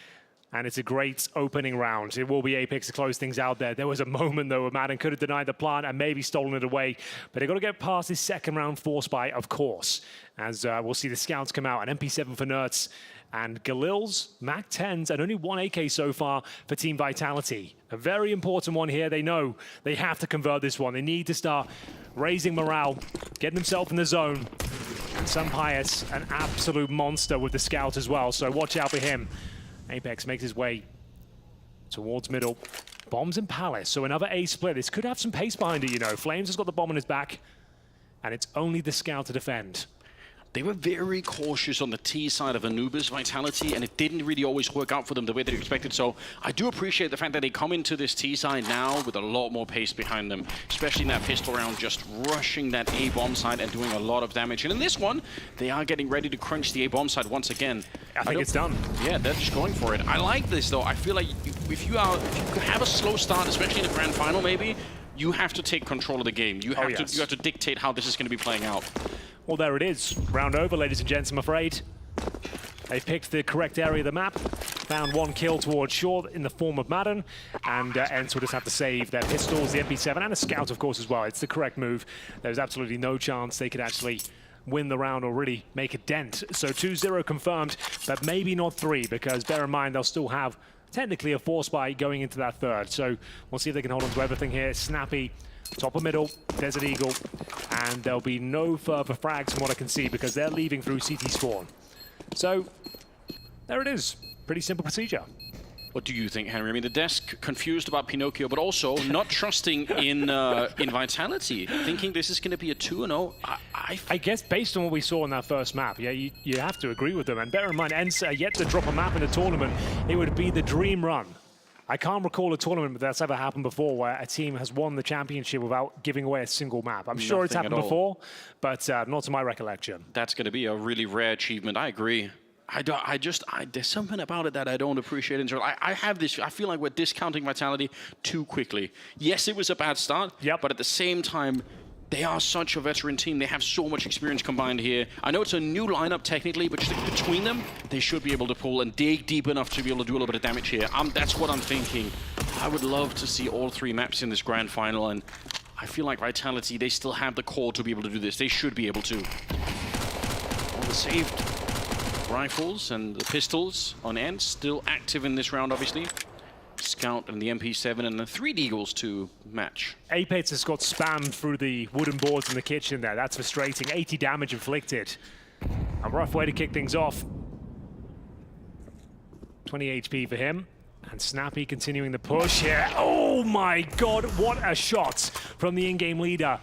And it's a great opening round. It will be Apex to close things out there. There was a moment, though, where Madden could have denied the plant and maybe stolen it away. But they've got to get past this second round force buy, of course. As we'll see the scouts come out. An MP7 for Nerds. And Galil's Mac 10s and only 1 AK so far for Team Vitality. A very important one here. They know they have to convert this one. They need to start raising morale, getting themselves in the zone. And Sampayas, an absolute monster with the scout as well. So watch out for him. Apex makes his way towards middle. Bombs in Palace. So another A split. This could have some pace behind it, you know. Flames has got the bomb on his back. And it's only the scout to defend. They were very cautious on the T side of Anubis Vitality, and it didn't really always work out for them the way they expected. So I do appreciate the fact that they come into this T side now with a lot more pace behind them, especially in that pistol round, just rushing that A bomb side and doing a lot of damage. And in this one, they are getting ready to crunch the A bomb side once again. I think it's done. Yeah, they're just going for it. I like this though. I feel like if you have a slow start, especially in the grand final, maybe you have to take control of the game. You have to dictate how this is going to be playing out. Well, there it is. Round over, ladies and gents, I'm afraid. They picked the correct area of the map, found one kill towards shore in the form of Madden, and ENCE will just have to save their pistols, the MP7, and a scout, of course, as well. It's the correct move. There's absolutely no chance they could actually win the round or really make a dent. So 2-0 confirmed, but maybe not 3, because bear in mind, they'll still have technically a force buy going into that third. So we'll see if they can hold on to everything here. Snappy, top of middle, Desert Eagle, and there'll be no further frags from what I can see because they're leaving through CT spawn. So there it is. Pretty simple procedure. What do you think, Henry? I mean, the desk confused about Pinocchio, but also not trusting in Vitality, thinking this is going to be a 2-0. I guess based on what we saw in that first map, yeah, you have to agree with them. And bear in mind, ENCE are yet to drop a map in the tournament. It would be the dream run. I can't recall a tournament that's ever happened before where a team has won the championship without giving away a single map. I'm sure it's happened before, but not to my recollection. That's going to be a really rare achievement. I agree. There's something about it that I don't appreciate. I feel like we're discounting Vitality too quickly. Yes, it was a bad start, but at the same time, they are such a veteran team. They have so much experience combined here. I know it's a new lineup technically, but just between them, they should be able to pull and dig deep enough to be able to do a little bit of damage here. That's what I'm thinking. I would love to see all 3 maps in this grand final, and I feel like Vitality, they still have the core to be able to do this. They should be able to. All the saved rifles and the pistols on ENCE still active in this round, obviously. Scout and the MP7 and the 3 Deagles to match. Apex has got spammed through the wooden boards in the kitchen there. That's frustrating. 80 damage inflicted. A rough way to kick things off. 20 HP for him. And Snappy continuing the push here. Oh my god, what a shot from the in-game leader.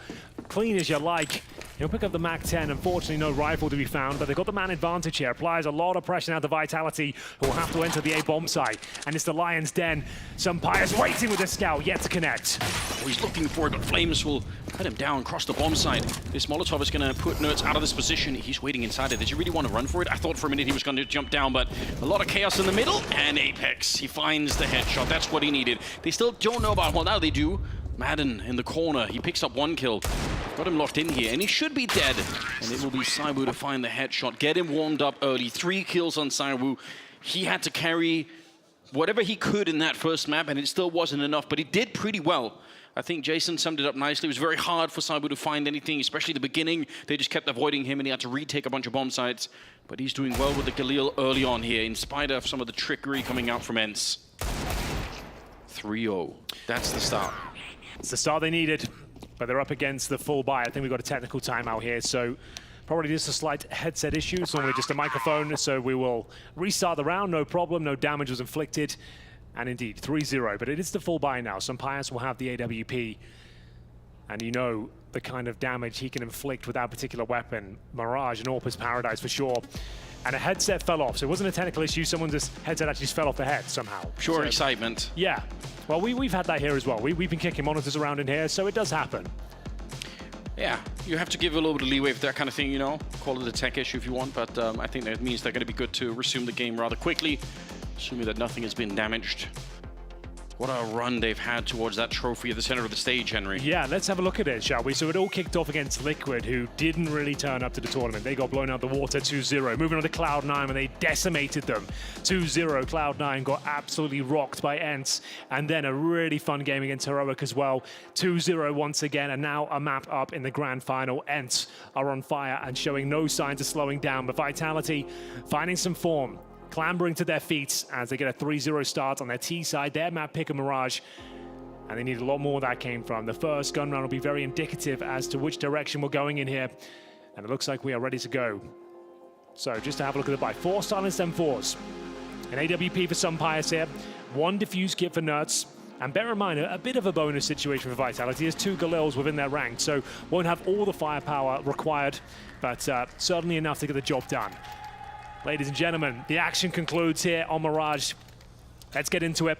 Clean as you like. He'll pick up the MAC-10. Unfortunately, no rifle to be found, but they've got the man advantage here. Applies a lot of pressure now to Vitality, who will have to enter the A-bomb site. And it's the Lion's Den. Sampaio's waiting with the scout, yet to connect. Oh, he's looking for it, but Flames will cut him down across the bomb site. This Molotov is going to put Nerds out of this position. He's waiting inside it. Did you really want to run for it? I thought for a minute he was going to jump down, but a lot of chaos in the middle. And Apex, he finds the headshot. That's what he needed. They still don't know about, well, now they do. Madden in the corner. He picks up 1 kill. Got him locked in here, and he should be dead. And it will be Saibu to find the headshot. Get him warmed up early. 3 kills on Saibu. He had to carry whatever he could in that first map, and it still wasn't enough, but he did pretty well. I think Jason summed it up nicely. It was very hard for Saibu to find anything, especially the beginning. They just kept avoiding him, and he had to retake a bunch of bomb sites. But he's doing well with the Galil early on here, in spite of some of the trickery coming out from ENCE. 3-0. That's the start. It's the start they needed, but they're up against the full buy. I think we've got a technical timeout here, so probably just a slight headset issue. It's normally just a microphone, so we will restart the round, no problem, no damage was inflicted. And indeed, 3-0, but it is the full buy now. Sampaio will have the AWP, and you know the kind of damage he can inflict with that particular weapon. Mirage and Orpa's Paradise for sure. And a headset fell off, so it wasn't a technical issue. Someone's headset actually just fell off the head somehow. Pure excitement. Yeah. Well, we've had that here as well. We've been kicking monitors around in here, so it does happen. Yeah, you have to give a little bit of leeway for that kind of thing, you know. Call it a tech issue if you want, but I think that means they're going to be good to resume the game rather quickly, assuming that nothing has been damaged. What a run they've had towards that trophy at the center of the stage, Henry. Yeah, let's have a look at it, shall we? So it all kicked off against Liquid, who didn't really turn up to the tournament. They got blown out the water 2-0. Moving on to Cloud9 when they decimated them. 2-0, Cloud9 got absolutely rocked by ENCE. And then a really fun game against Heroic as well. 2-0 once again, and now a map up in the grand final. ENCE are on fire and showing no signs of slowing down, but Vitality finding some form, clambering to their feet as they get a 3-0 start on their T side. Their map pick a Mirage, and they need a lot more where that came from. The first gun round will be very indicative as to which direction we're going in here, and it looks like we are ready to go. So just to have a look at the buy. 4 silenced M4s. An AWP for Sampaio here. 1 defuse kit for Nerds. And bear in mind, a bit of a bonus situation for Vitality is 2 Galils within their rank, so won't have all the firepower required, but certainly enough to get the job done. Ladies and gentlemen, the action concludes here on Mirage. Let's get into it.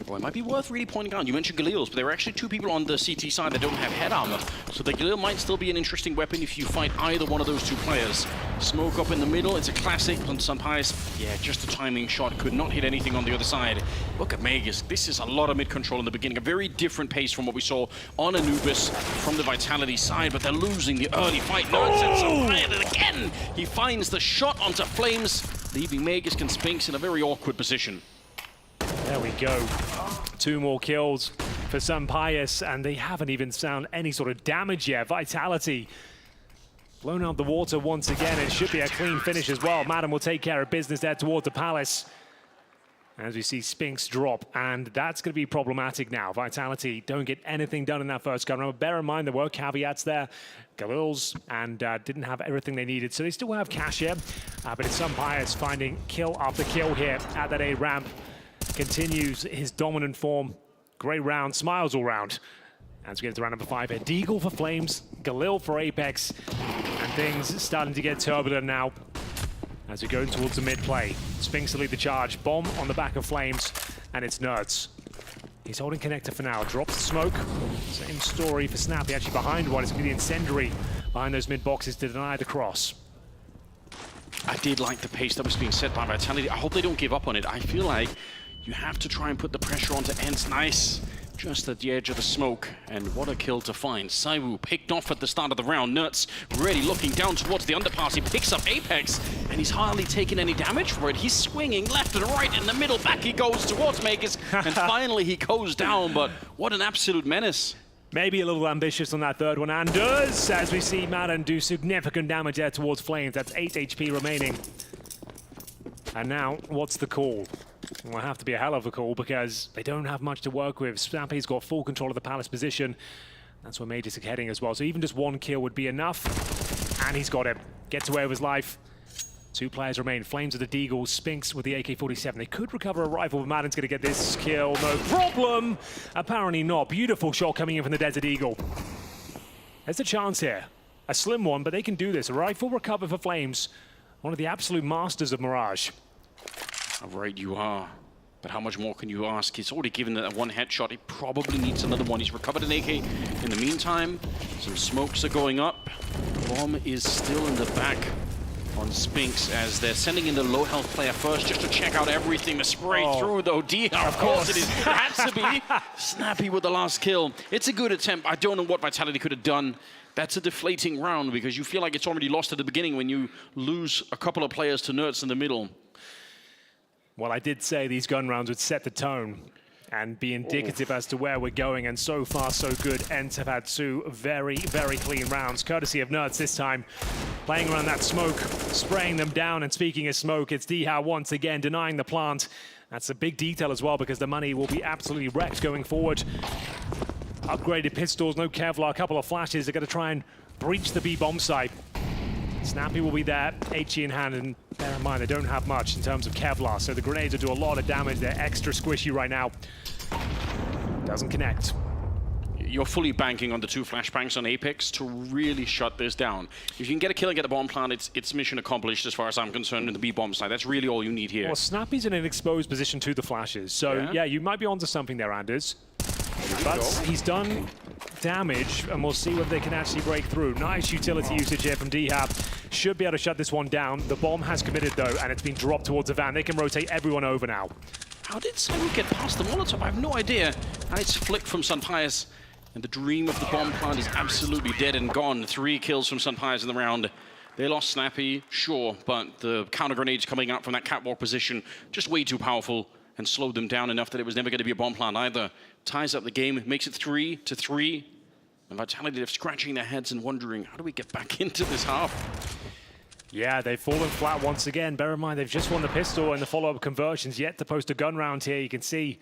Well, it might be worth really pointing out, you mentioned Galils, but there are actually 2 people on the CT side that don't have head armor. So the Galil might still be an interesting weapon if you fight either one of those 2 players. Smoke up in the middle, it's a classic on Sunpius. Yeah, just a timing shot, could not hit anything on the other side. Look at Magus, this is a lot of mid-control in the beginning, a very different pace from what we saw on Anubis from the Vitality side, but they're losing the early fight. Nerd sets on fire, and again, he finds the shot onto Flames, leaving Magus and Spinks in a very awkward position. There we go. 2 more kills for Sunpius, and they haven't even found any sort of damage yet. Vitality blown out the water once again. It should be a clean finish as well. Madden will take care of business there towards the Palace. As we see Spinks drop, and that's going to be problematic now. Vitality don't get anything done in that first gun round. Bear in mind, there were caveats there. Galils, and didn't have everything they needed. So they still have cash here, but it's Sunpius finding kill after kill here at that A ramp. Continues his dominant form. Great round, smiles all round. As we get to round number 5 here. Deagle for Flames, Galil for Apex, and things starting to get turbulent now as we go towards the mid-play. Spinks to lead the charge. Bomb on the back of Flames, and it's Nerds. He's holding connector for now. Drops the smoke. Same story for Snappy, actually behind one. It's going to be the incendiary behind those mid-boxes to deny the cross. I did like the pace that was being set by Vitality. I hope they don't give up on it. I feel like you have to try and put the pressure onto Ents. Nice, just at the edge of the smoke. And what a kill to find. Saiwu picked off at the start of the round. Nerds really looking down towards the underpass. He picks up Apex, and he's hardly taking any damage for it. He's swinging left and right in the middle. Back he goes towards Magus, and finally he goes down. But what an absolute menace. Maybe a little ambitious on that third one, and does, as we see Madden do significant damage there towards Flames. That's 8 HP remaining. And now, what's the call? Will have to be a hell of a call because they don't have much to work with. Snappy's got full control of the Palace position. That's where Majors is heading as well. So even just 1 kill would be enough. And he's got it. Gets away with his life. 2 players remain. Flames with the Deagle, Spinks with the AK-47. They could recover a rifle, but Madden's going to get this kill. No problem. Apparently not. Beautiful shot coming in from the Desert Eagle. There's a chance here. A slim one, but they can do this. A rifle recover for Flames. One of the absolute masters of Mirage. How right you are. But how much more can you ask? He's already given that 1 headshot. He probably needs another one. He's recovered an AK. In the meantime, some smokes are going up. Bomb is still in the back on Spinks as they're sending in the low health player first just to check out everything. The spray through though. DR, of course it is. It had to be. Snappy with the last kill. It's a good attempt. I don't know what Vitality could have done. That's a deflating round because you feel like it's already lost at the beginning when you lose a couple of players to Nerds in the middle. Well, I did say these gun rounds would set the tone and be indicative as to where we're going, and so far so good. Ents have had 2 very, very clean rounds, courtesy of Nerds this time. Playing around that smoke, spraying them down, and speaking of smoke, it's Dihao once again denying the plant. That's a big detail as well because the money will be absolutely wrecked going forward. Upgraded pistols, no Kevlar, a couple of flashes. They're going to try and breach the B-bomb site. Snappy will be there, HE in hand, and bear in mind they don't have much in terms of Kevlar, so the grenades will do a lot of damage. They're extra squishy right now. Doesn't connect. You're fully banking on the 2 flashbangs on Apex to really shut this down. If you can get a kill and get the bomb plant, it's mission accomplished as far as I'm concerned in the B-bomb side. That's really all you need here. Well, Snappy's in an exposed position to the flashes, so yeah you might be onto something there, Anders. But he's done damage, and we'll see whether they can actually break through. Nice utility usage here from Dihab. Should be able to shut this one down. The bomb has committed, though, and it's been dropped towards the van. They can rotate everyone over now. How did Simon get past the Molotov? I have no idea. And it's flicked from Sunpius, and the dream of the bomb plant is absolutely dead and gone. 3 kills from Sunpius in the round. They lost Snappy, sure, but the counter grenades coming out from that catwalk position, just way too powerful, and slowed them down enough that it was never going to be a bomb plant either. Ties up the game, makes it 3-3. And Vitality are scratching their heads and wondering, how do we get back into this half? Yeah, they've fallen flat once again. Bear in mind, they've just won the pistol and the follow-up conversions, yet to post a gun round here. You can see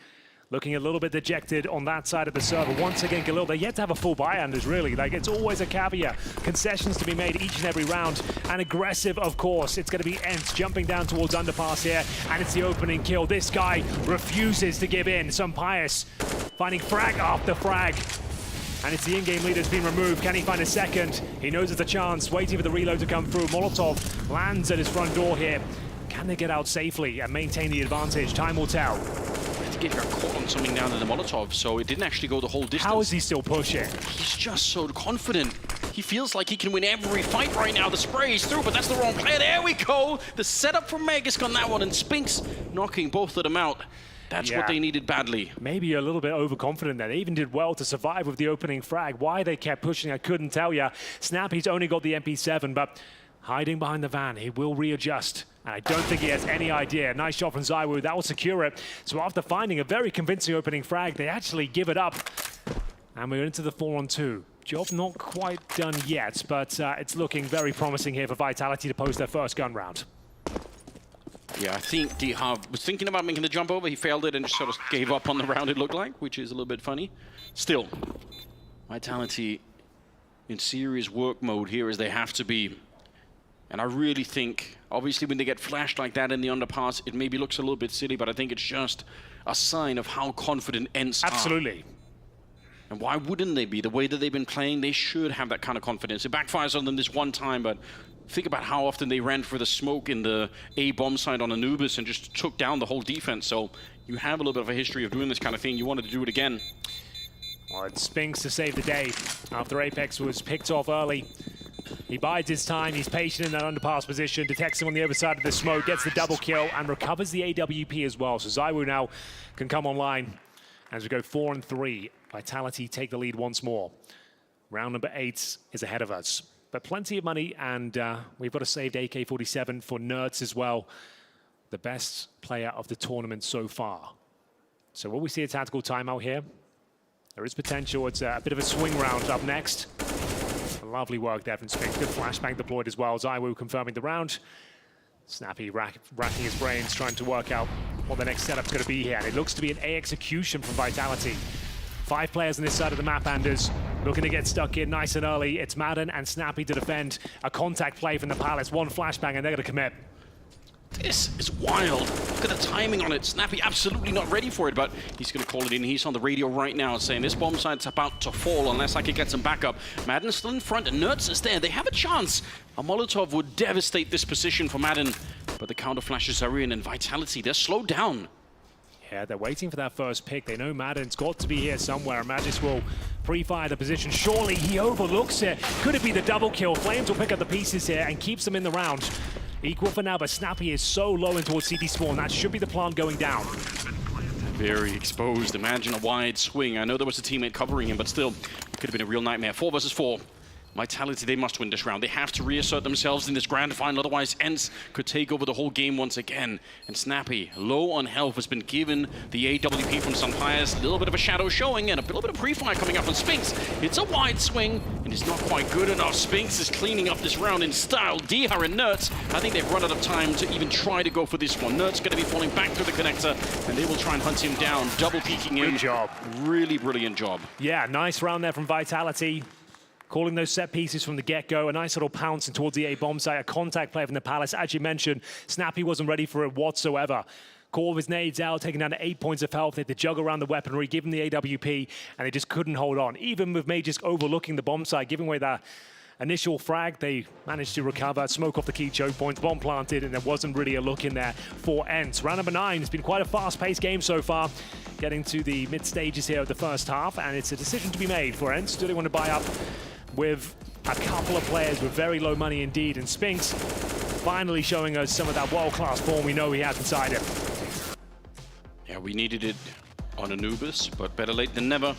looking a little bit dejected on that side of the server. Once again, Galil, they're yet to have a full buy, Anders, really. Like, it's always a caveat. Concessions to be made each and every round, and aggressive, of course. It's going to be Ents jumping down towards Underpass here, and it's the opening kill. This guy refuses to give in. Some Pious finding frag after frag. And it's the in-game leader that's been removed. Can he find a second? He knows there's a chance, waiting for the reload to come through. Molotov lands at his front door here. Can they get out safely and maintain the advantage? Time will tell. He got caught on something down in the Molotov, so it didn't actually go the whole distance. How is he still pushing? He's just so confident. He feels like he can win every fight right now. The spray is through, but that's the wrong player. There we go. The setup from Magisk on that one, and Spinks knocking both of them out. That's what they needed badly. Maybe a little bit overconfident there. They even did well to survive with the opening frag. Why they kept pushing, I couldn't tell you. Snappy's only got the MP7, but hiding behind the van, he will readjust. And I don't think he has any idea. Nice shot from Zywoo, that will secure it. So after finding a very convincing opening frag, they actually give it up. And we're into the 4-on-2. Job not quite done yet, but it's looking very promising here for Vitality to post their first gun round. Yeah, I think D-Hub was thinking about making the jump over. He failed it and just sort of gave up on the round, it looked like, which is a little bit funny. Still, Vitality in serious work mode here as they have to be. And I really think, obviously, when they get flashed like that in the underpass, it maybe looks a little bit silly, but I think it's just a sign of how confident Ents are. Absolutely. And why wouldn't they be? The way that they've been playing, they should have that kind of confidence. It backfires on them this one time, but think about how often they ran for the smoke in the A bomb side on Anubis and just took down the whole defense. So you have a little bit of a history of doing this kind of thing. You wanted to do it again. Well, it's Spinks to save the day after Apex was picked off early. He bides his time, he's patient in that underpass position, detects him on the other side of the smoke, gets the double kill, and recovers the AWP as well. So Zywoo now can come online as we go 4-3. Vitality take the lead once more. Round number 8 is ahead of us. But plenty of money, and we've got a saved AK-47 for Nerds as well. The best player of the tournament so far. So will we see a tactical timeout here? There is potential. It's a bit of a swing round up next. Lovely work there from Spinks. Good flashbang deployed as well. Zywoo confirming the round. Snappy racking his brains, trying to work out what the next setup's going to be here. And it looks to be an A execution from Vitality. 5 players on this side of the map, Anders. Looking to get stuck in nice and early. It's Madden and Snappy to defend. A contact play from the Palace. One flashbang and they're going to commit. This is wild. Look at the timing on it. Snappy absolutely not ready for it, but he's going to call it in. He's on the radio right now saying this bomb site's about to fall unless I can get some backup. Madden's still in front and Nerds is there. They have a chance. A Molotov would devastate this position for Madden, but the counter flashes are in and Vitality, they're slowed down. Yeah, they're waiting for that first pick. They know Madden's got to be here somewhere. Magisk will pre-fire the position. Surely he overlooks it. Could it be the double kill? Flames will pick up the pieces here and keeps them in the round. Equal for now, but Snappy is so low in towards CT spawn. That should be the plant going down. Very exposed. Imagine a wide swing. I know there was a teammate covering him, but still, it could have been a real nightmare. 4 versus 4. Vitality, they must win this round. They have to reassert themselves in this grand final, otherwise Ents could take over the whole game once again. And Snappy, low on health, has been given the AWP from Sunfires. A little bit of a shadow showing and a little bit of pre-fire coming up on Spinks. It's a wide swing and it's not quite good enough. Spinks is cleaning up this round in style. Dihar and Nerds, I think they've run out of time to even try to go for this one. Nerds going to be falling back through the connector and they will try and hunt him down, double peeking in. Good job. Really brilliant job. Yeah, nice round there from Vitality. Calling those set pieces from the get-go. A nice little pounce in towards the A bomb site. A contact play from the Palace. As you mentioned, Snappy wasn't ready for it whatsoever. Call of his nades out, taking down to 8 points of health. They had to juggle around the weaponry, give him the AWP, and they just couldn't hold on. Even with Magisk overlooking the bomb site, giving away that initial frag, they managed to recover, smoke off the key choke points, bomb planted, and there wasn't really a look in there for Ents. Round number 9 has been quite a fast-paced game so far, getting to the mid-stages here of the first half, and it's a decision to be made for Ents. Do they want to buy up with a couple of players with very low money indeed, and Spinks finally showing us some of that world-class form we know he has inside him. Yeah, we needed it on Anubis, but better late than never.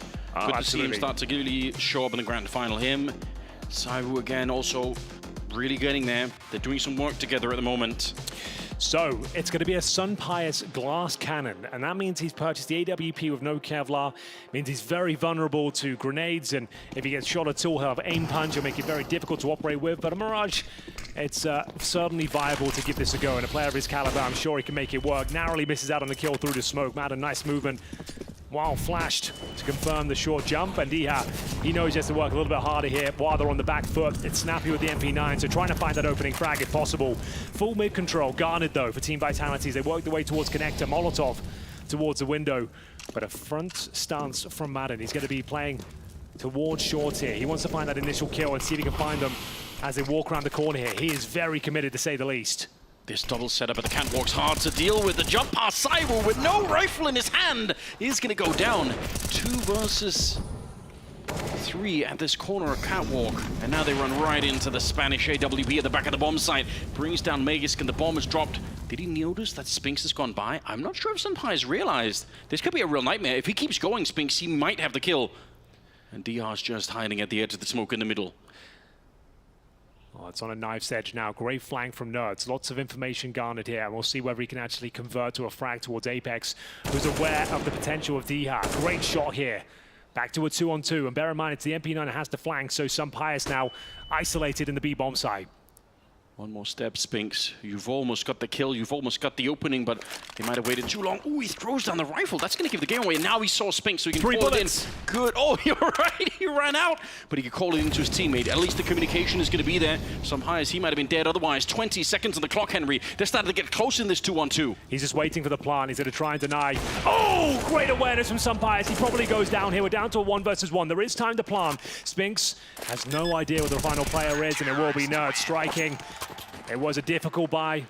Good to see him start to really show up in the grand final. Him, Zywoo again, also really getting there. They're doing some work together at the moment. So it's going to be a Sunpious glass cannon, and that means he's purchased the AWP with no Kevlar. Means he's very vulnerable to grenades, and if he gets shot at all, he'll have aim punch. It'll make it very difficult to operate with. But a Mirage, it's certainly viable to give this a go. And a player of his caliber, I'm sure he can make it work. Narrowly misses out on the kill through the smoke. Madden, nice movement. While flashed to confirm the short jump, and Diha, he knows he has to work a little bit harder here while they're on the back foot. It's Snappy with the MP9, so trying to find that opening frag if possible. Full mid control, guarded though for Team Vitality as they work their way towards connector. Molotov towards the window, but a front stance from Madden. He's going to be playing towards short here. He wants to find that initial kill and see if he can find them as they walk around the corner here. He is very committed, to say the least. This double setup at the catwalk's hard to deal with. The jump past Cyber with no rifle in his hand is going to go down. 2 versus 3 at this corner catwalk. And now they run right into the Spanish AWP at the back of the bomb site. Brings down Magisk and the bomb is dropped. Did he notice that Spinks has gone by? I'm not sure if Senpai has realized. This could be a real nightmare. If he keeps going, Spinks, he might have the kill. And Dia's just hiding at the edge of the smoke in the middle. Oh, it's on a knife's edge now. Great flank from Nerds. Lots of information garnered here. And we'll see whether he can actually convert to a frag towards Apex, who's aware of the potential of Diha. Great shot here. Back to a 2-on-2. And bear in mind, it's the MP9 that has to flank, so Sunpius now isolated in the B bomb site. One more step, Spinks. You've almost got the kill. You've almost got the opening, but they might have waited too long. Ooh, he throws down the rifle. That's going to give the game away. And now he saw Spinks, so he can call it in. Good. Oh, you're right. He ran out, but he could call it into his teammate. At least the communication is going to be there. Some highs, he might have been dead otherwise. 20 seconds on the clock, Henry. They're starting to get close in this 2-on-2. He's just waiting for the plan. He's going to try and deny. Oh, great awareness from Sunpius. He probably goes down here. We're down to a 1 versus 1. There is time to plan. Spinks has no idea what the final player is, and it will be Nerd striking. It was a difficult buy.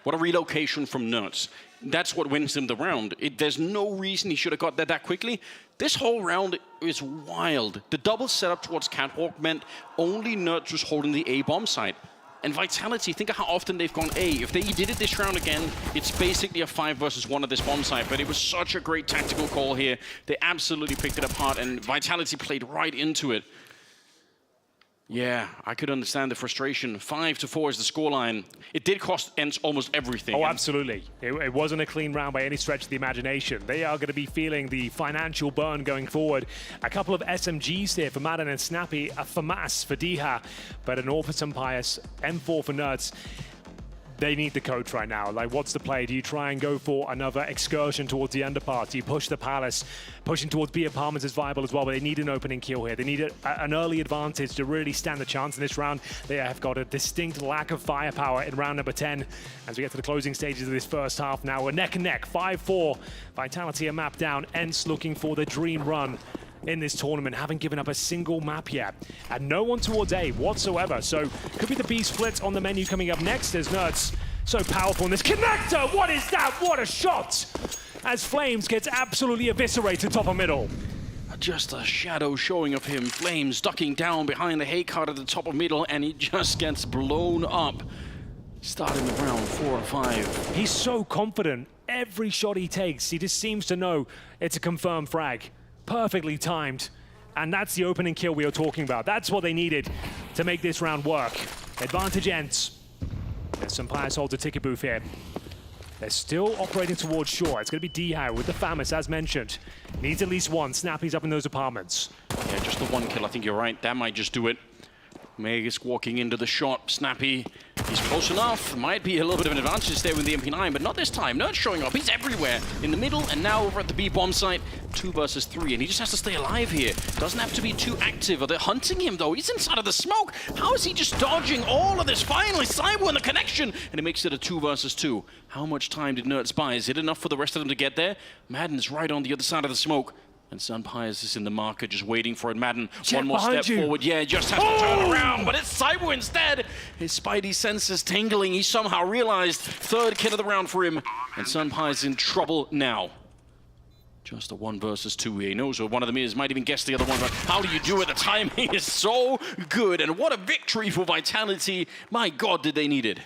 What a relocation from Nerds. That's what wins him the round. There's no reason he should have got that quickly. This whole round is wild. The double setup towards Catwalk meant only Nerds was holding the A bomb site. And Vitality, think of how often they've gone A. If they did it this round again, it's basically a 5 versus 1 at this bomb site. But it was such a great tactical call here. They absolutely picked it apart, and Vitality played right into it. Yeah, I could understand the frustration. 5-4 is the scoreline. It did cost ENCE almost everything. Oh, absolutely. It wasn't a clean round by any stretch of the imagination. They are going to be feeling the financial burn going forward. A couple of SMGs here for Madden and Snappy, a FAMAS for Diha, but an AWP for Sunpius, M4 for Nerds. They need the coach right now. Like, what's the play? Do you try and go for another excursion towards the underpass? Do you push the Palace? Pushing towards B apartments is viable as well, but they need an opening kill here. They need an early advantage to really stand a chance in this round. They have got a distinct lack of firepower in round number 10. As we get to the closing stages of this first half now, we're neck and neck, 5-4. Vitality are mapped down. ENCE looking for the dream run in this tournament, haven't given up a single map yet, and no one towards A whatsoever. So could be the B split on the menu coming up next. There's Nerds so powerful in this connector. What is that? What a shot! As Flames gets absolutely eviscerated top of middle. Just a shadow showing of him. Flames ducking down behind the hay cart at the top of middle, and he just gets blown up. Starting the round 4 or 5. He's so confident. Every shot he takes, he just seems to know it's a confirmed frag. Perfectly timed, and that's the opening kill we are talking about. That's what they needed to make this round work. Advantage ENCE. There's some players hold the ticket booth here. They're still operating towards shore. It's going to be Diha with the FAMAS, as mentioned. Needs at least one. Snappy's up in those apartments. Yeah, just the 1 kill. I think you're right. That might just do it. Magisk walking into the shot. Snappy, he's close enough. Might be a little bit of an advantage there with the MP9, but not this time. Nerd showing up. He's everywhere in the middle, and now over at the B bomb site. 2 versus 3, and he just has to stay alive here. Doesn't have to be too active. Are they hunting him, though? He's inside of the smoke. How is he just dodging all of this? Finally, Cyber in the connection, and it makes it a 2 versus 2. How much time did Nerds buy? Is it enough for the rest of them to get there? Madden's right on the other side of the smoke. And Sunpius is in the market, just waiting for it. Madden, one more step forward. Yeah, just has to turn around, but it's Cyber instead. His spidey senses tingling. He somehow realized 3rd kill of the round for him. And Sunpius in trouble now. Just a 1 versus 2. He knows where one of them is. Might even guess the other one, but how do you do it? The timing is so good. And what a victory for Vitality. My God, did they need it.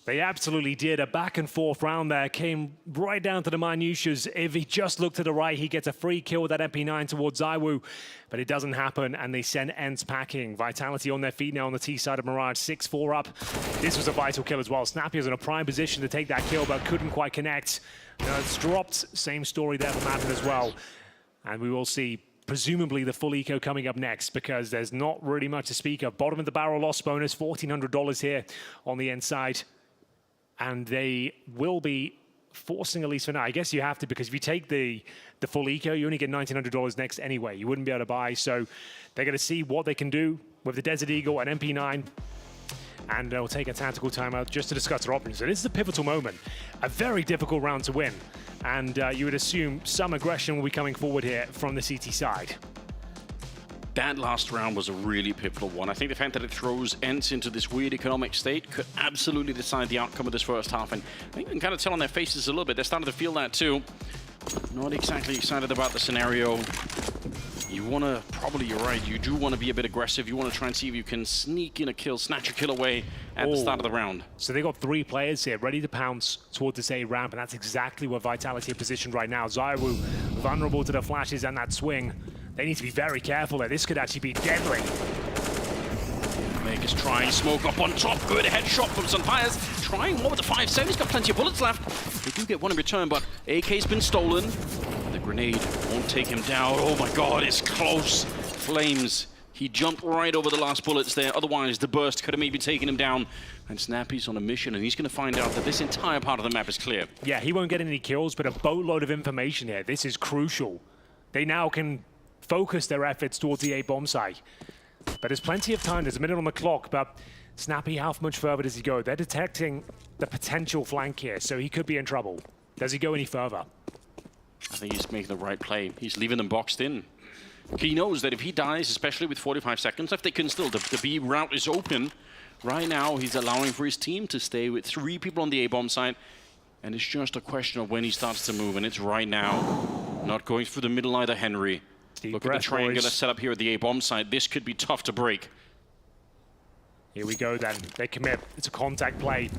They absolutely did. A back and forth round there. Came right down to the minutiae. If he just looked to the right, he gets a free kill with that MP9 towards Zywoo. But it doesn't happen, and they send ENCE packing. Vitality on their feet now on the T side of Mirage. 6-4 up. This was a vital kill as well. Snappy was in a prime position to take that kill, but couldn't quite connect. It's dropped. Same story there for Madden as well. And we will see presumably the full eco coming up next, because there's not really much to speak of. Bottom of the barrel loss bonus, $1,400 here on the ENCE side. And they will be forcing at least for now. I guess you have to, because if you take the full eco, you only get $1,900 next anyway. You wouldn't be able to buy, so they're going to see what they can do with the Desert Eagle and MP9. And they'll take a tactical timeout just to discuss their options. So this is a pivotal moment, a very difficult round to win. And you would assume some aggression will be coming forward here from the CT side. That last round was a really pivotal one. I think the fact that it throws ENCE into this weird economic state could absolutely decide the outcome of this first half. And I think you can kind of tell on their faces a little bit. They're starting to feel that too. Not exactly excited about the scenario. You want to, probably you're right, you do want to be a bit aggressive. You want to try and see if you can sneak in a kill, snatch a kill away at the start of the round. So they got 3 players here ready to pounce towards this A ramp, and that's exactly where Vitality are positioned right now. ZywOo vulnerable to the flashes and that swing. They need to be very careful there. This could actually be deadly. Vegas trying smoke up on top. Good headshot from Sunfires. Trying one with the 5-7. He's got plenty of bullets left. They do get one in return, but AK's been stolen. The grenade won't take him down. Oh my god, it's close. Flames. He jumped right over the last bullets there. Otherwise, the burst could have maybe taken him down. And Snappy's on a mission, and he's going to find out that this entire part of the map is clear. Yeah, he won't get any kills, but a boatload of information here. This is crucial. They now can focus their efforts towards the A bomb site. But there's plenty of time. There's a minute on the clock, but Snappy, how much further does he go? They're detecting the potential flank here, so he could be in trouble. Does he go any further? I think he's making the right play. He's leaving them boxed in. He knows that if he dies, especially with 45 seconds, if they can still, the B route is open. Right now, he's allowing for his team to stay with 3 people on the A bomb site. And it's just a question of when he starts to move, and it's right now. Not going through the middle either, Henry. Look at the triangular setup here at the A bomb site. This could be tough to break. Here we go then. They commit. It's a contact play.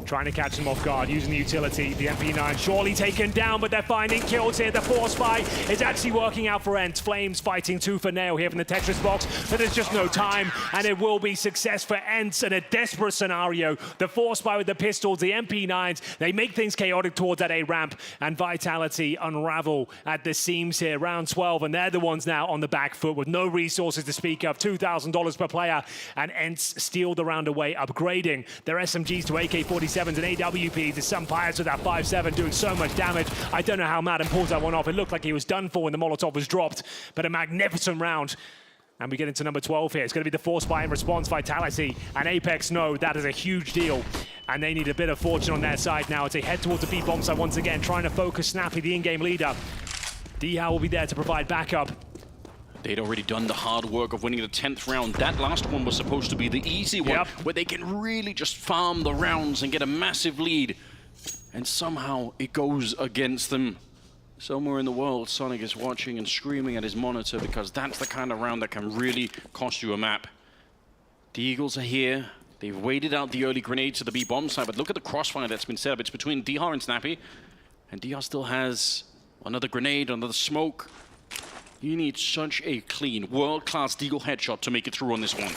Trying to catch them off guard, using the utility. The MP9 surely taken down, but they're finding kills here. The force fight is actually working out for ENCE. Flames fighting tooth and nail here from the Tetris box, but there's just no time, and it will be success for ENCE in a desperate scenario. The force fight with the pistols, the MP9s, they make things chaotic towards that A ramp, and Vitality unravel at the seams here. Round 12, and they're the ones now on the back foot with no resources to speak of. $2,000 per player, and ENCE steal the round away, upgrading their SMGs to AK-47s and AWPs. There's some pirates with that 5-7 doing so much damage. I don't know how Madden pulls that one off. It looked like he was done for when the Molotov was dropped, but a magnificent round. And we get into number 12 here. It's going to be the force buy in response. Vitality and Apex know that is a huge deal, and they need a bit of fortune on their side now as they head towards the B bomb site once again, trying to focus Snappy, the in-game leader. D-How will be there to provide backup. They'd already done the hard work of winning the 10th round. That last one was supposed to be the easy one, where they can really just farm the rounds and get a massive lead. And somehow it goes against them. Somewhere in the world, Sonic is watching and screaming at his monitor, because that's the kind of round that can really cost you a map. The Eagles are here. They've waited out the early grenades to the B bomb site, but look at the crossfire that's been set up. It's between Dihar and Snappy, and Dihar still has another grenade, another smoke. You need such a clean, world-class Deagle headshot to make it through on this one.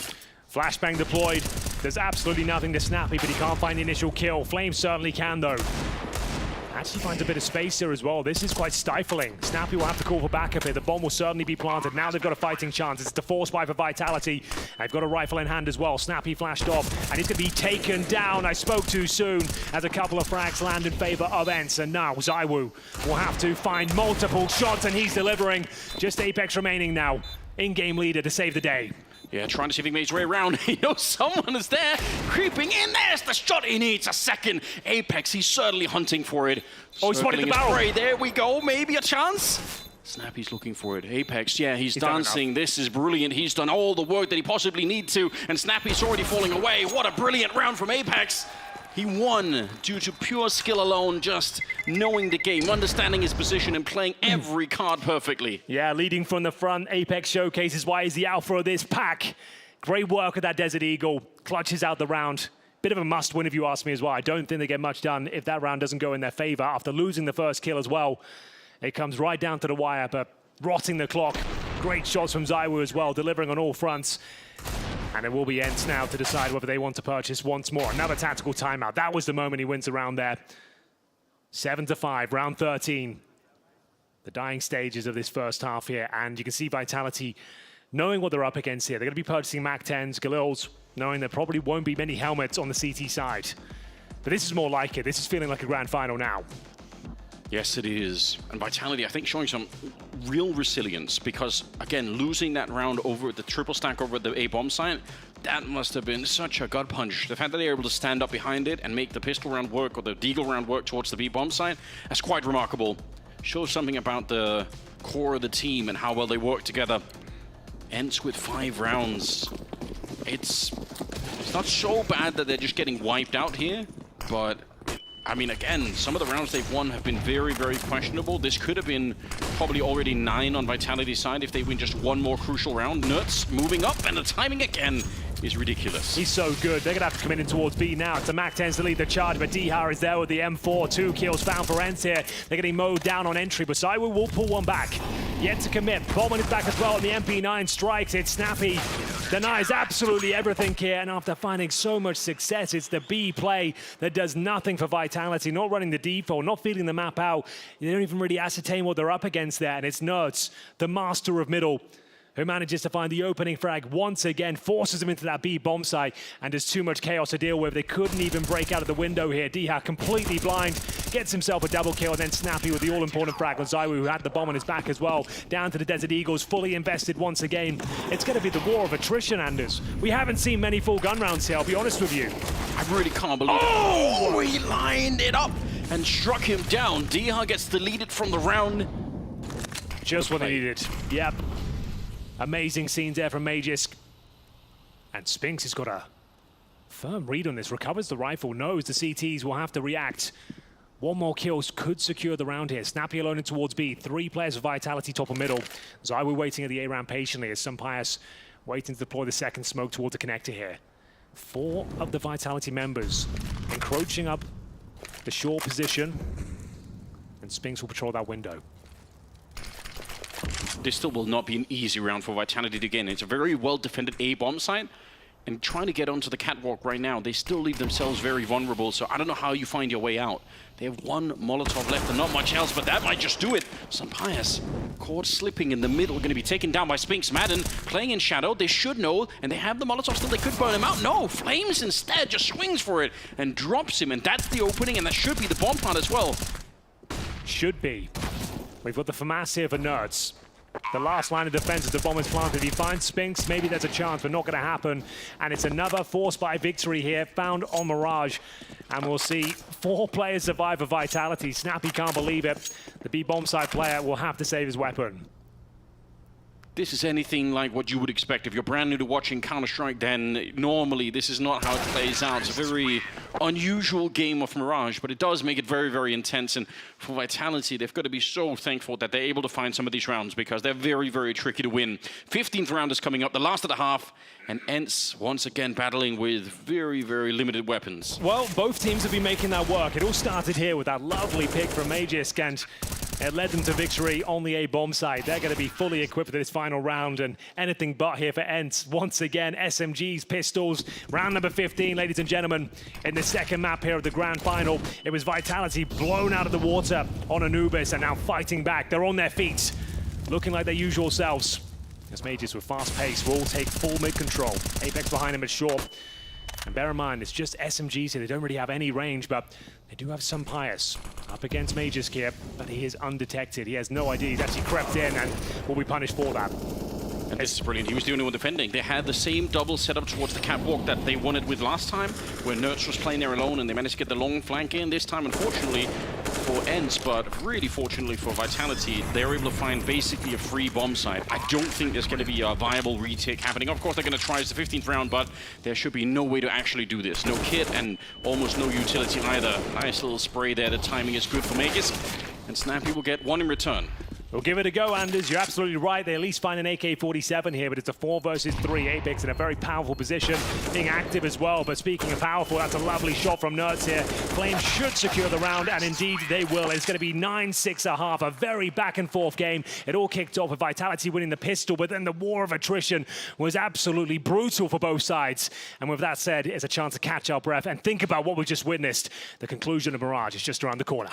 Flashbang deployed. There's absolutely nothing to Snappy, but he can't find the initial kill. Flames certainly can, though. Actually finds a bit of space here as well. This is quite stifling. Snappy will have to call for backup here. The bomb will certainly be planted. Now they've got a fighting chance. It's the force buy for Vitality. They've got a rifle in hand as well. Snappy flashed off, and he's going to be taken down. I spoke too soon as a couple of frags land in favor of ENCE. And now ZywOo will have to find multiple shots, and he's delivering. Just Apex remaining now. In-game leader to save the day. Yeah, trying to see if he makes his way around. He knows someone is there, creeping in. There's the shot. He needs a second. Apex, he's certainly hunting for it. Oh, he's spotting the barrel. There we go. Maybe a chance. Snappy's looking for it. Apex, yeah, he's dancing. This is brilliant. He's done all the work that he possibly needs to, and Snappy's already falling away. What a brilliant round from Apex. He won due to pure skill alone, just knowing the game, understanding his position, and playing every card perfectly. Yeah, leading from the front, Apex showcases why he's the alpha of this pack. Great work with that Desert Eagle. Clutches out the round. Bit of a must-win if you ask me as well. I don't think they get much done if that round doesn't go in their favor. After losing the first kill as well, it comes right down to the wire, but rotting the clock. Great shots from ZywOo as well, delivering on all fronts. And it will be ENCE now to decide whether they want to purchase once more. Another tactical timeout. That was the moment he wins the round there. 7-5, round 13. The dying stages of this first half here. And you can see Vitality knowing what they're up against here. They're going to be purchasing MAC-10s, Galils, knowing there probably won't be many helmets on the CT side. But this is more like it. This is feeling like a grand final now. Yes, it is. And Vitality, I think, showing some real resilience because, again, losing that round over the triple stack over the A bomb site, that must have been such a gut punch. The fact that they're able to stand up behind it and make the pistol round work or the deagle round work towards the B bomb site, that's quite remarkable. Shows something about the core of the team and how well they work together. Ends with 5 rounds. It's not so bad that they're just getting wiped out here, but I mean, again, some of the rounds they've won have been very, very questionable. This could have been probably already 9 on Vitality's side if they win just one more crucial round. Nuts moving up, and the timing again is ridiculous. He's so good. They're going to have to come in towards B now. It's a Mac 10s to lead the charge, but Dihar is there with the M4. 2 kills found for Ents here. They're getting mowed down on entry, but Zywoo will pull one back. Yet to commit. Bowman is back as well, and the MP9 strikes. It's Snappy. Denies absolutely everything here, and after finding so much success, it's the B play that does nothing for Vitality. Not running the default, not feeling the map out. They don't even really ascertain what they're up against there, and it's Nerds, the master of middle, who manages to find the opening frag once again, forces him into that B bomb site, and there's too much chaos to deal with. They couldn't even break out of the window here. Dihar completely blind, gets himself a double kill, and then Snappy with the all-important frag on Zywoo, who had the bomb on his back as well. Down to the Desert Eagles, fully invested once again. It's going to be the war of attrition, Anders. We haven't seen many full gun rounds here, I'll be honest with you. I really can't believe it. Oh, he lined it up and struck him down. Dihar gets deleted from the round. Just what they needed. Yep. Amazing scenes there from Magisk. And Spinks has got a firm read on this. Recovers the rifle, knows the CTs will have to react. One more kill could secure the round here. Snappy alone in towards B. 3 players of Vitality top and middle. Zywoo waiting at the A round patiently as Sampayas waiting to deploy the second smoke toward the connector here. 4 of the Vitality members encroaching up the short position. And Spinks will patrol that window. This still will not be an easy round for Vitality to gain. It's a very well-defended A bomb site, and trying to get onto the catwalk right now, they still leave themselves very vulnerable, so I don't know how you find your way out. They have 1 Molotov left and not much else, but that might just do it. Sampayas caught slipping in the middle, going to be taken down by Spinks. Madden playing in shadow, they should know, and they have the Molotov still, they could burn him out. No, Flames instead just swings for it and drops him, and that's the opening, and that should be the bomb plant as well. Should be. We've got the FAMAS here for Nerds. The last line of defense is the bomb is planted. If he finds Spinks, maybe there's a chance, but not going to happen. And it's another force by victory here, found on Mirage. And we'll see 4 players survive for Vitality. Snappy can't believe it. The B bomb side player will have to save his weapon. This is anything like what you would expect. If you're brand new to watching Counter-Strike, then normally this is not how it plays out. It's a very unusual game of Mirage, but it does make it very, very intense. And for Vitality, they've got to be so thankful that they're able to find some of these rounds because they're very, very tricky to win. 15th round is coming up, the last of the half, and Ents once again battling with very, very limited weapons. Well, both teams have been making that work. It all started here with that lovely pick from Magisk, and it led them to victory on the A bomb side. They're going to be fully equipped for this final round, and anything but here for Ents. Once again, SMGs, pistols, round number 15, ladies and gentlemen, in the second map here of the grand final. It was Vitality blown out of the water on Anubis, and now fighting back. They're on their feet, looking like their usual selves. As Magisk with fast pace will take full mid-control. Apex behind him is short. And bear in mind, it's just SMGs here. They don't really have any range, but they do have Sampayas up against Magisk here, but he is undetected. He has no idea. He's actually crept in and will be punished for that. And this is brilliant. He was the only one defending. They had the same double setup towards the catwalk that they wanted with last time, where Nerds was playing there alone, and they managed to get the long flank in. This time, unfortunately, for Ents, but really fortunately for Vitality, they're able to find basically a free bomb site. I don't think there's going to be a viable retake happening. Of course, they're going to try as the 15th round, but there should be no way to actually do this. No kit and almost no utility either. Nice little spray there. The timing is good for Magisk, and Snappy will get 1 in return. We'll give it a go, Anders. You're absolutely right. They at least find an AK-47 here, but it's a 4 versus 3. Apex in a very powerful position, being active as well. But speaking of powerful, that's a lovely shot from Nerds here. Flames should secure the round, and indeed they will. It's going to be 9-6.5, a very back-and-forth game. It all kicked off with Vitality winning the pistol, but then the war of attrition was absolutely brutal for both sides. And with that said, it's a chance to catch our breath and think about what we just witnessed. The conclusion of Mirage is just around the corner.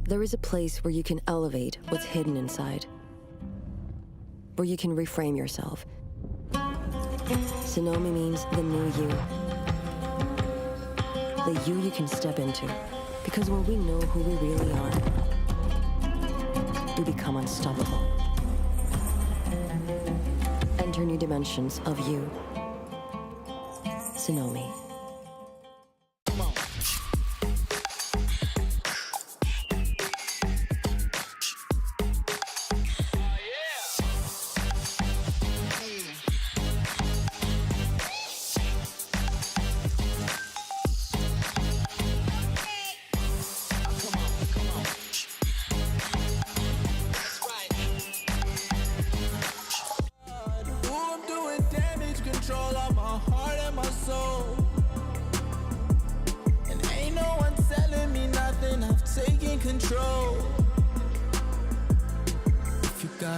There is a place where you can elevate what's hidden inside, where you can reframe yourself. Tsunomi means the new you. The you can step into. Because when we know who we really are, we become unstoppable. Enter new dimensions of you. Tsunomi.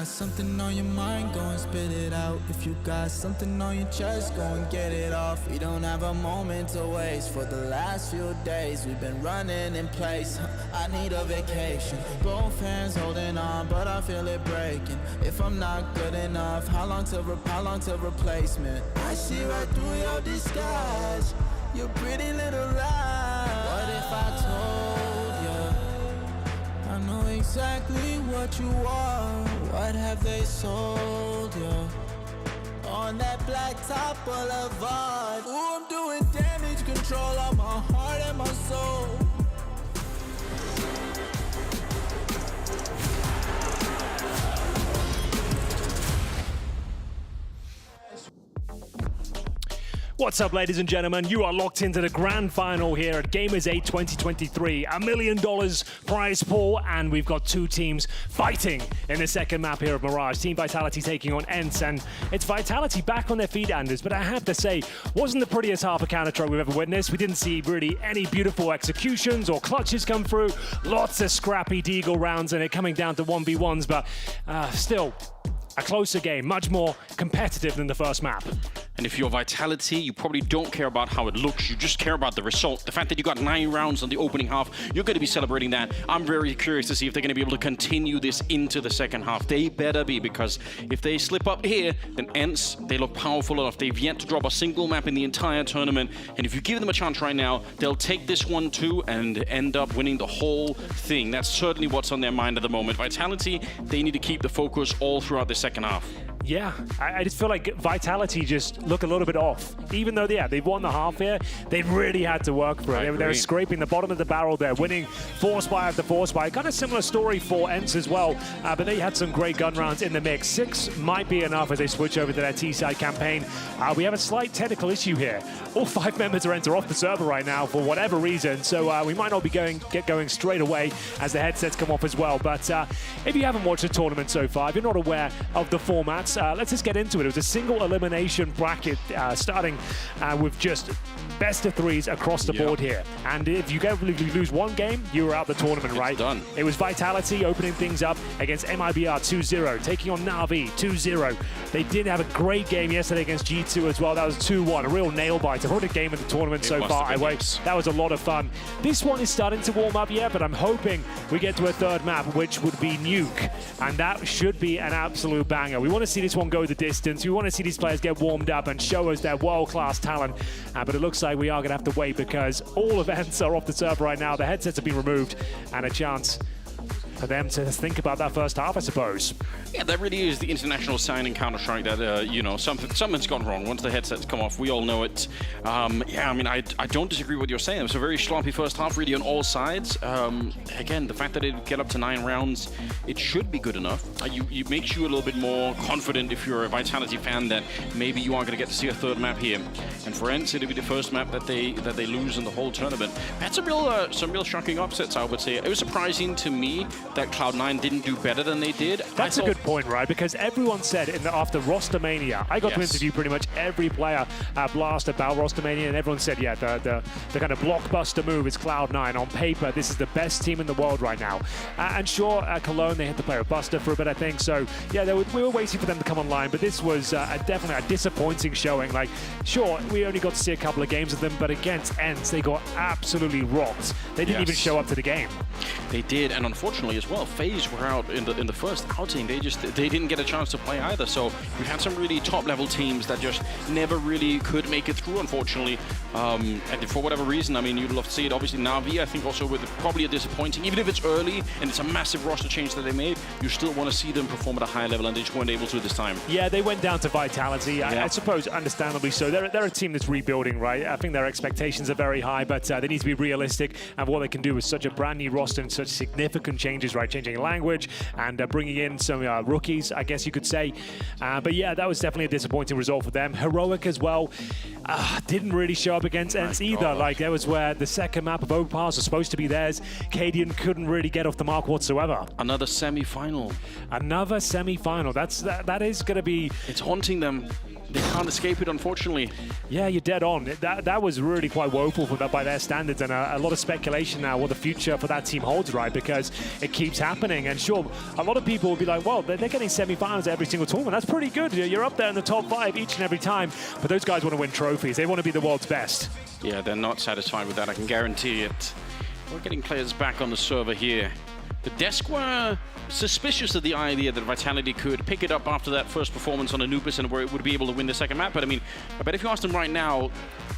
Something on your mind, go and spit it out. If you got something on your chest, go and get it off. We don't have a moment to waste. For the last few days, we've been running in place. I need a vacation. Both hands holding on, but I feel it breaking. If I'm not good enough, how long till replacement? I see right through your disguise, your pretty little lie. What if I told you I know exactly what you are? What have they sold you on that blacktop boulevard? Ooh, I'm doing damage control on my heart and my soul. What's up, ladies and gentlemen? You are locked into the grand final here at Gamers8 2023. $1 million prize pool, and we've got two teams fighting in the second map here of Mirage. Team Vitality taking on ENCE, and it's Vitality back on their feet, Anders, but I have to say, wasn't the prettiest half of Counter-Strike we've ever witnessed. We didn't see really any beautiful executions or clutches come through. Lots of scrappy deagle rounds, and it coming down to 1v1s, but still, a closer game, much more competitive than the first map. And if you're Vitality, you probably don't care about how it looks. You just care about the result. The fact that you got 9 rounds on the opening half, you're going to be celebrating that. I'm very curious to see if they're going to be able to continue this into the second half. They better be, because if they slip up here, then ENCE, they look powerful enough. They've yet to drop a single map in the entire tournament. And if you give them a chance right now, they'll take this one too and end up winning the whole thing. That's certainly what's on their mind at the moment. Vitality, they need to keep the focus all throughout the second half. Yeah, I just feel like Vitality just look a little bit off. Even though, yeah, they've won the half here, they really had to work for it. They were scraping the bottom of the barrel there, winning force buy after force buy. Kind of similar story for ENCE as well, but they had some great gun rounds in the mix. 6 might be enough as they switch over to their T-side campaign. We have a slight technical issue here. All 5 members are off the server right now for whatever reason, so we might not be get going straight away as the headsets come off as well. But if you haven't watched the tournament so far, if you're not aware of the formats, let's just get into it. It was a single elimination bracket starting with just best of 3s across the board here. And if you lose one game, you were out the tournament, right? Done. It was Vitality opening things up against MIBR 2-0, taking on Na'Vi 2-0. They did have a great game yesterday against G2 as well. That was 2-1, a real nail biter. What a game in the tournament so far. That was a lot of fun. This one is starting to warm up, yeah, but I'm hoping we get to a third map, which would be Nuke. And that should be an absolute banger. We want to see this one go the distance. We want to see these players get warmed up and show us their world-class talent. But it looks like we are going to have to wait, because all events are off the server right now. The headsets have been removed, and a chance for them to think about that first half, I suppose. Yeah, that really is the international sign in Counter-Strike that, you know, something's gone wrong. Once the headsets come off, we all know it. Yeah, I mean, I don't disagree with what you're saying. It was a very sloppy first half, really, on all sides. Again, the fact that it get up to 9 rounds, it should be good enough. It makes you a little bit more confident if you're a Vitality fan that maybe you are going to get to see a third map here. And for ENCE, it'll be the first map that they lose in the whole tournament. That's some real shocking upsets, I would say. It was surprising to me that Cloud9 didn't do better than they did. That's a good point, right? Because everyone said after Roster Mania, I got to interview pretty much every player at Blast about Roster Mania, and everyone said, yeah, the kind of blockbuster move is Cloud9. On paper, this is the best team in the world right now. And sure, at Cologne, they had to play with Buster for a bit, I think. So, yeah, we were waiting for them to come online, but this was definitely a disappointing showing. Like, sure, we only got to see a couple of games of them, but against ENCE, they got absolutely rocked. They didn't even show up to the game. They did, and unfortunately as well, FaZe were out in the first outing. They didn't get a chance to play either. So we had some really top-level teams that just never really could make it through, unfortunately. And for whatever reason, I mean, you'd love to see it. Obviously, Na'Vi, I think also with probably a disappointing, even if it's early and it's a massive roster change that they made, you still want to see them perform at a high level, and they just weren't able to this time. Yeah, they went down to Vitality. I suppose, understandably so. They're a team that's rebuilding, right? I think their expectations are very high, but they need to be realistic. And what they can do with such a brand new roster and such significant changes, right? Changing language and bringing in some rookies, I guess you could say. But yeah, that was definitely a disappointing result for them. Heroic as well didn't really show up against ENCE either. Like, that was where the second map of Overpass was supposed to be theirs. Cadian couldn't really get off the mark whatsoever. Another semi-final. Another semi-final. That is going to be... It's haunting them. They can't escape it, unfortunately. Yeah, you're dead on. That was really quite woeful by their standards, and a lot of speculation now what the future for that team holds, right? Because it keeps happening. And sure, a lot of people will be like, well, they're getting semi-finals every single tournament. That's pretty good. You're up there in the top 5 each and every time. But those guys want to win trophies. They want to be the world's best. Yeah, they're not satisfied with that, I can guarantee it. We're getting players back on the server here. The desk were suspicious of the idea that Vitality could pick it up after that first performance on Anubis and where it would be able to win the second map. But I mean, I bet if you asked them right now,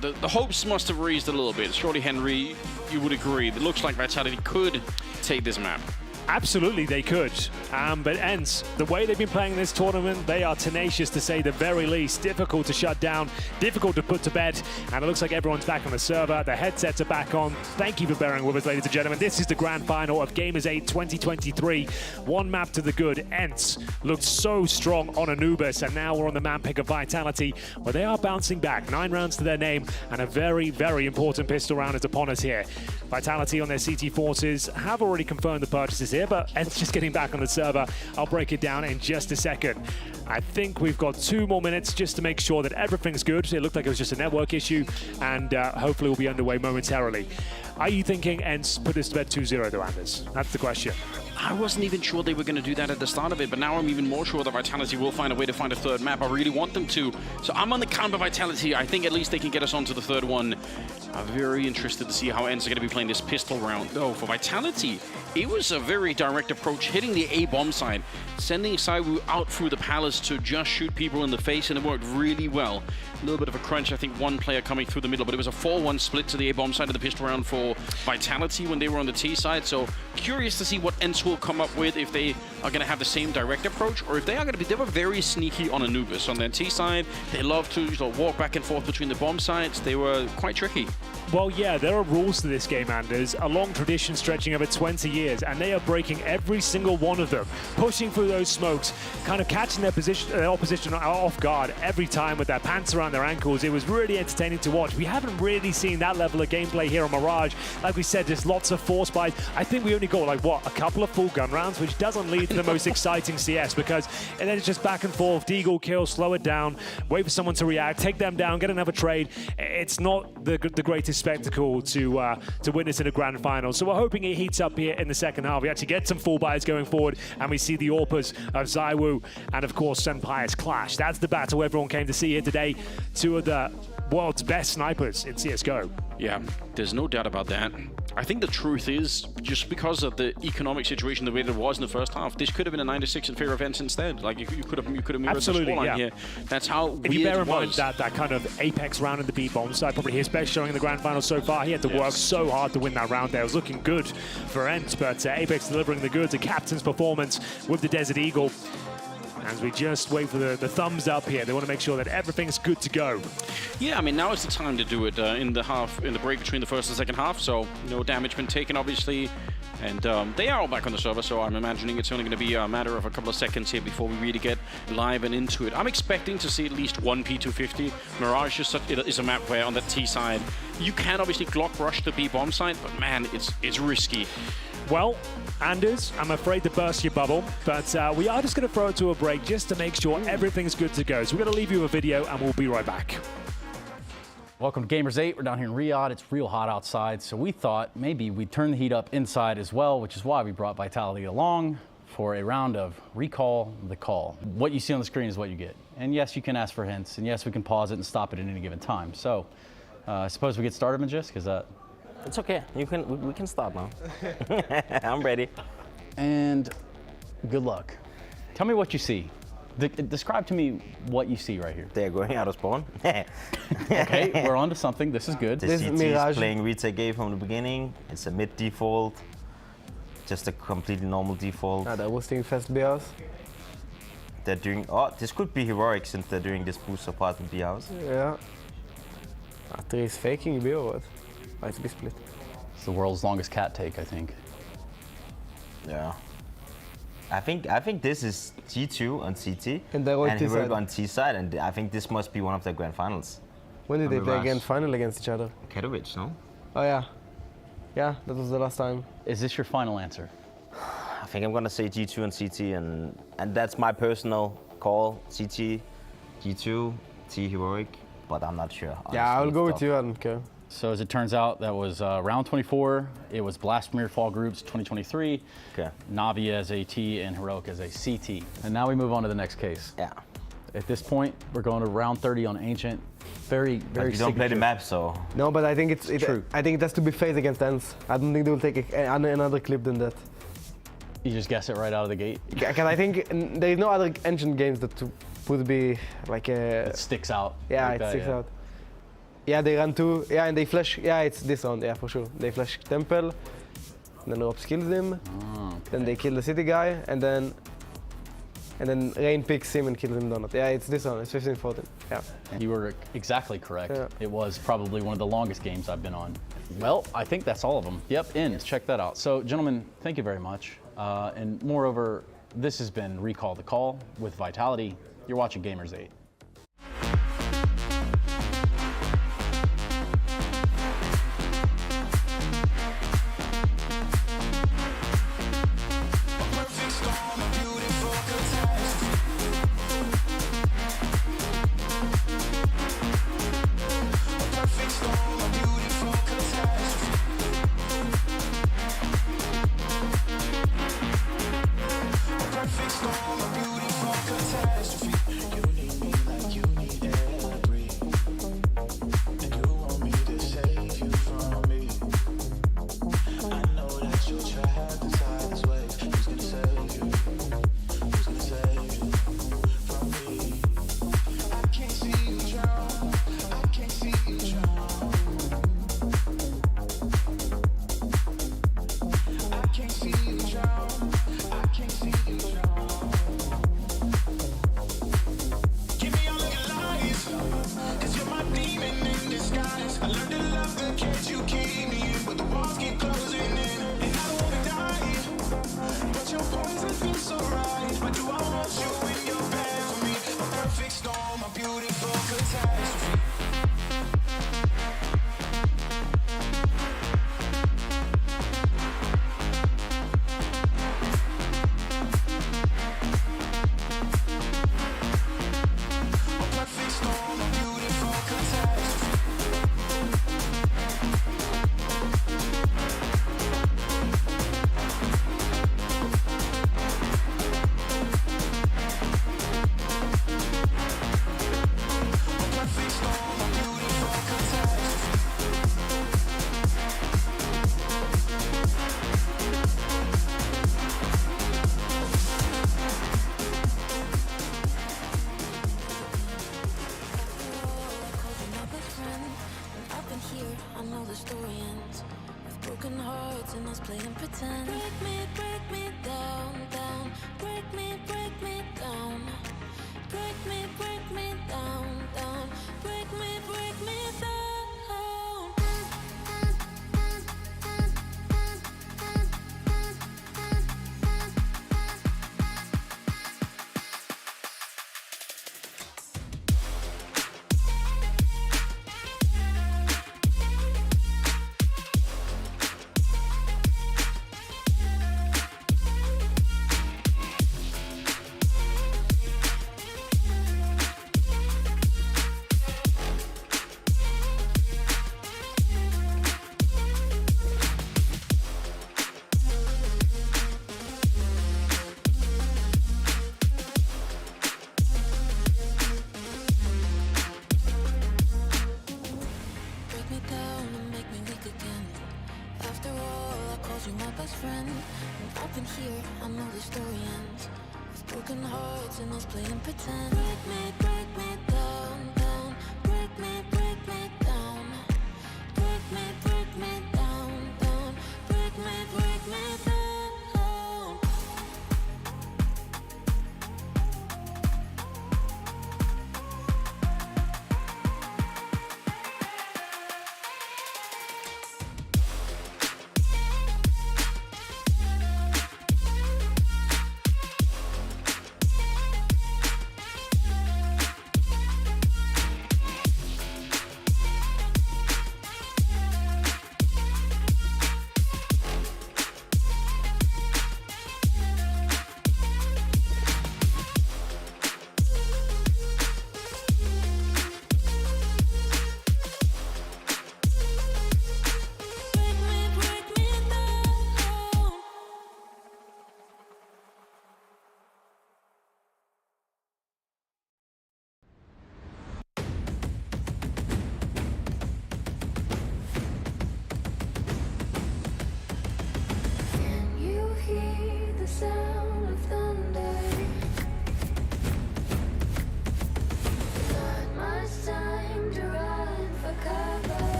the hopes must have raised a little bit. Surely, Henry, you would agree. It looks like Vitality could take this map. Absolutely, they could. But ENCE, the way they've been playing this tournament, they are tenacious to say the very least. Difficult to shut down, difficult to put to bed. And it looks like everyone's back on the server. The headsets are back on. Thank you for bearing with us, ladies and gentlemen. This is the grand final of Gamers8 2023. One map to the good. ENCE looked so strong on Anubis, and now we're on the map pick of Vitality, where they are bouncing back. 9 rounds to their name, and a very, very important pistol round is upon us here. Vitality on their CT forces have already confirmed the purchases here, but ENCE just getting back on the server. I'll break it down in just a second. I think we've got 2 more minutes just to make sure that everything's good. It looked like it was just a network issue, and hopefully we'll be underway momentarily. Are you thinking ENCE put this to bed 2-0 though, Anders? That's the question. I wasn't even sure they were going to do that at the start of it, but now I'm even more sure that Vitality will find a way to find a third map. I really want them to. So I'm on the count of Vitality. I think at least they can get us onto the third one. I'm very interested to see how ENCE are going to be playing this pistol round. Though for Vitality, it was a very direct approach, hitting the A bomb side, sending ZywOo out through the palace to just shoot people in the face, and it worked really well. A little bit of a crunch, I think one player coming through the middle, but it was a 4-1 split to the A bomb side of the pistol round for Vitality when they were on the T side. So curious to see what ENCE will come up with, if they are going to have the same direct approach, or if they are going to be, they were very sneaky on Anubis. On their T side, they love to walk back and forth between the bomb sites. They were quite tricky. Well, yeah, there are rules to this game, Anders. A long tradition stretching over 20 years, and they are breaking every single one of them. Pushing through those smokes, kind of catching their opposition off guard every time with their pants around their ankles. It was really entertaining to watch. We haven't really seen that level of gameplay here on Mirage. Like we said, there's lots of force buys. I think we only got, like, what, a couple of full gun rounds, which doesn't lead to the most exciting CS, because and then it's just back and forth, deagle kill, slow it down, wait for someone to react, take them down, get another trade. It's not the greatest spectacle to witness in a grand final. So we're hoping it heats up here in the second half. We actually get some full buys going forward, and we see the AWPers of ZywOo and, of course, Senpai's clash. That's the battle everyone came to see here today. 2 of the world's best snipers in CSGO. Yeah, there's no doubt about that. I think the truth is, just because of the economic situation the way that it was in the first half, this could have been a 9-6 in favor of ENCE instead. Like, you could have mirrored the scoreline here. That's how weird if you bear in mind was. that kind of apex round in the B bomb side, probably his best showing in the grand final so far. He had to work so hard to win that round there. It was looking good for ENCE, but Apex delivering the goods, a captain's performance with the Desert Eagle. As we just wait for the thumbs up here, they want to make sure that everything's good to go. Yeah, I mean, now is the time to do it in the break between the first and second half. So no damage been taken, obviously, and they are all back on the server. So I'm imagining it's only going to be a matter of a couple of seconds here before we really get live and into it. I'm expecting to see at least one P250. Mirage is a map where on the T side you can obviously Glock rush the B bomb side, but man, it's risky. Well, Anders, I'm afraid to burst your bubble, but we are just going to throw it to a break just to make sure everything's good to go. So we're going to leave you a video and we'll be right back. Welcome to Gamers8. We're down here in Riyadh. It's real hot outside, so we thought maybe we'd turn the heat up inside as well, which is why we brought Vitality along for a round of Recall the Call. What you see on the screen is what you get. And yes, you can ask for hints, and yes, we can pause it and stop it at any given time. So I suppose we get started, Magisk? Is that... It's okay. We can start now. I'm ready. And good luck. Tell me what you see. Describe to me what you see right here. They're going out of spawn. Okay, we're on to something. This is good. This is Mirage. Playing Retake from the beginning. It's a mid default. Just a completely normal default. They're hosting fast BRs. They're doing... Oh, this could be heroic since they're doing this booster part in B house. Yeah. After he's faking B or what? Oh, it's split. It's the world's longest cat take, I think. Yeah. I think this is G2 on CT and Heroic on T side, and I think this must be one of their grand finals. When did they play again final against each other? Katowice, no? Oh yeah. Yeah, that was the last time. Is this your final answer? I think I'm gonna say G2 and CT, and that's my personal call. CT, G2, T Heroic, but I'm not sure. Honestly. Yeah, I'll go with you. I don't care. So as it turns out, that was round 24. It was Blasphemous Fall Groups 2023. Okay. Navi as a T and Heroic as a CT. And now we move on to the next case. Yeah. At this point, we're going to round 30 on Ancient. Very you don't play the map, so... No, but I think it's true. I think it has to be phase against ENCE. I don't think they will take another clip than that. You just guess it right out of the gate? Because I think there is no other Ancient games that would be like a... It sticks out. Yeah, like it sticks out. Yeah, they run two. Yeah, and they flash. Yeah, it's this round. Yeah, for sure. They flash Temple. Then Rops kills him. Oh, then they kill the city guy, and then Rain picks him and kills him Donut. Yeah, it's this one. It's 15-14. Yeah. You were exactly correct. Yeah. It was probably one of the longest games I've been on. Well, I think that's all of them. Yep, ends. Check that out. So, gentlemen, thank you very much. And moreover, this has been Recall the Call with Vitality. You're watching Gamers8. Perfect storm, a beautiful catastrophe. You need me. criminals playing pretend. Break me down, down. Break me down. Break me down, down. Break me down.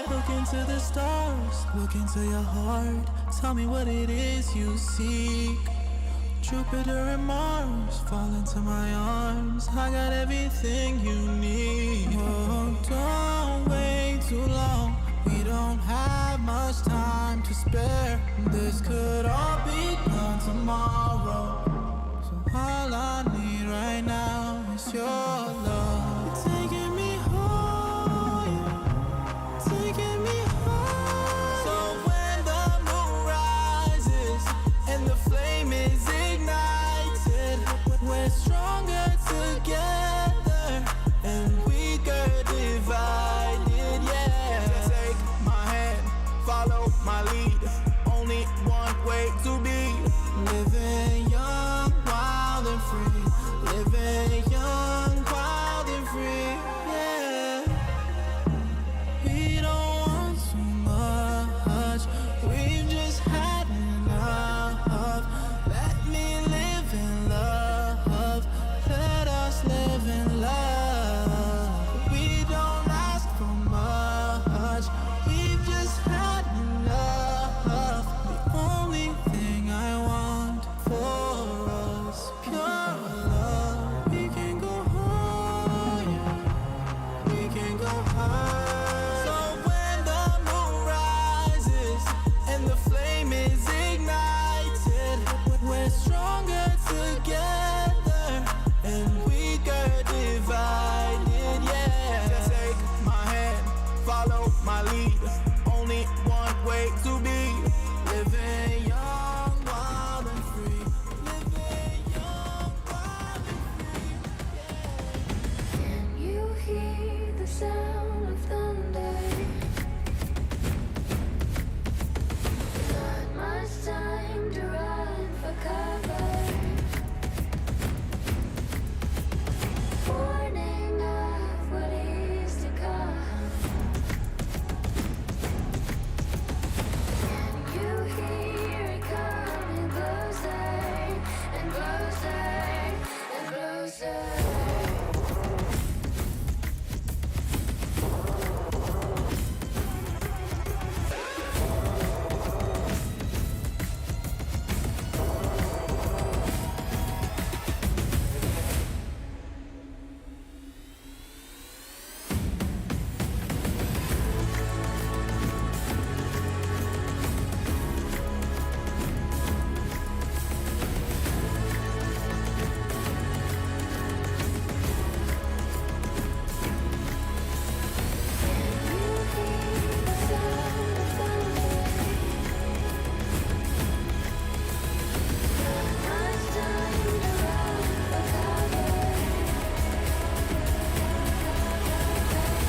Look into the stars, look into your heart. Tell me what it is you seek. Jupiter and Mars fall into my arms. I got everything you need. Oh, don't wait too long. We don't have much time to spare. This could all be done tomorrow. So all I need right now is your love. Taking me home, taking me home. So when the moon rises and the flame is ignited, we're stronger together and weaker divided, yeah. Take my hand, follow my lead. Only one way to be. Living young, wild and free. Living young, wild and free, yeah. We don't want too much. We've just had enough. Let me live in love. Let us live in love. We don't ask for much. We've just had enough. The only thing I want for us, pure love. We can go higher. We can go higher. So when the moon rises and the flame is ignited, we're stronger together and weaker divided, yeah. Take my hand, follow my lead. Only one way to be. Living young, wild and free. Living young, wild and free. Can you hear the sound of thunder? Not much time to run for cover. Warning of what is to come. Can you hear it coming closer and closer and closer?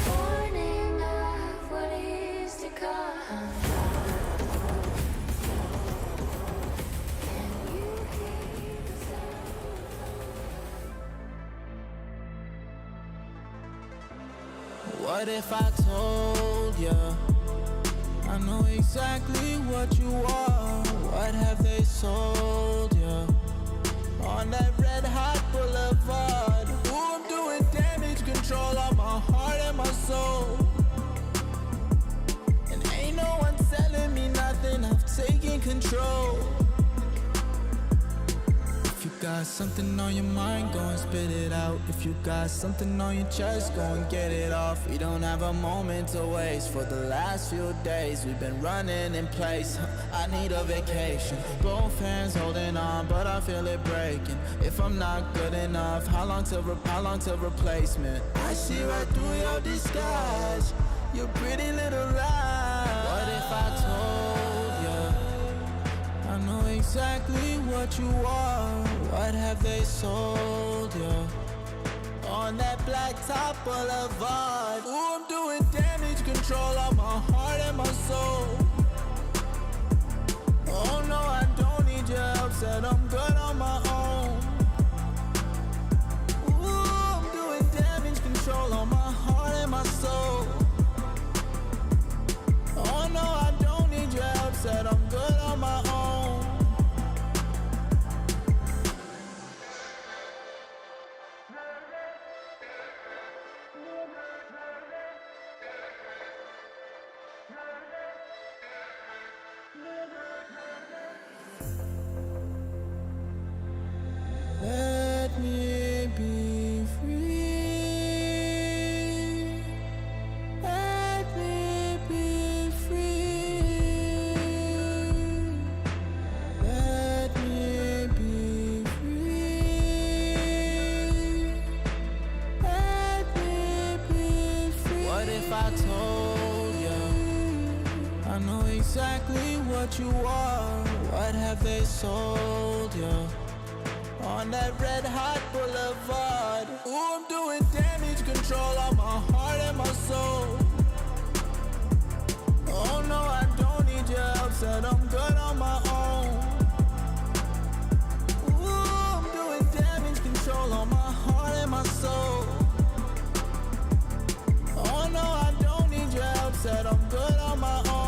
Warning of what is to come. Can you hear the sound? What if I told ya I know exactly what you are? What have they sold ya on that red hot boulevard? Ooh, I'm doing damage control on my heart and my soul. And ain't no one telling me nothing, I've taken control. If you got something on your mind, go and spit it out. If you got something on your chest, go and get it off. We don't have a moment to waste. For the last few days, we've been running in place. I need a vacation. Both hands holding on, but I feel it breaking. If I'm not good enough, how long till replacement? I see right through your disguise, your pretty little lies. What if I told you I know exactly what you are? What have they sold you on that blacktop boulevard? Ooh, I'm doing damage control on my heart and my soul. Oh no, I don't need your help, said I'm good on my own. Ooh, I'm doing damage control on my heart and my soul. Oh no, I don't need your help, said I'm good on my own. exactly what you are. What have they sold you? On that red hot boulevard. Ooh, I'm doing damage control on my heart and my soul. Oh no, I don't need your help, said I'm good on my own. Ooh, I'm doing damage control on my heart and my soul. Oh no, I don't need your help, said I'm good on my own.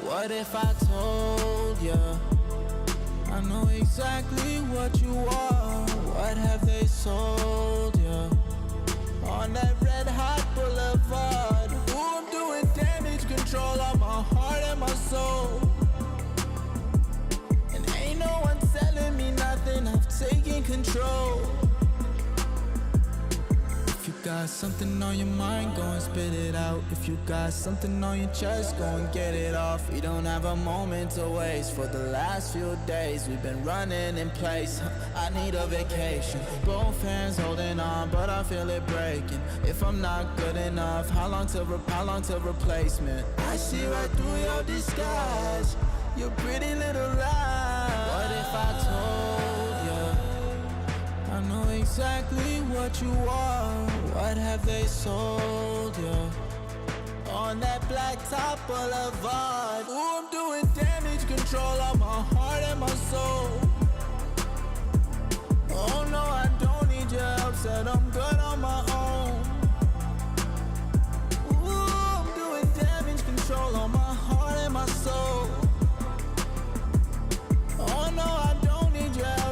What if I told you I know exactly what you are? What have they sold you? On that red hot boulevard. Ooh, I'm doing damage control on my heart and my soul. And ain't no one telling me nothing, I've taken control. If you got something on your mind, go and spit it out. If you got something on your chest, go and get it off. We don't have a moment to waste. For the last few days, we've been running in place. I need a vacation. Both hands holding on, but I feel it breaking. If I'm not good enough, how long to replacement? I see right through your disguise, your pretty little lie. What if I told you I know exactly what you are? What have they sold you? On that blacktop boulevard. Ooh, I'm doing damage control on my heart and my soul. Oh no, I don't need your help, said I'm good on my own. Ooh, I'm doing damage control on my heart and my soul. Oh no, I don't need your help.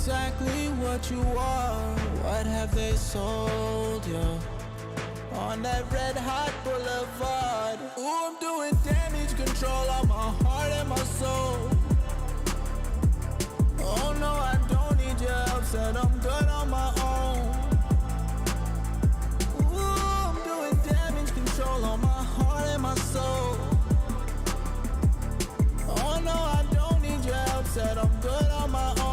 exactly what you are. What have they sold you? On that red hot boulevard. Ooh, I'm doing damage control on my heart and my soul. Oh no, I don't need your help, said I'm good on my own. Ooh, I'm doing damage control on my heart and my soul. Oh no, I don't need your help, said I'm good on my own.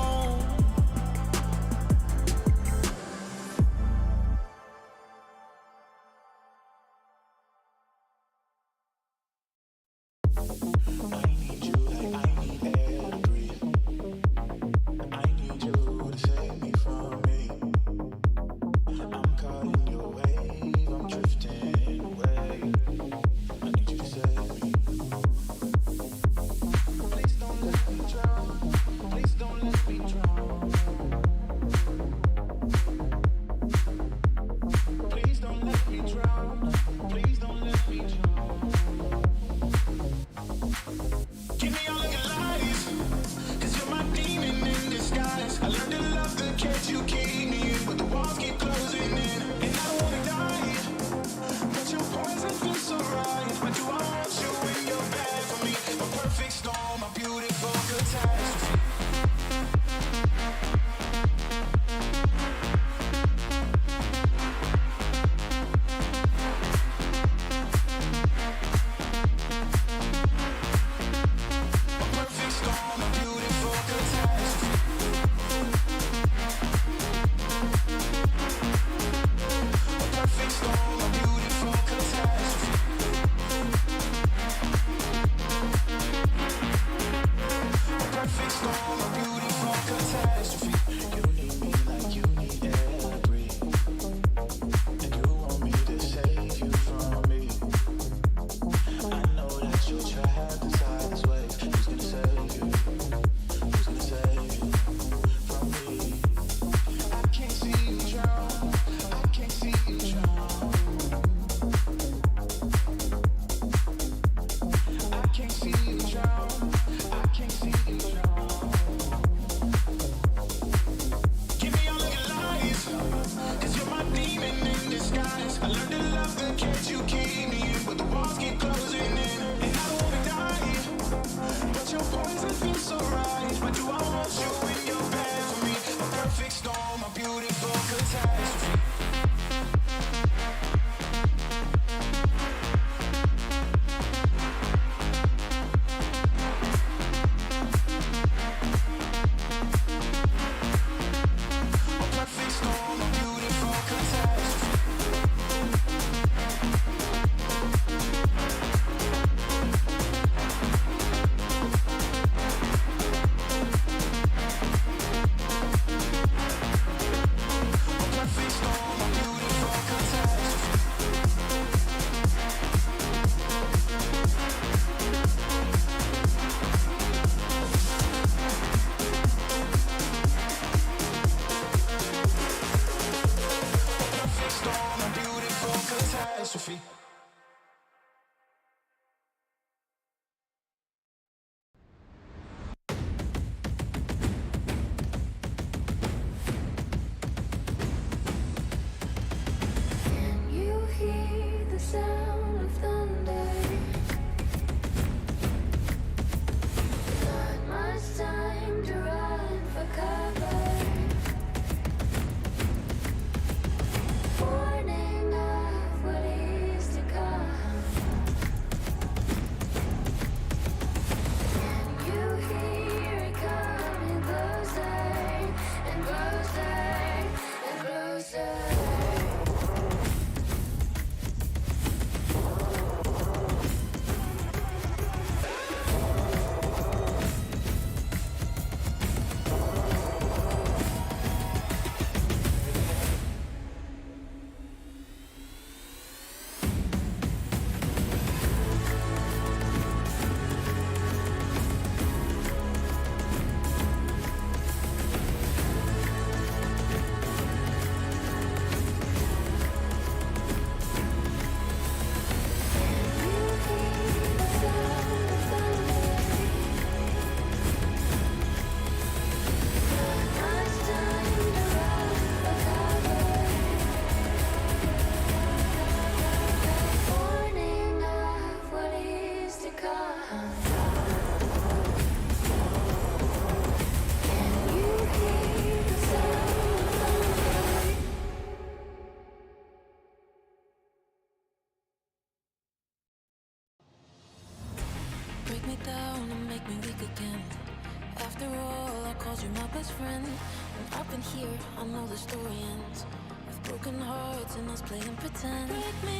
friend. When I've been here, I know the story ends with broken hearts and us playing pretend. Break me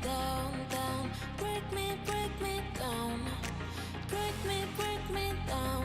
down, down. Break me down. Break me down, down. Break me down.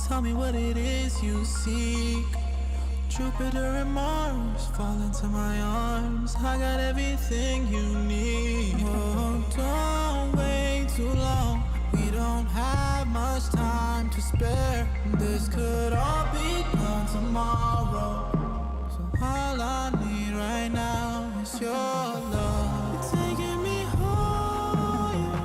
Tell me what it is you seek. Jupiter and Mars fall into my arms. I got everything you need. Oh, don't wait too long. We don't have much time to spare. This could all be gone tomorrow. So all I need right now is your love. You're taking me higher,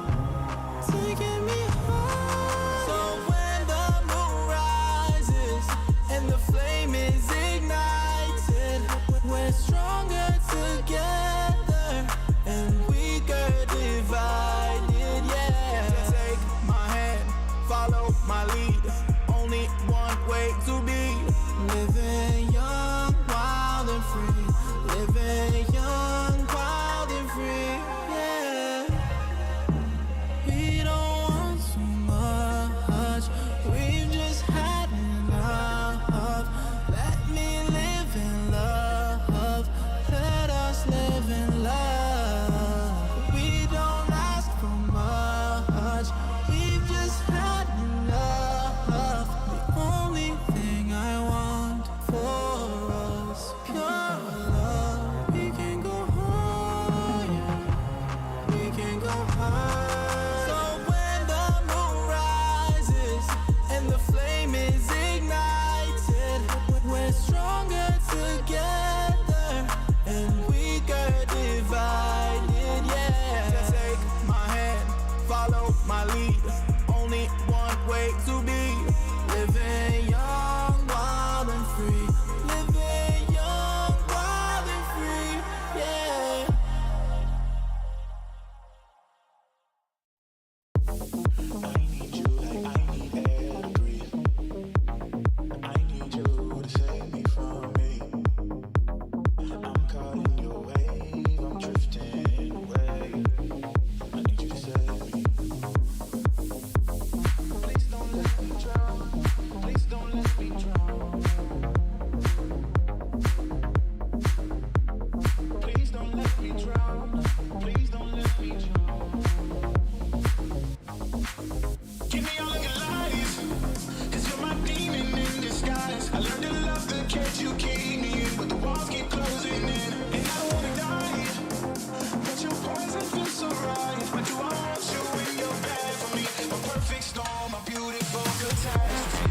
taking me higher. So when the moon rises and the flame is ignited, we're stronger together and weaker divided, yeah. Take my hand, follow my lead. Only one way to be. Living young, wild and free. Living young, wild and free, yeah. We don't want too much. We've just had enough. Let me live in love. Let us live in love. We don't ask for much. We've just had enough. The only thing I want for us, pure love. We can go higher. We can go higher. So when the moon rises and the flame is ignited, we're stronger together and weaker divided, yeah. Take my hand, follow my lead. Only one way to be. Living young, wild and free. Living young, wild and free, yeah. Give me all of your lies, 'cause you're my demon in disguise. I learned to love the cage you keep me in, but the walls keep closing in. And I don't wanna die, but your poison feels so right. But do I want you in your bed for me? A perfect storm, a beautiful catastrophe.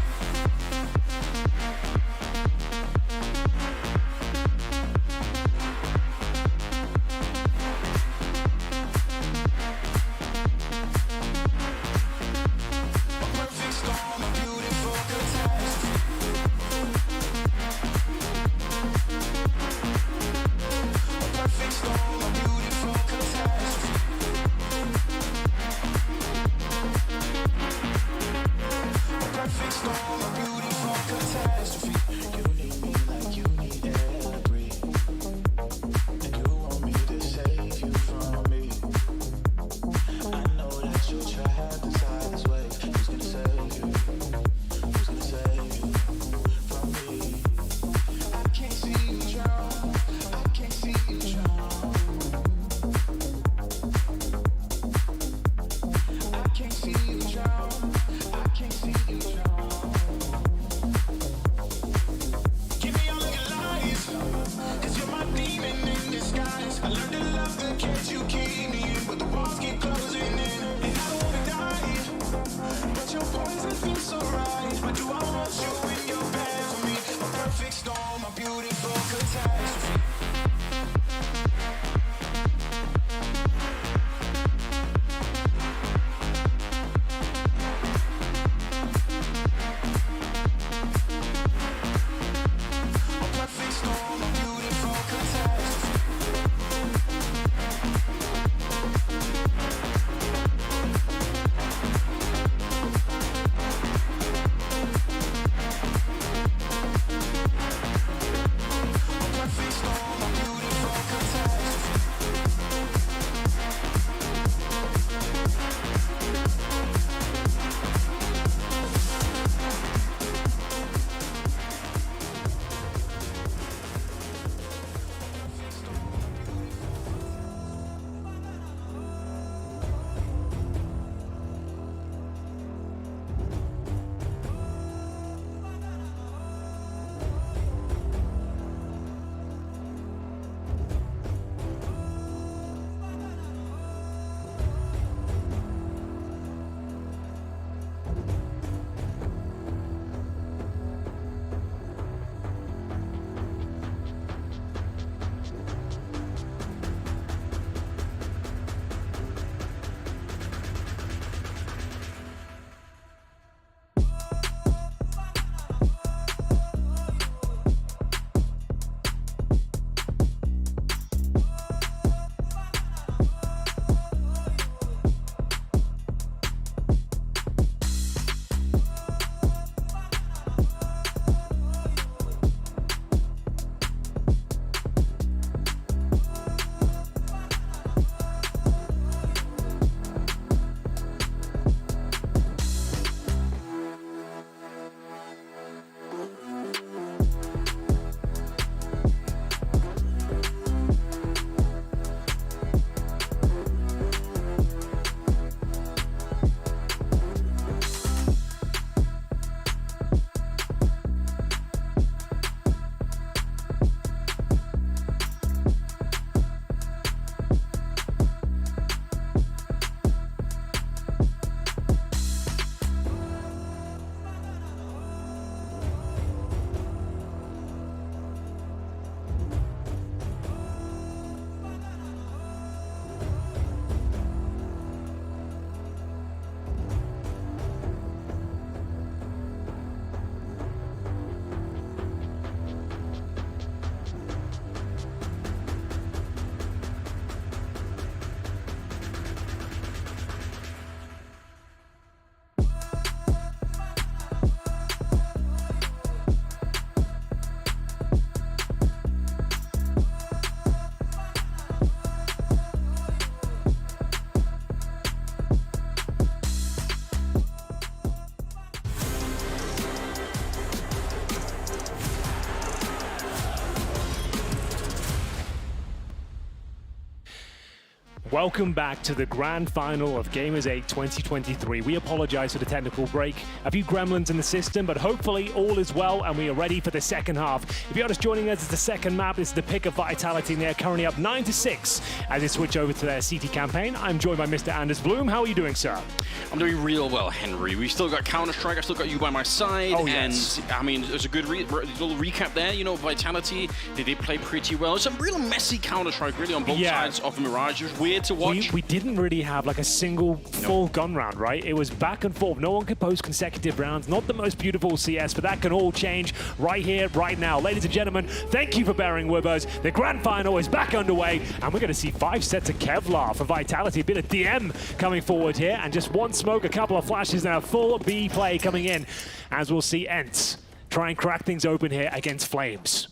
Welcome back to the grand final of Gamers8 2023. We apologize for the technical break. A few gremlins in the system, but hopefully all is well and we are ready for the second half. If you're just joining us, it's the second map. This is the pick of Vitality, and they're currently up 9-6 as they switch over to their CT campaign. I'm joined by Mr. Anders Bloom. How are you doing, sir? I'm doing real well, Henry. We've still got counterstrike. I've still got you by my side. Oh, yes. And I mean, there's a good little recap there. You know, Vitality, they did play pretty well. Some real messy counterstrike, really, on both sides of the Mirage. It was weird to watch. We didn't really have like a single full gun round, right? It was back and forth. No one could post consecutive rounds. Not the most beautiful CS, but that can all change right here, right now. Ladies and gentlemen, thank you for bearing with us. The grand final is back underway, and we're going to see 5 sets of Kevlar for Vitality. A bit of DM coming forward here, and just one smoke, a couple of flashes, and a full B play coming in, as we'll see ENCE try and crack things open here against Flames.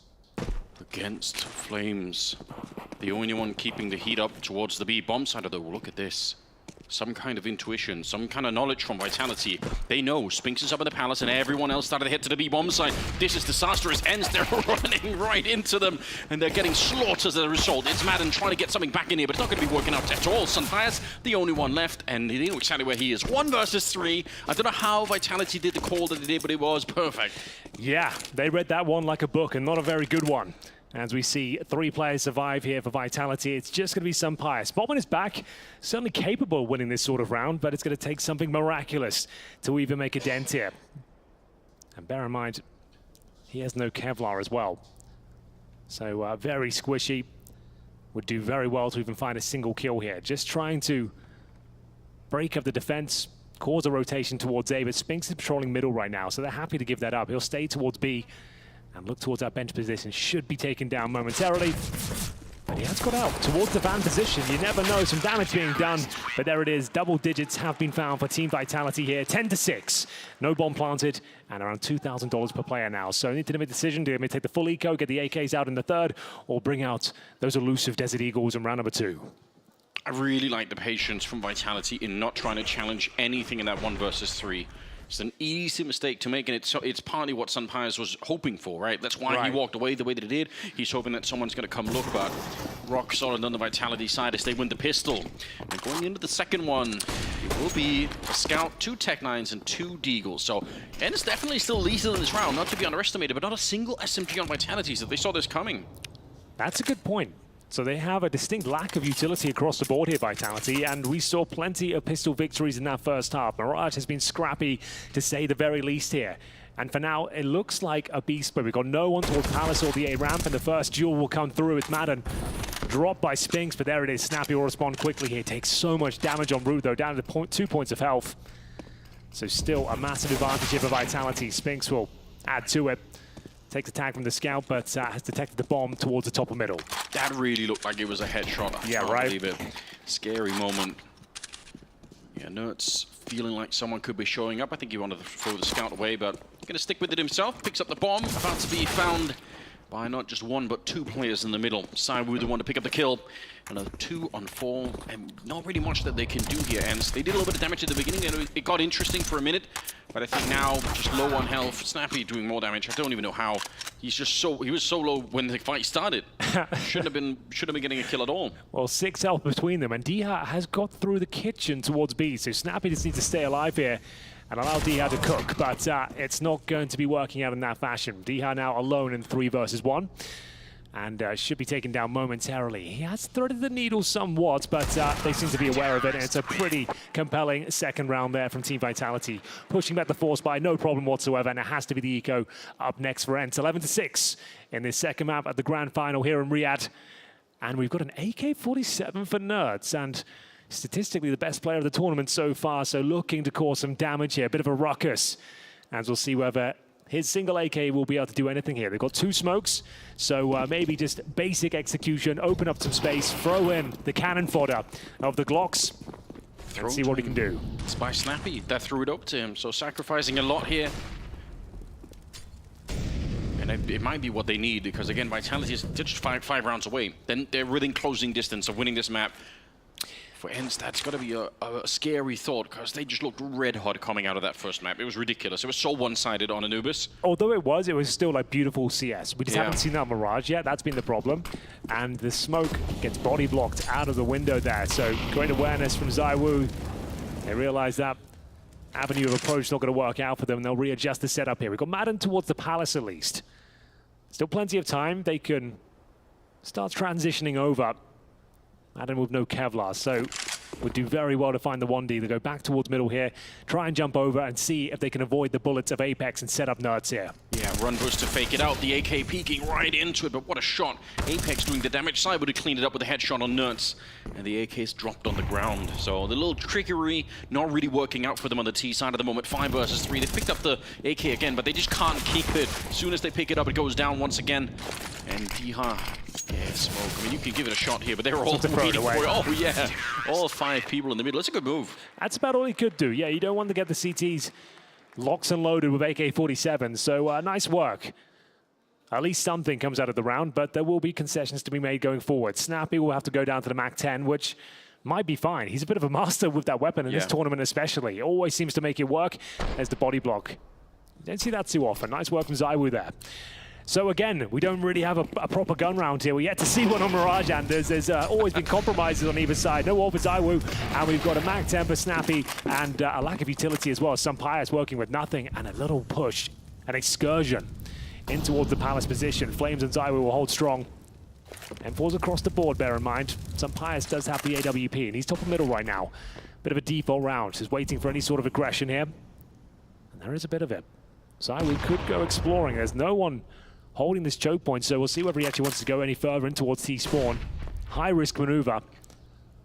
Against Flames. The only one keeping the heat up towards the B bomb side of the look at this. Some kind of intuition, some kind of knowledge from Vitality. They know Spinks is up in the palace and everyone else started to head to the B bomb side. This is disastrous. ENCE, they're running right into them and they're getting slaughtered as a result. It's Madden trying to get something back in here, but it's not going to be working out at all. Sunfire's the only one left, and they know exactly where he is. 1 versus 3. I don't know how Vitality did the call that they did, but it was perfect. Yeah, they read that one like a book, and not a very good one. As we see 3 players survive here for Vitality, it's just going to be Sunfire. Spotman is back, certainly capable of winning this sort of round, but it's going to take something miraculous to even make a dent here. And bear in mind, he has no Kevlar as well. So very squishy. Would do very well to even find a single kill here. Just trying to break up the defense, cause a rotation towards A, but Spinks is patrolling middle right now, so they're happy to give that up. He'll stay towards B and look towards that bench position. Should be taken down momentarily. But he has got out towards the van position. You never know, some damage being done. But there it is, double digits have been found for Team Vitality here. 10-6, no bomb planted, and around $2,000 per player now. So they need to make a decision. Do they take the full eco, get the AKs out in the third, or bring out those elusive Desert Eagles in round number 2? I really like the patience from Vitality in not trying to challenge anything in that 1 versus 3. It's an easy mistake to make, and it's partly what Sunpires was hoping for, right? That's why he walked away the way that he did. He's hoping that someone's going to come look, but rock solid on the Vitality side as they win the pistol. And going into the second one, it will be a Scout, 2 Tech-9s, and 2 Deagles. So ENCE definitely still lethal in this round, not to be underestimated, but not a single SMG on Vitality, so they saw this coming. That's a good point. So they have a distinct lack of utility across the board here, Vitality, and we saw plenty of pistol victories in that first half. Mirage has been scrappy, to say the very least here. And for now, it looks like a beast, but we've got no one towards Palace or the A ramp, and the first duel will come through with Madden. Dropped by Spinks, but there it is. Snappy will respond quickly here. Takes so much damage on route, though, down to 2 points of health. So still a massive advantage here for Vitality. Spinks will add to it. Takes a tag from the Scout, but has detected the bomb towards the top of middle. That really looked like it was a headshot. I can't believe it. Scary moment. Yeah, Nertz feeling like someone could be showing up. I think he wanted to throw the Scout away, but going to stick with it himself. Picks up the bomb, about to be found by not just 1, but 2 players in the middle. Sidewoo, the one to pick up the kill. Another 2 on 4, and not really much that they can do here. And they did a little bit of damage at the beginning, and it got interesting for a minute. But I think now, just low on health, Snappy doing more damage. I don't even know how. He was so low when the fight started. Shouldn't have been getting a kill at all. Well, 6 health between them, and Diha has got through the kitchen towards B. So Snappy just needs to stay alive here and allow Diha to cook, but it's not going to be working out in that fashion. Diha now alone in 3 versus 1. And should be taken down momentarily. He has threaded the needle somewhat, but they seem to be aware of it, and it's a pretty compelling second round there from Team Vitality. Pushing back the force by no problem whatsoever, and it has to be the eco up next for ENCE. 11-6 in this second map at the grand final here in Riyadh. And we've got an AK-47 for Nerds, and statistically the best player of the tournament so far, so looking to cause some damage here, a bit of a ruckus. And we'll see whether his single AK will be able to do anything here. They've got 2 smokes, so maybe just basic execution, open up some space, throw in the cannon fodder of the Glocks, and see what he can do. It's by Snappy that threw it up to him, so sacrificing a lot here. And it might be what they need, because again, Vitality is just five rounds away. Then they're within closing distance of winning this map. for ENCE, that's got to be a scary thought, because they just looked red hot coming out of that first map. It was ridiculous. It was so one-sided on Anubis. Although it was still like beautiful CS. We just haven't seen that Mirage yet. That's been the problem. And the smoke gets body blocked out of the window there. So great awareness from ZywOo. They realize that avenue of approach not going to work out for them, and they'll readjust the setup here. We've got Madden towards the Palace at least. Still plenty of time. They can start transitioning over. Madden with no Kevlar, so would do very well to find the 1D. They go back towards middle here, try and jump over and see if they can avoid the bullets of Apex and set up Nerds here. Yeah, run boost to fake it out. The AK peeking right into it, but what a shot. Apex doing the damage. Cyber to clean it up with a headshot on Nerds. And the AK's dropped on the ground. So the little trickery not really working out for them on the T side at the moment. 5 versus 3. They picked up the AK again, but they just can't keep it. As soon as they pick it up, it goes down once again. And Diha, yeah, smoke. I mean, you can give it a shot here, but they're all waiting for it. Oh, yeah. All 5 people in the middle. It's a good move. That's about all he could do. Yeah, you don't want to get the CTs locks and loaded with AK-47, so nice work. At least something comes out of the round, but there will be concessions to be made going forward. Snappy will have to go down to the MAC-10, which might be fine. He's a bit of a master with that weapon in this tournament especially. He always seems to make it work. There's the body block. Don't see that too often. Nice work from ZywOo there. So again, we don't really have a proper gun round here. We're yet to see one on Mirage, and there's always been compromises on either side. No wall for ZywOo, and we've got a MAC-10 for Snappy, and a lack of utility as well. Some Pius working with nothing, and a little push, an excursion in towards the Palace position. Flames and ZywOo will hold strong. And falls across the board, bear in mind. Some Pius does have the AWP, and he's top of middle right now. Bit of a default round. He's waiting for any sort of aggression here. And there is a bit of it. ZywOo could go exploring. There's no one holding this choke point, so we'll see whether he actually wants to go any further in towards T-spawn. High-risk maneuver.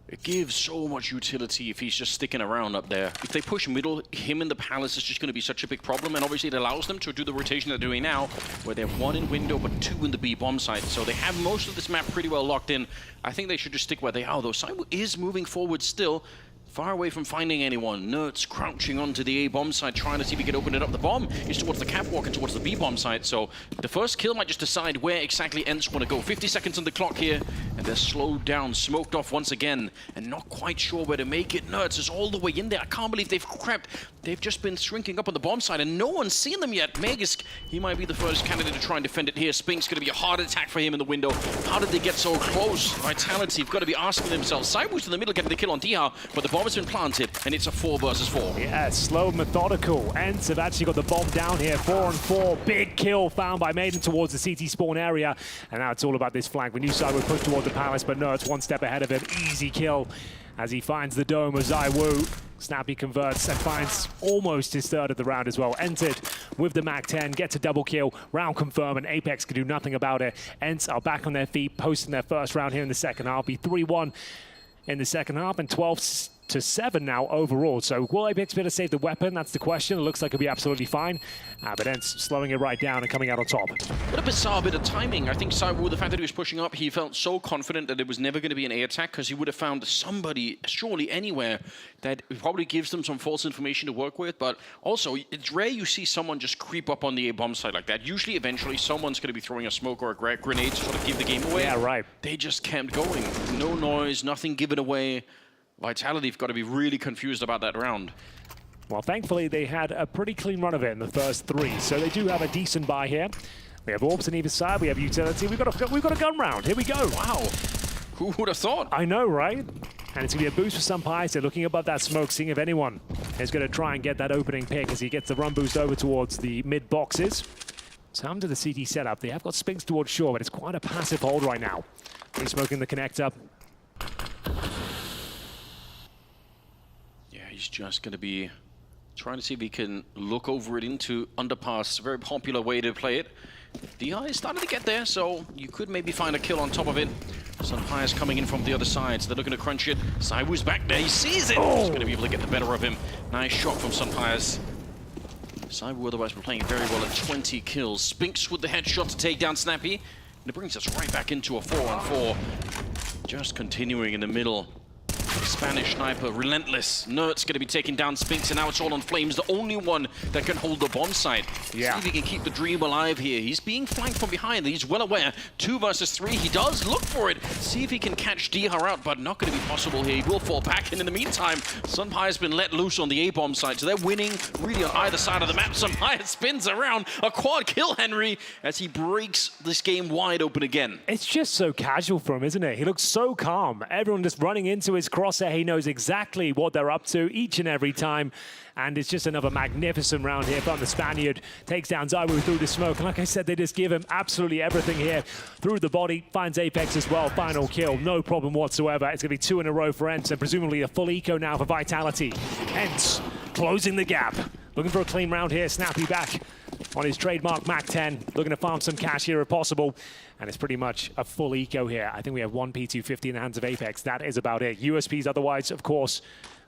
It gives so much utility if he's just sticking around up there. If they push middle, him in the Palace is just going to be such a big problem, and obviously it allows them to do the rotation they're doing now, where they have 1 in window but 2 in the B bomb site. So they have most of this map pretty well locked in. I think they should just stick where they are, though. ZywOo is moving forward still, far away from finding anyone. Nerds crouching onto the A bomb site, trying to see if he can open it up. The bomb is towards the catwalk and towards the B bomb site, so the first kill might just decide where exactly ENCE want to go. 50 seconds on the clock here, and they're slowed down, smoked off once again, and not quite sure where to make it. Nerds is all the way in there. I can't believe they've crept. They've just been shrinking up on the bomb site, and no one's seen them yet. Magisk, he might be the first candidate to try and defend it here. Spink's going to be a hard attack for him in the window. How did they get so close? Vitality have got to be asking themselves. ZywOo's in the middle getting the kill on Diha, but the bomb has been planted, and it's a 4 versus 4. Yeah, slow, methodical. ENCE have actually got the bomb down here. 4 on 4. Big kill found by Maiden towards the CT spawn area. And now it's all about this flank. We knew ZywOo pushed towards the Palace, but no, it's 1 step ahead of him. Easy kill as he finds the dome of ZywOo. Snappy converts and finds almost his 3rd of the round as well. Entered with the MAC-10, gets a double kill. Round confirmed, and Apex can do nothing about it. ENCE are back on their feet, posting their first round here in the second half. Be 3-1 in the second half, and 12-7 now overall. So will Apex be able to save the weapon? That's the question. It looks like it'll be absolutely fine. But ENCE slowing it right down and coming out on top. What a bizarre bit of timing. I think ZywOo, the fact that he was pushing up, he felt so confident that it was never going to be an A attack, because he would have found somebody, surely anywhere, that probably gives them some false information to work with. But also, it's rare you see someone just creep up on the A bomb site like that. Usually, eventually, someone's going to be throwing a smoke or a grenade to sort of give the game away. Yeah, right. They just kept going. No noise, nothing given away. Vitality have got to be really confused about that round. Well, thankfully, they had a pretty clean run of it in the first 3, so they do have a decent buy here. We have orbs on either side, we have utility, we've got a gun round. Here we go. Wow. Who would have thought? I know, right? And it's going to be a boost for some Pies. They're looking above that smoke, seeing if anyone is going to try and get that opening pick as he gets the run boost over towards the mid boxes. Time to the CT setup. They have got Spinks towards shore, but it's quite a passive hold right now. He's smoking the connector. Yeah, he's just going to be trying to see if he can look over it into underpass. A very popular way to play it. DI is starting to get there, so you could maybe find a kill on top of it. Sunfire's coming in from the other side, so they're looking to crunch it. ZywOo's back there, he sees it! He's going to be able to get the better of him. Nice shot from Sunfire's. ZywOo otherwise been playing very well at 20 kills. Spinks with the headshot to take down Snappy. And it brings us right back into a 4-on-4. Just continuing in the middle. Spanish sniper, relentless. Nert's going to be taking down Spinks, and now it's all on Flames, the only one that can hold the bomb site. Yeah. See if he can keep the dream alive here. He's being flanked from behind. He's well aware. 2 versus 3. He does look for it. See if he can catch Dihar out, but not going to be possible here. He will fall back. And in the meantime, Sunpire has been let loose on the A-bomb site. So they're winning really on either side of the map. Sunpire spins around. A quad kill, Henry, as he breaks this game wide open again. It's just so casual for him, isn't it? He looks so calm. Everyone just running into his crosshair. He knows exactly what they're up to each and every time. And it's just another magnificent round here from the Spaniard. Takes down ZywOo through the smoke. And like I said, they just give him absolutely everything here. Through the body, finds Apex as well. Final kill, no problem whatsoever. It's going to be 2 in a row for Ents, and presumably a full eco now for Vitality. Ents closing the gap. Looking for a clean round here. Snappy back on his trademark MAC-10. Looking to farm some cash here if possible. And it's pretty much a full eco here. I think we have 1 P250 in the hands of Apex. That is about it. USPs otherwise, of course.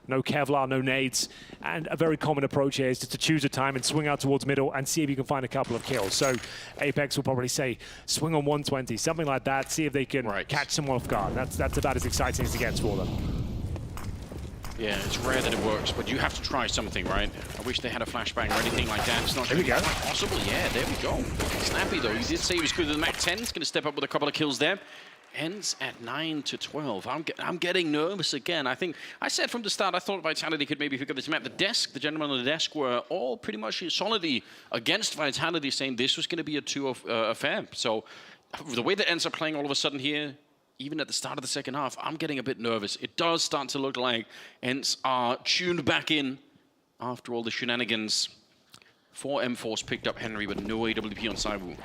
No Kevlar, no nades, and a very common approach here is just to choose a time and swing out towards middle and see if you can find a couple of kills. So Apex will probably say swing on 120, something like that, see if they can catch someone off guard. That's about as exciting as it gets for them. Yeah, it's rare that it works, but you have to try something, right? I wish they had a flashbang or anything like that. It's not really quite possible. Yeah, there we go. Snappy, though, he did say he was good with the MAC-10. He's going to step up with a couple of kills there. Ends at 9-12. I'm getting nervous again. I think I said from the start I thought Vitality could maybe pick up this map. The gentlemen on the desk were all pretty much solidly against Vitality, saying this was going to be a 2 affair. So the way that Ends up playing all of a sudden here, even at the start of the second half, I'm getting a bit nervous. It does start to look like Ents are tuned back in after all the shenanigans. 4 M4s picked up Henry, but no AWP on ZywOo.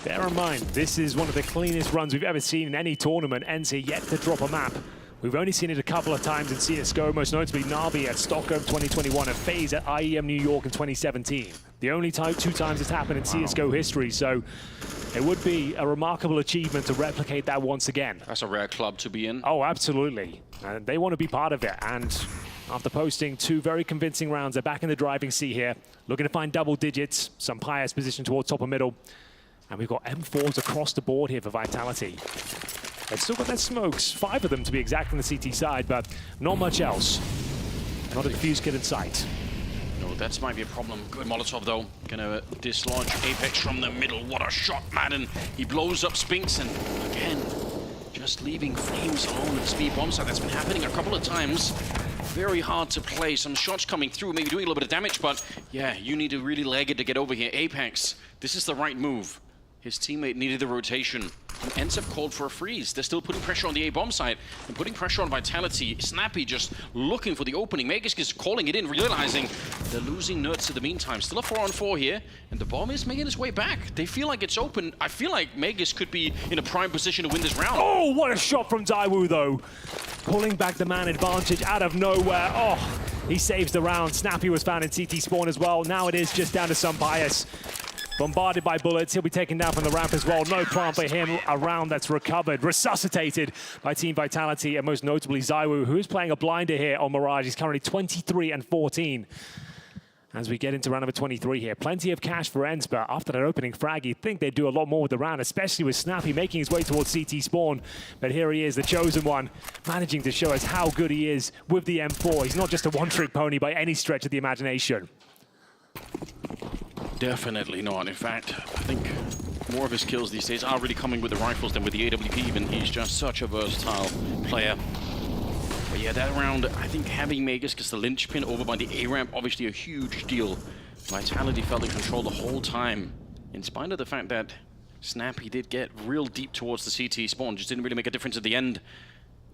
Bear in mind, this is one of the cleanest runs we've ever seen in any tournament. Ents here yet to drop a map. We've only seen it a couple of times in CSGO, most notably Navi at Stockholm 2021 and FaZe at IEM New York in 2017. The only 2 times it's happened in CSGO history, so it would be a remarkable achievement to replicate that once again. That's a rare club to be in. Oh, absolutely. And they want to be part of it. And after posting 2 very convincing rounds, they're back in the driving seat here, looking to find double digits. Some pious position towards top and middle. And we've got M4s across the board here for Vitality. They've still got their smokes, 5 of them to be exact on the CT side, but not much else. Not a defuse kit in sight. No, that might be a problem. Good Molotov, though. Gonna dislodge Apex from the middle. What a shot, Madden. He blows up Spinks, and again, just leaving Flames alone at the speed bomb site. That's been happening a couple of times. Very hard to play. Some shots coming through, maybe doing a little bit of damage, but yeah, you need to really leg it to get over here. Apex, this is the right move. His teammate needed the rotation. And ends up called for a freeze. They're still putting pressure on the A-bomb site and putting pressure on Vitality. Snappy just looking for the opening. Magisk is calling it in, realizing they're losing Nerds in the meantime. Still a 4-on-4 here, and the bomb is making its way back. They feel like it's open. I feel like Magisk could be in a prime position to win this round. Oh, what a shot from ZywOo, though. Pulling back the man advantage out of nowhere. Oh, he saves the round. Snappy was found in CT spawn as well. Now it is just down to some bias. Bombarded by bullets, he'll be taken down from the ramp as well. No plan for him. A round that's recovered, resuscitated by Team Vitality, and most notably ZywOo, who is playing a blinder here on Mirage. He's currently 23-14. As we get into round number 23 here, plenty of cash for Ents, but after that opening frag, you'd think they'd do a lot more with the round, especially with Snappy making his way towards CT spawn. But here he is, the chosen one, managing to show us how good he is with the M4. He's not just a one-trick pony by any stretch of the imagination. Definitely not. In fact, I think more of his kills these days are really coming with the rifles than with the AWP even. He's just such a versatile player. But yeah, that round, I think having Magisk as the linchpin over by the A-ramp, obviously a huge deal. Vitality felt in control the whole time, in spite of the fact that Snappy did get real deep towards the CT spawn, just didn't really make a difference at the end.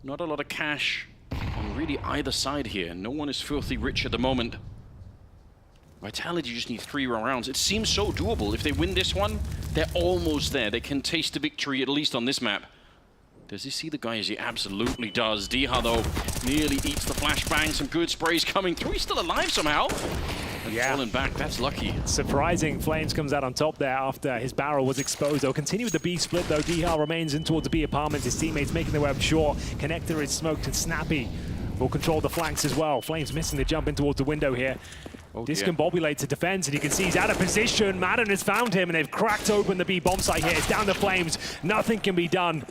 Not a lot of cash on really either side here. No one is filthy rich at the moment. Vitality just need 3 rounds. It seems so doable. If they win this one, they're almost there. They can taste the victory, at least on this map. Does he see the guys? He absolutely does. Dihar, though, nearly eats the flashbang. Some good sprays coming through. He's still alive somehow. And falling back, that's lucky. Surprising. Flames comes out on top there after his barrel was exposed. They'll continue with the B split, though. Dihar remains in towards the B apartments. His teammates making their way up short. Connector is smoked, and Snappy will control the flanks as well. Flames missing the jump in towards the window here. Discombobulates to defense, and you can see he's out of position. Madden has found him, and they've cracked open the B bomb site here. It's down the flames. Nothing can be done.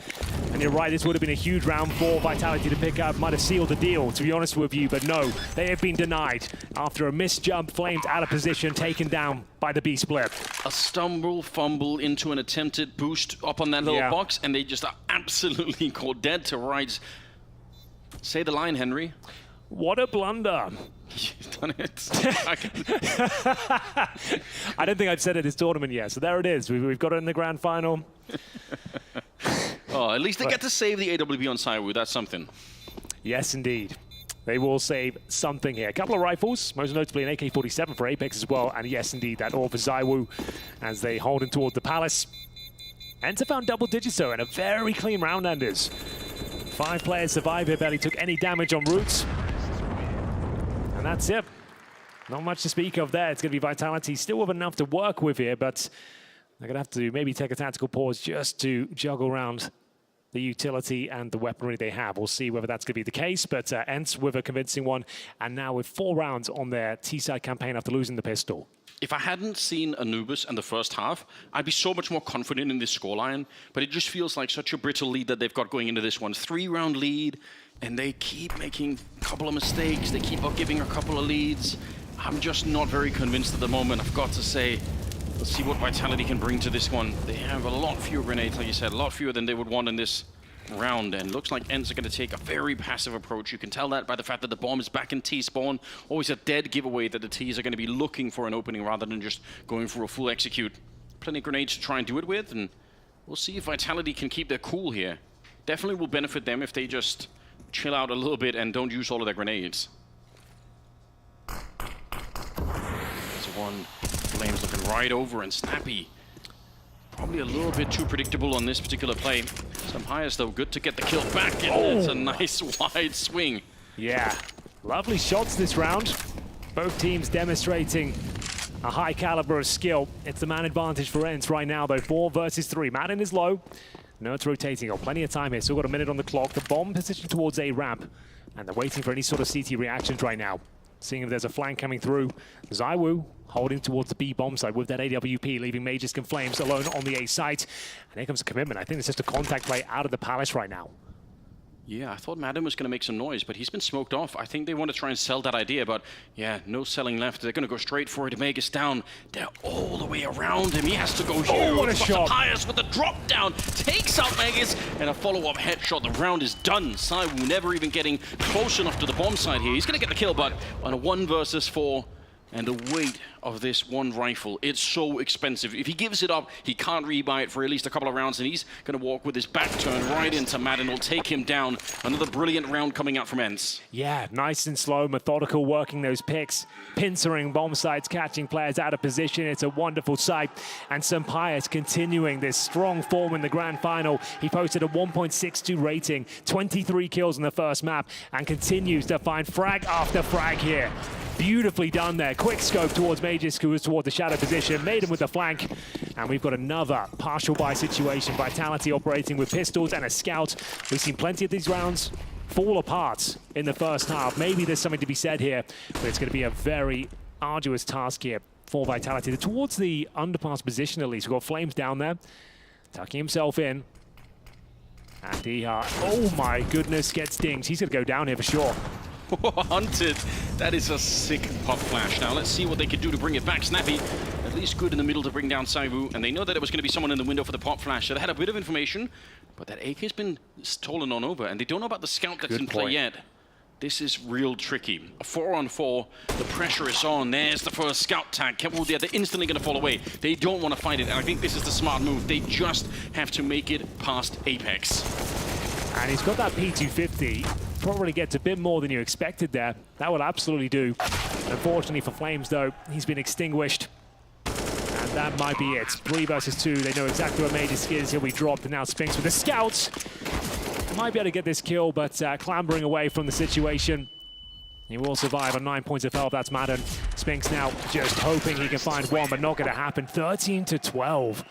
And you're right, this would have been a huge round for Vitality to pick up. Might have sealed the deal, to be honest with you, but no, they have been denied. After a missed jump, Flames out of position, taken down by the B split. A stumble, fumble into an attempted boost up on that little box, and they just are absolutely caught dead to rights. Say the line, Henry. What a blunder. You've done it. I don't think I'd said it this tournament yet, so there it is. We've got it in the grand final. Oh, at least they get to save the AWP on Saiwu. That's something. Yes, indeed. They will save something here. A couple of rifles, most notably an AK-47 for Apex as well. And yes, indeed, that all for Zaiwu as they hold in towards the Palace. Enter found double digits, though, and a very clean round enders. 5 players survive here, barely took any damage on Roots. And that's it. Not much to speak of there. It's going to be Vitality still with enough to work with here, but they're going to have to maybe take a tactical pause just to juggle around the utility and the weaponry they have. We'll see whether that's going to be the case, but Ents with a convincing one, and now with 4 rounds on their T-side campaign after losing the pistol. If I hadn't seen Anubis in the first half, I'd be so much more confident in this scoreline, but it just feels like such a brittle lead that they've got going into this one. 3-round lead, and they keep making a couple of mistakes. They keep giving a couple of leads. I'm just not very convinced at the moment, I've got to say. Let's see what Vitality can bring to this one. They have a lot fewer grenades, like you said, a lot fewer than they would want in this round, and looks like Ents are going to take a very passive approach. You can tell that by the fact that the bomb is back in T-spawn. Always a dead giveaway that the Ts are going to be looking for an opening rather than just going for a full execute. Plenty of grenades to try and do it with, and we'll see if Vitality can keep their cool here. Definitely will benefit them if they just chill out a little bit and don't use all of their grenades. There's one. Flames looking right over, and Snappy probably a little bit too predictable on this particular play. Some highest though, good to get the kill back, and it's a nice wide swing. Yeah, lovely shots this round. Both teams demonstrating a high caliber of skill. It's the man advantage for Ents right now though, 4 versus 3. Madden is low. Nerds rotating, got plenty of time here, still got a minute on the clock. The bomb positioned towards A ramp, and they're waiting for any sort of CT reactions right now. Seeing if there's a flank coming through. Zaiwu holding towards the B bomb side with that AWP, leaving Majeskin Flames alone on the A site. And here comes a commitment. I think it's just a contact play out of the Palace right now. Yeah, I thought Madden was going to make some noise, but he's been smoked off. I think they want to try and sell that idea, but yeah, no selling left. They're going to go straight for it. Magus down. They're all the way around him. He has to go huge. Oh, what a shot. Pius with the drop down. Takes out Magus, and a follow-up headshot. The round is done. Saiwu never even getting close enough to the bomb side here. He's going to get the kill, but on a 1 versus 4, and the weight of this one rifle, it's so expensive. If he gives it up, he can't rebuy it for at least a couple of rounds, and he's going to walk with his back turned right into Madden. Will take him down. Another brilliant round coming out from Ents. Yeah, nice and slow, methodical, working those picks, pincering bomb sites, catching players out of position. It's a wonderful sight. And Sampaio continuing this strong form in the grand final. He posted a 1.62 rating, 23 kills in the first map, and continues to find frag after frag here. Beautifully done there. Quick scope towards Magus, who was toward the shadow position. Made him with the flank. And we've got another partial buy situation. Vitality operating with pistols and a scout. We've seen plenty of these rounds fall apart in the first half. Maybe there's something to be said here, but it's going to be a very arduous task here for Vitality. They're towards the underpass position at least. We've got Flames down there, tucking himself in. And he, oh my goodness, gets dinged. He's going to go down here for sure. Hunted. That is a sick pop flash. Now let's see what they can do to bring it back. Snappy, at least good in the middle to bring down Saiwu, and they know that there was going to be someone in the window for the pop flash, so they had a bit of information, but that AK has been stolen on over, and they don't know about the scout that's in play yet. This is real tricky. A 4-on-4, the pressure is on. There's the first scout tag. They're instantly going to fall away. They don't want to fight it, and I think this is the smart move. They just have to make it past Apex. And he's got that P250. Probably gets a bit more than you expected there. That will absolutely do. Unfortunately for Flames, though, he's been extinguished. And that might be it. 3 versus 2. They know exactly where Magus is. He'll be dropped, and now Spinks with the scouts. Might be able to get this kill, but clambering away from the situation. He will survive on 9 points of health. That's Madden. Spinks now just hoping he can find one, but not going to happen. 13-12.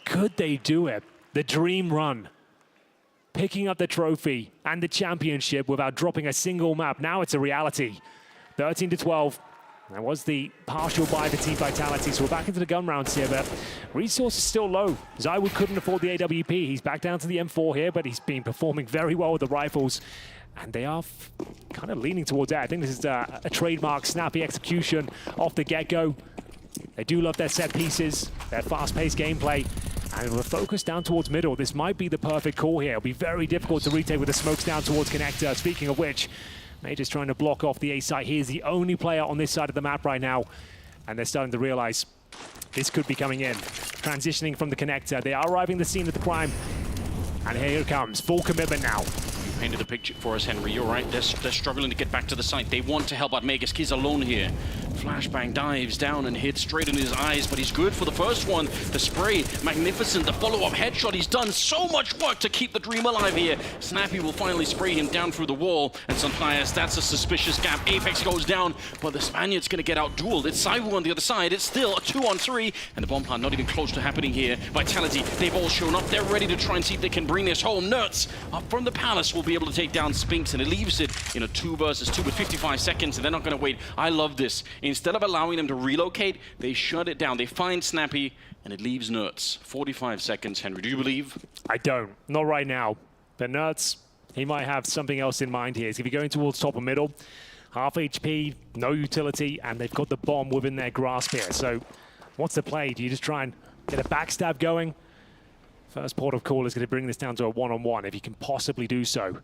Could they do it? The dream run. Picking up the trophy and the championship without dropping a single map. Now it's a reality. 13-12. That was the partial buy for Team Vitality, so we're back into the gun rounds here, but resource is still low. ZywOo couldn't afford the AWP. He's back down to the M4 here, but he's been performing very well with the rifles, and they are kind of leaning towards that. I think this is a trademark snappy execution off the get-go. They do love their set pieces, their fast-paced gameplay, and we're focused down towards middle. This might be the perfect call here. It'll be very difficult to retake with the smokes down towards Connector. Speaking of which, Major's trying to block off the A site. He is the only player on this side of the map right now, and they're starting to realize this could be coming in. Transitioning from the Connector. They are arriving the scene of the crime, and here it comes. Full commitment now. You painted the picture for us, Henry. You're right. They're struggling to get back to the site. They want to help out Megas. He's alone here. Flashbang dives down and hits straight in his eyes, but he's good for the first one. The spray, magnificent. The follow-up headshot. He's done so much work to keep the dream alive here. Snappy will finally spray him down through the wall, and Sunfires, that's a suspicious gap. Apex goes down, but the Spaniard's going to get out-dueled. It's ZywOo on the other side. It's still a 2-on-3, and the bomb plant not even close to happening here. Vitality, they've all shown up. They're ready to try and see if they can bring this home. Nerds up from the Palace will be able to take down Spinks, and it leaves it in a 2 versus 2 with 55 seconds, and they're not going to wait. I love this. Instead of allowing them to relocate, they shut it down. They find Snappy, and it leaves Nerds. 45 seconds, Henry. Do you believe? I don't. Not right now. But Nerds, he might have something else in mind here. He's going to be going towards top and middle. Half HP, no utility, and they've got the bomb within their grasp here. So what's the play? Do you just try and get a backstab going? First port of call is going to bring this down to a 1-on-1 if he can possibly do so.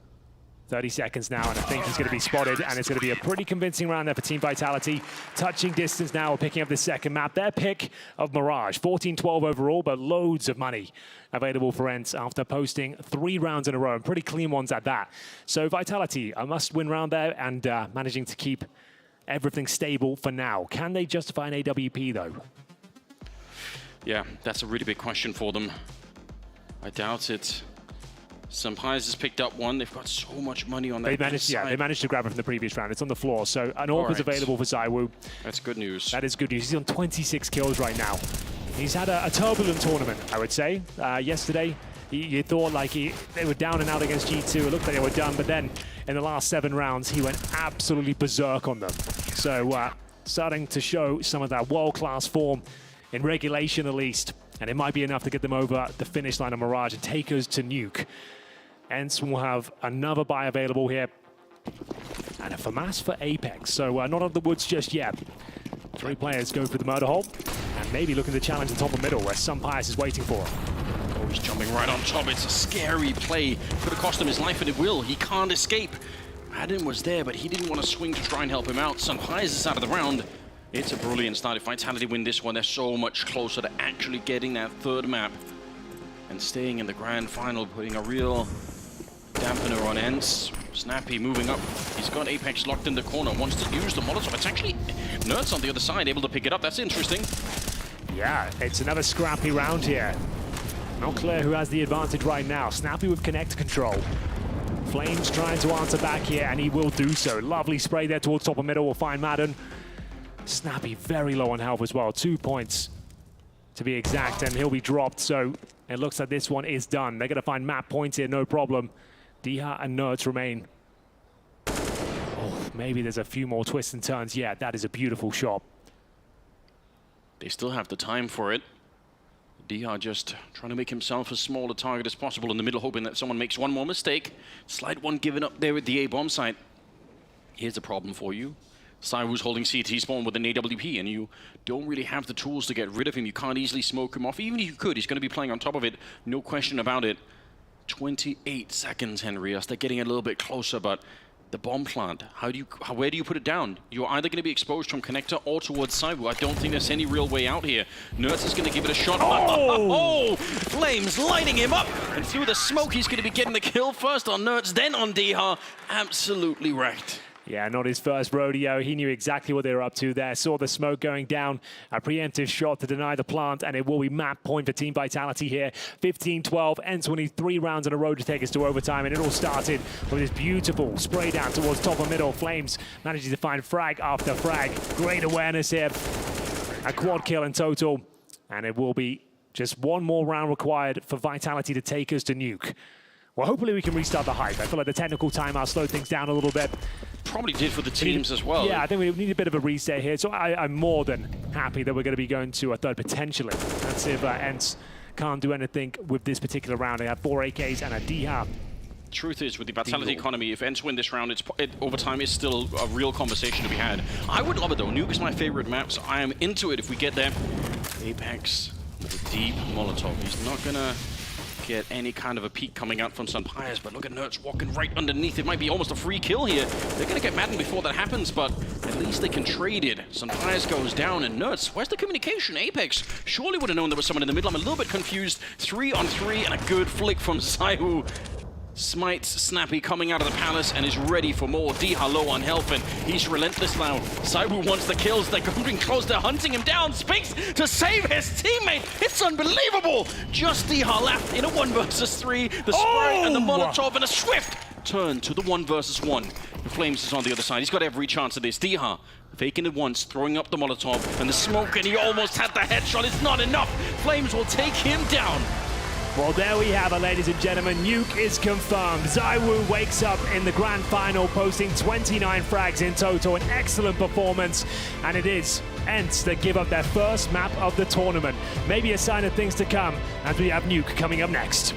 30 seconds now, and I think he's going to be spotted, and it's going to be a pretty convincing round there for Team Vitality. Touching distance now, picking up the second map. Their pick of Mirage, 14-12 overall, but loads of money available for ENCE after posting 3 rounds in a row, and pretty clean ones at that. So Vitality, a must-win round there, and managing to keep everything stable for now. Can they justify an AWP, though? Yeah, that's a really big question for them. I doubt it. Sunfires has picked up one. They've got so much money on that. They managed to grab it from the previous round. It's on the floor, so an AWP is available for ZywOo. That's good news. That is good news. He's on 26 kills right now. He's had a turbulent tournament, I would say. Yesterday, you thought like they were down and out against G2. It looked like they were done, but then in the last 7 rounds, he went absolutely berserk on them. So starting to show some of that world-class form in regulation at least, and it might be enough to get them over the finish line of Mirage and take us to Nuke. ENCE will have another buy available here, and a FAMAS for Apex. So not of the woods just yet. 3 players go for the murder hole, and maybe looking to challenge the top of middle, where Sunfires is waiting for him. Oh, he's jumping right on top. It's a scary play. Could have cost him his life, and it will. He can't escape. Madden was there, but he didn't want to swing to try and help him out. Sunfires is out of the round. It's a brilliant start. If Vitality win this one, they're so much closer to actually getting that 3rd map and staying in the grand final, putting a real dampener on ENCE. Snappy moving up. He's got Apex locked in the corner. Wants to use the Molotov. It's actually Nerds on the other side, able to pick it up. That's interesting. Yeah, it's another scrappy round here. Not clear who has the advantage right now. Snappy with connector control. Flames trying to answer back here, and he will do so. Lovely spray there towards top of middle. We'll find Madden. Snappy very low on health as well. 2 points to be exact, and he'll be dropped. So it looks like this one is done. They're going to find map points here, no problem. Diha and Nerds remain. Oh, maybe there's a few more twists and turns. Yeah, that is a beautiful shot. They still have the time for it. Diha just trying to make himself as small a target as possible in the middle, hoping that someone makes one more mistake. Slight one given up there at the A-bomb site. Here's a problem for you. ZywOo's holding CT spawn with an AWP, and you don't really have the tools to get rid of him. You can't easily smoke him off. Even if you could, he's going to be playing on top of it. No question about it. 28 seconds, Henry. They're getting a little bit closer, but the bomb plant, where do you put it down? You're either going to be exposed from connector or towards ZywOo. I don't think there's any real way out here. Nerds is going to give it a shot. Oh! Flames lighting him up, and through the smoke, he's going to be getting the kill first on Nerds, then on Diha. Absolutely wrecked. Yeah, not his first rodeo. He knew exactly what they were up to there. Saw the smoke going down. A preemptive shot to deny the plant, and it will be map point for Team Vitality here. 15-12, ends 23 rounds in a row to take us to overtime, and it all started with this beautiful spray down towards top of middle. Flames managing to find frag after frag. Great awareness here. A quad kill in total, and it will be just one more round required for Vitality to take us to Nuke. Well, hopefully we can restart the hype. I feel like the technical timeout slowed things down a little bit. probably did for the teams as well. Yeah, I think we need a bit of a reset here. So I'm more than happy that we're going to be going to a third potentially. Let's see if ENCE can't do anything with this particular round. They have 4 AKs and a D-Hub. Truth is, with the Vitality economy, if ENCE win this round, overtime is still a real conversation to be had. I would love it though. Nuke is my favorite map, so I am into it if we get there. Apex with a deep Molotov. He's not gonna get any kind of a peek coming out from Sunpires, but look at Nerds walking right underneath. It might be almost a free kill here. They're gonna get maddened before that happens, but at least they can trade it. Sunpires goes down, and Nerds, where's the communication? Apex surely would have known there was someone in the middle. I'm a little bit confused. 3 on 3 and a good flick from Saihu. Smites Snappy coming out of the palace and is ready for more. Diha low on health, and he's relentless now. Saihu wants the kills. They're coming close. They're hunting him down. Spinks to save his teammate. It's unbelievable. Just Diha left in a 1 versus 3. The spray and the Molotov and a swift turn to the 1 versus 1. The Flames is on the other side. He's got every chance of this. Diha faking it once, throwing up the Molotov and the smoke, and he almost had the headshot. It's not enough. Flames will take him down. Well, there we have it, ladies and gentlemen. Nuke is confirmed. ZywOo wakes up in the grand final, posting 29 frags in total. An excellent performance. And it is ENCE that give up their first map of the tournament. Maybe a sign of things to come as we have Nuke coming up next.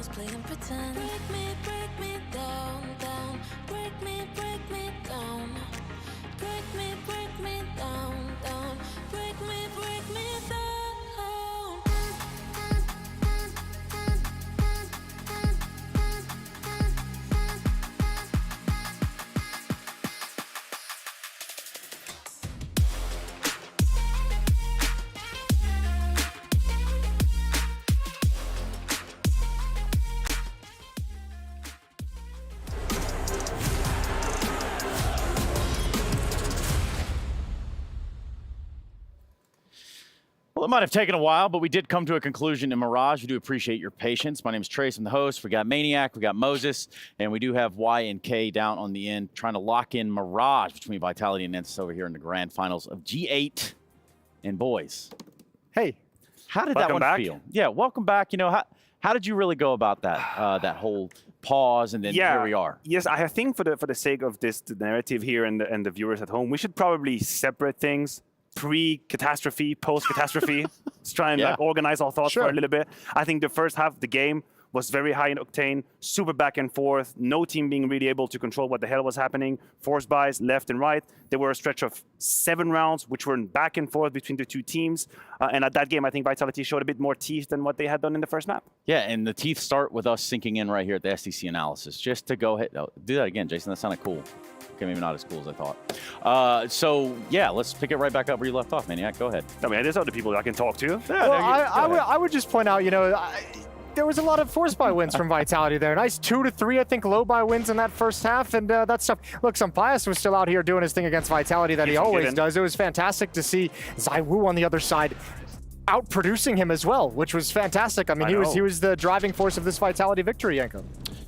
us playing pretend. Break me down, down. Break me down. Break me down, down. Break me down. Well, it might have taken a while, but we did come to a conclusion in Mirage. We do appreciate your patience. My name is Trace. I'm the host. We got Maniac, we got Moses, and we do have Y and K down on the end trying to lock in Mirage between Vitality and Nensis over here in the grand finals of G8. And boys, hey, how did welcome that one back. feel? Yeah, welcome back. You know, how did you really go about that that whole pause and then here we are? Yes, I think for the sake of this the narrative here and the viewers at home, we should probably separate things. Pre-catastrophe, post-catastrophe. Let's try and like organize our thoughts for a little bit. I think the first half of the game was very high in octane, super back and forth, no team being really able to control what the hell was happening, force buys left and right. There were a stretch of 7 rounds, which were back and forth between the two teams. And at that game, I think Vitality showed a bit more teeth than what they had done in the first map. Yeah, and the teeth start with us sinking in right here at the SDC analysis. Just to go ahead, do that again, Jason, that sounded cool. Okay, maybe not as cool as I thought. So, yeah, let's pick it right back up where you left off, Maniac. Go ahead. I mean, there's other people that I can talk to. Yeah, well, I would just point out, you know, there was a lot of force buy wins from Vitality there. Nice 2 to 3, I think, low buy wins in that first half, and that stuff. Look, Sampias was still out here doing his thing against Vitality that he always does. It was fantastic to see ZywOo on the other side outproducing him as well, which was fantastic. I mean, he was the driving force of this Vitality victory, Yanko.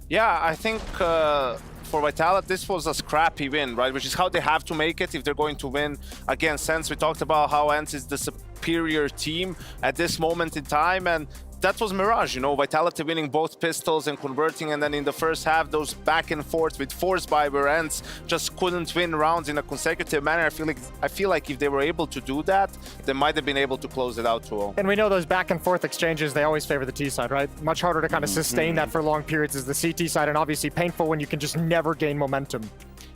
Yeah, I think for Vitality, this was a scrappy win, right? Which is how they have to make it if they're going to win against ENCE. We talked about how ENCE is the superior team at this moment in time, and that was Mirage, you know, Vitality winning both pistols and converting, and then in the first half, those back and forth with force buy where ENCE just couldn't win rounds in a consecutive manner. I feel like if they were able to do that, they might have been able to close it out 2-0. And we know those back and forth exchanges, they always favor the T side, right? Much harder to kind of sustain that for long periods as the CT side, and obviously painful when you can just never gain momentum.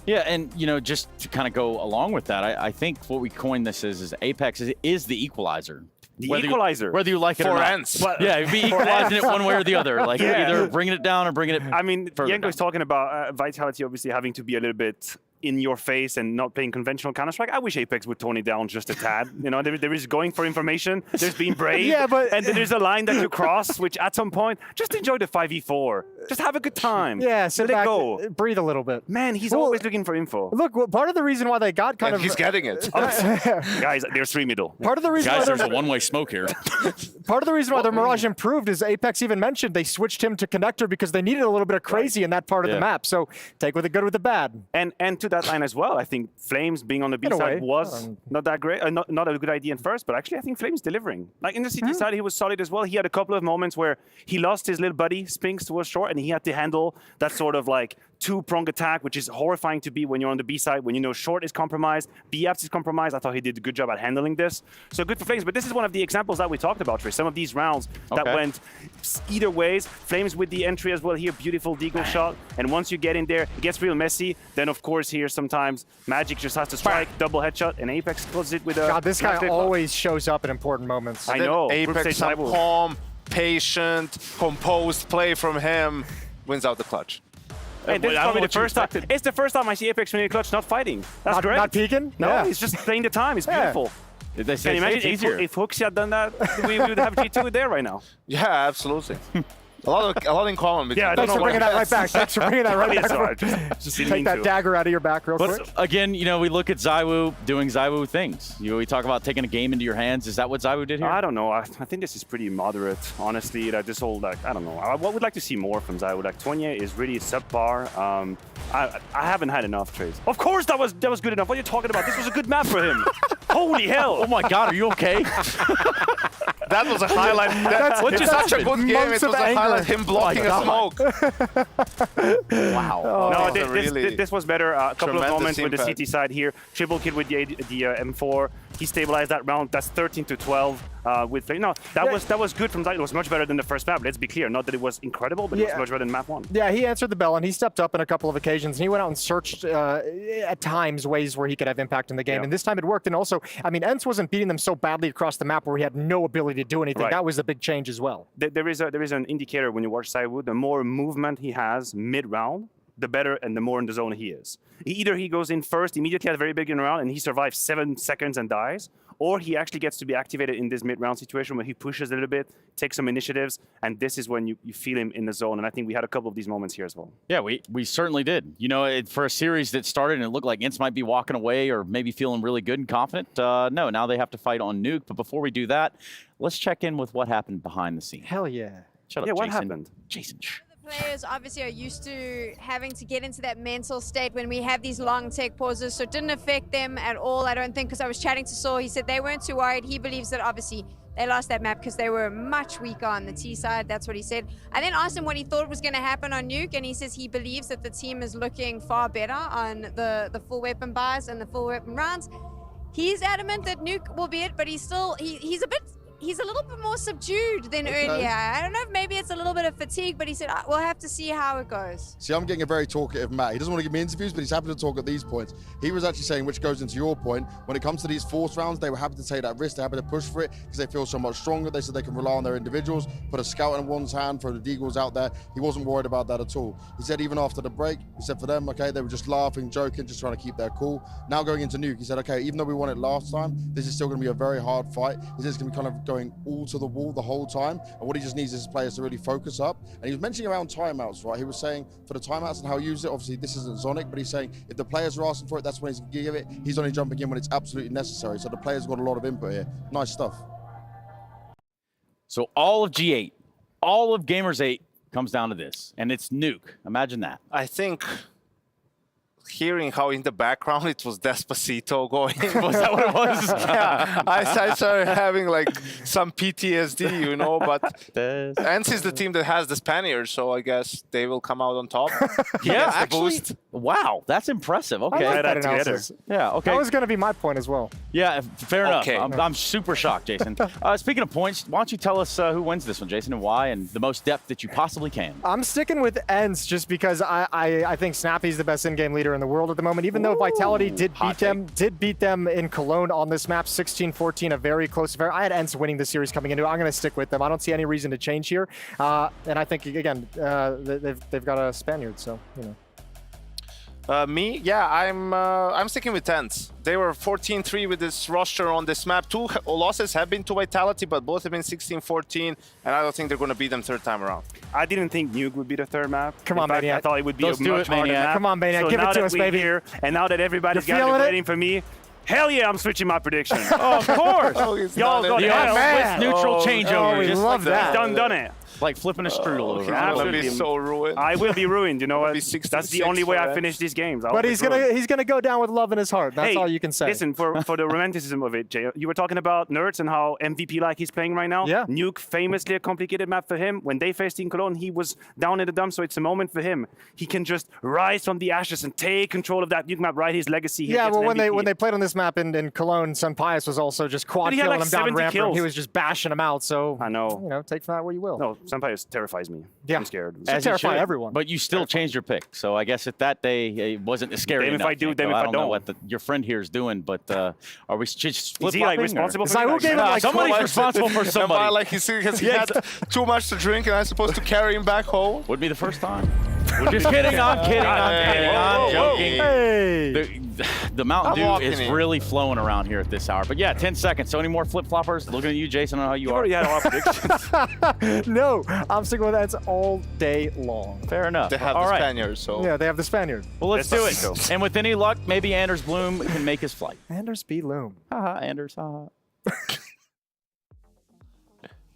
Yeah, and you know, just to kind of go along with that, I think what we coined this is Apex is the equalizer. The equalizer. Whether you like it or not. ENCE. Yeah, it'd be equalizing it one way or the other. Like either bringing it down or bringing it I mean, Yanko's down. talking about Vitality obviously having to be a little bit in your face and not playing conventional Counter-Strike. I wish Apex would tone it down just a tad. You know, there is going for information, there's being brave, and there's a line that you cross, which at some point, just enjoy the 5v4. Just have a good time. Yeah, sit Let back, it go. breathe a little bit. Man, he's always looking for info. Look, well, part of the reason why they got kind of... He's getting it. Guys, there's 3 middle. Part of the reason Guys, there's a one-way smoke here. Part of the reason why their Mirage improved is Apex even mentioned they switched him to Connector because they needed a little bit of crazy in that part of the map. So take with the good with the bad. And to that line as well, I think Flames being on the B side was not that great, not a good idea in first, but actually I think Flames delivering. Like in the CT side, he was solid as well. He had a couple of moments where he lost his little buddy, Spinks, towards short, and he had to handle that sort of like two-pronged attack, which is horrifying to be when you're on the B side, when you know short is compromised, B-apps is compromised. I thought he did a good job at handling this. So good for Flames, but this is one of the examples that we talked about, Trish. Some of these rounds that went either ways. Flames with the entry as well here, beautiful deagle shot. And once you get in there, it gets real messy. Then of course here sometimes Magic just has to strike, double headshot, and Apex closes it with a... God, this guy always shows up in important moments. I know. Apex, some calm, patient, composed play from him, wins out the clutch. Hey, this is probably the first time. It's the first time I see Apex winning a clutch, not fighting. That's great. Not peeking? No, he's just playing the time. It's beautiful. They say Can you imagine if Hooksy had done that, we would have G2 there right now. Yeah, absolutely. A lot in common. Yeah, thanks for bringing that right back. Thanks for bringing that right back. Just take that dagger out of your back real quick. Again, you know, we look at ZywOo doing ZywOo things. You know, we talk about taking a game into your hands. Is that what ZywOo did here? I don't know. I think this is pretty moderate, honestly. Like this whole, like, I don't know. I would like to see more from ZywOo. Like, 20 is really subpar. I haven't had enough trades. Of course that was good enough. What are you talking about? This was a good map for him. Holy hell. Oh my God, are you okay? That was a highlight. That's such a good game. It was a highlight. Him blocking a smoke. Wow. Oh, No, really this was better. A couple of moments with the impact. CT side here. Triple kill with the M4. He stabilized that round. That's 13-12 with that was good from Zite. It was much better than the first map. Let's be clear. Not that it was incredible, but it was much better than map 1. Yeah, he answered the bell and he stepped up in a couple of occasions and he went out and searched at times ways where he could have impact in the game. And this time it worked. And also, I mean, ENCE wasn't beating them so badly across the map where he had no ability to do anything. Right. That was a big change as well. There is an indicator when you watch Sidewoo. The more movement he has mid-round, the better and the more in the zone he is. Either he goes in first, immediately at a very big round, and he survives 7 seconds and dies, or he actually gets to be activated in this mid-round situation where he pushes a little bit, takes some initiatives, and this is when you feel him in the zone. And I think we had a couple of these moments here as well. Yeah, we certainly did. You know, for a series that started and it looked like ENCE might be walking away or maybe feeling really good and confident, no, now they have to fight on Nuke. But before we do that, let's check in with what happened behind the scenes. Hell yeah. Shut up, yeah, what Jason. happened? Jason, shh. Players obviously are used to having to get into that mental state when we have these long tech pauses, so it didn't affect them at all, I don't think, because I was chatting to Saul. He said they weren't too worried. He believes that obviously they lost that map because they were much weaker on the T side. That's what he said. I then asked him what he thought was going to happen on Nuke, and he says he believes that the team is looking far better on the full weapon buys and the full weapon rounds. He's adamant that Nuke will be it, but he's a little bit more subdued than earlier. I don't know if maybe it's a little bit of fatigue, but he said, we'll have to see how it goes. See, I'm getting a very talkative Matt. He doesn't want to give me interviews, but he's happy to talk at these points. He was actually saying, which goes into your point, when it comes to these force rounds, they were happy to take that risk, they're happy to push for it because they feel so much stronger. They said they can rely on their individuals, put a scout in one's hand, throw the deagles out there. He wasn't worried about that at all. He said even after the break, he said for them, okay, they were just laughing, joking, just trying to keep their cool. Now going into Nuke, he said, okay, even though we won it last time, this is still going to be a very hard fight. He said it's going to be kind of going all to the wall the whole time, and what he just needs is his players to really focus up. And he was mentioning around timeouts, right? He was saying for the timeouts and how you use it, obviously this isn't Zonic, but he's saying if the players are asking for it, that's when he's going to give it. He's only jumping in when it's absolutely necessary. So the players got a lot of input here. Nice stuff. So all of G8, all of Gamers8 comes down to this, and it's Nuke. Imagine that. I think hearing how in the background it was Despacito going. Was that what it was? Yeah, I started having like some PTSD, you know, but ENCE is the team that has the Spaniards, so I guess they will come out on top. Yeah, actually, wow, that's impressive. Okay. I like that analysis. Yeah, okay. That was going to be my point as well. Yeah, fair enough. Okay. I'm super shocked, Jason. Speaking of points, why don't you tell us who wins this one, Jason, and why, and the most depth that you possibly can. I'm sticking with ENCE just because I think Snappy's the best in-game leader in the world at the moment, even though Vitality did beat them in Cologne on this map, 16-14, a very close affair. I had ENCE winning the series coming into it. I'm going to stick with them. I don't see any reason to change here. And I think, again, they've got a Spaniard, so, you know. Me, yeah, I'm sticking with ENCE. They were 14-3 with this roster on this map. 2 losses have been to Vitality, but both have been 16-14, and I don't think they're going to beat them third time around. I didn't think Nuke would be the third map. Come on, Maniac. I thought it would be Let's a do much it, harder Maniac. map. Come on, Maniac. So Give it now to that us, we're baby. Here, and now that everybody's You're got feeling it it? waiting for me, hell yeah, I'm switching my prediction. Oh, of course. Y'all got The hell. Swiss neutral changeover. we just love like that. Done it. Like flipping a strudel over. I'm going to be Absolutely. so ruined. I will be ruined, you know what? Be 66 That's the only way for I ENCE. finish these games. But he's gonna go down with love in his heart. That's Hey, all you can say. Listen, for the romanticism of it, Jay, you were talking about Nerds and how MVP-like he's playing right now. Yeah. Nuke, famously a complicated map for him. When they faced in Cologne, he was down in the dumps, so it's a moment for him. He can just rise from the ashes and take control of that Nuke map, write his legacy. He Yeah, gets well, an when MVP. they played on this map in Cologne, Sun Pius was also just quad But he had killing like him down 70 ramp. kills. He was just bashing him out. So I know. You know, take from that what you will. No, Senpai terrifies me. Yeah. I'm scared. As you terrify should. everyone. But you still changed your pick. So I guess at that day, it wasn't as scary Damn if enough. I do, Janko. damn if I don't know don't. what your friend here is doing, but are we just Is he like responsible for Zywoo it? gave him like somebody's 20 responsible for somebody. Am I like because he had too much to drink and I'm supposed to carry him back home? Would be the first time. Just kidding, I'm kidding, I'm joking. Hey. The Mountain I'm Dew walking is in. really flowing around here at this hour. But yeah, 10 seconds. So any more flip-floppers? Looking at you, Jason, on how you You are. already had a lot of predictions. No, I'm sticking with ENCE all day long. Fair enough. They have All the right. Spaniards, so. Yeah, they have the Spaniard. Well, let's do Let's it. go. And with any luck, maybe Anders Bloom can make his flight. Anders B. Loom. Haha, Anders, haha.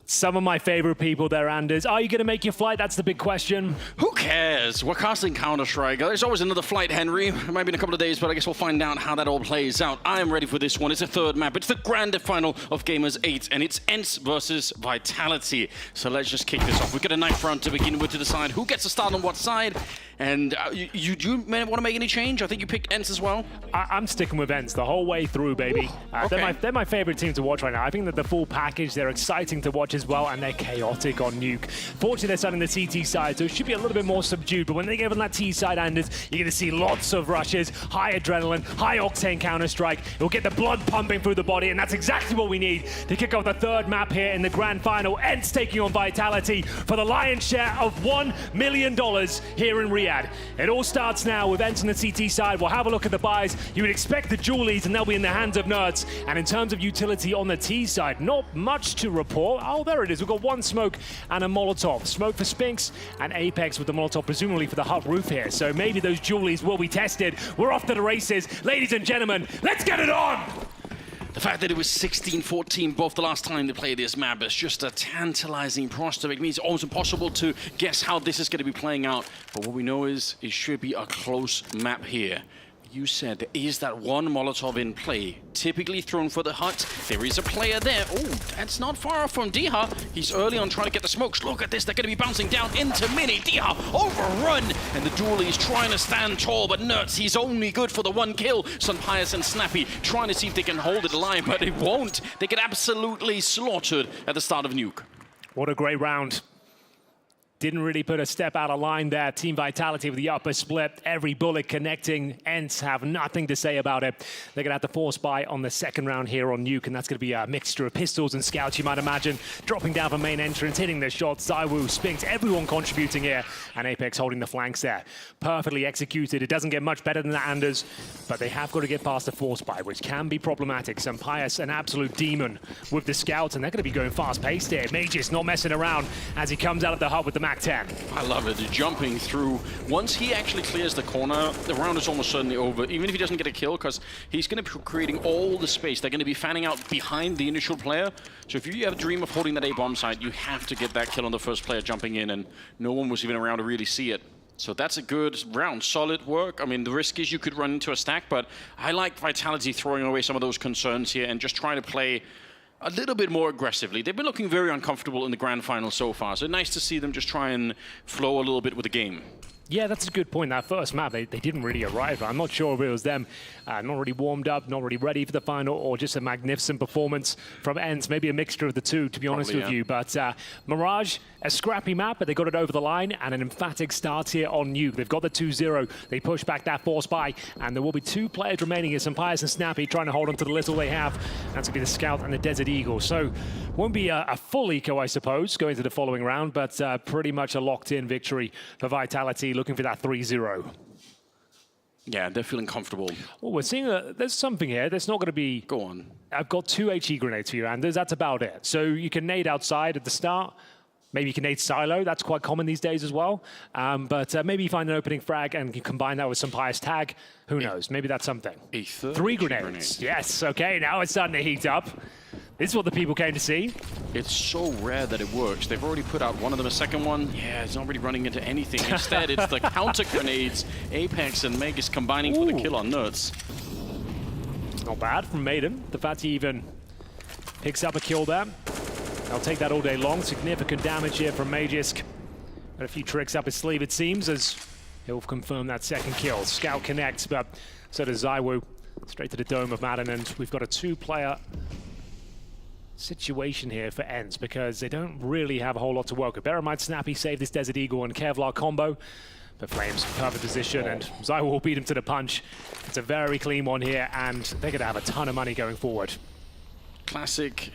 Some of my favorite people there, Anders. Are you going to make your flight? That's the big question. Who cares? We're casting Counter-Strike. There's always another flight, Henry. It might be in a couple of days, but I guess we'll find out how that all plays out. I am ready for this one. It's a third map. It's the grand final of Gamers8, and it's ENCE versus Vitality. So let's just kick this off. We've got a knife round to begin with to decide who gets to start on what side. And you want to make any change? I think you picked ENCE as well. I'm sticking with ENCE the whole way through, baby. Okay. They're my favorite team to watch right now. I think that the full package, they're exciting to watch as well, and they're chaotic on Nuke. Fortunately, they're starting the CT side, so it should be a little bit more subdued. But when they get on that T side, Anders, you're going to see lots of rushes, high adrenaline, high octane Counter-Strike. It'll get the blood pumping through the body, and that's exactly what we need to kick off the third map here in the grand final. ENCE taking on Vitality for the lion's share of $1 million here in Riyadh. It all starts now with ENCE on the CT side. We'll have a look at the buys. You would expect the Julies, and they'll be in the hands of Nerds. And in terms of utility on the T side, not much to report. Oh, there it is. We've got one smoke and a Molotov. Smoke for Spinks and Apex with the Molotov, presumably for the hut roof here. So maybe those Julies will be tested. We're off to the races. Ladies and gentlemen, let's get it on! The fact that it was 16-14 both the last time they played this map is just a tantalizing prospect. It means it's almost impossible to guess how this is going to be playing out. But what we know is it should be a close map here. You said there is that one Molotov in play, typically thrown for the hut. There is a player there. Oh, that's not far off from Diha. He's early on trying to get the smokes. Look at this, they're going to be bouncing down into Mini. Diha overrun, and the duelie is trying to stand tall, but Nerds, he's only good for the one kill. Sunpius and Snappy trying to see if they can hold it alive, but it won't. They get absolutely slaughtered at the start of Nuke. What a great round. Didn't really put a step out of line there. Team Vitality with the upper split. Every bullet connecting. ENCE have nothing to say about it. They're going to have to force buy on the second round here on Nuke, and that's going to be a mixture of pistols and scouts, you might imagine. Dropping down from main entrance, hitting their shots. ZywOo, Spinks, everyone contributing here. And Apex holding the flanks there. Perfectly executed. It doesn't get much better than that, Anders. But they have got to get past the force buy, which can be problematic. Sunpius, an absolute demon with the scouts, and they're going to be going fast-paced here. Mages not messing around as he comes out of the hub with the Mac 10. I love it, jumping through. Once he actually clears the corner, the round is almost certainly over, even if he doesn't get a kill, because he's going to be creating all the space. They're going to be fanning out behind the initial player. So if you have a dream of holding that A-bomb site, you have to get that kill on the first player jumping in, and no one was even around to really see it. So that's a good round, solid work. I mean, the risk is you could run into a stack, but I like Vitality throwing away some of those concerns here and just trying to play a little bit more aggressively. They've been looking very uncomfortable in the grand final so far, so nice to see them just try and flow a little bit with the game. Yeah, that's a good point. That first map, they didn't really arrive. I'm not sure if it was them not really warmed up, not really ready for the final, or just a magnificent performance from ENCE. Maybe a mixture of the two, to be honest with you. But Mirage, a scrappy map, but they got it over the line, and an emphatic start here on Nuke. They've got the 2-0. They push back that force buy, and there will be two players remaining here, Sunpius and Snappy, trying to hold on to the little they have. That's going to be the Scout and the Desert Eagle. So won't be a full eco, I suppose, going to the following round, but pretty much a locked-in victory for Vitality, looking for that 3-0. Yeah, they're feeling comfortable. Well, we're seeing there's something here. There's not going to be... Go on. I've got 2 HE grenades for you, Anders. That's about it. So you can nade outside at the start. Maybe you can nade silo. That's quite common these days as well. But maybe you find an opening frag and you combine that with some Pious tag. Who knows? Maybe that's something. 3 grenades. Yes. Okay, now it's starting to heat up. This is what the people came to see. It's so rare that it works. They've already put out one of them, a second one. Yeah, it's not really running into anything. Instead, it's the counter grenades. Apex and Meg is combining for the kill on Nerds. Not bad from Maiden. The fact he even picks up a kill there. I'll take that all day long. Significant damage here from Magisk. Got a few tricks up his sleeve, it seems, as he'll confirm that second kill. Scout connects, but so does ZywOo. Straight to the dome of Madden, and we've got a 2-player situation here for ENCE because they don't really have a whole lot to work with. Bear in mind, Snappy saved this Desert Eagle and Kevlar combo. But Flames, perfect position, and ZywOo will beat him to the punch. It's a very clean one here, and they're going to have a ton of money going forward. Classic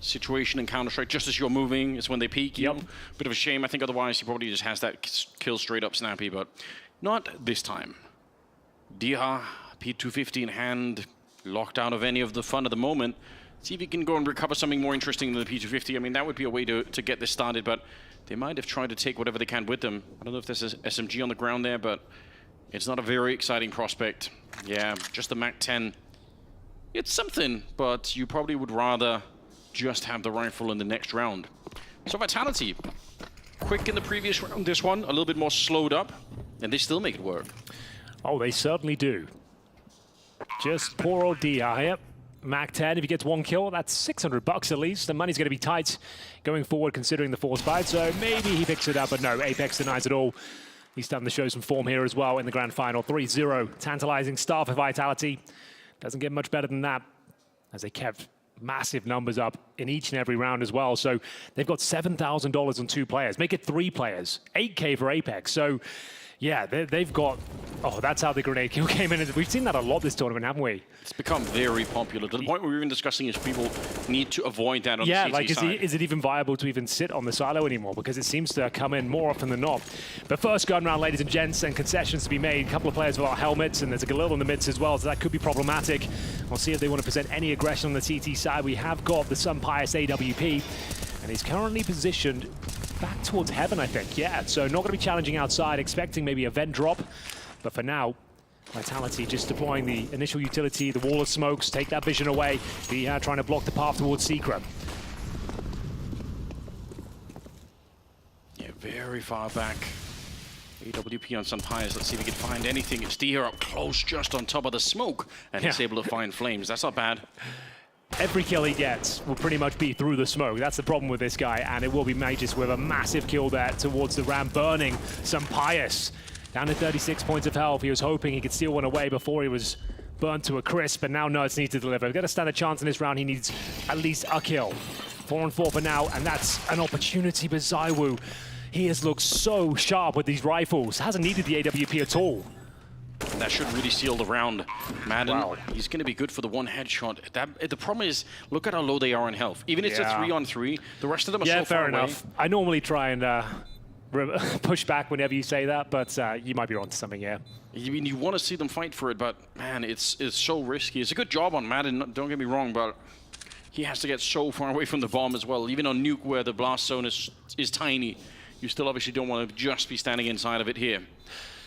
situation in Counter-Strike. Just as you're moving is when they peek. Yep. Bit of a shame. I think otherwise he probably just has that kill straight up Snappy, but not this time. Diha, P250 in hand, locked out of any of the fun at the moment. See if he can go and recover something more interesting than the P250. I mean, that would be a way to get this started, but they might have tried to take whatever they can with them. I don't know if there's an SMG on the ground there, but it's not a very exciting prospect. Yeah, just the Mac 10. It's something, but you probably would rather just have the rifle in the next round. So Vitality, quick in the previous round. This one, a little bit more slowed up, and they still make it work. Oh, they certainly do. Just poor old DI. Yep. Mac 10, if he gets one kill, that's $600 at least. The money's going to be tight going forward considering the force fight, so maybe he picks it up, but no, Apex denies it all. He's starting to show some form here as well in the grand final. 3-0, tantalizing start for Vitality. Doesn't get much better than that, as they kept massive numbers up in each and every round as well. So they've got $7,000 on 2 players. Make it 3 players. 8K for Apex. So yeah, they've got... Oh, that's how the grenade kill came in. We've seen that a lot this tournament, haven't we? It's become very popular to the point where we're even discussing is people need to avoid that on the CT like side. is it even viable to even sit on the silo anymore? Because it seems to come in more often than not. But first gun round, ladies and gents, and concessions to be made. A couple of players without helmets, and there's a Galil in the midst as well, so that could be problematic. We'll see if they want to present any aggression on the CT side. We have got the Sun Pius AWP, and he's currently positioned back towards heaven, I think. Yeah, so not going to be challenging outside, expecting maybe a vent drop. But for now, Vitality just deploying the initial utility, the wall of smokes, take that vision away. Trying to block the path towards Secret. Yeah, very far back. AWP on Sun Pius. Let's see if we can find anything. It's Dia up close, just on top of the smoke, and he's able to find flames. That's not bad. Every kill he gets will pretty much be through the smoke. That's the problem with this guy, and it will be Magus with a massive kill there towards the ramp, burning Sun Pius. Down to 36 points of health. He was hoping he could steal one away before he was burnt to a crisp, but now Nerds needs to deliver. He's got to stand a chance in this round. He needs at least a kill. 4-on-4 for now, and that's an opportunity, but Zywoo, he has looked so sharp with these rifles. Hasn't needed the AWP at all. And that should really seal the round. Madden, he's going to be good for the one headshot. The problem is, look at how low they are in health. Even if it's a 3-on-3, the rest of them are so far away. Yeah, fair enough. I normally try and push back whenever you say that, but you might be onto something, yeah. I mean, you want to see them fight for it, but man, it's so risky. It's a good job on Madden, don't get me wrong, but he has to get so far away from the bomb as well. Even on Nuke, where the blast zone is tiny, you still obviously don't want to just be standing inside of it here.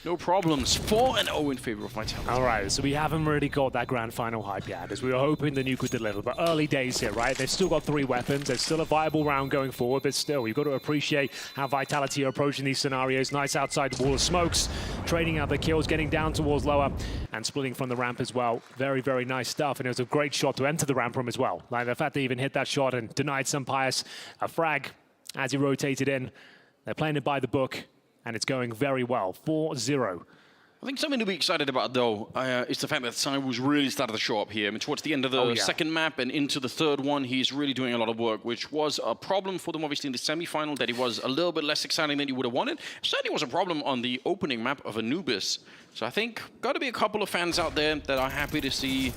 No problems. 4-0 in favor of Vitality. All right, so we haven't really got that grand final hype yet, as we were hoping the Nuke would deliver, but early days here, right? They've still got 3 weapons. There's still a viable round going forward, but still, you've got to appreciate how Vitality are approaching these scenarios. Nice outside the wall of smokes, trading out the kills, getting down towards lower, and splitting from the ramp as well. Very, very nice stuff, and it was a great shot to enter the ramp room as well. Like the fact they even hit that shot and denied Sun Pius a frag as he rotated in. They're playing it by the book, and it's going very well. 4-0. I think something to be excited about, though, is the fact that Zywoo's really started to show up here. I mean, towards the end of the second map and into the third one, he's really doing a lot of work, which was a problem for them, obviously, in the semi-final, that he was a little bit less exciting than you would have wanted. Certainly was a problem on the opening map of Anubis. So I think got to be a couple of fans out there that are happy to see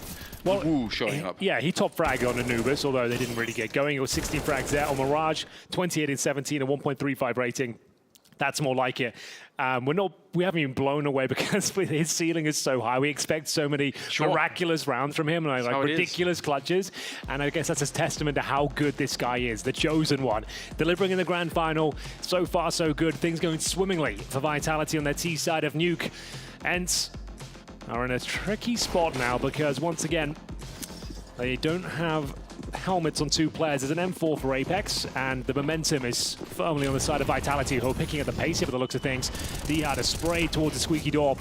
Woo showing up. Yeah, he top fragged on Anubis, although they didn't really get going. It was 16 frags there on Mirage, 28 in 17, a 1.35 rating. That's more like it. We haven't even blown away because his ceiling is so high. We expect so many miraculous rounds from him, like ridiculous clutches. And I guess that's a testament to how good this guy is, the chosen one. Delivering in the grand final, so far so good. Things going swimmingly for Vitality on their T side of Nuke. And are in a tricky spot now because once again, they don't have helmets on 2 players. There's an M4 for Apex, and the momentum is firmly on the side of Vitality, who are picking at the pace here by the looks of things. Dihad a spray towards the squeaky door.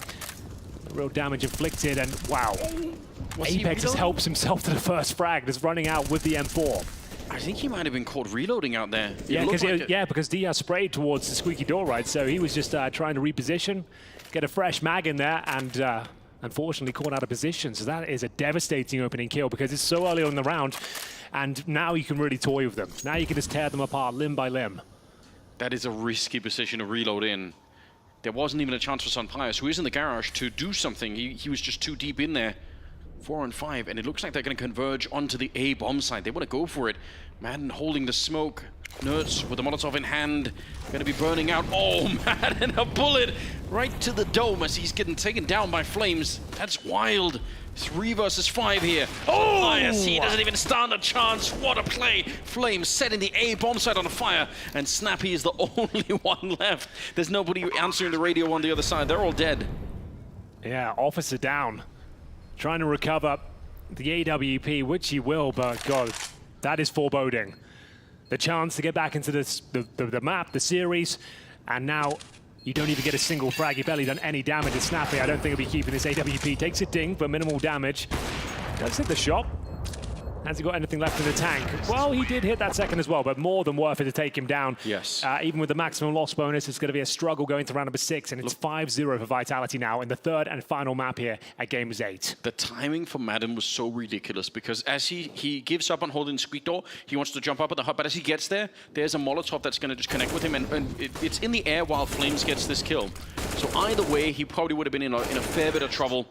Real damage inflicted, and wow. Apex just helps himself to the first frag, just running out with the M4. I think he might have been caught reloading out there. Yeah, because Dihad sprayed towards the squeaky door, right? So he was just trying to reposition, get a fresh mag in there, and unfortunately caught out of position. So that is a devastating opening kill because it's so early on in the round. And now you can really toy with them. Now you can just tear them apart limb by limb. That is a risky position to reload in. There wasn't even a chance for Sun Pius, who is in the garage, to do something. He was just too deep in there. 4-on-5, and it looks like they're going to converge onto the A bomb side. They want to go for it. Madden holding the smoke. Nerds with the Molotov in hand. Going to be burning out. Oh, Madden, a bullet right to the dome as he's getting taken down by flames. That's wild. 3 versus 5 here. Oh, ISC doesn't even stand a chance. What a play. Flames setting the A bomb site on fire, and Snappy is the only one left. There's nobody answering the radio on the other side. They're all dead. Yeah, officer down. Trying to recover the AWP, which he will, but God, that is foreboding. the chance to get back into this, the map, the series, and now you don't even get a single frag. You've barely done any damage. It's Snappy. I don't think he'll be keeping this AWP. Takes a ding for minimal damage. Does hit the shot. Has he got anything left in the tank? Well, he did hit that second as well, but more than worth it to take him down. Yes. Even with the maximum loss bonus, it's going to be a struggle going to round number 6, and it's 5-0 for Vitality now in the third and final map here at Gamers8. The timing for Madden was so ridiculous because as he gives up on holding Squeak Door, he wants to jump up at the hub, but as he gets there, there's a Molotov that's going to just connect with him, and it's in the air while Flames gets this kill. So either way, he probably would have been in a fair bit of trouble.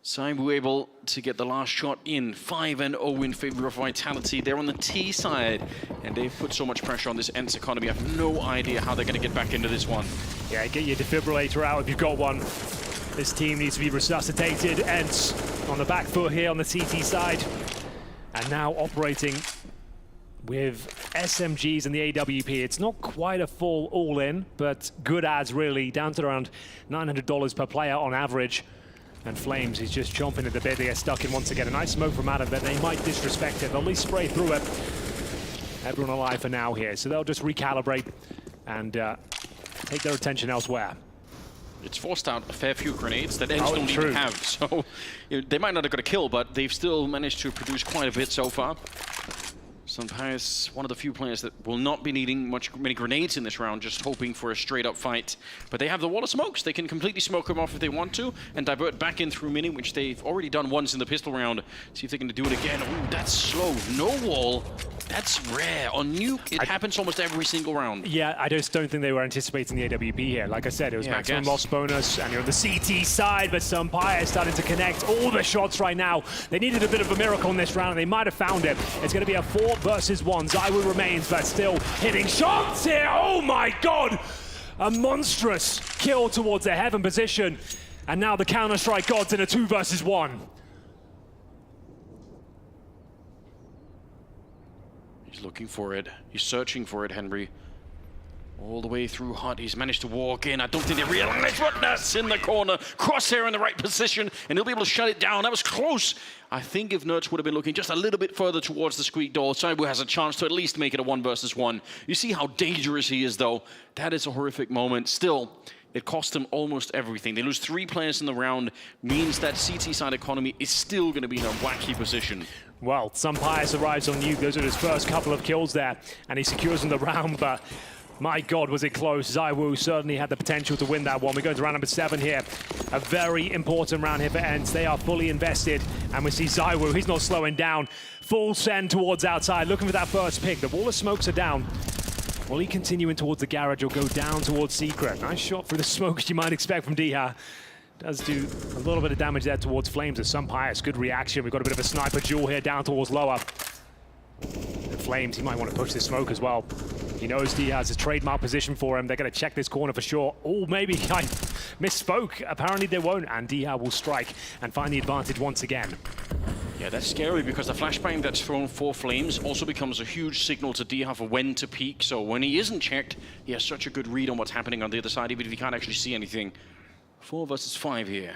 ZywOo able to get the last shot in, 5-0 in favor of Vitality. They're on the T side, and they've put so much pressure on this ENCE economy. I have no idea how they're going to get back into this one. Yeah, get your defibrillator out if you've got one. This team needs to be resuscitated. ENCE on the back foot here on the CT side, and now operating with SMGs and the AWP. It's not quite a full all-in, but good ads really, down to around $900 per player on average. And Flames, he's just chomping at the bit. They get stuck in once again. A nice smoke from Adam, but they might disrespect it. They'll at least spray through it. Everyone alive for now here. So they'll just recalibrate and take their attention elsewhere. It's forced out a fair few grenades that ENCE don't even have. So they might not have got a kill, but they've still managed to produce quite a bit so far. Sunpius, one of the few players that will not be needing many grenades in this round, just hoping for a straight-up fight. But they have the wall of smokes. They can completely smoke him off if they want to, and divert back in through Mini, which they've already done once in the pistol round. See if they can do it again. Ooh, that's slow. No wall. That's rare. On Nuke, it happens almost every single round. Yeah, I just don't think they were anticipating the AWP here. Like I said, it was maximum loss bonus, and you're on the CT side, but Sunpius starting to connect all the shots right now. They needed a bit of a miracle in this round, and they might have found it. It's going to be a 4 versus 1. ZywOo remains, but still hitting shots here. Oh my God! A monstrous kill towards the heaven position. And now the counterstrike gods in a 2 versus 1. He's looking for it. He's searching for it, Henry. All the way through Hut, he's managed to walk in. I don't think they realize what that's in the corner. Crosshair in the right position, and he'll be able to shut it down. That was close. I think if Nerds would have been looking just a little bit further towards the Squeak Door, ZywOo has a chance to at least make it a 1 versus 1. You see how dangerous he is, though. That is a horrific moment. Still, it cost them almost everything. They lose 3 players in the round, means that CT side economy is still going to be in a wacky position. Well, Sunpius arrives on Nuke. Those are his first couple of kills there, and he secures in the round, but my God, was it close. ZywOo certainly had the potential to win that one. We go to round number 7 here. A very important round here for ENCE. They are fully invested, and we see ZywOo. He's not slowing down. Full send towards outside, looking for that first pick. The wall of smokes are down. Will he continue in towards the garage or go down towards Secret? Nice shot through the smokes you might expect from Diha. Does do a little bit of damage there towards Flames. As Sunpius, good reaction. We've got a bit of a sniper duel here down towards lower. And Flames, he might want to push this smoke as well. He knows Diha has a trademark position for him. They're going to check this corner for sure. Oh, maybe I misspoke. Apparently they won't, and Diha will strike and find the advantage once again. Yeah, that's scary because the flashbang that's thrown for Flames also becomes a huge signal to Diha for when to peek. So when he isn't checked, he has such a good read on what's happening on the other side, even if he can't actually see anything. 4 versus 5 here.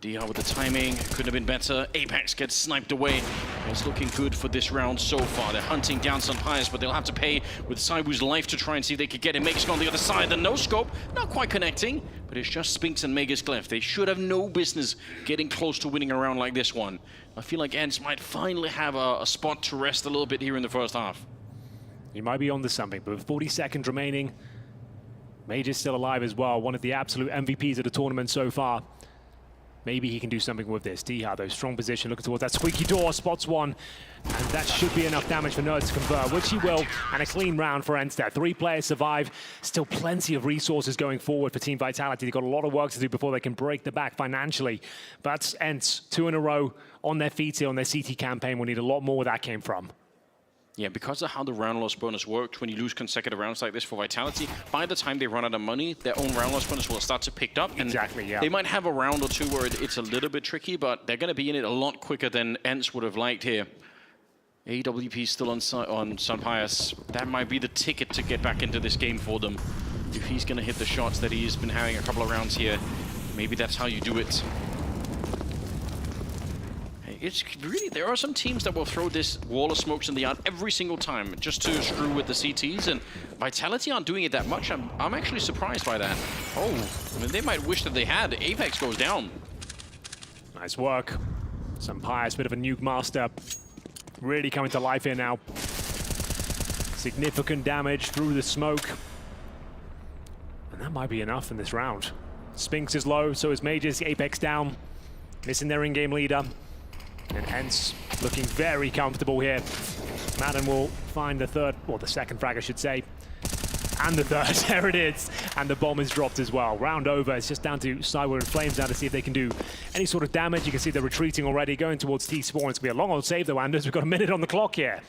Diha with the timing, couldn't have been better. Apex gets sniped away. It's looking good for this round so far. They're hunting down Sunpius, but they'll have to pay with ZywOo's life to try and see if they could get him. Makes it on the other side. The no-scope, not quite connecting, but it's just Spinks and Megas Glyph. They should have no business getting close to winning a round like this one. I feel like ENCE might finally have a spot to rest a little bit here in the first half. He might be onto something, but with 40 seconds remaining, Major's still alive as well. One of the absolute MVPs of the tournament so far. Maybe he can do something with this. Diha, though, strong position, looking towards that squeaky door, spots one, and that should be enough damage for Nerds to convert, which he will, and a clean round for ENCE there. 3 players survive, still plenty of resources going forward for Team Vitality. They've got a lot of work to do before they can break the back financially, but ENCE, 2 in a row on their feet here on their CT campaign. We'll need a lot more where that came from. Yeah, because of how the round loss bonus worked, when you lose consecutive rounds like this for Vitality, by the time they run out of money, their own round loss bonus will start to pick up. And exactly, yeah. They might have a round or 2 where it's a little bit tricky, but they're going to be in it a lot quicker than ENCE would have liked here. AWP still on Sunpius. That might be the ticket to get back into this game for them. If he's going to hit the shots that he's been having a couple of rounds here, maybe that's how you do it. it's really, there are some teams that will throw this wall of smokes in the yard every single time just to screw with the CTs, and Vitality aren't doing it that much. I'm actually surprised by that. Oh, I mean, they might wish that they had. Apex goes down. Nice work. Sampire's bit of a nuke master. Really coming to life here now. Significant damage through the smoke. And that might be enough in this round. Spinks is low, so is Mages. Apex down. Missing their in-game leader. And hence looking very comfortable here. Madden will find the third, or the second frag I should say. And the third, there it is. And the bomb is dropped as well. Round over, it's just down to Cyber and Flames now to see if they can do any sort of damage. You can see they're retreating already, going towards T-Spawn. It's going to be a long old save though, Anders. We've got a minute on the clock here.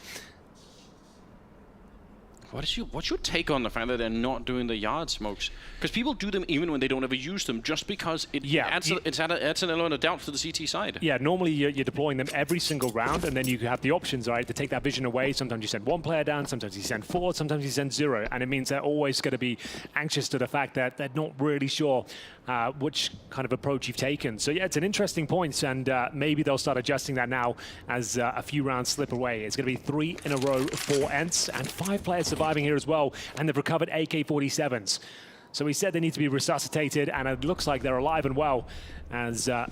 What's your take on the fact that they're not doing the yard smokes? Because people do them even when they don't ever use them, just because it adds an element of doubt to the CT side. Yeah, normally you're deploying them every single round, and then you have the options, right, to take that vision away. Sometimes you send one player down, sometimes you send 4, sometimes you send 0, and it means they're always going to be anxious to the fact that they're not really sure which kind of approach you've taken. So yeah, it's an interesting point, and maybe they'll start adjusting that now as a few rounds slip away. It's going to be 3 in a row for Ents, and 5 players surviving here as well, and they've recovered AK-47s. So we said they need to be resuscitated, and it looks like they're alive and well as they're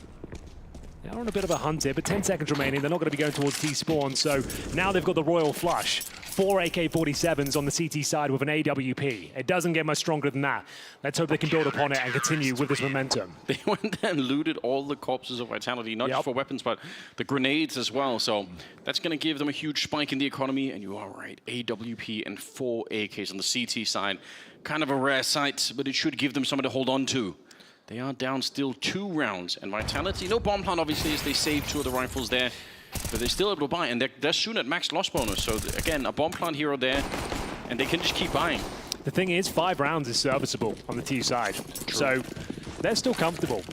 on a bit of a hunt here, but 10 seconds remaining. They're not going to be going towards T-Spawn, so now they've got the Royal Flush. 4 AK-47s on the CT side with an AWP. It doesn't get much stronger than that. Let's hope they can build upon it and continue with this momentum. They went there and looted all the corpses of Vitality, not just for weapons, but the grenades as well. So that's going to give them a huge spike in the economy. And you are right, AWP and 4 AKs on the CT side. Kind of a rare sight, but it should give them something to hold on to. They are down still 2 rounds. And Vitality, no bomb plant obviously, as they save 2 of the rifles there. But they're still able to buy, and they're soon at max loss bonus. So again, a bomb plant here or there, and they can just keep buying. The thing is, 5 rounds is serviceable on the T side. True. So they're still comfortable.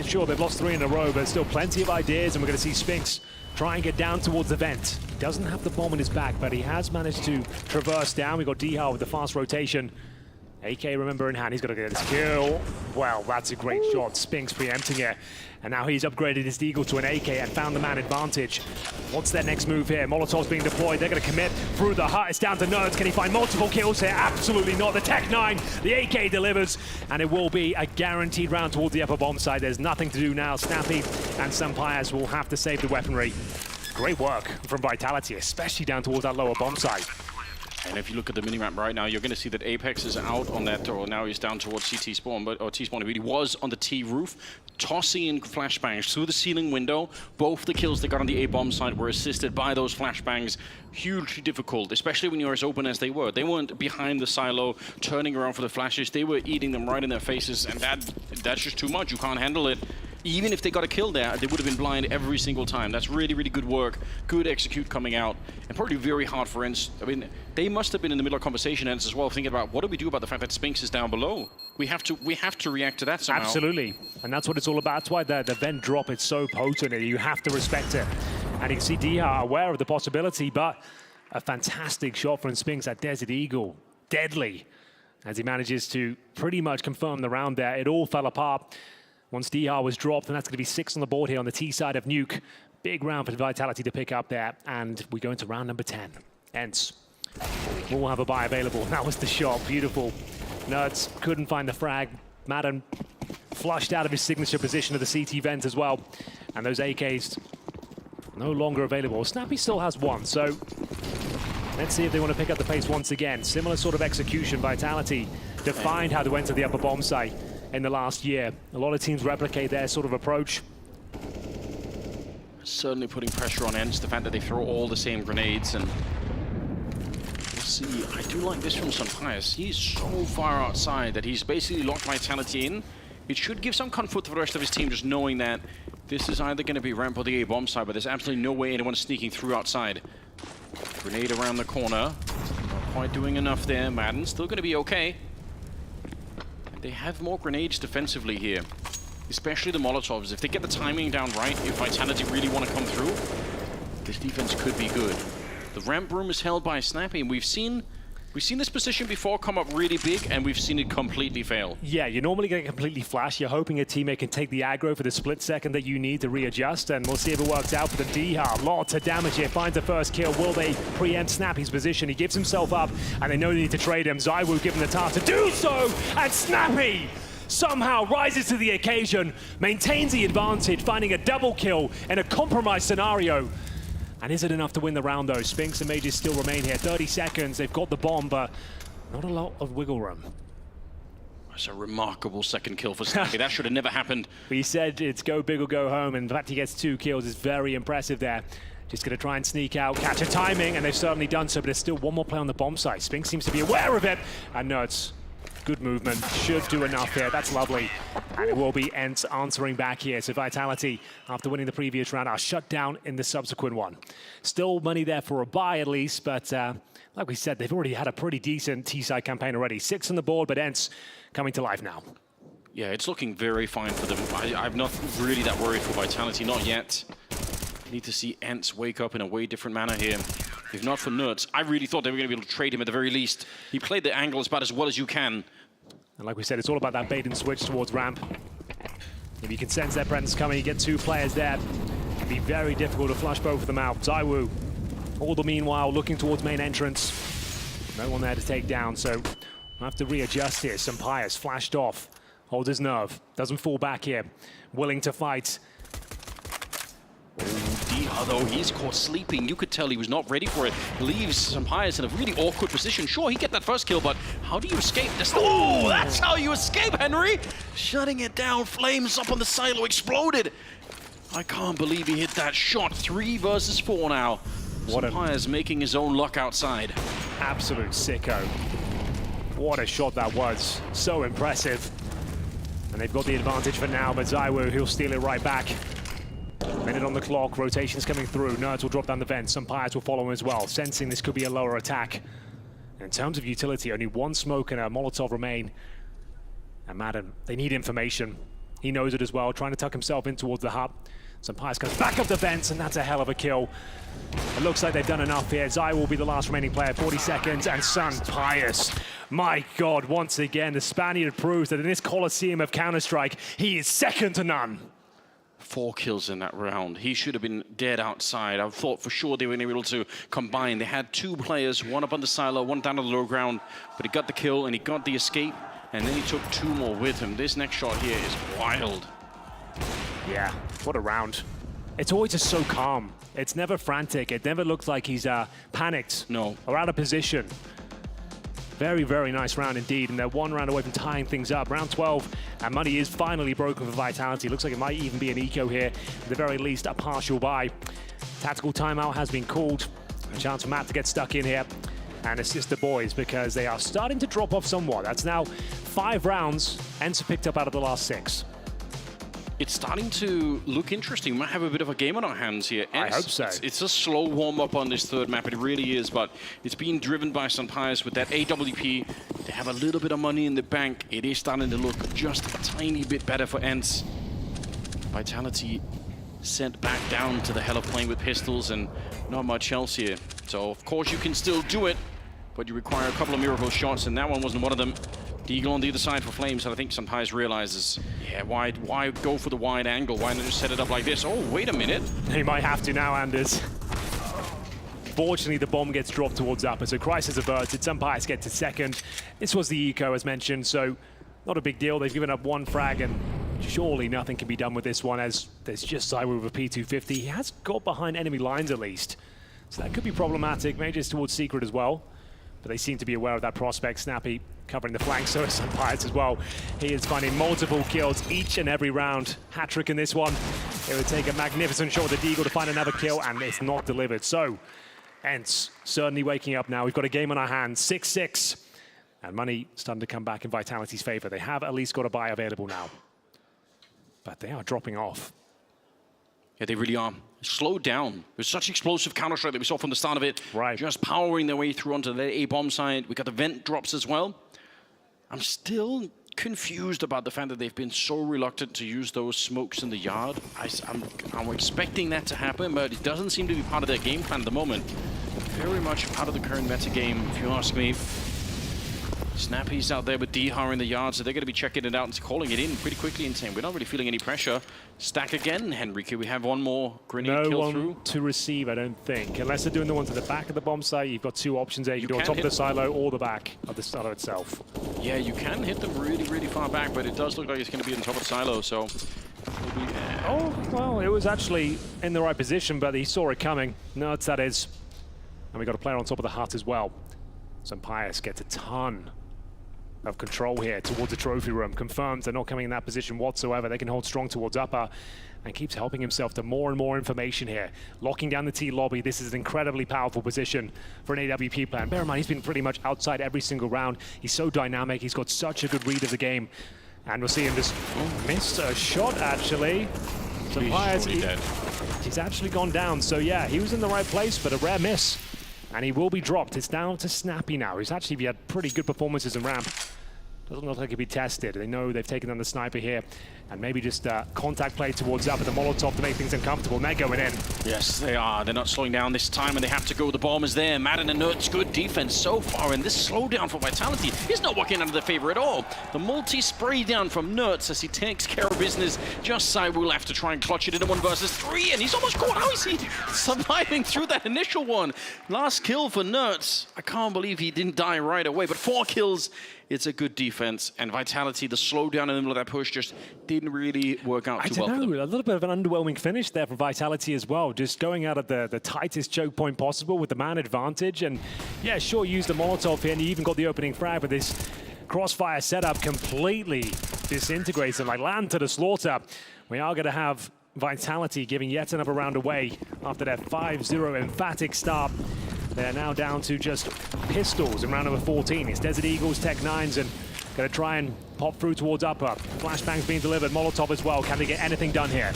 Sure, they've lost 3 in a row, but still plenty of ideas, and we're going to see Spinks try and get down towards the vent. He doesn't have the bomb in his back, but he has managed to traverse down. We've got Dihar with the fast rotation. AK, remember, in hand. He's got to get his kill. Well, that's a great shot. Spinks preempting it. And now he's upgraded his Deagle to an AK and found the man advantage. What's their next move here? Molotov's being deployed. They're going to commit through the hut. It's down to Nerds. Can he find multiple kills here? Absolutely not. The Tech 9, the AK delivers. And it will be a guaranteed round towards the upper bomb side. There's nothing to do now. Snappy and Sampires will have to save the weaponry. Great work from Vitality, especially down towards that lower bomb side. And if you look at the minimap right now, you're going to see that Apex is out on that, or now he's down towards CT spawn, or T-spawn. He really was on the T roof, tossing in flashbangs through the ceiling window. Both the kills they got on the A-bomb side were assisted by those flashbangs. Hugely difficult, especially when you're as open as they were. They weren't behind the silo, turning around for the flashes. They were eating them right in their faces, and that's just too much. You can't handle it. Even if they got a kill there, they would have been blind every single time. That's really, really good work. Good execute coming out. And probably very hard for Ents. I mean, they must have been in the middle of conversation, Ents, as well, thinking about what do we do about the fact that Spinks is down below? We have to react to that somehow. Absolutely. And that's what it's all about. That's why the vent drop is so potent. You have to respect it. And you can see Dihar aware of the possibility, but a fantastic shot from Spinks at Desert Eagle. Deadly. As he manages to pretty much confirm the round there. It all fell apart once Dihar was dropped, and that's going to be 6 on the board here on the T side of Nuke. Big round for Vitality to pick up there, and we go into round number 10. Ents will have a buy available. That was the shot, beautiful. Nerds couldn't find the frag. Madden flushed out of his signature position of the CT vent as well, and those AKs no longer available. Snappy still has 1, so let's see if they want to pick up the pace once again. Similar sort of execution. Vitality defined how to enter the upper bomb site in the last year. A lot of teams replicate their sort of approach. Certainly putting pressure on Ents, the fact that they throw all the same grenades, and we'll see. I do like this from Sampires. He's so far outside that he's basically locked Vitality in. It should give some comfort to the rest of his team, just knowing that this is either going to be ramp or the A-bomb side, but there's absolutely no way anyone's sneaking through outside. Grenade around the corner. Not quite doing enough there. Madden still going to be okay. They have more grenades defensively here, especially the Molotovs. If they get the timing down right, if Vitality really want to come through, this defense could be good. The ramp room is held by Snappy, and we've seen We've seen this position before come up really big, and we've seen it completely fail. Yeah, you're normally going to completely flash. You're hoping a teammate can take the aggro for the split second that you need to readjust, and we'll see if it works out for the D-Hard. Lots of damage here, finds the first kill. Will they preempt Snappy's position? He gives himself up, and they know they need to trade him. ZywOo given the task to do so, and Snappy somehow rises to the occasion, maintains the advantage, finding a double kill in a compromised scenario. And is it enough to win the round, though? Spinks and Mages still remain here. 30 seconds, they've got the bomb, but not a lot of wiggle room. That's a remarkable second kill for Snappy. That should have never happened. We said it's go big or go home, and the fact he gets 2 kills is very impressive there. Just going to try and sneak out, catch a timing, and they've certainly done so, but there's still one more play on the bomb site. Spinks seems to be aware of it, and no, it's good movement. Should do enough here. That's lovely. And it will be ENCE answering back here. So Vitality, after winning the previous round, are shut down in the subsequent one. Still money there for a buy at least, but like we said, they've already had a pretty decent T-side campaign already. 6 on the board, but ENCE coming to life now. Yeah, it's looking very fine for them. I'm not really that worried for Vitality, not yet. Need to see ENCE wake up in a way different manner here. If not for Nuts, I really thought they were going to be able to trade him at the very least. He played the angle about as well as you can. And like we said, it's all about that bait and switch towards ramp. If you can sense their presence coming, you get 2 players there. It can be very difficult to flush both of them out. ZywOo, all the meanwhile, looking towards main entrance. No one there to take down, so we'll have to readjust here. Sampayas flashed off, holds his nerve, doesn't fall back here, willing to fight. D-Hard, though, he's caught sleeping. You could tell he was not ready for it. Leaves Sampayas in a really awkward position. Sure, he get that first kill, but how do you escape? Oh, that's how you escape, Henry! Shutting it down, flames up on the silo, exploded. I can't believe he hit that shot. 3 versus 4 now. Sampayas making his own luck outside. Absolute sicko. What a shot that was. So impressive. And they've got the advantage for now, but ZywOo, he'll steal it right back. Minute on the clock, rotations coming through. Nerds will drop down the vent. Sampayas will follow him as well, sensing this could be a lower attack. In terms of utility, only 1 smoke and a Molotov remain. And Madden, they need information. He knows it as well, trying to tuck himself in towards the hub. Sampayas comes back up the vents, and that's a hell of a kill. It looks like they've done enough here. Zai will be the last remaining player, 40 seconds, and Sampayas. My God, once again, the Spaniard proves that in this Colosseum of Counter-Strike, he is second to none. 4 kills in that round. He should have been dead outside. I thought for sure they were able to combine. They had 2 players, one up on the silo, one down on the low ground, but he got the kill and he got the escape, and then he took 2 more with him. This next shot here is wild. Yeah, what a round. It's always just so calm. It's never frantic. It never looks like he's panicked. No. Or out of position. Very, very nice round indeed, and they're 1 round away from tying things up. Round 12, and money is finally broken for Vitality. Looks like it might even be an eco here. At the very least, a partial buy. Tactical timeout has been called. A chance for Matt to get stuck in here and assist the boys, because they are starting to drop off somewhat. That's now 5 rounds, ENCE picked up out of the last 6. It's starting to look interesting. We might have a bit of a game on our hands here. I hope so. It's a slow warm-up on this 3rd map. It really is, but it's being driven by Sampayas with that AWP. They have a little bit of money in the bank. It is starting to look just a tiny bit better for ENCE. Vitality sent back down to the hell of playing with pistols and not much else here. So, of course, you can still do it, but you require a couple of miracle shots, and that one wasn't one of them. Deagle on the other side for Flames, and I think Sampayas realizes, yeah, why go for the wide angle? Why not just set it up like this? Oh, wait a minute. He might have to now, Anders. Fortunately, the bomb gets dropped towards upper, so crisis averted. Sampayas get to 2nd. This was the eco, as mentioned, so not a big deal. They've given up 1 frag, and surely nothing can be done with this one, as there's just ZywOo with a P250. He has got behind enemy lines, at least. So that could be problematic. Maybe it's towards Secret as well. But they seem to be aware of that prospect. Snappy covering the flank, so is Sampayas as well. He is finding multiple kills each and every round. Hat-trick in this one. It would take a magnificent shot with the Deagle to find another kill, and it's not delivered. So, ENCE certainly waking up now. We've got a game on our hands, 6-6. And money starting to come back in Vitality's favor. They have at least got a buy available now. But they are dropping off. Yeah, they really are. Slowed down. There's such explosive Counter-Strike that we saw from the start of it. Right. Just powering their way through onto the A-bomb side. We got the vent drops as well. I'm still confused about the fact that they've been so reluctant to use those smokes in the yard. I'm expecting that to happen, but it doesn't seem to be part of their game plan at the moment. Very much out of the current meta game, if you ask me. Snappy's out there with Dihar in the yard, so they're going to be checking it out and calling it in pretty quickly and saying, we're not really feeling any pressure. Stack again, Henrique. We have one more grenade kill through. No one to receive, I don't think. Unless they're doing the one to the back of the bomb site, you've got two options there. You can do on top of the silo or the back of the silo itself. Yeah, you can hit them really, really far back, but it does look like it's going to be on top of the silo, so... Oh, well, it was actually in the right position, but he saw it coming. Nuts, that is. And we got a player on top of the hut as well. Pius gets a ton of control here towards the trophy room. Confirms they're not coming in that position whatsoever. They can hold strong towards upper and keeps helping himself to more and more information here. Locking down the T lobby. This is an incredibly powerful position for an AWP player. And bear in mind, he's been pretty much outside every single round. He's so dynamic. He's got such a good read of the game. And we'll see him just missed a shot, actually. He's actually gone down. So yeah, he was in the right place, but a rare miss. And he will be dropped. It's down to Snappy now. He's actually had pretty good performances in ramp. Doesn't look like he'll be tested. They know they've taken on the sniper here. And maybe just contact play towards up at the Molotov to make things uncomfortable. And they're going in. Yes, they are. They're not slowing down this time, and they have to go. The bomb is there. Madden and Nerds, good defense so far. And this slowdown for Vitality is not working under their favor at all. The multi-spray down from Nerds as he takes care of business. Just side will have to try and clutch it into 1 versus 3. And he's almost caught. How is he surviving through that initial one? Last kill for Nerds. I can't believe he didn't die right away. But 4 kills. It's a good defense, and Vitality, the slowdown in the middle of that push just didn't really work out too well. I don't know, a little bit of an underwhelming finish there for Vitality as well, just going out of the tightest choke point possible with the man advantage, and yeah, sure, used the Molotov here, and he even got the opening frag, but this crossfire setup completely disintegrates and like land to the slaughter. We are going to have Vitality giving yet another round away after their 5-0 emphatic start. They're now down to just pistols in round number 14. It's Desert Eagles, Tech 9s, and going to try and pop through towards upper. Flashbangs being delivered, Molotov as well. Can they get anything done here?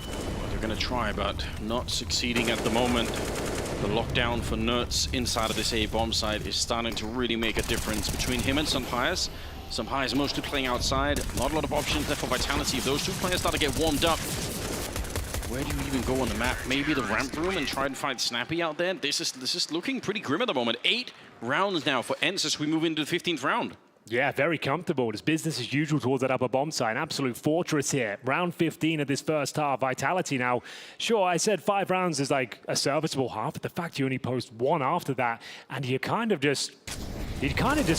Well, they're going to try, but not succeeding at the moment. The lockdown for Nerds inside of this A bomb site is starting to really make a difference between him and Sunpius. Sunpius mostly playing outside. Not a lot of options there for Vitality. If those two players start to get warmed up, where do you even go on the map? Maybe the ramp room and try and find Snappy out there? This is looking pretty grim at the moment. 8 rounds now for ENCE as we move into the 15th round. Yeah, very comfortable. It's business as usual towards that upper bomb site. An absolute fortress here. Round 15 of this first half. Vitality now. Sure, I said 5 rounds is like a serviceable half, but the fact you only post 1 after that, and you're kind of just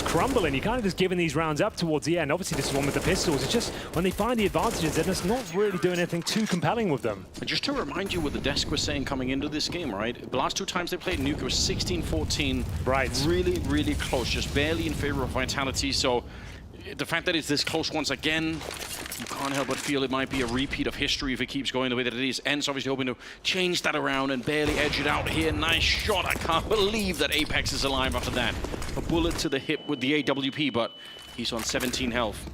crumbling. You're kind of just giving these rounds up towards the end. Obviously, this is one with the pistols. It's just when they find the advantages, they're just not really doing anything too compelling with them. And just to remind you what the desk was saying coming into this game, right? The last 2 times they played Nuke, it was 16-14. Right. Really, really close. Just barely in favor of Vitality. So the fact that it's this close once again, you can't help but feel it might be a repeat of history if it keeps going the way that it is. ENCE obviously hoping to change that around and barely edge it out here. Nice shot. I can't believe that Apex is alive after that. A bullet to the hip with the AWP, but he's on 17 health.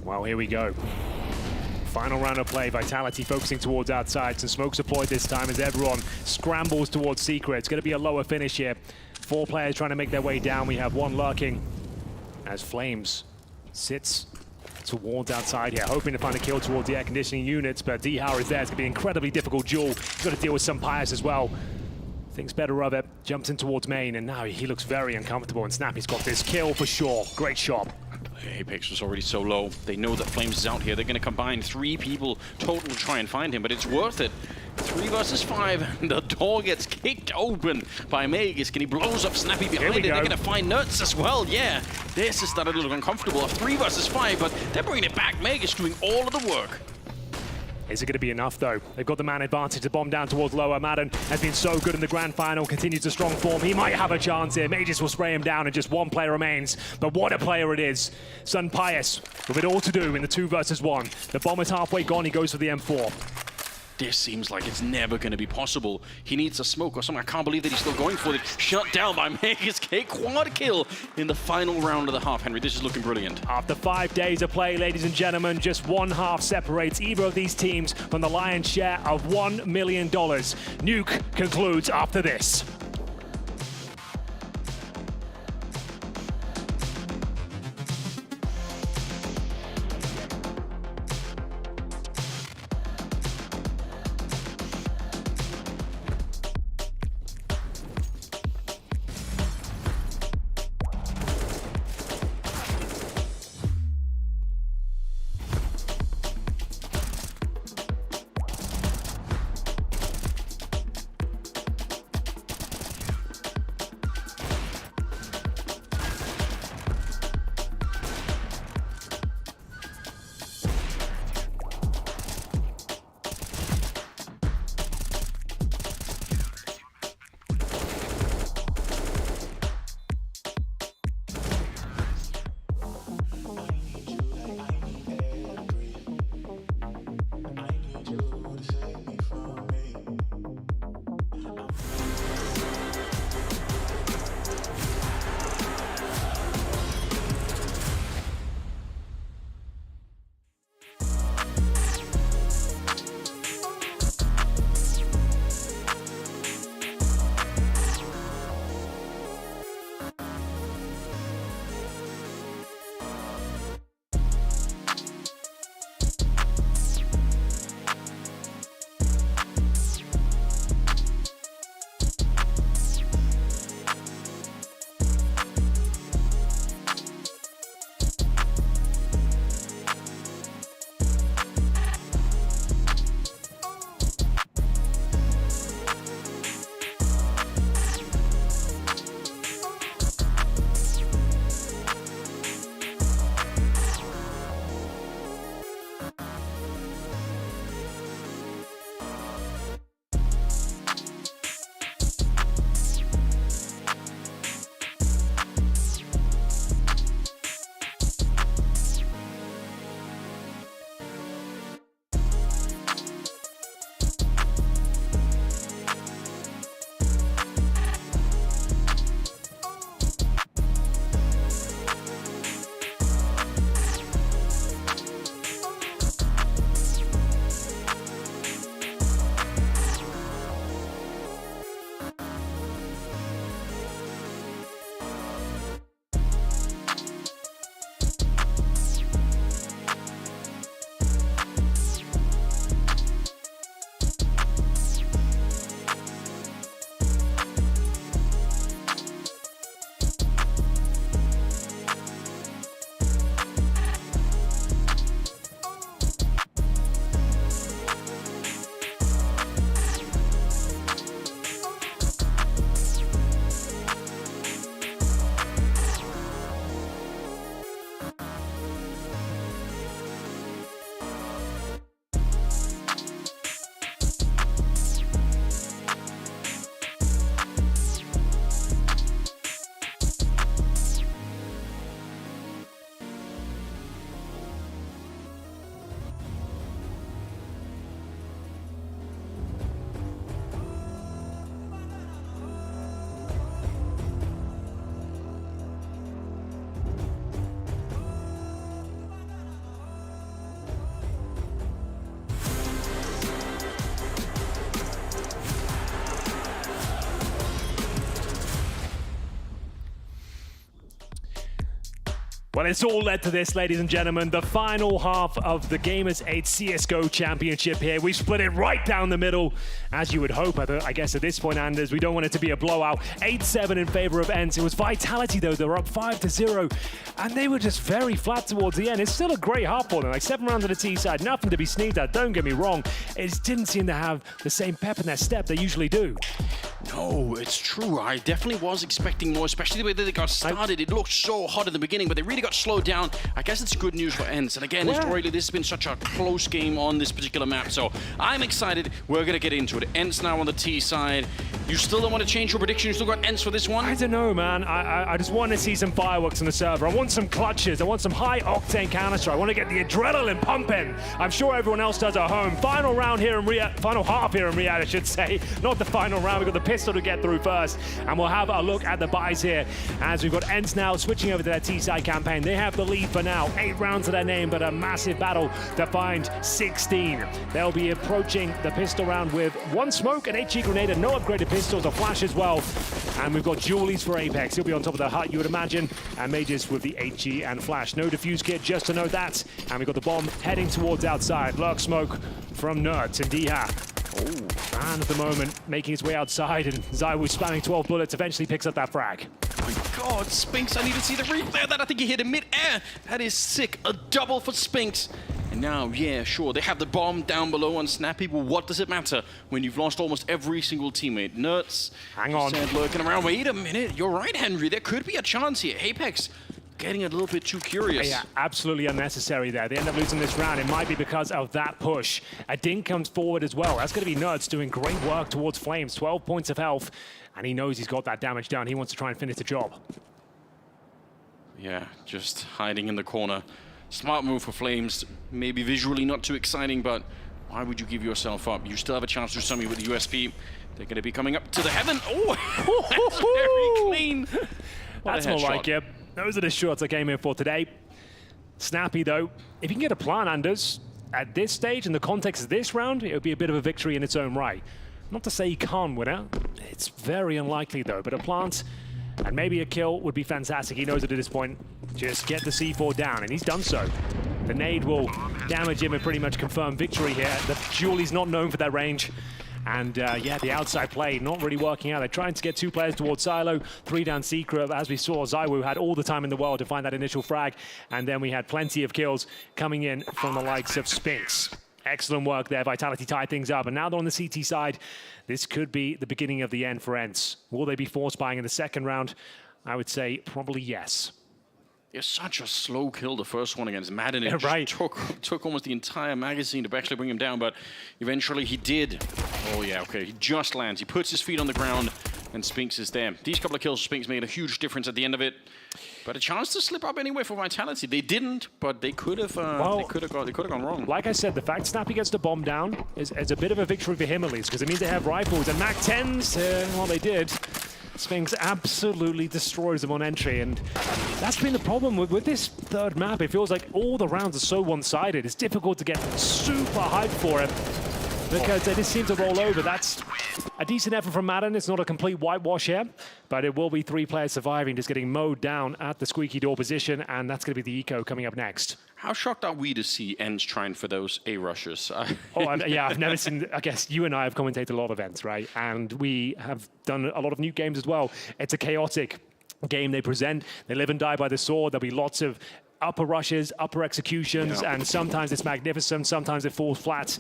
Well, here we go. Final round of play. Vitality focusing towards outside. Some smokes deployed this time as everyone scrambles towards Secret. It's going to be a lower finish here. 4 players trying to make their way down. We have 1 lurking as Flames sits towards outside here, hoping to find a kill towards the air conditioning units, but Dihar is there. It's going to be an incredibly difficult duel. He's got to deal with some Pius as well. Thinks better of it, jumps in towards main, and now he looks very uncomfortable, and Snappy's got this kill for sure. Great shot. Apex was already so low. They know that Flames is out here. They're going to combine 3 people total to try and find him, but it's worth it. 3 versus 5, and the door gets kicked open by Magus, and he blows up Snappy behind it. They're going to find Nuts as well. Yeah, this is starting to look uncomfortable. A 3 versus 5, but they're bringing it back. Magus doing all of the work. Is it going to be enough, though? They've got the man advantage to bomb down towards lower. Madden has been so good in the grand final, continues to strong form. He might have a chance here. Magus will spray him down, and just 1 player remains. But what a player it is. Sunpius with it all to do in the 2 versus 1. The bomb is halfway gone. He goes for the M4. This seems like it's never going to be possible. He needs a smoke or something. I can't believe that he's still going for it. Shut down by Magus K. Quad kill in the final round of the half, Henry. This is looking brilliant. After 5 days of play, ladies and gentlemen, just 1 half separates either of these teams from the lion's share of $1 million. Nuke concludes after this. Well, it's all led to this, ladies and gentlemen. The final half of the Gamers8 CSGO Championship here. We split it right down the middle, as you would hope, I guess, at this point, Anders. We don't want it to be a blowout. 8-7 in favor of ENCE. It was Vitality, though. They were up 5-0, and they were just very flat towards the end. It's still a great half for them. Like 7 rounds on the T side, nothing to be sneezed at. Don't get me wrong. It just didn't seem to have the same pep in their step they usually do. No, it's true. I definitely was expecting more, especially the way that they got started. It looked so hot in the beginning, but they really got slowed down. I guess it's good news for ENCE. And again, historically, this has been such a close game on this particular map. So I'm excited. We're going to get into it. ENCE now on the T side. You still don't want to change your prediction? You still got ENCE for this one? I don't know, man. I just want to see some fireworks on the server. I want some clutches. I want some high-octane counterstrike. I want to get the adrenaline pumping. I'm sure everyone else does at home. Final round here in Riyadh. Final half here in Riyadh, I should say. Not the final round. We've got the pistol to get through first. And we'll have a look at the buys here as we've got ENCE now switching over to their T-side campaign. They have the lead for now. 8 rounds to their name, but a massive battle to find 16. They'll be approaching the pistol round with 1 smoke, an HE grenade, and no upgraded pistols, a flash as well. And we've got Julies for Apex. He'll be on top of the hut, you would imagine. And Mages with the HE and flash. No defuse kit, just to note that. And we've got the bomb heading towards outside. Lurk smoke from Nerds and Diha. Oh, man at the moment making his way outside, and ZywOo spamming 12 bullets eventually picks up that frag. Oh my God, Spinks, I need to see the replay of that. I think he hit him mid-air. That is sick. A double for Spinks. And now, yeah, sure, they have the bomb down below on Snappy, but what does it matter when you've lost almost every single teammate? Nerds, hang on, lurking around. Wait a minute, you're right, Henry. There could be a chance here. Apex getting a little bit too curious. Yeah, absolutely unnecessary there. They end up losing this round. It might be because of that push. A Dink comes forward as well. That's going to be Nerds doing great work towards Flames. 12 points of health, and he knows he's got that damage done. He wants to try and finish the job. Yeah, just hiding in the corner. Smart move for Flames. Maybe visually not too exciting, but why would you give yourself up? You still have a chance to do something with the USP. They're going to be coming up to the heaven. Oh, that's very clean. That's more like it. Those are the shots I came in for today. Snappy, though, if you can get a plan, Anders, at this stage, in the context of this round, it would be a bit of a victory in its own right. Not to say he can't win it. It's very unlikely, though, but a plant and maybe a kill would be fantastic. He knows it at this point. Just get the C4 down, and he's done so. The nade will damage him and pretty much confirm victory here. The Julie's not known for that range. And yeah, the outside play not really working out. They're trying to get 2 players towards Silo, 3 down Secret. As we saw, ZywOo had all the time in the world to find that initial frag. And then we had plenty of kills coming in from the likes of Spinks. Excellent work there. Vitality tied things up. And now they're on the CT side. This could be the beginning of the end for ENCE. Will they be force buying in the second round? I would say probably yes. It's such a slow kill, the first one against Madden. It just took almost the entire magazine to actually bring him down, but eventually he did. Oh yeah, okay, he just lands. He puts his feet on the ground, and Spinks is there. These couple of kills, Spinks made a huge difference at the end of it. But a chance to slip up anyway for Vitality. They didn't, but they could have. They could have gone wrong. Like I said, the fact Snappy gets the bomb down is a bit of a victory for him at least, because it means they have rifles and Mac 10s. Well, they did. Spinks absolutely destroys them on entry, and that's been the problem with this third map. It feels like all the rounds are so one-sided. It's difficult to get super hyped for it because they just seem to roll over. That's a decent effort from Madden. It's not a complete whitewash here, but it will be 3 players surviving, just getting mowed down at the squeaky door position, and that's going to be the eco coming up next. How shocked are we to see ENCE trying for those A rushes? Yeah, I've never seen. I guess you and I have commentated a lot of ENCE, right? And we have done a lot of Nuke games as well. It's a chaotic game they present. They live and die by the sword. There'll be lots of upper rushes, upper executions, and sometimes it's magnificent, sometimes it falls flat.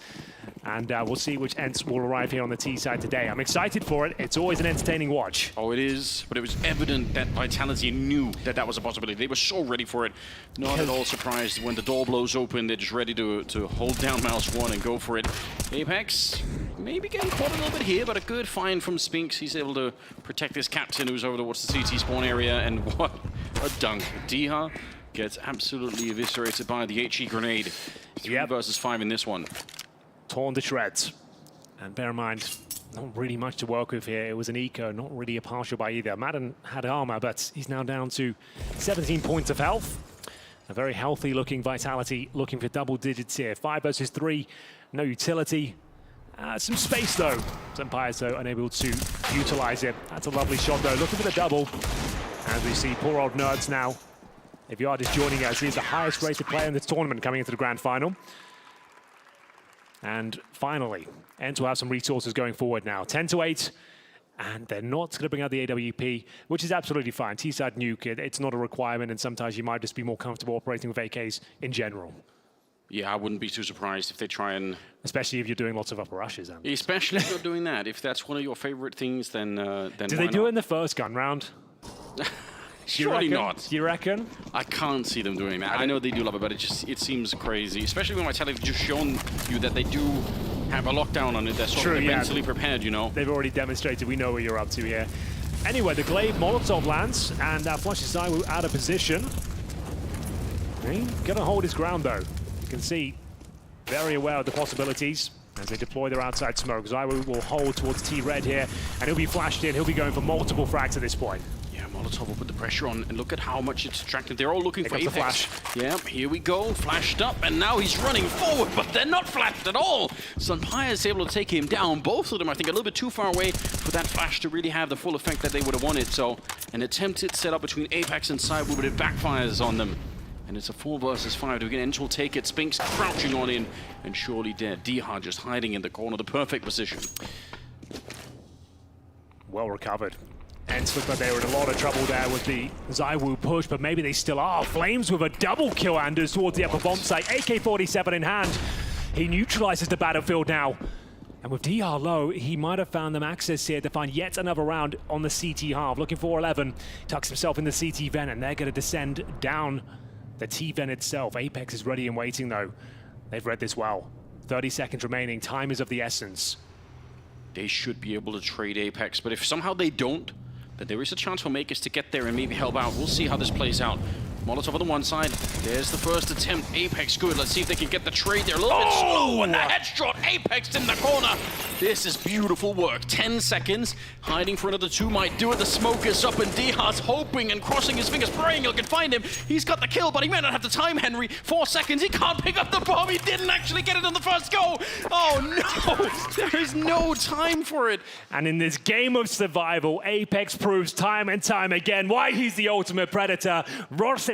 And we'll see which ENCE will arrive here on the T side today. I'm excited for it. It's always an entertaining watch. Oh, it is. But it was evident that Vitality knew that that was a possibility. They were so ready for it. Not at all surprised when the door blows open. They're just ready to hold down Mouse 1 and go for it. Apex maybe getting caught a little bit here, but a good find from Spinks. He's able to protect this captain who's over towards the CT spawn area. And what a dunk. Diha gets absolutely eviscerated by the HE grenade. 3 versus 5 in this one. Torn to shreds. And bear in mind, not really much to work with here. It was an eco, not really a partial by either. Madden had armor, but he's now down to 17 points of health. A very healthy looking Vitality, looking for double digits here. 5 versus 3, no utility. Some space though. Empire so unable to utilize it. That's a lovely shot though. Looking for the double. As we see poor old Nerds now If you are just joining us, he's the highest rated player in this tournament coming into the grand final. And finally, ENCE will have some resources going forward now. 10-8, and they're not going to bring out the AWP, which is absolutely fine. T-side nuke, it's not a requirement, and sometimes you might just be more comfortable operating with AKs in general. Yeah, I wouldn't be too surprised if they try and... Especially if you're doing lots of upper rushes. Especially if you're doing that. If that's one of your favorite things, then do they do it in the first gun round? Surely not. You reckon? I can't see them doing that. I know they do love it, but it seems crazy. Especially when Vitality have just shown you that they do have a lockdown on it. They're sort of mentally prepared, you know. They've already demonstrated we know what you're up to here. Anyway, the Glaive Molotov lands, and flushes ZywOo out of position. He's gonna hold his ground though. You can see, very aware of the possibilities as they deploy their outside smoke. ZywOo will hold towards T-Red here, and he'll be flashed in. He'll be going for multiple frags at this point. Yeah, Molotov will put the pressure on, and look at how much it's attractive. They're all looking for Apex. Flash. Yeah, here we go, flashed up, and now he's running forward, but they're not flashed at all. Sunfire is able to take him down. Both of them, I think, a little bit too far away for that flash to really have the full effect that they would have wanted. So, an attempted setup between Apex and ZywOo, but it backfires on them. And it's a 4 versus 5. Again, ENCE will take it. Spinks crouching on in, and surely dead. Diha just hiding in the corner, the perfect position. Well recovered. ENCE looked like they were in a lot of trouble there with the ZywOo push, but maybe they still are. Flames with a double kill, Anders, towards the upper bomb site. AK-47 in hand. He neutralizes the battlefield now. And with DR low, he might have found them access here to find yet another round on the CT half. Looking for 11. Tucks himself in the CT vent, and they're going to descend down the T-vent itself. Apex is ready and waiting, though. They've read this well. 30 seconds remaining. Time is of the essence. They should be able to trade Apex, but if somehow they don't, then there is a chance for Makers to get there and maybe help out. We'll see how this plays out. Molotov on the one side. There's the first attempt. Apex good. Let's see if they can get the trade there. A little bit slow, and the headshot. Apex in the corner. This is beautiful work. 10 seconds. Hiding for another 2 might do it. The smoke is up, and Diha's hoping and crossing his fingers, praying he can find him. He's got the kill, but he may not have the time, Henry. 4 seconds. He can't pick up the bomb. He didn't actually get it on the first go. Oh, no. There is no time for it. And in this game of survival, Apex proves time and time again why he's the ultimate predator.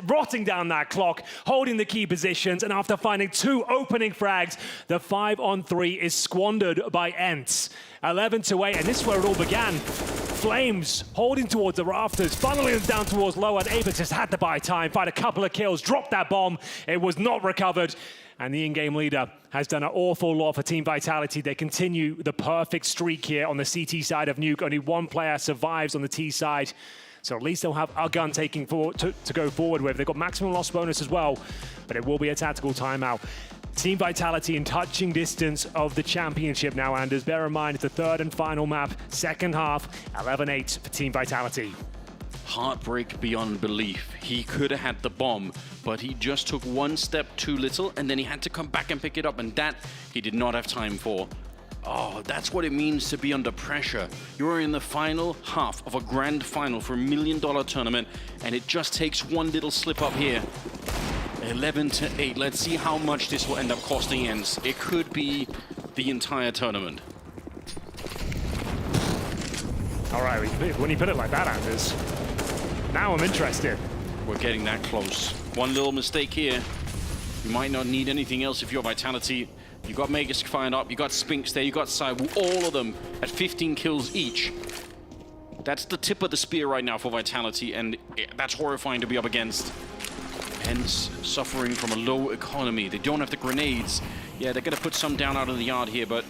Rotting down that clock, holding the key positions, and after finding 2 opening frags, the 5-on-3 is squandered by ENCE. 11-8, and this is where it all began. Flames holding towards the rafters, funneling them down towards low, and Apex just had to buy time, find a couple of kills, drop that bomb. It was not recovered. And the in-game leader has done an awful lot for Team Vitality. They continue the perfect streak here on the CT side of Nuke. Only 1 player survives on the T side. So at least they'll have a gun taking to go forward with. They've got maximum loss bonus as well, but it will be a tactical timeout. Team Vitality in touching distance of the championship now, Anders. Bear in mind, it's the 3rd and final map, second half, 11-8 for Team Vitality. Heartbreak beyond belief. He could have had the bomb, but he just took 1 step too little, and then he had to come back and pick it up, and that he did not have time for. Oh, that's what it means to be under pressure. You're in the final half of a grand final for $1 million tournament, and it just takes 1 little slip up here. 11-8. Let's see how much this will end up costing ENCE. It could be the entire tournament. All right, when you put it like that, Anders, now I'm interested. We're getting that close. 1 little mistake here. You might not need anything else if you're Vitality. You got Magus fired up, you got Spinks there, you got ZywOo, all of them at 15 kills each. That's the tip of the spear right now for Vitality, and that's horrifying to be up against. ENCE suffering from a low economy. They don't have the grenades. Yeah, they're going to put some down out of the yard here, but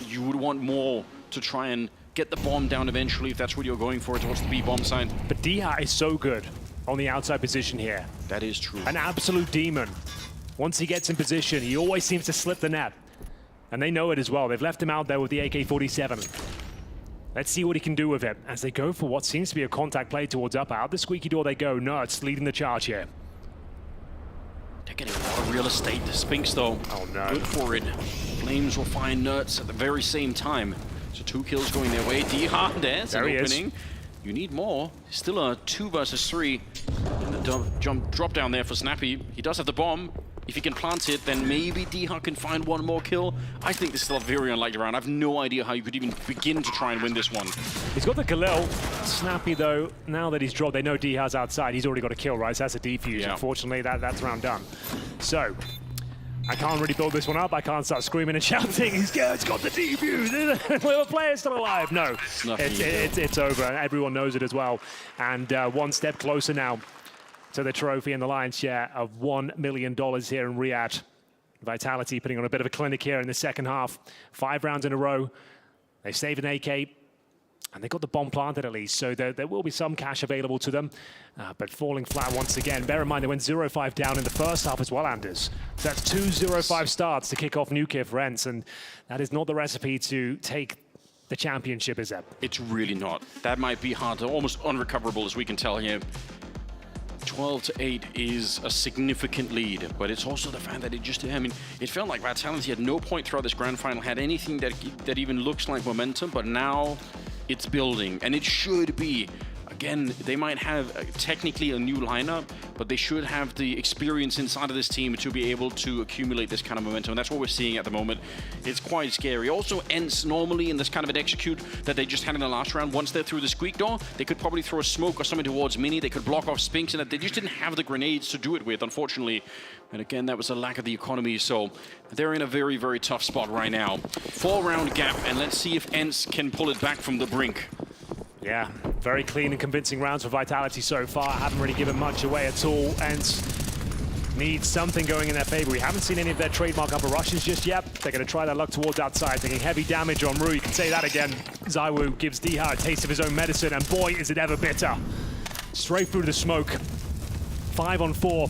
you would want more to try and get the bomb down eventually if that's what you're going for towards the B bomb side. But Diha is so good on the outside position here. That is true. An absolute demon. Once he gets in position, he always seems to slip the net. And they know it as well. They've left him out there with the AK-47. Let's see what he can do with it as they go for what seems to be a contact play towards upper. Out the squeaky door they go. Nerds leading the charge here. They're getting a lot of real estate. The Spinks, though, good for it. Flames will find Nerds at the very same time. So 2 kills going their way. Diha, there's an opening. You need more. Still a 2 versus 3. And the drop down there for Snappy. He does have the bomb. If he can plant it, then maybe Dihar can find one more kill. I think this is still a very unlikely round. I have no idea how you could even begin to try and win this one. He's got the Khalil. Snappy, though, now that he's dropped, they know Dihar's outside. He's already got a kill, right? So that's a defuse. Yeah. Unfortunately, that's round done. So, I can't really build this one up. I can't start screaming and shouting. It's got the defuse. Will the player still alive? No, it's over. Everyone knows it as well. And one step closer now to the trophy and the lion's share of $1 million here in Riyadh. Vitality putting on a bit of a clinic here in the second half. 5 rounds in a row. They saved an AK, and they got the bomb planted at least, so there will be some cash available to them. But falling flat once again. Bear in mind, they went 0-5 down in the first half as well, Anders. So that's 2 0-5 starts to kick off Nuke here for Ents, and that is not the recipe to take the championship, is it? It's really not. That might be hard, almost unrecoverable, as we can tell here. 12-8 is a significant lead, but it's also the fact that it felt like Vitality at no point throughout this grand final had anything that even looks like momentum, but now it's building, and it should be. Again, they might have technically a new lineup, but they should have the experience inside of this team to be able to accumulate this kind of momentum. And that's what we're seeing at the moment. It's quite scary. Also, Ents normally in this kind of an execute that they just had in the last round, once they're through the squeak door, they could probably throw a smoke or something towards Mini. They could block off Spinks, and that they just didn't have the grenades to do it with, unfortunately. And again, that was a lack of the economy. So they're in a very, very tough spot right now. 4-round gap, and let's see if Ents can pull it back from the brink. Yeah, very clean and convincing rounds for Vitality so far. Haven't really given much away at all, and need something going in their favor. We haven't seen any of their trademark upper rushes just yet. They're going to try their luck towards outside, taking heavy damage on Rue. You can say that again. ZywOo gives Dihar a taste of his own medicine, and boy, is it ever bitter. Straight through the smoke. 5 on 4.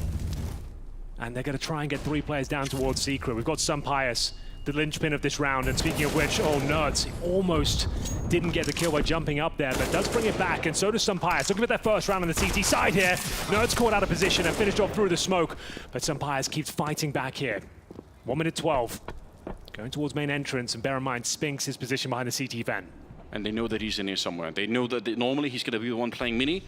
And they're going to try and get 3 players down towards Secret. We've got Sunpius, the linchpin of this round, and speaking of which, oh, Nerds, he almost didn't get the kill by jumping up there, but does bring it back, and so does Sunpius. Looking at their first round on the CT side here. Nerds caught out of position and finished off through the smoke, but Sunpius keeps fighting back here. 1 minute 12. Going towards main entrance, and bear in mind, Spinks is positioned behind the CT vent. And they know that he's in here somewhere. They know that normally he's going to be the one playing Mini.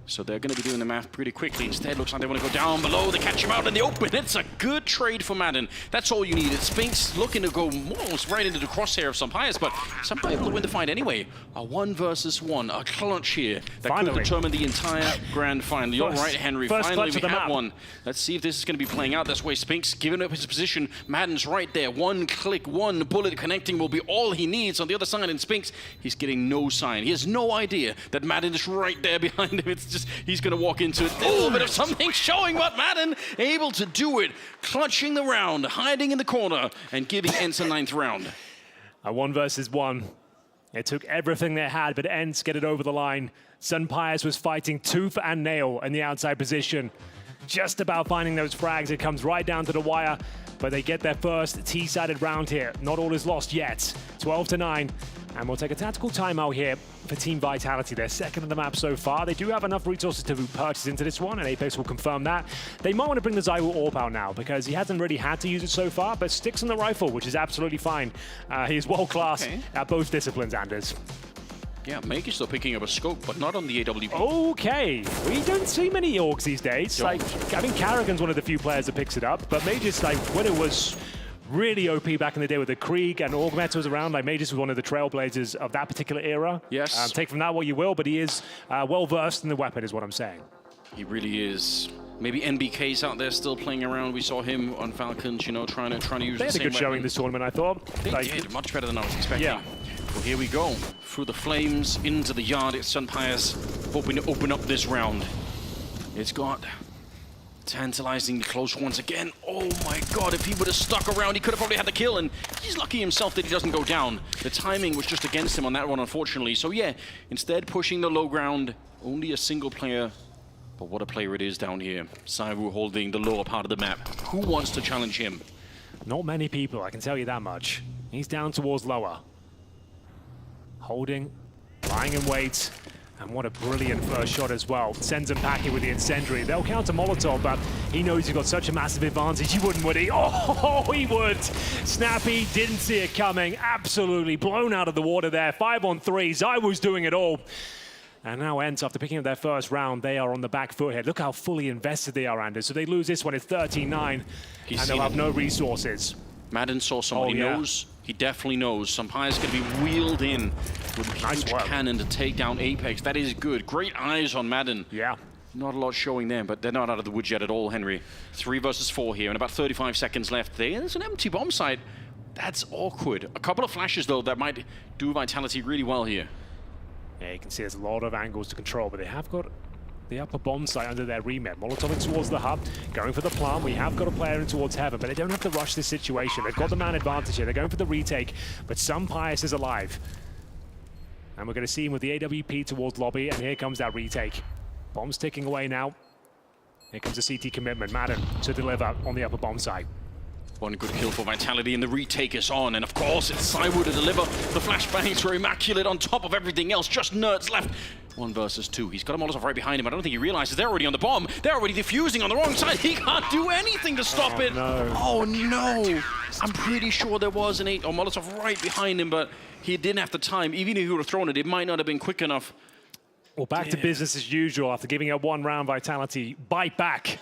So they're going to be doing the math pretty quickly. Instead, looks like they want to go down below. They catch him out in the open. It's a good trade for Madden. That's all you need. It's Spinks looking to go almost right into the crosshair of Sunpius, but Sunpius able to win the fight anyway. A 1 versus 1, a clutch here that could determine the entire grand final. You're right, Henry. Finally, we have one. Let's see if this is going to be playing out this way. Spinks giving up his position. Madden's right there. 1 click, 1 bullet connecting will be all he needs on the other side. And Spinks, he's getting no sign. He has no idea that Madden is right there behind him. It's just, he's going to walk into it. A little bit of something showing, but Madden able to do it. Clutching the round, hiding in the corner, and giving Ents a 9th round. A 1 versus 1. It took everything they had, but Ents get it over the line. Sunpius was fighting tooth and nail in the outside position. Just about finding those frags. It comes right down to the wire, but they get their first T-sided round here. Not all is lost yet. 12-9. And we'll take a tactical timeout here for Team Vitality. They're second on the map so far. They do have enough resources to purchase into this one, and Apex will confirm that. They might want to bring the ZywOo AWP out now, because he hasn't really had to use it so far, but sticks on the rifle, which is absolutely fine. He is world-class at both disciplines, Anders. Yeah, Make is still picking up a scope, but not on the AWP. Okay, we don't see many Orcs these days. Like, I think Karrigan's one of the few players that picks it up, but Magus, like, when it was really OP back in the day with the Krieg and Augmet was around, like Magus was one of the trailblazers of that particular era. Yes. Take from that what you will, but he is well-versed in the weapon, is what I'm saying. He really is. Maybe NBK's out there still playing around. We saw him on Falcons, you know, trying to use the same weapon. They had a good showing this tournament, I thought. They did, much better than I was expecting. Yeah. Well, here we go. Through the flames, into the yard. It's Sunpius hoping to open up this round. It's got tantalizingly close once again. Oh my god, if he would have stuck around, he could have probably had the kill, and he's lucky himself that he doesn't go down. The timing was just against him on that one, unfortunately. So yeah, instead pushing the low ground, only a single player, but what a player it is down here. ZywOo holding the lower part of the map. Who wants to challenge him? Not many people, I can tell you that much. He's down towards lower. Holding, lying in wait. And what a brilliant first shot as well. Sends him packing with the incendiary. They'll counter Molotov, but he knows he's got such a massive advantage. He wouldn't, would he? Oh, he would. Snappy didn't see it coming. Absolutely blown out of the water there. 5 on 3. ZywOo's doing it all. And now ENCE, after picking up their first round, they are on the back foot here. Look how fully invested they are, Anders. So they lose this one, it's 13-9, and they'll have no resources. Madden saw someone, he knows, he definitely knows. Sumpire's going to be wheeled in with a huge cannon to take down Apex. That is good. Great eyes on Madden. Yeah. Not a lot showing them, but they're not out of the woods yet at all, Henry. 3 versus 4 here, and about 35 seconds left. There's an empty bomb site. That's awkward. A couple of flashes, though, that might do Vitality really well here. Yeah, you can see there's a lot of angles to control, but they have got the upper bomb site under their remit. Molotov towards the hub, going for the plant. We have got a player in towards Heaven, but they don't have to rush this situation. They've got the man advantage here. They're going for the retake, but Sumpius is alive. And we're going to see him with the AWP towards lobby, and here comes that retake. Bomb's ticking away now. Here comes the CT commitment. Madden to deliver on the upper bomb site. One good kill for Vitality, and the retake is on. And of course, it's Cywu to deliver. The flashbangs were immaculate on top of everything else. Just nerds left. 1 versus 2. He's got a Molotov right behind him. I don't think he realizes they're already on the bomb. They're already defusing on the wrong side. He can't do anything to stop it. No. Oh, no. I'm pretty sure there was an Molotov right behind him, but he didn't have the time. Even if he would have thrown it, it might not have been quick enough. Well, back to business as usual after giving up 1 round. Vitality bite back.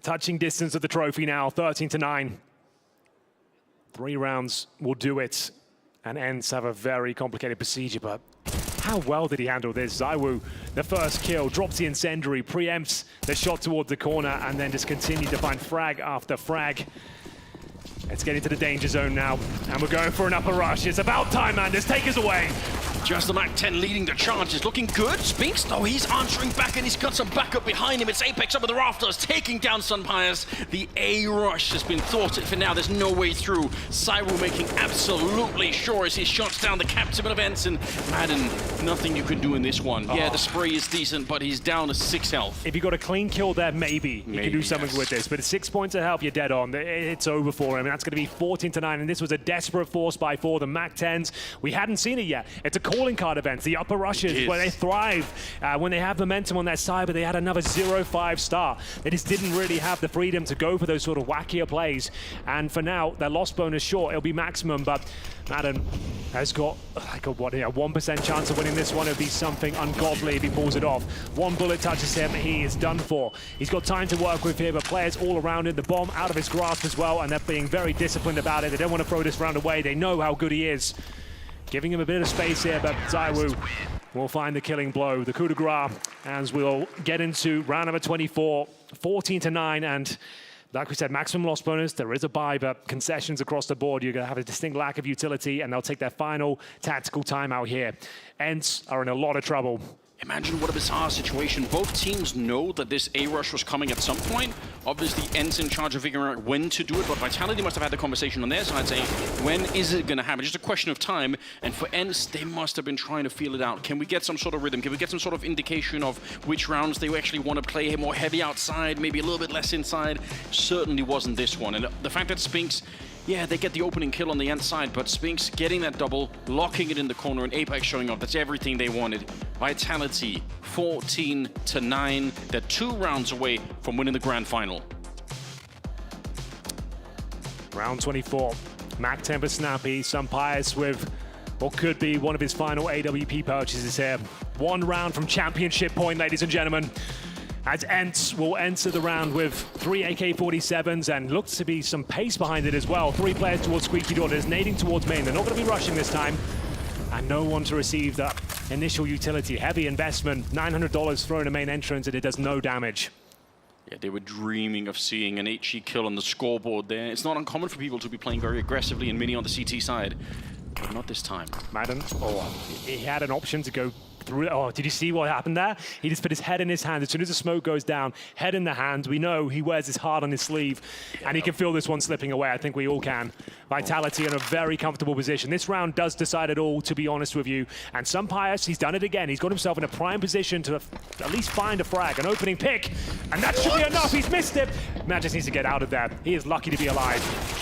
Touching distance of the trophy now, 13-9. 3 rounds will do it, and ENCE have a very complicated procedure, but how well did he handle this? Cywu, the first kill, drops the incendiary, preempts the shot towards the corner, and then just continued to find frag after frag. Let's get into the danger zone now, and we're going for an upper rush. It's about time, Anders, take us away. Just the Mac 10 leading the charge is looking good. Spinks, though, he's answering back, and he's got some backup behind him. It's Apex up with the rafters, taking down Sunpires. The A rush has been thwarted for now. There's no way through. Cywu making absolutely sure as he shuts down the captain of ENCE, and Madden, nothing you can do in this one. Yeah, the spray is decent, but he's down to 6 health. If you got a clean kill there, maybe you can do something with this. But at 6 points of health, you're dead on. It's over for him, and that's going to be 14-9. And this was a desperate force buy for the Mac 10s. We hadn't seen it yet. It's a calling card event. The upper rushes where they thrive when they have momentum on their side, but they had another 0-5 start. They just didn't really have the freedom to go for those sort of wackier plays. And for now, their loss bonus short. It'll be maximum, but Madden has got like a 1% chance of winning this one. It'll be something ungodly if he pulls it off. 1 bullet touches him, he is done for. He's got time to work with here, but players all around him. The bomb out of his grasp as well, and they're being very disciplined about it. They don't want to throw this round away. They know how good he is. Giving him a bit of space here, but Cywu will find the killing blow, the coup de grace, as we'll get into round number 24, 14-9, and like we said, maximum loss bonus. There is a buy, but concessions across the board. You're going to have a distinct lack of utility, and they'll take their final tactical timeout here. ENCE are in a lot of trouble. Imagine what a bizarre situation. Both teams know that this A-rush was coming at some point. Obviously, ENCE in charge of figuring out when to do it, but Vitality must have had the conversation on their side saying, when is it going to happen? Just a question of time. And for ENCE, they must have been trying to feel it out. Can we get some sort of rhythm? Can we get some sort of indication of which rounds they actually want to play more heavy outside, maybe a little bit less inside? Certainly wasn't this one. And the fact that Spinks, yeah, they get the opening kill on the ENCE side, but Spinks getting that double, locking it in the corner, and Apex showing up. That's everything they wanted. Vitality, 14-9. They're 2 rounds away from winning the grand final. Round 24. Mac 10 for Snappy. Sumpius with what could be one of his final AWP purchases here. 1 round from championship point, ladies and gentlemen. As ENCE will enter the round with 3 AK-47s and looks to be some pace behind it as well. 3 players towards Squeaky Door, there's nading towards main. They're not going to be rushing this time. And no one to receive that initial utility. Heavy investment, $900 thrown to main entrance, and it does no damage. Yeah, they were dreaming of seeing an HE kill on the scoreboard there. It's not uncommon for people to be playing very aggressively and mini on the CT side. But not this time. Madden, he had an option to go through. Oh, did you see what happened there? He just put his head in his hand. As soon as the smoke goes down, head in the hand. We know he wears his heart on his sleeve, and he can feel this one slipping away. I think we all can. Vitality in a very comfortable position. This round does decide it all, to be honest with you. And Sumpius, he's done it again. He's got himself in a prime position to at least find a frag, an opening pick, and that should be enough. He's missed it. Man just needs to get out of there. He is lucky to be alive.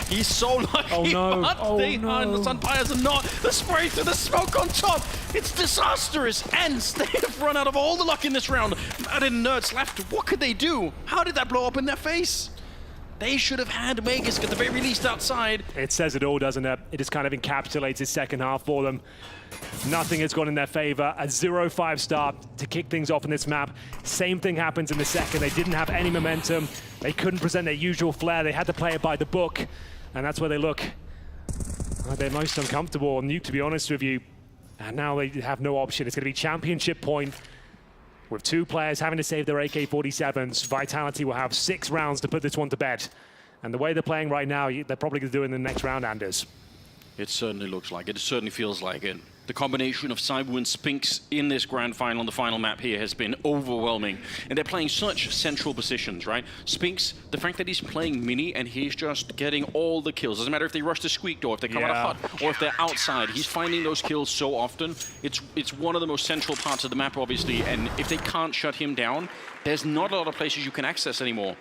He's so lucky. Oh no! Oh no! The Sumpius are not. The spray through the smoke on top. It's disastrous. ENCE, they have run out of all the luck in this round. Madden nerds left. What could they do? How did that blow up in their face? They should have had Vegas at the very least outside. It says it all, doesn't it? It just kind of encapsulates the second half for them. Nothing has gone in their favor. A 0-5 start to kick things off in this map. Same thing happens in the second. They didn't have any momentum. They couldn't present their usual flair. They had to play it by the book. And that's where they look they're most uncomfortable. Nuke, to be honest with you. And now they have no option. It's going to be championship point with 2 players having to save their AK-47s. Vitality will have 6 rounds to put this one to bed. And the way they're playing right now, they're probably going to do it in the next round, Anders. It certainly looks like it. It certainly feels like it. The combination of Cyber and Spinx in this grand final on the final map here has been overwhelming. And they're playing such central positions, right? Spinx, the fact that he's playing mini and he's just getting all the kills. Doesn't matter if they rush the squeak door, if they come out of hut, or if they're outside. He's finding those kills so often. It's one of the most central parts of the map, obviously. And if they can't shut him down, there's not a lot of places you can access anymore.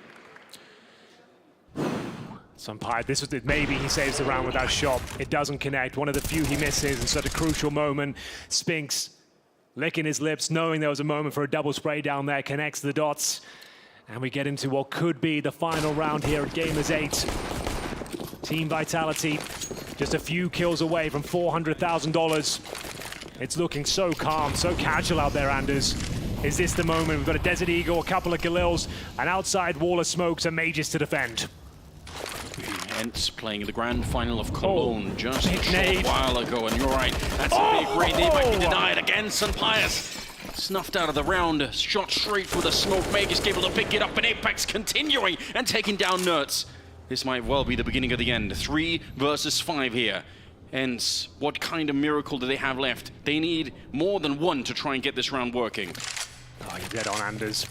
Sumpire, this was maybe he saves the round with that shot. It doesn't connect. One of the few he misses in such a crucial moment. Spinx licking his lips, knowing there was a moment for a double spray down there, connects the dots. And we get into what could be the final round here at Gamers8. Team Vitality, just a few kills away from $400,000. It's looking so calm, so casual out there, Anders. Is this the moment? We've got a Desert Eagle, a couple of Galils, an outside wall of smokes, and Mages to defend. Hence playing the grand final of Cologne just a short while ago, and you're right, that's a big raid. They might be denied again. Sunpius snuffed out of the round, shot straight for the smoke. Magus able to pick it up, and Apex continuing and taking down Nerds. This might well be the beginning of the end. 3 versus 5 here. And what kind of miracle do they have left? They need more than 1 to try and get this round working. Oh, you're dead on, Anders.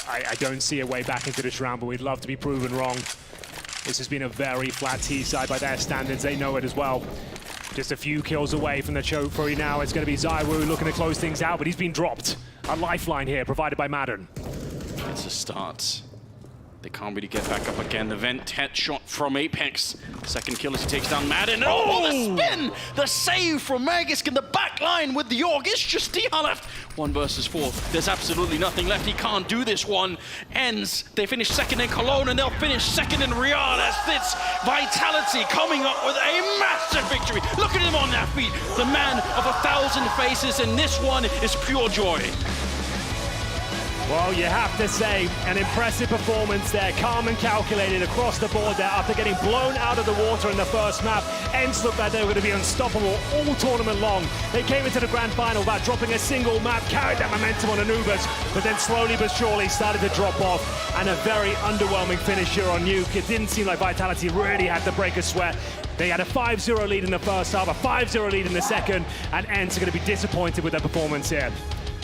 I don't see a way back into this round, but we'd love to be proven wrong. This has been a very flat T-side by their standards. They know it as well. Just a few kills away from the choke for you now. It's going to be Zywoo looking to close things out, but he's been dropped. A lifeline here provided by Madden. It's a start. They can't really get back up again. The vent headshot from Apex. Second kill as he takes down Madden. Oh, the spin! The save from Magisk in the back line with the York. It's just DR left. 1 versus 4. There's absolutely nothing left. He can't do this one. Ends. They finish second in Cologne and they'll finish second in Riyadh as this Vitality coming up with a massive victory. Look at him on that feet. The man of 1,000 faces, and this one is pure joy. Well, you have to say, an impressive performance there. Calm and calculated across the board there after getting blown out of the water in the first map. Ents looked like they were going to be unstoppable all tournament long. They came into the grand final without dropping a single map, carried that momentum on Anubis, but then slowly but surely started to drop off. And a very underwhelming finish here on Nuke. It didn't seem like Vitality really had to break a sweat. They had a 5-0 lead in the first half, a 5-0 lead in the second, and Ents are going to be disappointed with their performance here.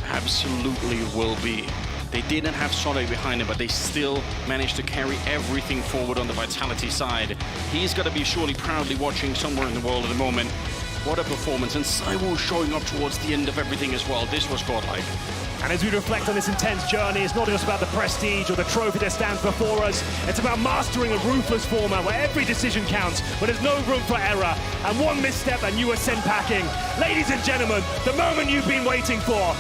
Absolutely will be. They didn't have Solid behind him, but they still managed to carry everything forward on the Vitality side. He's got to be surely proudly watching somewhere in the world at the moment. What a performance. And Cywoo showing up towards the end of everything as well. This was godlike. And as we reflect on this intense journey, it's not just about the prestige or the trophy that stands before us. It's about mastering a ruthless format where every decision counts, where there's no room for error. And one misstep and you are sent packing. Ladies and gentlemen, the moment you've been waiting for.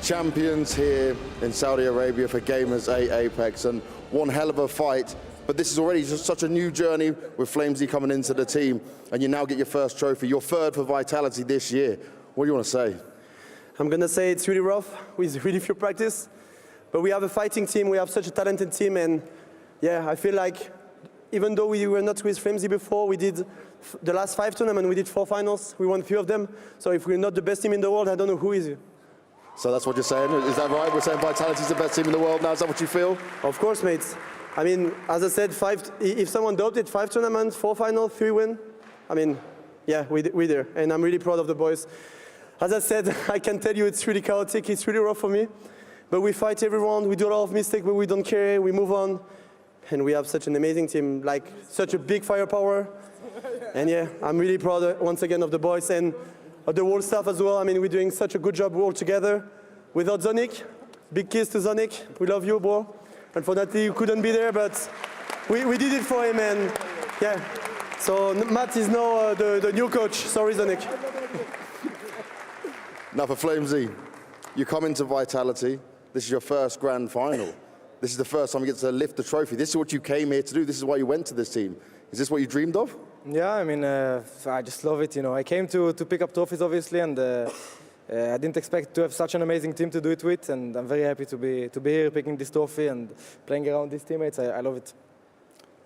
champions here in Saudi Arabia for Gamers8 Apex, and one hell of a fight. But this is already just such a new journey with Flamesy coming into the team, and you now get your first trophy, your third for Vitality this year. What do you want to say? I'm going to say it's really rough with really few practice, but we have a fighting team, we have such a talented team, and yeah, I feel like even though we were not with Flamesy before, we did the last 5 tournaments, we did 4 finals, we won 3 of them, so if we're not the best team in the world, I don't know who is. So that's what you're saying, is that right? We're saying Vitality's the best team in the world now, is that what you feel? Of course, mates. I mean, as I said, if someone doubted, 5 tournaments, 4 finals, 3 wins, I mean, yeah, we're there, and I'm really proud of the boys. As I said, I can tell you it's really chaotic, it's really rough for me, but we fight every round, we do a lot of mistakes, but we don't care, we move on, and we have such an amazing team, like such a big firepower, and yeah, I'm really proud once again of the boys and of the whole staff as well. I mean, we're doing such a good job all together. Without Zonic, big kiss to Zonic, we love you, bro. Unfortunately, you couldn't be there, but we did it for him, and yeah. So Matt is now the new coach. Sorry, Zonic. Now for Flamesy, you come into Vitality, this is your first grand final. This is the first time you get to lift the trophy. This is what you came here to do, this is why you went to this team. Is this what you dreamed of? Yeah, I mean, I just love it, you know. I came to pick up trophies, obviously, and I didn't expect to have such an amazing team to do it with, and I'm very happy to be here picking this trophy and playing around these teammates. I love it.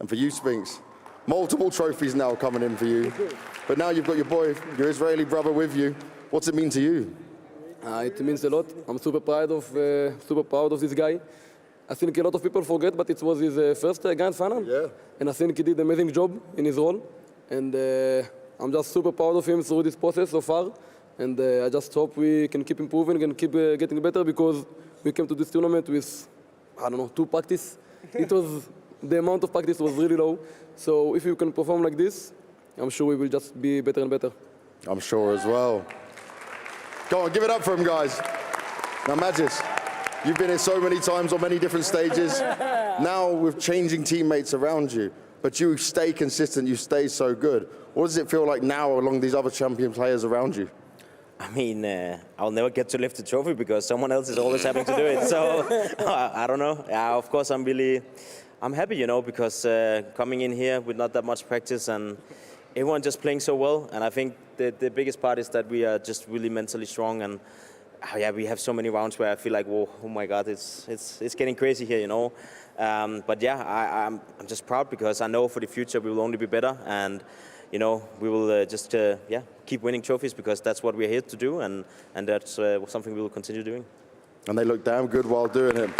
And for you, Spinks, multiple trophies now coming in for you. But now you've got your boy, your Israeli brother with you. What's it mean to you? It means a lot. I'm super proud of this guy. I think a lot of people forget, but it was his first grand final. Yeah. And I think he did an amazing job in his role. And I'm just super proud of him through this process so far. And I just hope we can keep improving and keep getting better, because we came to this tournament with, I don't know, 2 practice. The amount of practice was really low. So if you can perform like this, I'm sure we will just be better and better. I'm sure as well. Go on, give it up for him, guys. Now, Magis, you've been here so many times on many different stages. Now with changing teammates around you, but you stay consistent, you stay so good. What does it feel like now along these other champion players around you? I mean, I'll never get to lift the trophy because someone else is always having to do it. So I don't know. Yeah, of course, I'm happy, you know, because coming in here with not that much practice and everyone just playing so well. And I think the biggest part is that we are just really mentally strong. And yeah, we have so many rounds where I feel like, whoa, oh my God, it's getting crazy here, you know. But yeah, I'm just proud because I know for the future we will only be better. And you know, we will just keep winning trophies because that's what we're here to do, and that's something we will continue doing. And they look damn good while doing it.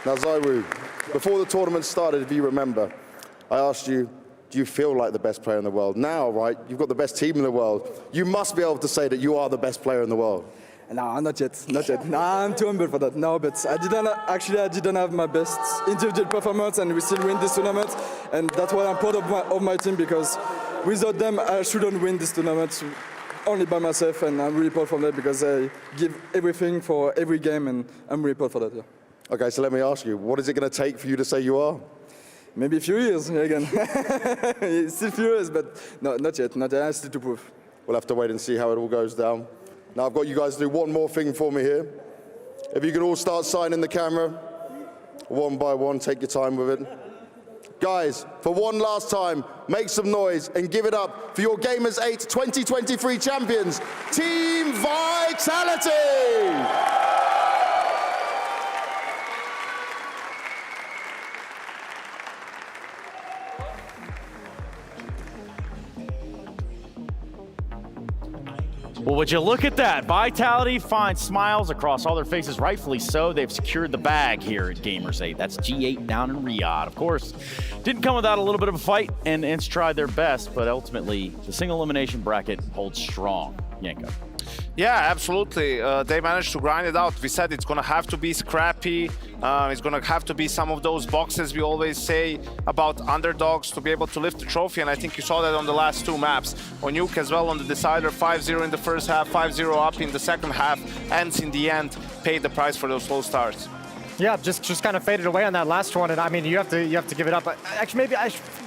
Now, Zaiwu, before the tournament started, if you remember, I asked you, do you feel like the best player in the world? Now, right, you've got the best team in the world. You must be able to say that you are the best player in the world. No, not yet, not yet. No, I'm too humble for that. No, but I didn't have my best individual performance, and we still win this tournament. And that's why I'm proud of my team, because without them, I shouldn't win this tournament only by myself. And I'm really proud for that because I give everything for every game, and I'm really proud for that. Yeah. Okay, so let me ask you, what is it going to take for you to say you are? Maybe a few years again. Still a few years, but no, not yet. Not yet. I still to prove. We'll have to wait and see how it all goes down. Now I've got you guys to do one more thing for me here. If you can all start signing the camera, one by one, take your time with it. Guys, for one last time, make some noise and give it up for your Gamers8 2023 champions, Team Vitality! Well, would you look at that? Vitality finds smiles across all their faces, rightfully so. They've secured the bag here at Gamers8. That's G8 down in Riyadh. Of course, didn't come without a little bit of a fight, and Ents tried their best, but ultimately, the single elimination bracket holds strong. Yanko. Yeah, absolutely. They managed to grind it out. We said it's going to have to be scrappy. It's going to have to be some of those boxes we always say about underdogs to be able to lift the trophy. And I think you saw that on the last 2 maps. On Nuke as well on the decider, 5-0 in the first half, 5-0 up in the second half. Ents in the end paid the price for those slow starts. Yeah, just kind of faded away on that last one, and I mean, you have to give it up. Actually,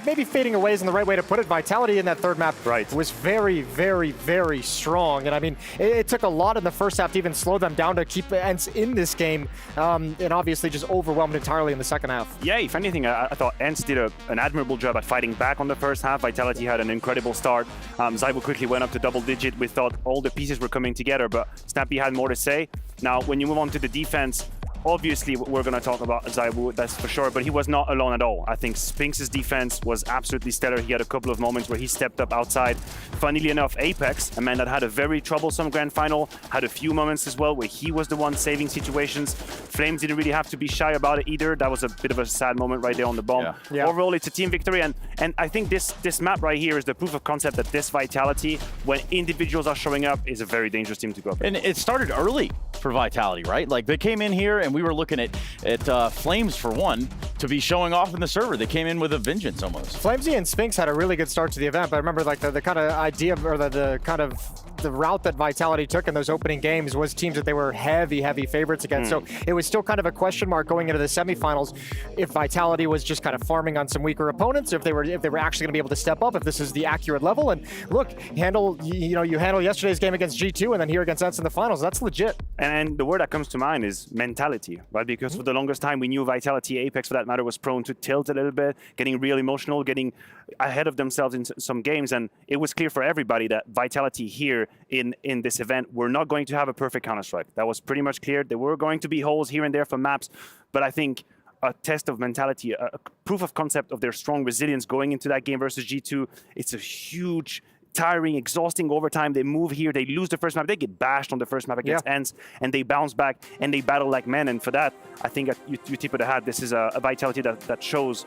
maybe fading away isn't the right way to put it. Vitality in that third map was very, very, very strong, and I mean, it took a lot in the first half to even slow them down to keep ENCE in this game, and obviously just overwhelmed entirely in the second half. Yeah, if anything, I thought ENCE did an admirable job at fighting back on the first half. Vitality had an incredible start. Zybo quickly went up to double digit. We thought all the pieces were coming together, but Snappy had more to say. Now, when you move on to the defense, obviously, we're going to talk about Zybo, that's for sure, but he was not alone at all. I think Spinx's defense was absolutely stellar. He had a couple of moments where he stepped up outside. Funnily enough, Apex, a man that had a very troublesome grand final, had a few moments as well where he was the one saving situations. Flames didn't really have to be shy about it either. That was a bit of a sad moment right there on the bomb. Yeah. Overall, it's a team victory, and I think this map right here is the proof of concept that this Vitality, when individuals are showing up, is a very dangerous team to go up. And it started early for Vitality, right? Like, they came in here and we were looking at Flames, for one, to be showing off in the server. They came in with a vengeance almost. Flamesy and Spinx had a really good start to the event, but I remember like the kind of idea, or the kind of the route that Vitality took in those opening games was teams that they were heavy favorites against. So it was still kind of a question mark going into the semifinals if Vitality was just kind of farming on some weaker opponents, if they were actually going to be able to step up, if this is the accurate level. And look, you handle yesterday's game against G2 and then here against ENCE in the finals. That's legit. And the word that comes to mind is mentality, right? Because for the longest time, we knew Vitality, Apex for that matter, was prone to tilt a little bit, getting real emotional, getting ahead of themselves in some games. And it was clear for everybody that Vitality here in this event were not going to have a perfect counterstrike. That was pretty much clear. There were going to be holes here and there for maps, but I think a test of mentality, a proof of concept of their strong resilience going into that game versus G2. It's a huge, tiring, exhausting overtime. They move here, they lose the first map, they get bashed on the first map against ENCE, and they bounce back and they battle like men. And for that, I think you tip of the hat. This is a Vitality that shows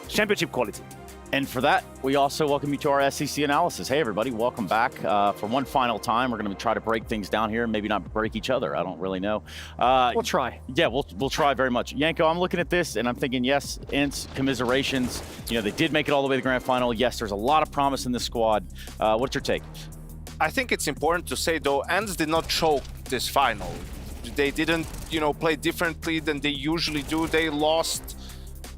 championship quality. And for that, we also welcome you to our SEC analysis. Hey, everybody, welcome back for one final time. We're going to try to break things down here and maybe not break each other. I don't really know. We'll try. Yeah, we'll try very much. Yanko, I'm looking at this and I'm thinking, yes, ENCE, commiserations. You know, they did make it all the way to the grand final. Yes, there's a lot of promise in this squad. What's your take? I think it's important to say, though, ENCE did not choke this final. They didn't, play differently than they usually do. They lost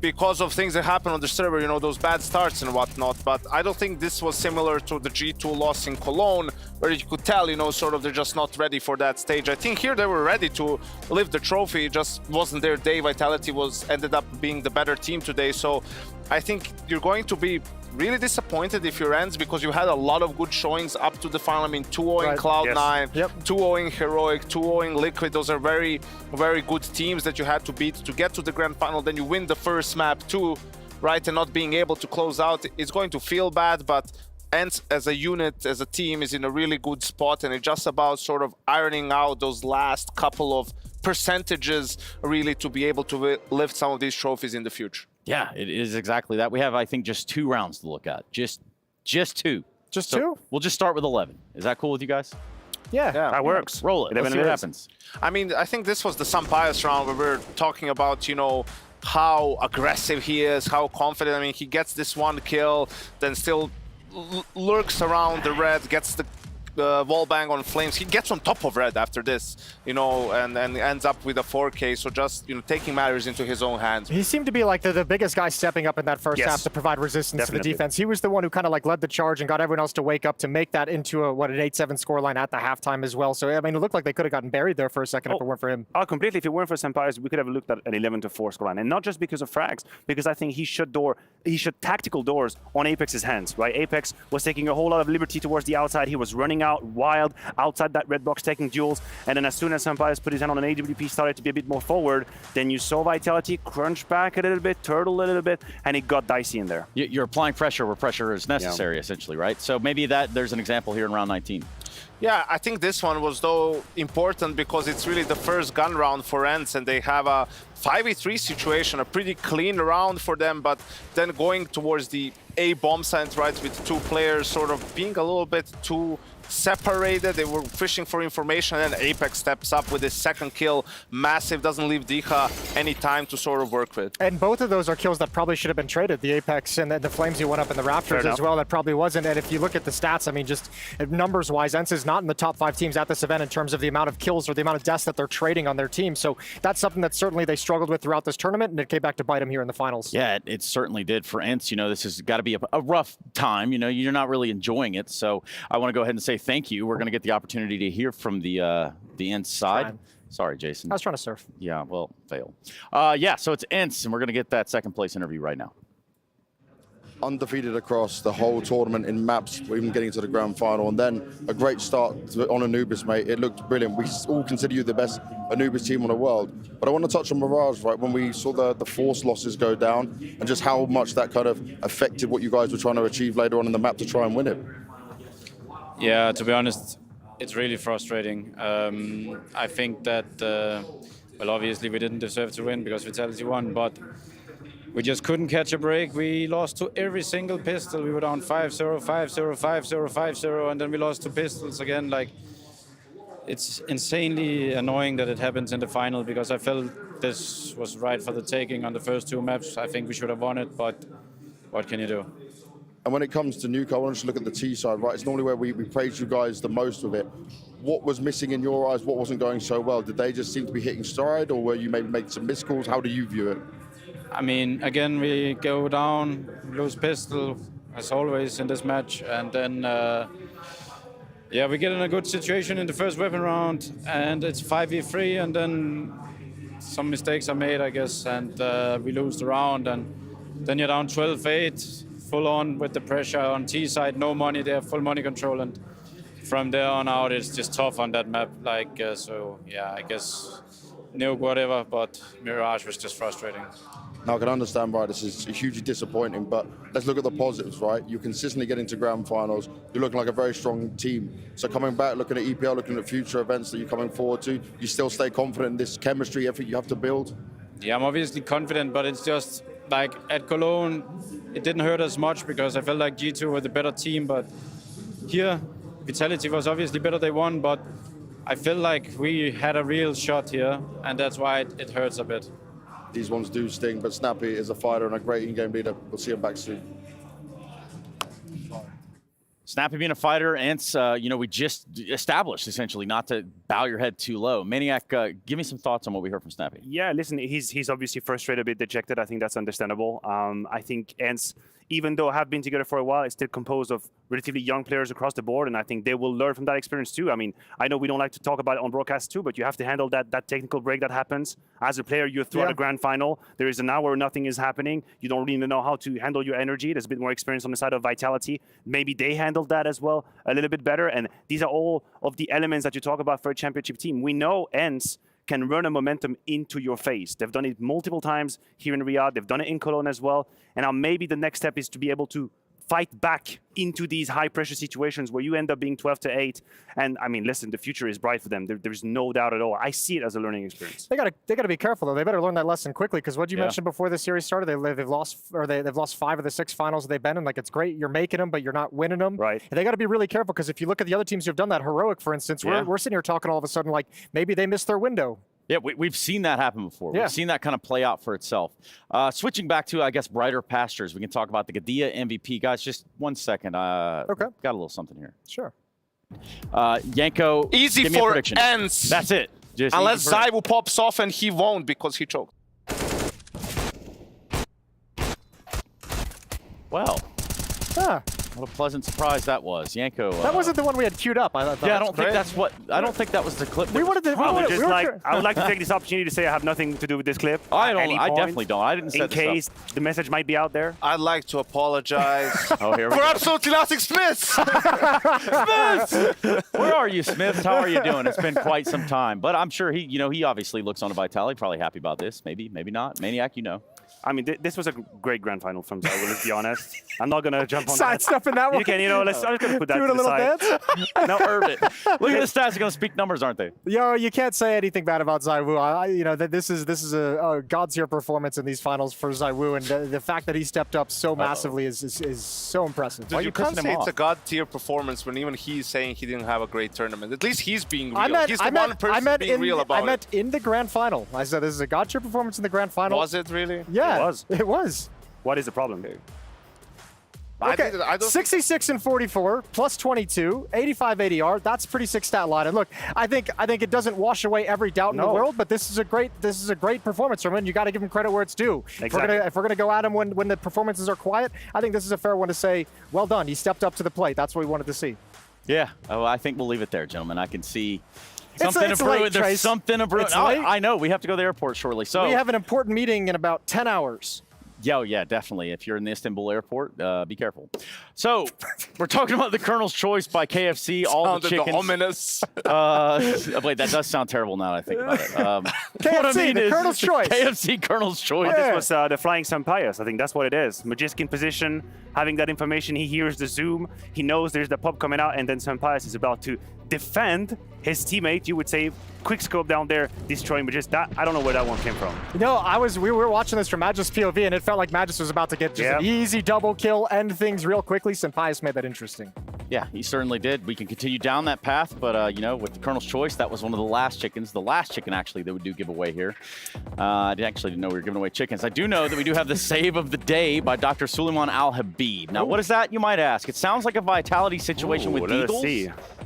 because of things that happen on the server, those bad starts and whatnot. But I don't think this was similar to the G2 loss in Cologne, where you could tell, sort of they're just not ready for that stage. I think here they were ready to lift the trophy. It just wasn't their day. Vitality ended up being the better team today. So I think you're going to be really disappointed if you're ENCE, because you had a lot of good showings up to the final. I mean, 2-0 Cloud9, 2-0 Heroic, 2-0 Liquid. Those are very, very good teams that you had to beat to get to the grand final. Then you win the first map too, right? And not being able to close out, it's going to feel bad, but ENCE as a unit, as a team, is in a really good spot, and it's just about sort of ironing out those last couple of percentages really to be able to lift some of these trophies in the future. Yeah, it is exactly that. We have, I think, just 2 rounds to look at. Just 2. Just 2? We'll just start with 11. Is that cool with you guys? Yeah, that works. Roll it. Let's see what happens. I mean, I think this was the Sampayas round where we're talking about, how aggressive he is, how confident. I mean, he gets this 1 kill, then still lurks around the red, gets the wall bang on Flames. He gets on top of red after this, and ends up with a 4K. So just, taking matters into his own hands. He seemed to be like the biggest guy stepping up in that first half to provide resistance to the defense. He was the one who kind of like led the charge and got everyone else to wake up to make that into an 8-7 scoreline at the halftime as well. So, I mean, it looked like they could have gotten buried there for a second if it weren't for him. Oh, completely. If it weren't for Sampayas, we could have looked at an 11-4 scoreline. And not just because of frags, because I think he shut tactical doors on Apex's hands, right? Apex was taking a whole lot of liberty towards the outside. He was running out wild outside that red box, taking duels. And then as soon as Sampayas put his hand on an AWP, started to be a bit more forward, then you saw Vitality crunch back a little bit, turtle a little bit, and it got dicey in there. You're applying pressure where pressure is necessary, essentially, right? So maybe there's an example here in round 19. Yeah, I think this one was, though, important because it's really the first gun round for ENCE, and they have a 5v3 situation, a pretty clean round for them, but then going towards the A bomb site, right, with 2 players sort of being a little bit too separated. They were fishing for information, and then Apex steps up with his second kill. Massive, doesn't leave Dicha any time to sort of work with. And both of those are kills that probably should have been traded. The Apex and the Flames who went up in the Raptors as well, that probably wasn't. And if you look at the stats, I mean, just numbers-wise, ENCE is not in the top 5 teams at this event in terms of the amount of kills or the amount of deaths that they're trading on their team. So that's something that certainly they struggled with throughout this tournament, and it came back to bite them here in the finals. Yeah, it certainly did for ENCE. You know, this has got to be a rough time. You know, you're not really enjoying it. So I want to go ahead and say thank you. We're going to get the opportunity to hear from the ENCE side. Sorry, Jason. I was trying to surf. Yeah, well, fail. Yeah, so it's ENCE, and we're going to get that second place interview right now. Undefeated across the whole tournament in maps, even getting to the grand final, and then a great start on Anubis, mate. It looked brilliant. We all consider you the best Anubis team in the world. But I want to touch on Mirage, right? When we saw the force losses go down, and just how much that kind of affected what you guys were trying to achieve later on in the map to try and win it. Yeah, to be honest, it's really frustrating. I think that, well, obviously we didn't deserve to win because Vitality won, but we just couldn't catch a break. We lost to every single pistol. We were down 5-0, 5-0, 5-0, 5-0, and then we lost to pistols again. Like, it's insanely annoying that it happens in the final because I felt this was right for the taking on the first 2 maps. I think we should have won it, but what can you do? And when it comes to Nuke, I want to look at the T side, right? It's normally where we praise you guys the most with it. What was missing in your eyes? What wasn't going so well? Did they just seem to be hitting stride, or were you maybe making some missed calls? How do you view it? I mean, again, we go down, lose pistol, as always in this match, and then, yeah, we get in a good situation in the first weapon round, and it's 5v3, and then some mistakes are made, I guess, and we lose the round, and then you're down 12-8, full on with the pressure on T side, no money, they have full money control, and from there on out, it's just tough on that map, like, so, yeah, I guess Nuke, whatever, but Mirage was just frustrating. Now, I can understand, right, this is hugely disappointing, but let's look at the positives, right? You're consistently getting to grand finals. You're looking like a very strong team. So coming back, looking at EPL, looking at future events that you're coming forward to, you still stay confident in this chemistry effort you have to build? Yeah, I'm obviously confident, but it's just like at Cologne, it didn't hurt as much because I felt like G2 were the better team, but here, Vitality was obviously better, they won, but I feel like we had a real shot here, and that's why it hurts a bit. These ones do sting, but Snappy is a fighter and a great in-game leader. We'll see him back soon. Snappy being a fighter, ENCE, you know, we just established essentially not to bow your head too low. Maniac, give me some thoughts on what we heard from Snappy. Yeah, listen, he's obviously frustrated, a bit dejected. I think that's understandable. I think ENCE, even though have been together for a while, is still composed of relatively young players across the board, and I think they will learn from that experience too. I mean, I know we don't like to talk about it on broadcast too, but you have to handle that technical break that happens. As a player, you're throughout a grand final. There is an hour where nothing is happening. You don't really know how to handle your energy. There's a bit more experience on the side of Vitality. Maybe they handled that as well a little bit better, and these are all of the elements that you talk about for a championship team. We know ENCE can run a momentum into your face. They've done it multiple times here in Riyadh. They've done it in Cologne as well. And now maybe the next step is to be able to fight back into these high-pressure situations where you end up being 12-8. And I mean, listen, the future is bright for them. There's no doubt at all. I see it as a learning experience. They gotta be careful though. They better learn that lesson quickly, because what you mentioned before the series started, they've lost 5 of the 6 finals they've been in. Like, it's great you're making them, but you're not winning them. Right. And they got to be really careful, because if you look at the other teams who've done that, Heroic, for instance, we're sitting here talking all of a sudden like maybe they missed their window. Yeah, we've seen that happen before. Yeah. We've seen that kind of play out for itself. Switching back to, I guess, brighter pastures, we can talk about the Gadia MVP. Guys, just 1 second. Okay. Got a little something here. Sure. Yanko, easy give me a for prediction. ENCE. That's it. Just unless Zaiwu pops off, and he won't because he choked. Well. What a pleasant surprise that was, Yanko. That wasn't the one we had queued up. I thought. Yeah, I don't think that's what. I don't think that was the clip. We wanted to. I would like to take this opportunity to say I have nothing to do with this clip. I don't. I definitely don't. I didn't set this up. In case the message might be out there. I'd like to apologize. Oh, here we for go. absolutely nothing, Smiths. Smiths! Where are you, Smiths? How are you doing? It's been quite some time, but I'm sure he obviously looks on a Vitality, probably happy about this. Maybe not. Maniac, you know. I mean, this was a great grand final from ZywOo, let's be honest. I'm not going to jump on Side that. stuff in that one. You can, I'm just going to put that Doing to a the little side. dance. No, Look at the stats. They're going to speak numbers, aren't they? Yo, you can't say anything bad about ZywOo. This is a god tier performance in these finals for ZywOo, and the fact that he stepped up so massively is so impressive. Dude, you can't say it's a god tier performance when even he's saying he didn't have a great tournament. At least he's being real. He's the one person being real about it. I meant in the grand final. I said this is a god tier performance in the grand final. Was it really? Yeah, It was. It was. What is the problem? Okay, 66 and 44, plus 22, 85 ADR. That's a pretty sick stat line. And look, I think it doesn't wash away every doubt in the world, but this is a great performance from him. You got to give him credit where it's due. Exactly. If we're gonna go at him when the performances are quiet, I think this is a fair one to say, well done. He stepped up to the plate. That's what we wanted to see. Yeah. Oh, I think we'll leave it there, gentlemen. I can see something it's brewing. late, There's Trace. something brewing. It's late. I know. We have to go to the airport shortly. So We have an important meeting in about 10 hours. Yeah, definitely. If you're in the Istanbul airport, be careful. So we're talking about the Colonel's Choice by KFC. All the chickens. Ominous. Wait, that does sound terrible now that I think about it. KFC, what I mean the is Colonel's Choice. KFC Colonel's Choice. Well, this was the Flying Sampayas. I think that's what it is. Magician position, having that information. He hears the zoom. He knows there's the pop coming out, and then Sampayas is about to defend his teammate. You would say, quick scope down there, destroying Magis. I don't know where that one came from. No, we were watching this from Magis POV, and it felt like Magis was about to get just an easy double kill, end things real quickly. Sampayas made that interesting. Yeah, he certainly did. We can continue down that path, but with the Colonel's Choice, that was one of the last chickens. The last chicken, actually, that we do give away here. I actually didn't know we were giving away chickens. I do know that we do have the save of the day by Dr. Suleiman Al-Habib. Now, what is that, you might ask? It sounds like a vitality situation with Eagles.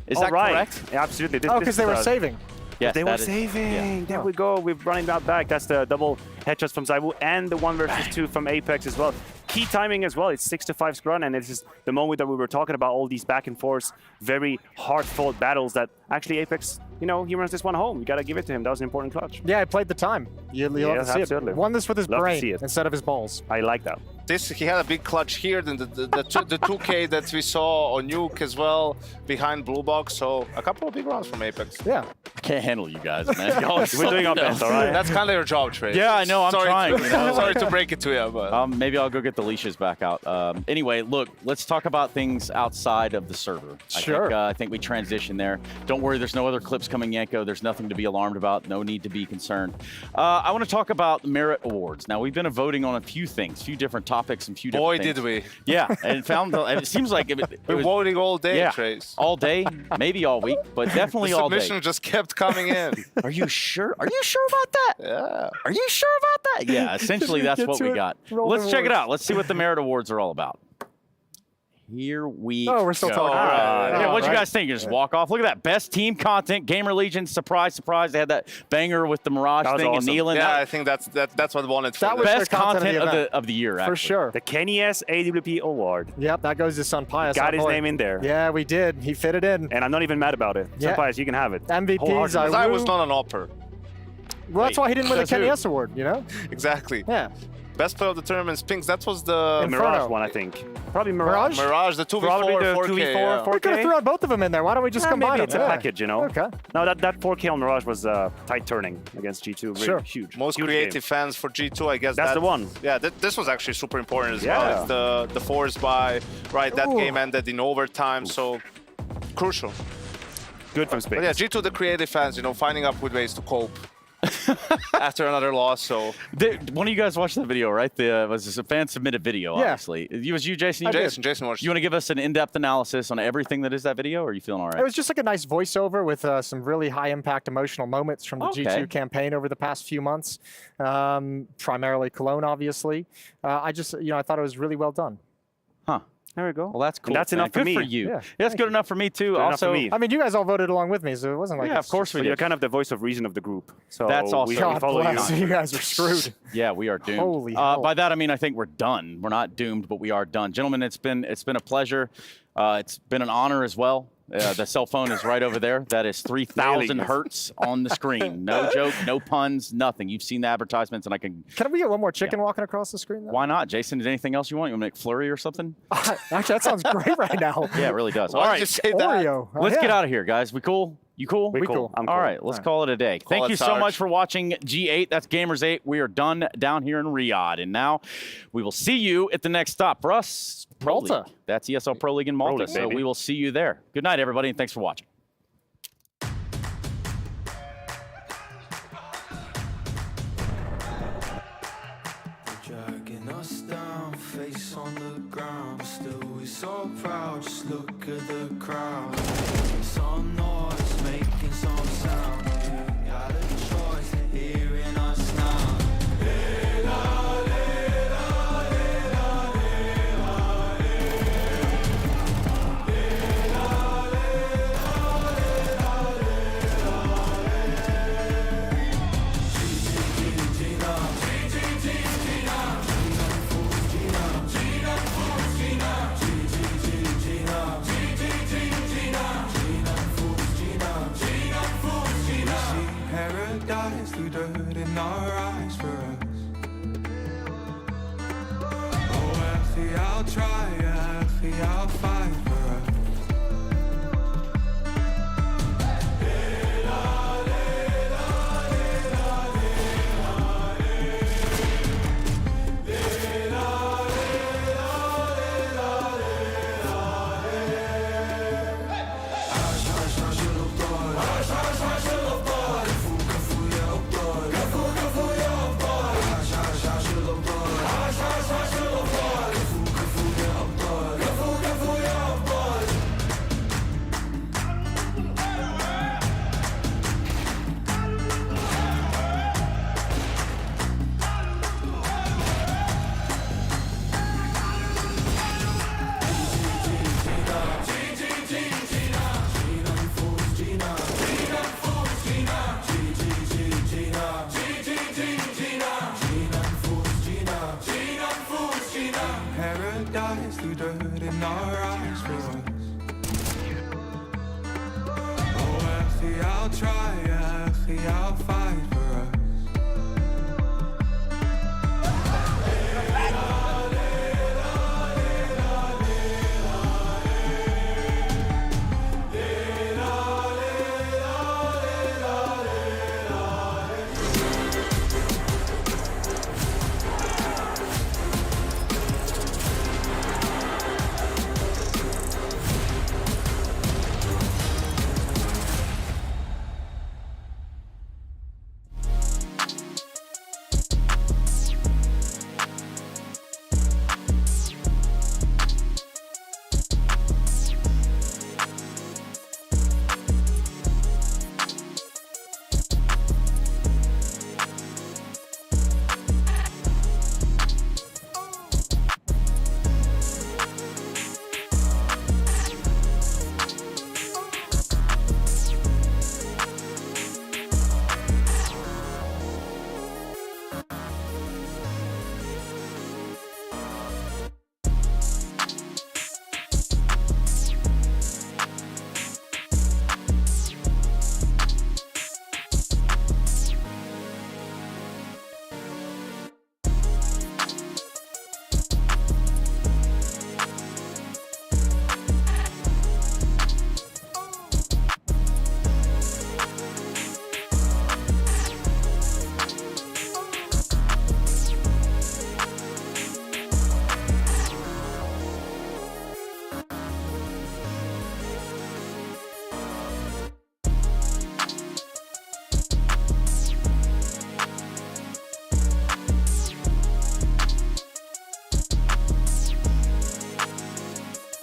Is that correct? Yeah, absolutely. Because they were saving. Yes, they were saving. There we go. We're running that back. That's the double headshots from ZywOo and the 1 versus 2 from Apex as well. Key timing as well. It's 6-5 scrun, and it's just the moment that we were talking about all these back and forth, very hard-fought battles that actually Apex, he runs this one home. You got to give it to him. That was an important clutch. Yeah, he played the time. You love to see absolutely. it. Won this with his brain instead of his balls. I like that. He had a big clutch here, then the 2K that we saw on Nuke as well, behind Blue Box, so a couple of big rounds from Apex. Yeah. I can't handle you guys, man. We're doing our best, all right? That's kind of your job, Trey. Yeah, I know, I'm trying. Sorry to break it to you, but... maybe I'll go get the leashes back out. Anyway, look, let's talk about things outside of the server. Sure. I think we transition there. Don't worry, there's no other clips coming, Yanko. There's nothing to be alarmed about. No need to be concerned. I want to talk about the Merit Awards. Now, we've been voting on a few things, a few different topics and a few different things. Did we? Yeah, and it seems like it We're was voting all day, yeah, Trace. all day, maybe all week, but definitely all day. The submission just kept coming in. Are you sure? Are you sure about that? Yeah. Are you sure about that? Yeah, essentially that's what we got. Let's check it out. Let's see what the Merit Awards are all about. Here we we're still go. talking. Yeah, what'd you guys think? You just walk off. Look at that. Best team content. Gamer Legion. Surprise, surprise. They had that banger with the Mirage thing awesome. and Nealon. Yeah, I think that's what won it for. That was best the content of the year, actually. For sure. The Kenny S AWP Award. Yep, that goes to Sampayas. Got his name in there. Yeah, we did. He fit it in. And I'm not even mad about it. Yeah. Sampayas, you can have it. MVPs. I was not an opper. Well, that's why he didn't win the Kenny S award, Exactly. Yeah. Best player of the tournament, Spinks. That was the Mirage one, I think. Probably Mirage. Mirage, the 2v4, Probably the 4K. 2v4, Yeah. 4K. We could have thrown both of them in there. Why don't we just combine maybe them? it's a package, Okay. No, that 4K on Mirage was tight turning against G2. Really huge. Most huge creative game. fans for G2, I guess. That's the one. Yeah, this was actually super important as Yeah. well. It's the force buy, right? That game ended in overtime, so crucial. Good from Space. But yeah, G2, the creative fans, finding up with ways to cope. After another loss, so one of you guys watched that video, right? Was a fan submitted video, obviously. It was you, Jason. Jason watched. You want to give us an in-depth analysis on everything that is that video, or are you feeling all right? It was just like a nice voiceover with some really high-impact emotional moments from the G2 campaign over the past few months. Primarily Cologne, obviously. I thought it was really well done. Huh. There we go. Well, that's cool. And that's enough good for me. For you. Yeah, that's good enough for me too. Also, I mean, you guys all voted along with me, so it wasn't like of course we did. You're kind of the voice of reason of the group. So that's awesome. we follow you. You guys are screwed. Yeah, we are doomed. Holy hell. By that I mean I think we're done. We're not doomed, but we are done, gentlemen. It's been a pleasure. It's been an honor as well. The cell phone is right over there. That is 3,000 hertz on the screen. No joke, no puns, nothing. You've seen the advertisements, and I can. Can we get one more chicken walking across the screen? Though? Why not, Jason? Is anything else you want? You want to make flurry or something? Actually, that sounds great right now. Yeah, it really does. Why All did right, you say Oreo. Let's get out of here, guys. We cool? You cool? We cool. I'm cool. All right, let's call it a day. Thank you so much for watching G8. That's Gamers8. We are done down here in Riyadh. And now we will see you at the next stop. For us, Malta. League. That's ESL Pro League in Malta. So we will see you there. Good night, everybody, and thanks for watching. Dragging us down, face on the ground, but still we so proud. Just look at the crowd, making some noise, making some sound. You had a choice, they're hearing us now. Paradise through dirt in our eyes for us. Oh, actually, I'll try, actually, I'll fight for us. Paradise through dirt in our eyes for us. Oh, actually, I'll try, actually, I'll fight.